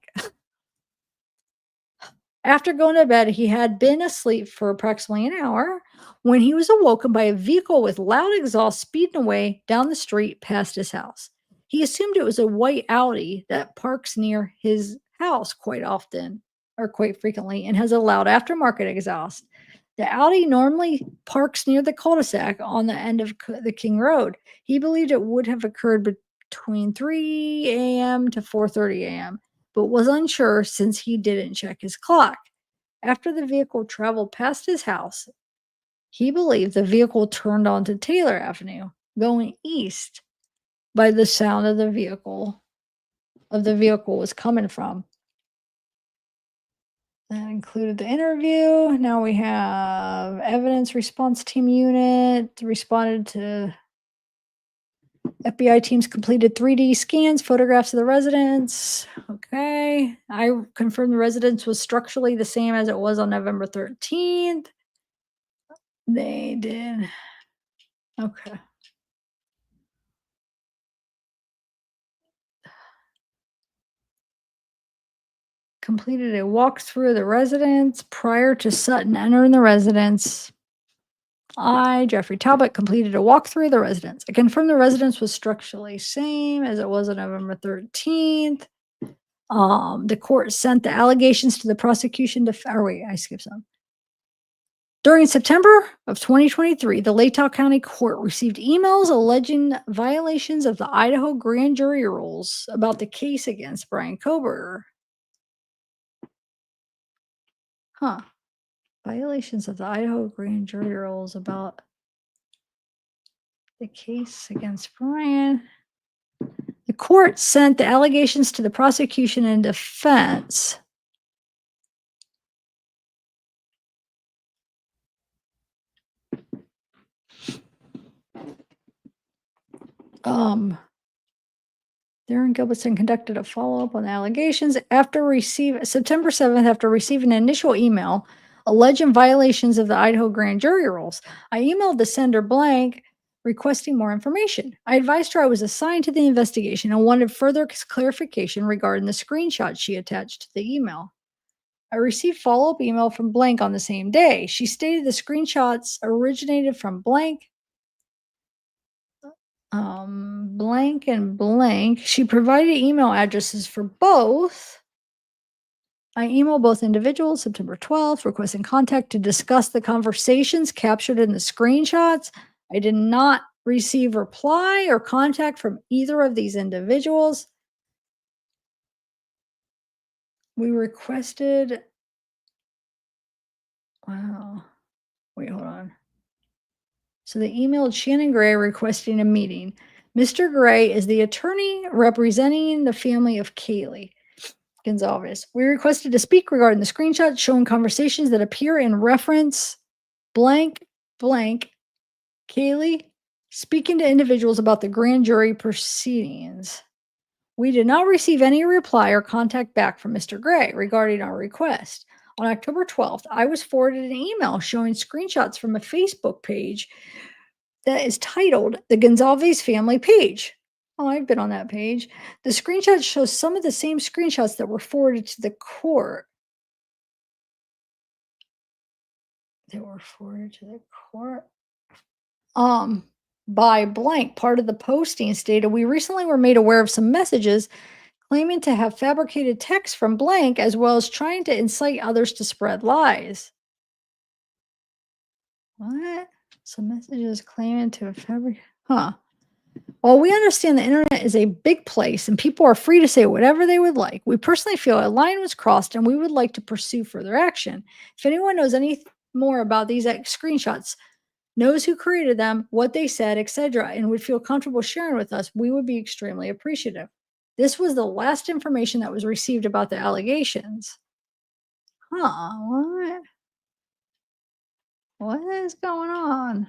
After going to bed, he had been asleep for approximately an hour when he was awoken by a vehicle with loud exhaust speeding away down the street past his house. He assumed it was a white Audi that parks near his house quite often or quite frequently and has a loud aftermarket exhaust. The Audi normally parks near the cul-de-sac on the end of the King Road. He believed it would have occurred between 3 a.m. to 4:30 a.m., but was unsure since he didn't check his clock. After the vehicle traveled past his house, he believed the vehicle turned onto Taylor Avenue, going east by the sound of the vehicle was coming from. That included the interview. Now we have evidence response team unit responded to FBI teams completed 3D scans, photographs of the residence. Okay. I confirmed the residence was structurally the same as it was on November 13th. They did. Okay. Completed a walkthrough of the residence prior to Sutton entering the residence. I, Jeffrey Talbot, completed a walkthrough of the residence. I confirmed the residence was structurally same as it was on November 13th. The court sent the allegations to the prosecution I skipped some. During September of 2023, the Latah County Court received emails alleging violations of the Idaho grand jury rules about the case against Bryan Kohberger. Violations of the Idaho grand jury rules about the case against Bryan. The court sent the allegations to the prosecution and defense. Darren Gilbertson conducted a follow-up on the allegations September 7th, after receiving an initial email alleging violations of the Idaho grand jury rules. I emailed the sender blank requesting more information. I advised her I was assigned to the investigation and wanted further clarification regarding the screenshots she attached to the email. I received follow-up email from blank on the same day. She stated the screenshots originated from blank and blank. She provided email addresses for both. I emailed both individuals September 12th, requesting contact to discuss the conversations captured in the screenshots. I did not receive reply or contact from either of these individuals. We requested. Wow. Wait, hold on. So they emailed Shannon Gray requesting a meeting. Mr. Gray is the attorney representing the family of Kaylee Gonzalez. We requested to speak regarding the screenshots showing conversations that appear in reference blank, Kaylee speaking to individuals about the grand jury proceedings. We did not receive any reply or contact back from Mr. Gray regarding our request. On October 12th, I was forwarded an email showing screenshots from a Facebook page that is titled the Gonzalez Family Page. Oh, I've been on that page. The screenshot shows some of the same screenshots that were forwarded to the court. They were forwarded to the court. Um, by blank. Part of the posting stated, we recently were made aware of some messages claiming to have fabricated text from blank as well as trying to incite others to spread lies. What? Some messages claiming to have fabricated. Huh. While we understand the internet is a big place and people are free to say whatever they would like, we personally feel a line was crossed and we would like to pursue further action. If anyone knows any more about these screenshots, knows who created them, what they said, etc., and would feel comfortable sharing with us, we would be extremely appreciative. This was the last information that was received about the allegations. Huh, what? What is going on?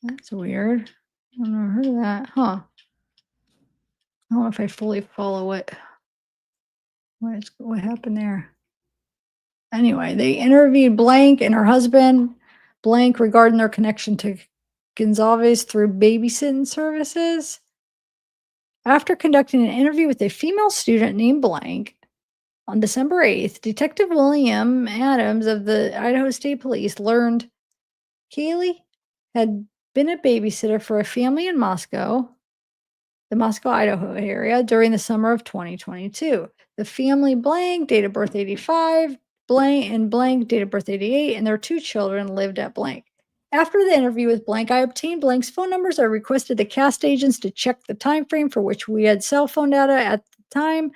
That's weird. I've never heard of that. Huh. I don't know if I fully follow it. What happened there? Anyway, they interviewed Blank and her husband, Blank, regarding their connection to Gonzalez through babysitting services. After conducting an interview with a female student named Blank on December 8th, Detective William Adams of the Idaho State Police learned Kaylee had been a babysitter for a family in Moscow, the Moscow, Idaho area during the summer of 2022. The family Blank, date of birth 85, Blank and Blank, date of birth 88, and their 2 children lived at Blank. After the interview with Blank, I obtained Blank's phone numbers. I requested the cast agents to check the time frame for which we had cell phone data at the time.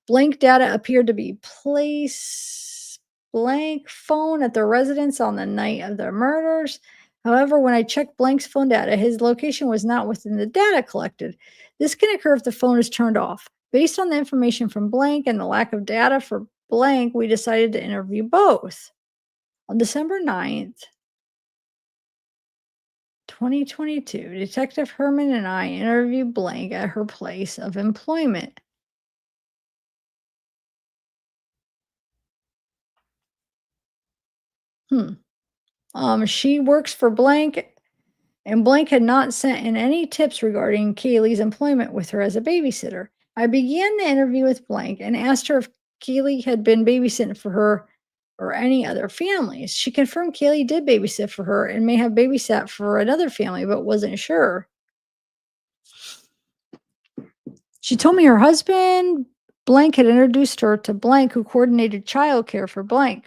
Blank data appeared to be placed Blank phone at the residence on the night of the murders. However, when I checked Blank's phone data, his location was not within the data collected. This can occur if the phone is turned off. Based on the information from Blank and the lack of data for Blank, we decided to interview both. On December 9th, 2022, Detective Herman and I interviewed Blank at her place of employment. She works for Blank, and Blank had not sent in any tips regarding Kaylee's employment with her as a babysitter. I began the interview with Blank and asked her if Kaylee had been babysitting for her or any other families. She confirmed Kaylee did babysit for her and may have babysat for another family, but wasn't sure. She told me her husband, Blank, had introduced her to Blank, who coordinated childcare for Blank.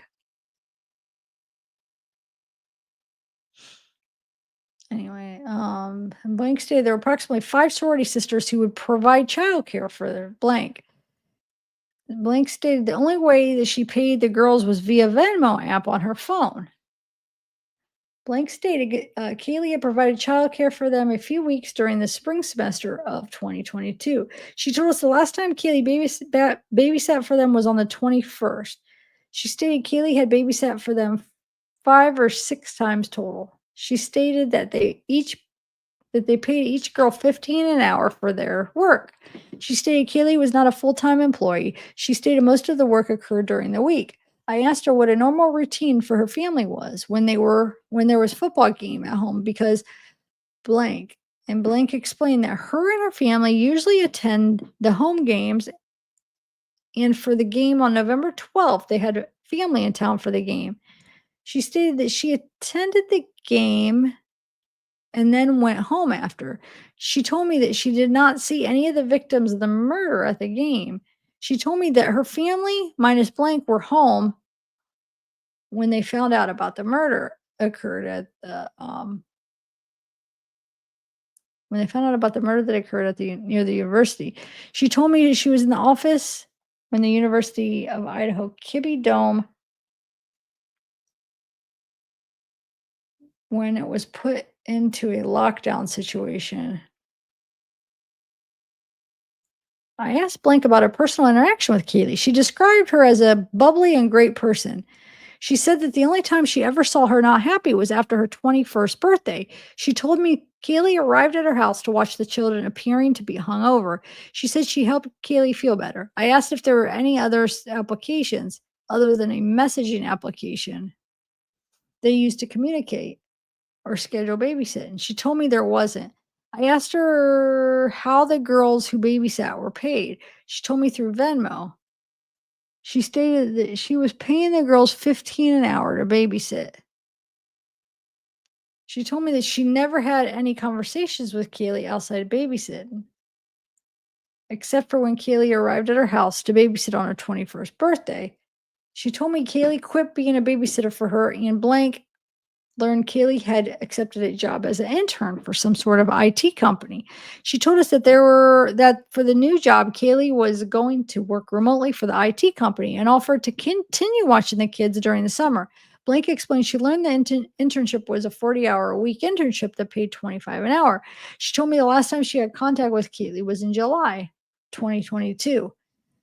Anyway, in Blank stated there were approximately 5 sorority sisters who would provide childcare for their Blank. Blank stated the only way that she paid the girls was via Venmo app on her phone. Blank stated Kaylee had provided childcare for them a few weeks during the spring semester of 2022. She told us the last time Kaylee babysat for them was on the 21st. She stated Kaylee had babysat for them 5 or 6 times total. She stated that they paid each girl 15 an hour for their work. She stated Kaylee was not a full-time employee. She stated most of the work occurred during the week. I asked her what a normal routine for her family was when there was football game at home because Blank and Blank explained that her and her family usually attend the home games, and for the game on November 12th, they had family in town for the game. She stated that she attended the game and then went home after. She told me that she did not see any of the victims of the murder at the game. She told me that her family, minus Blank, were home when they found out about the murder occurred at the when they found out about the murder that occurred at the near the university. She told me she was in the office when the University of Idaho Kibbe Dome when it was put into a lockdown situation. I asked Blank about her personal interaction with Kaylee. She described her as a bubbly and great person. She said that the only time she ever saw her not happy was after her 21st birthday. She told me Kaylee arrived at her house to watch the children appearing to be hungover. She said she helped Kaylee feel better. I asked if there were any other applications other than a messaging application. they used to communicate or schedule babysitting. She told me there wasn't. I asked her how the girls who babysat were paid. She told me through Venmo. She stated that she was paying the girls 15 an hour to babysit. She told me that she never had any conversations with Kaylee outside of babysitting, except for when Kaylee arrived at her house to babysit on her 21st birthday. She told me Kaylee quit being a babysitter for her and blank learned Kaylee had accepted a job as an intern for some sort of IT company. She told us that for the new job, Kaylee was going to work remotely for the IT company and offered to continue watching the kids during the summer. Blank explained she learned the internship was a 40-hour-a-week internship that paid $25 an hour. She told me the last time she had contact with Kaylee was in July 2022.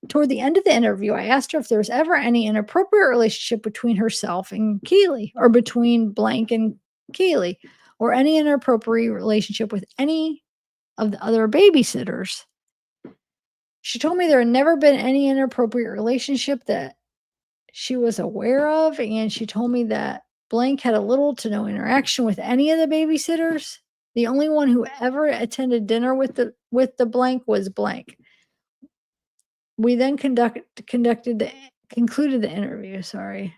Toward the end of the interview, I asked her if there was ever any inappropriate relationship between herself and Keeley, or between blank and Keeley, or any inappropriate relationship with any of the other babysitters. She told me there had never been any inappropriate relationship that she was aware of, and she told me that blank had a little to no interaction with any of the babysitters. The only one who ever attended dinner with the blank was blank. We then concluded the interview. Sorry.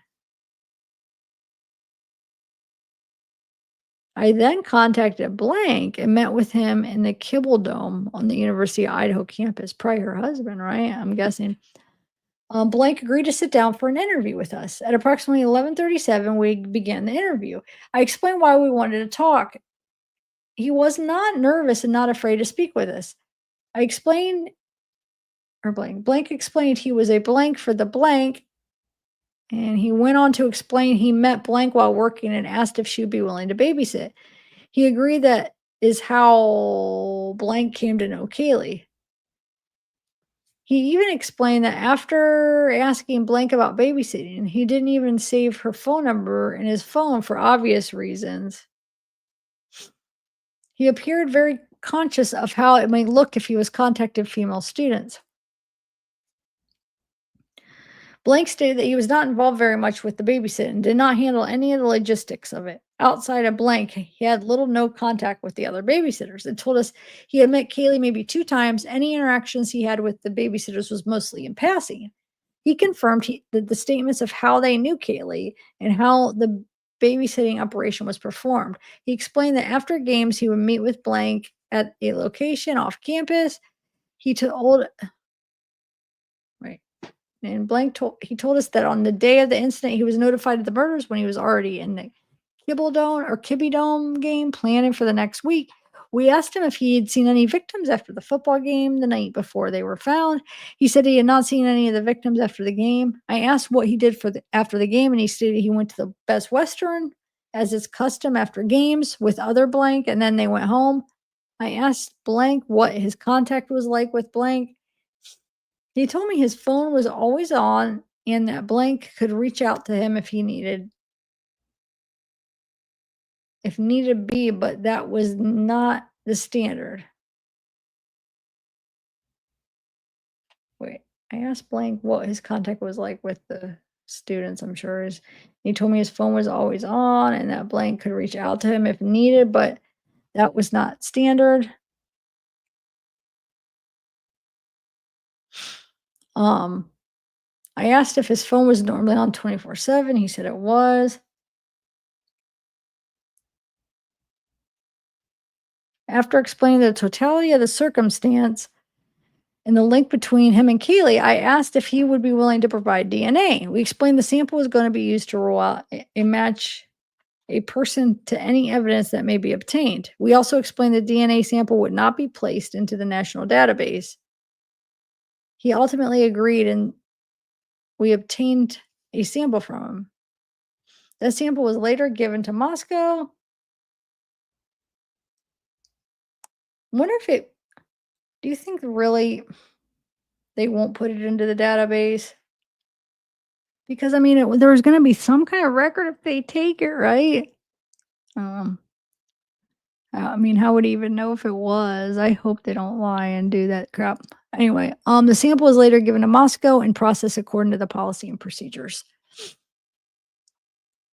I then contacted blank and met with him in the Kibble Dome on the University of Idaho campus. Probably her husband, right? I'm guessing. Blank agreed to sit down for an interview with us. At approximately 11:37, we began the interview. I explained why we wanted to talk. He was not nervous and not afraid to speak with us. I explained, or blank explained he was a blank for the blank. And he went on to explain he met blank while working and asked if she would be willing to babysit. He agreed that is how blank came to know Kaylee. He even explained that after asking blank about babysitting, he didn't even save her phone number in his phone for obvious reasons. He appeared very conscious of how it might look if he was contacting female students. Blank stated that he was not involved very much with the babysitting, did not handle any of the logistics of it. Outside of blank, he had little no contact with the other babysitters and told us he had met Kaylee maybe 2 times. Any interactions he had with the babysitters was mostly in passing. He confirmed that the statements of how they knew Kaylee and how the babysitting operation was performed. He explained that after games, he would meet with blank at a location off campus. He told And blank told us that on the day of the incident, he was notified of the murders when he was already in the Kibby Dome game planning for the next week. We asked him if he had seen any victims after the football game the night before they were found. He said he had not seen any of the victims after the game. I asked what he did after the game, and he stated he went to the Best Western, as is custom after games, with other blank, and then they went home. I asked blank what his contact was like with blank. He told me his phone was always on and that blank could reach out to him if needed be, but that was not the standard. Wait, I asked blank what his contact was like with the students, I'm sure. He told me his phone was always on and that blank could reach out to him if needed, but that was not standard. I asked if his phone was normally on 24/7. He said it was. After explaining the totality of the circumstance and the link between him and Kaylee, I asked if he would be willing to provide DNA. We explained the sample was going to be used to rule out a match a person to any evidence that may be obtained. We also explained the DNA sample would not be placed into the national database. He ultimately agreed, and we obtained a sample from him. That sample was later given to Moscow. Wonder if do you think really they won't put it into the database? Because, I mean, there's gonna be some kind of record if they take it, right? I mean, how would he even know if it was? I hope they don't lie and do that crap. Anyway, the sample was later given to Moscow and processed according to the policy and procedures.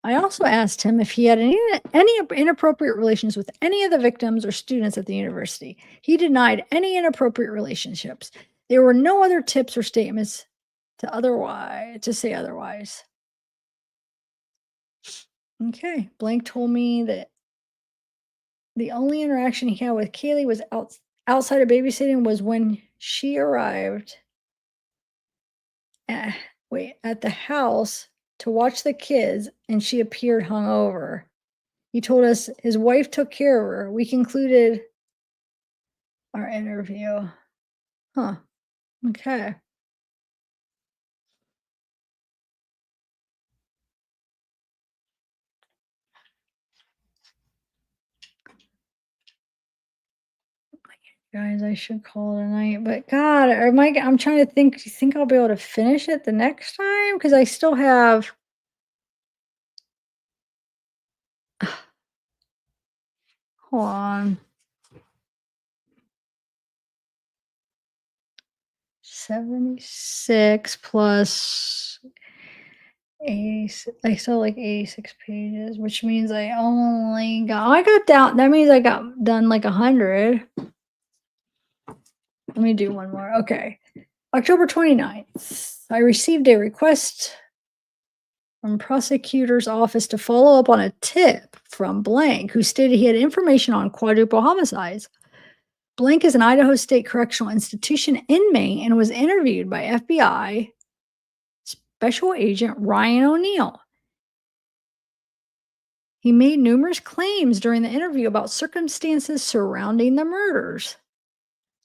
I also asked him if he had any inappropriate relations with any of the victims or students at the university. He denied any inappropriate relationships. There were no other tips or statements to say otherwise. Okay, Blank told me that the only interaction he had with Kaylee was outside of babysitting was when she arrived at the house to watch the kids and she appeared hungover. He told us his wife took care of her. We concluded our interview. Huh. Okay. Guys, I should call it a night, but God, I'm trying to think. Do you think I'll be able to finish it the next time? Because I still have. Hold on. 76 plus 86. I still like 86 pages, which means I got down. That means I got done like 100. Let me do one more. Okay. October 29th, I received a request from prosecutor's office to follow up on a tip from Blank, who stated he had information on quadruple homicides. Blank is an Idaho State Correctional Institution inmate and was interviewed by FBI Special Agent Ryan O'Neill. He made numerous claims during the interview about circumstances surrounding the murders.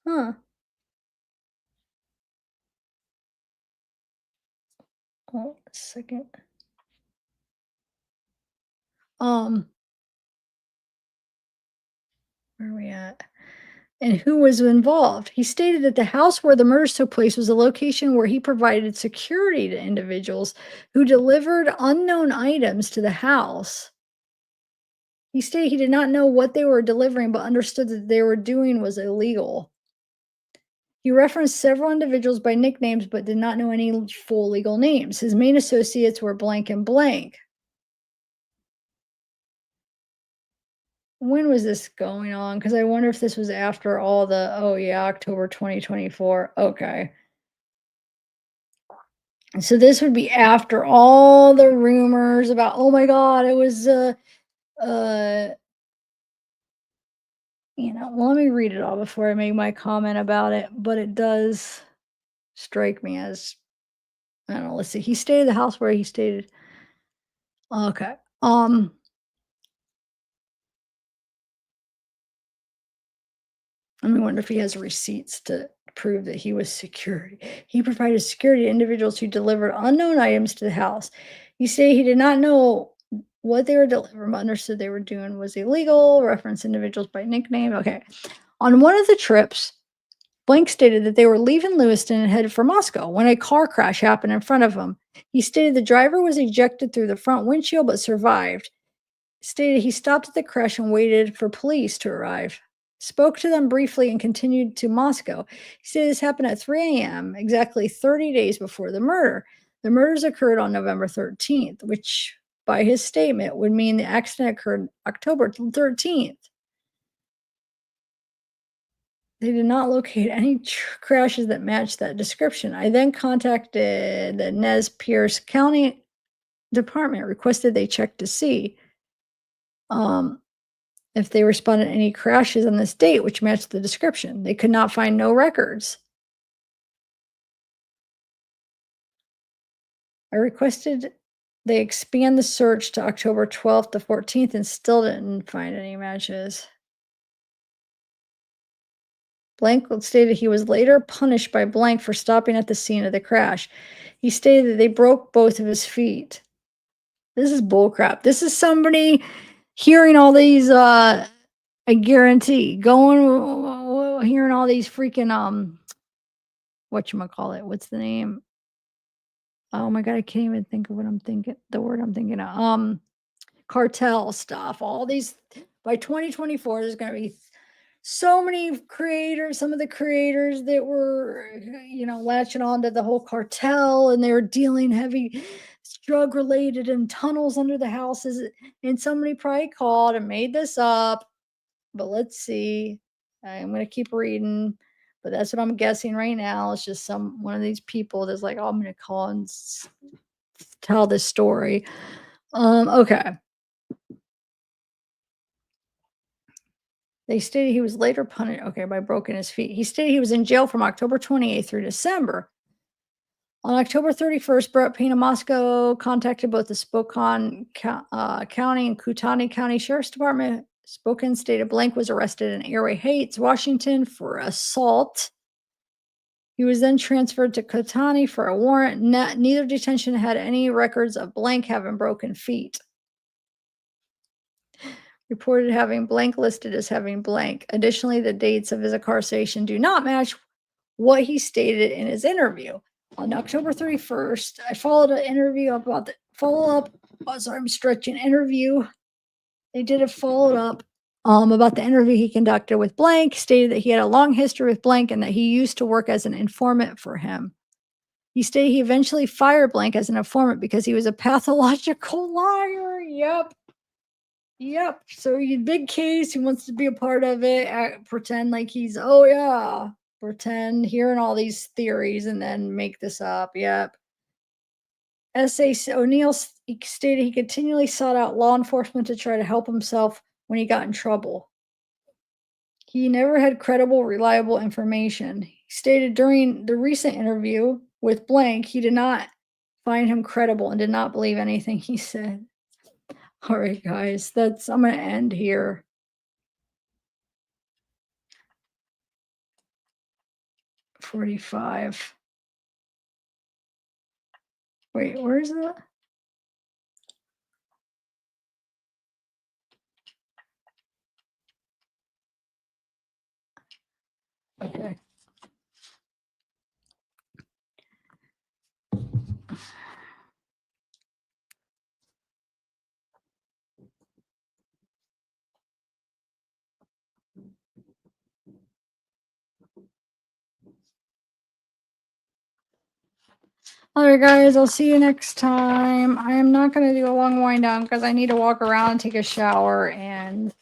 Huh. Hold a second. Where are we at? And who was involved. He stated that the house where the murders took place was a location where he provided security to individuals who delivered unknown items to the house. He stated he did not know what they were delivering, but understood that they were doing was illegal. He referenced several individuals by nicknames, but did not know any full legal names. His main associates were Blank and Blank. When was this going on? Because I wonder if this was after all the, oh yeah, October 2024. Okay. So this would be after all the rumors about, oh my God, it was, well, let me read it all before I make my comment about it. But it does strike me as, I don't know, let's see. He stayed at the house where he stayed. Okay. I wonder if he has receipts to prove that he was security. He provided security to individuals who delivered unknown items to the house. He said he did not know what they were delivering, but understood they were doing was illegal. Reference individuals by nickname. Okay. On one of the trips, Blank stated that they were leaving Lewiston and headed for Moscow when a car crash happened in front of him. He stated the driver was ejected through the front windshield but survived. Stated he stopped at the crash and waited for police to arrive. Spoke to them briefly and continued to Moscow. He said this happened at 3 a.m., exactly 30 days before the murder. The murders occurred on November 13th, which, by his statement, would mean the accident occurred October 13th. They did not locate any crashes that matched that description. I then contacted the Nez Perce County Department, requested they check to see if they responded to any crashes on this date, which matched the description. They could not find no records. I requested they expand the search to October 12th to 14th and still didn't find any matches. Blank stated he was later punished by Blank for stopping at the scene of the crash. He stated that they broke both of his feet. This is bullcrap. This is somebody hearing all these, I guarantee, hearing all these freaking, whatchamacallit, what's the name? Oh my God, I can't even think of the word I'm thinking of. Cartel stuff. All these, by 2024, there's going to be so many creators, some of the creators that were, latching on to the whole cartel and they were dealing heavy. it's drug related and tunnels under the houses. And somebody probably called and made this up. But let's see. I'm gonna keep reading. But that's what I'm guessing right now. It's just one of these people that's like, oh, I'm gonna call and tell this story. Okay. They stated he was later punished, okay, by broken his feet. He stated he was in jail from October 28th through December. On October 31st, Brett Payne of Moscow contacted both the Spokane County and Kootenai County Sheriff's Department. Spokane stated Blank was arrested in Airway Heights, Washington for assault. He was then transferred to Kootenai for a warrant. Neither detention had any records of Blank having broken feet. Reported having Blank listed as having Blank. Additionally, the dates of his incarceration do not match what he stated in his interview. On October 31st, I followed an interview about the follow-up. Oh, sorry, I'm stretching interview. They did a follow-up about the interview he conducted with Blank, stated that he had a long history with Blank and that he used to work as an informant for him. He stated he eventually fired Blank as an informant because he was a pathological liar. Yep. So big case. He wants to be a part of it. Pretend like he's, oh yeah. Pretend hearing all these theories and then make this up. Yep. S.A. O'Neill stated he continually sought out law enforcement to try to help himself when he got in trouble. He never had credible, reliable information. He stated during the recent interview with Blank, he did not find him credible and did not believe anything he said. All right, guys, I'm going to end here. $45. Wait, where is that? Okay. All right, guys, I'll see you next time. I am not going to do a long wind down because I need to walk around and take a shower and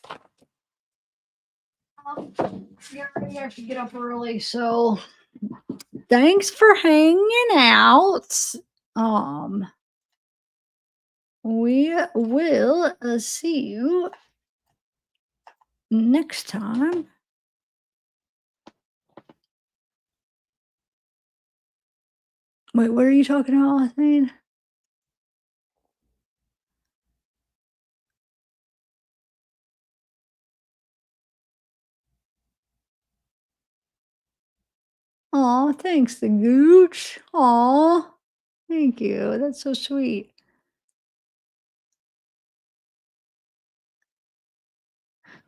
get ready. I have to get up early. So thanks for hanging out. We will see you next time. Wait, what are you talking about, Athene? Aw, thanks, the gooch. Aw, thank you. That's so sweet.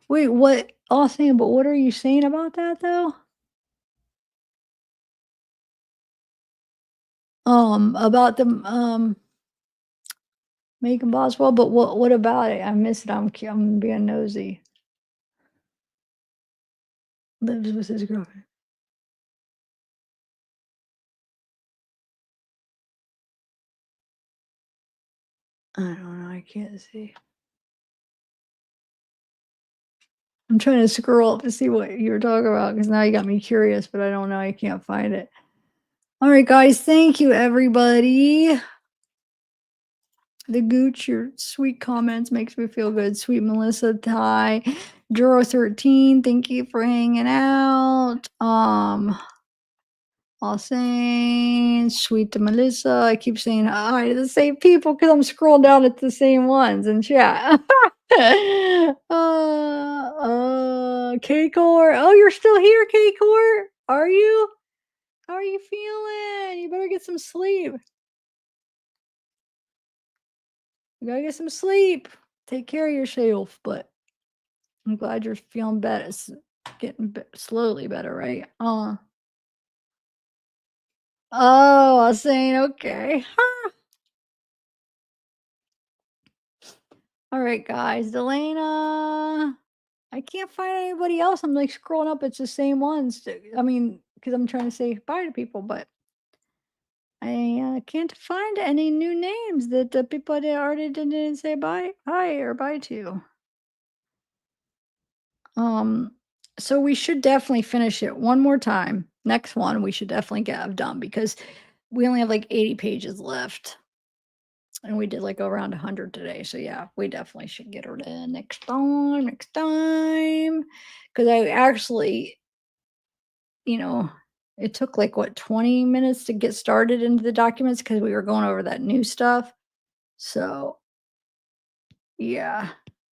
Wait, what? Athene, but what are you saying about that, though? About the, Megan Boswell, but what about it? I missed it. I'm being nosy. Lives with his girlfriend. I don't know. I can't see. I'm trying to scroll up to see what you were talking about because now you got me curious, but I don't know. I can't find it. All right, guys. Thank you, everybody. The gooch, your sweet comments makes me feel good. Sweet Melissa, Ty, Juro13, thank you for hanging out. All saying sweet to Melissa. I keep saying hi to the same people because I'm scrolling down at the same ones in chat. K-Core. Oh, you're still here, K-Core? Are you? How are you feeling? You better get some sleep. You gotta get some sleep. Take care of yourself, but I'm glad you're feeling better. It's getting slowly better, right? Oh, I was saying, okay. All right, guys. Delana. I can't find anybody else. I'm like scrolling up. It's the same ones. I mean, because I'm trying to say bye to people, but I can't find any new names that the people that already didn't say bye hi or bye to. Um, so we should definitely finish it one more time. Next one, we should definitely get done because we only have like 80 pages left. And we did like around 100 today. So yeah, we definitely should get her done next time, next time. Because I actually, you know, it took like what 20 minutes to get started into the documents because we were going over that new stuff. So yeah,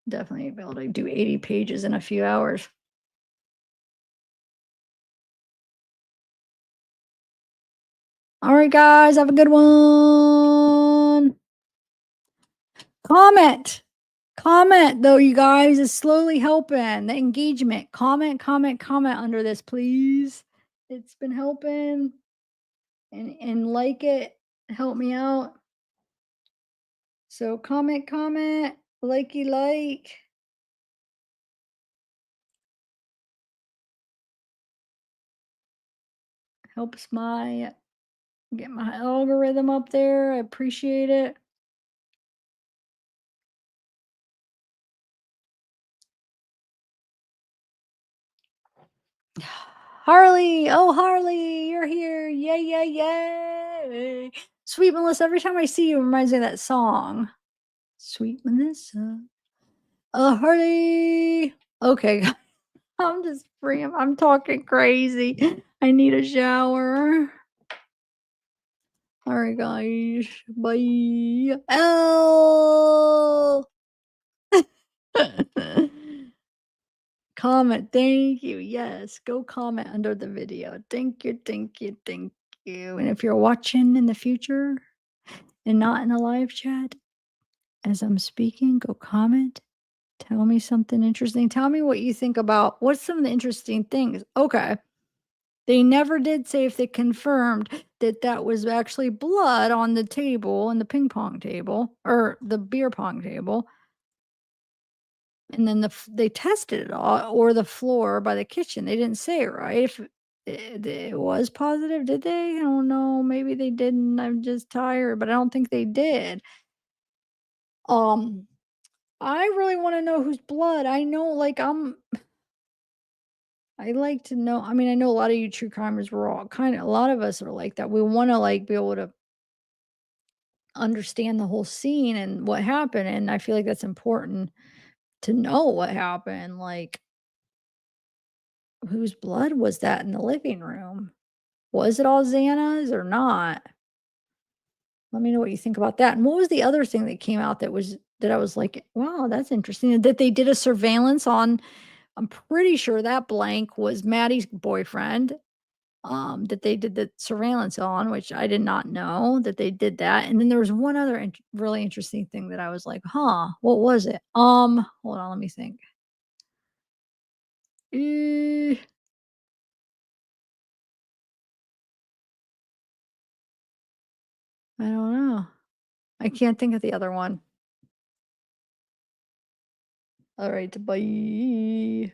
definitely be able to do 80 pages in a few hours. All right, guys, have a good one. Comment. Comment, though, you guys. Is slowly helping. The engagement. Comment, comment, comment under this, please. It's been helping. And like it. Help me out. So comment, comment. Likey like. Helps my get my algorithm up there. I appreciate it. Harley, oh Harley, you're here. Yay, yay, yay. Sweet Melissa, every time I see you, it reminds me of that song. Sweet Melissa. Harley. Okay, I'm just free. I'm talking crazy. I need a shower. All right, guys. Bye. Oh. Comment. Thank you. Yes. Go comment under the video. Thank you. Thank you. Thank you. And if you're watching in the future and not in a live chat as I'm speaking, go comment. Tell me something interesting. Tell me what you think about what's some of the interesting things. Okay. They never did say if they confirmed that that was actually blood on the table and the ping pong table or the beer pong table. And then they tested it all or the floor by the kitchen. They didn't say it, right? If it was positive, did they? I don't know. Maybe they didn't. I'm just tired, but I don't think they did. Um, I really want to know whose blood. I know, like I like to know. I mean, I know a lot of you true crimers were all kind of. A lot of us are like that. We want to like be able to understand the whole scene and what happened. And I feel like that's important to know what happened. Like, whose blood was that in the living room? Was it all Xana's or not? Let me know what you think about that. And what was the other thing that came out that I was like, wow, that's interesting. That they did a surveillance on, I'm pretty sure that blank was Maddie's boyfriend. That they did the surveillance on, which I did not know that they did that. And then there was one other really interesting thing that I was like, huh, what was it? Hold on, let me think. Eh, I don't know. I can't think of the other one. All right, bye.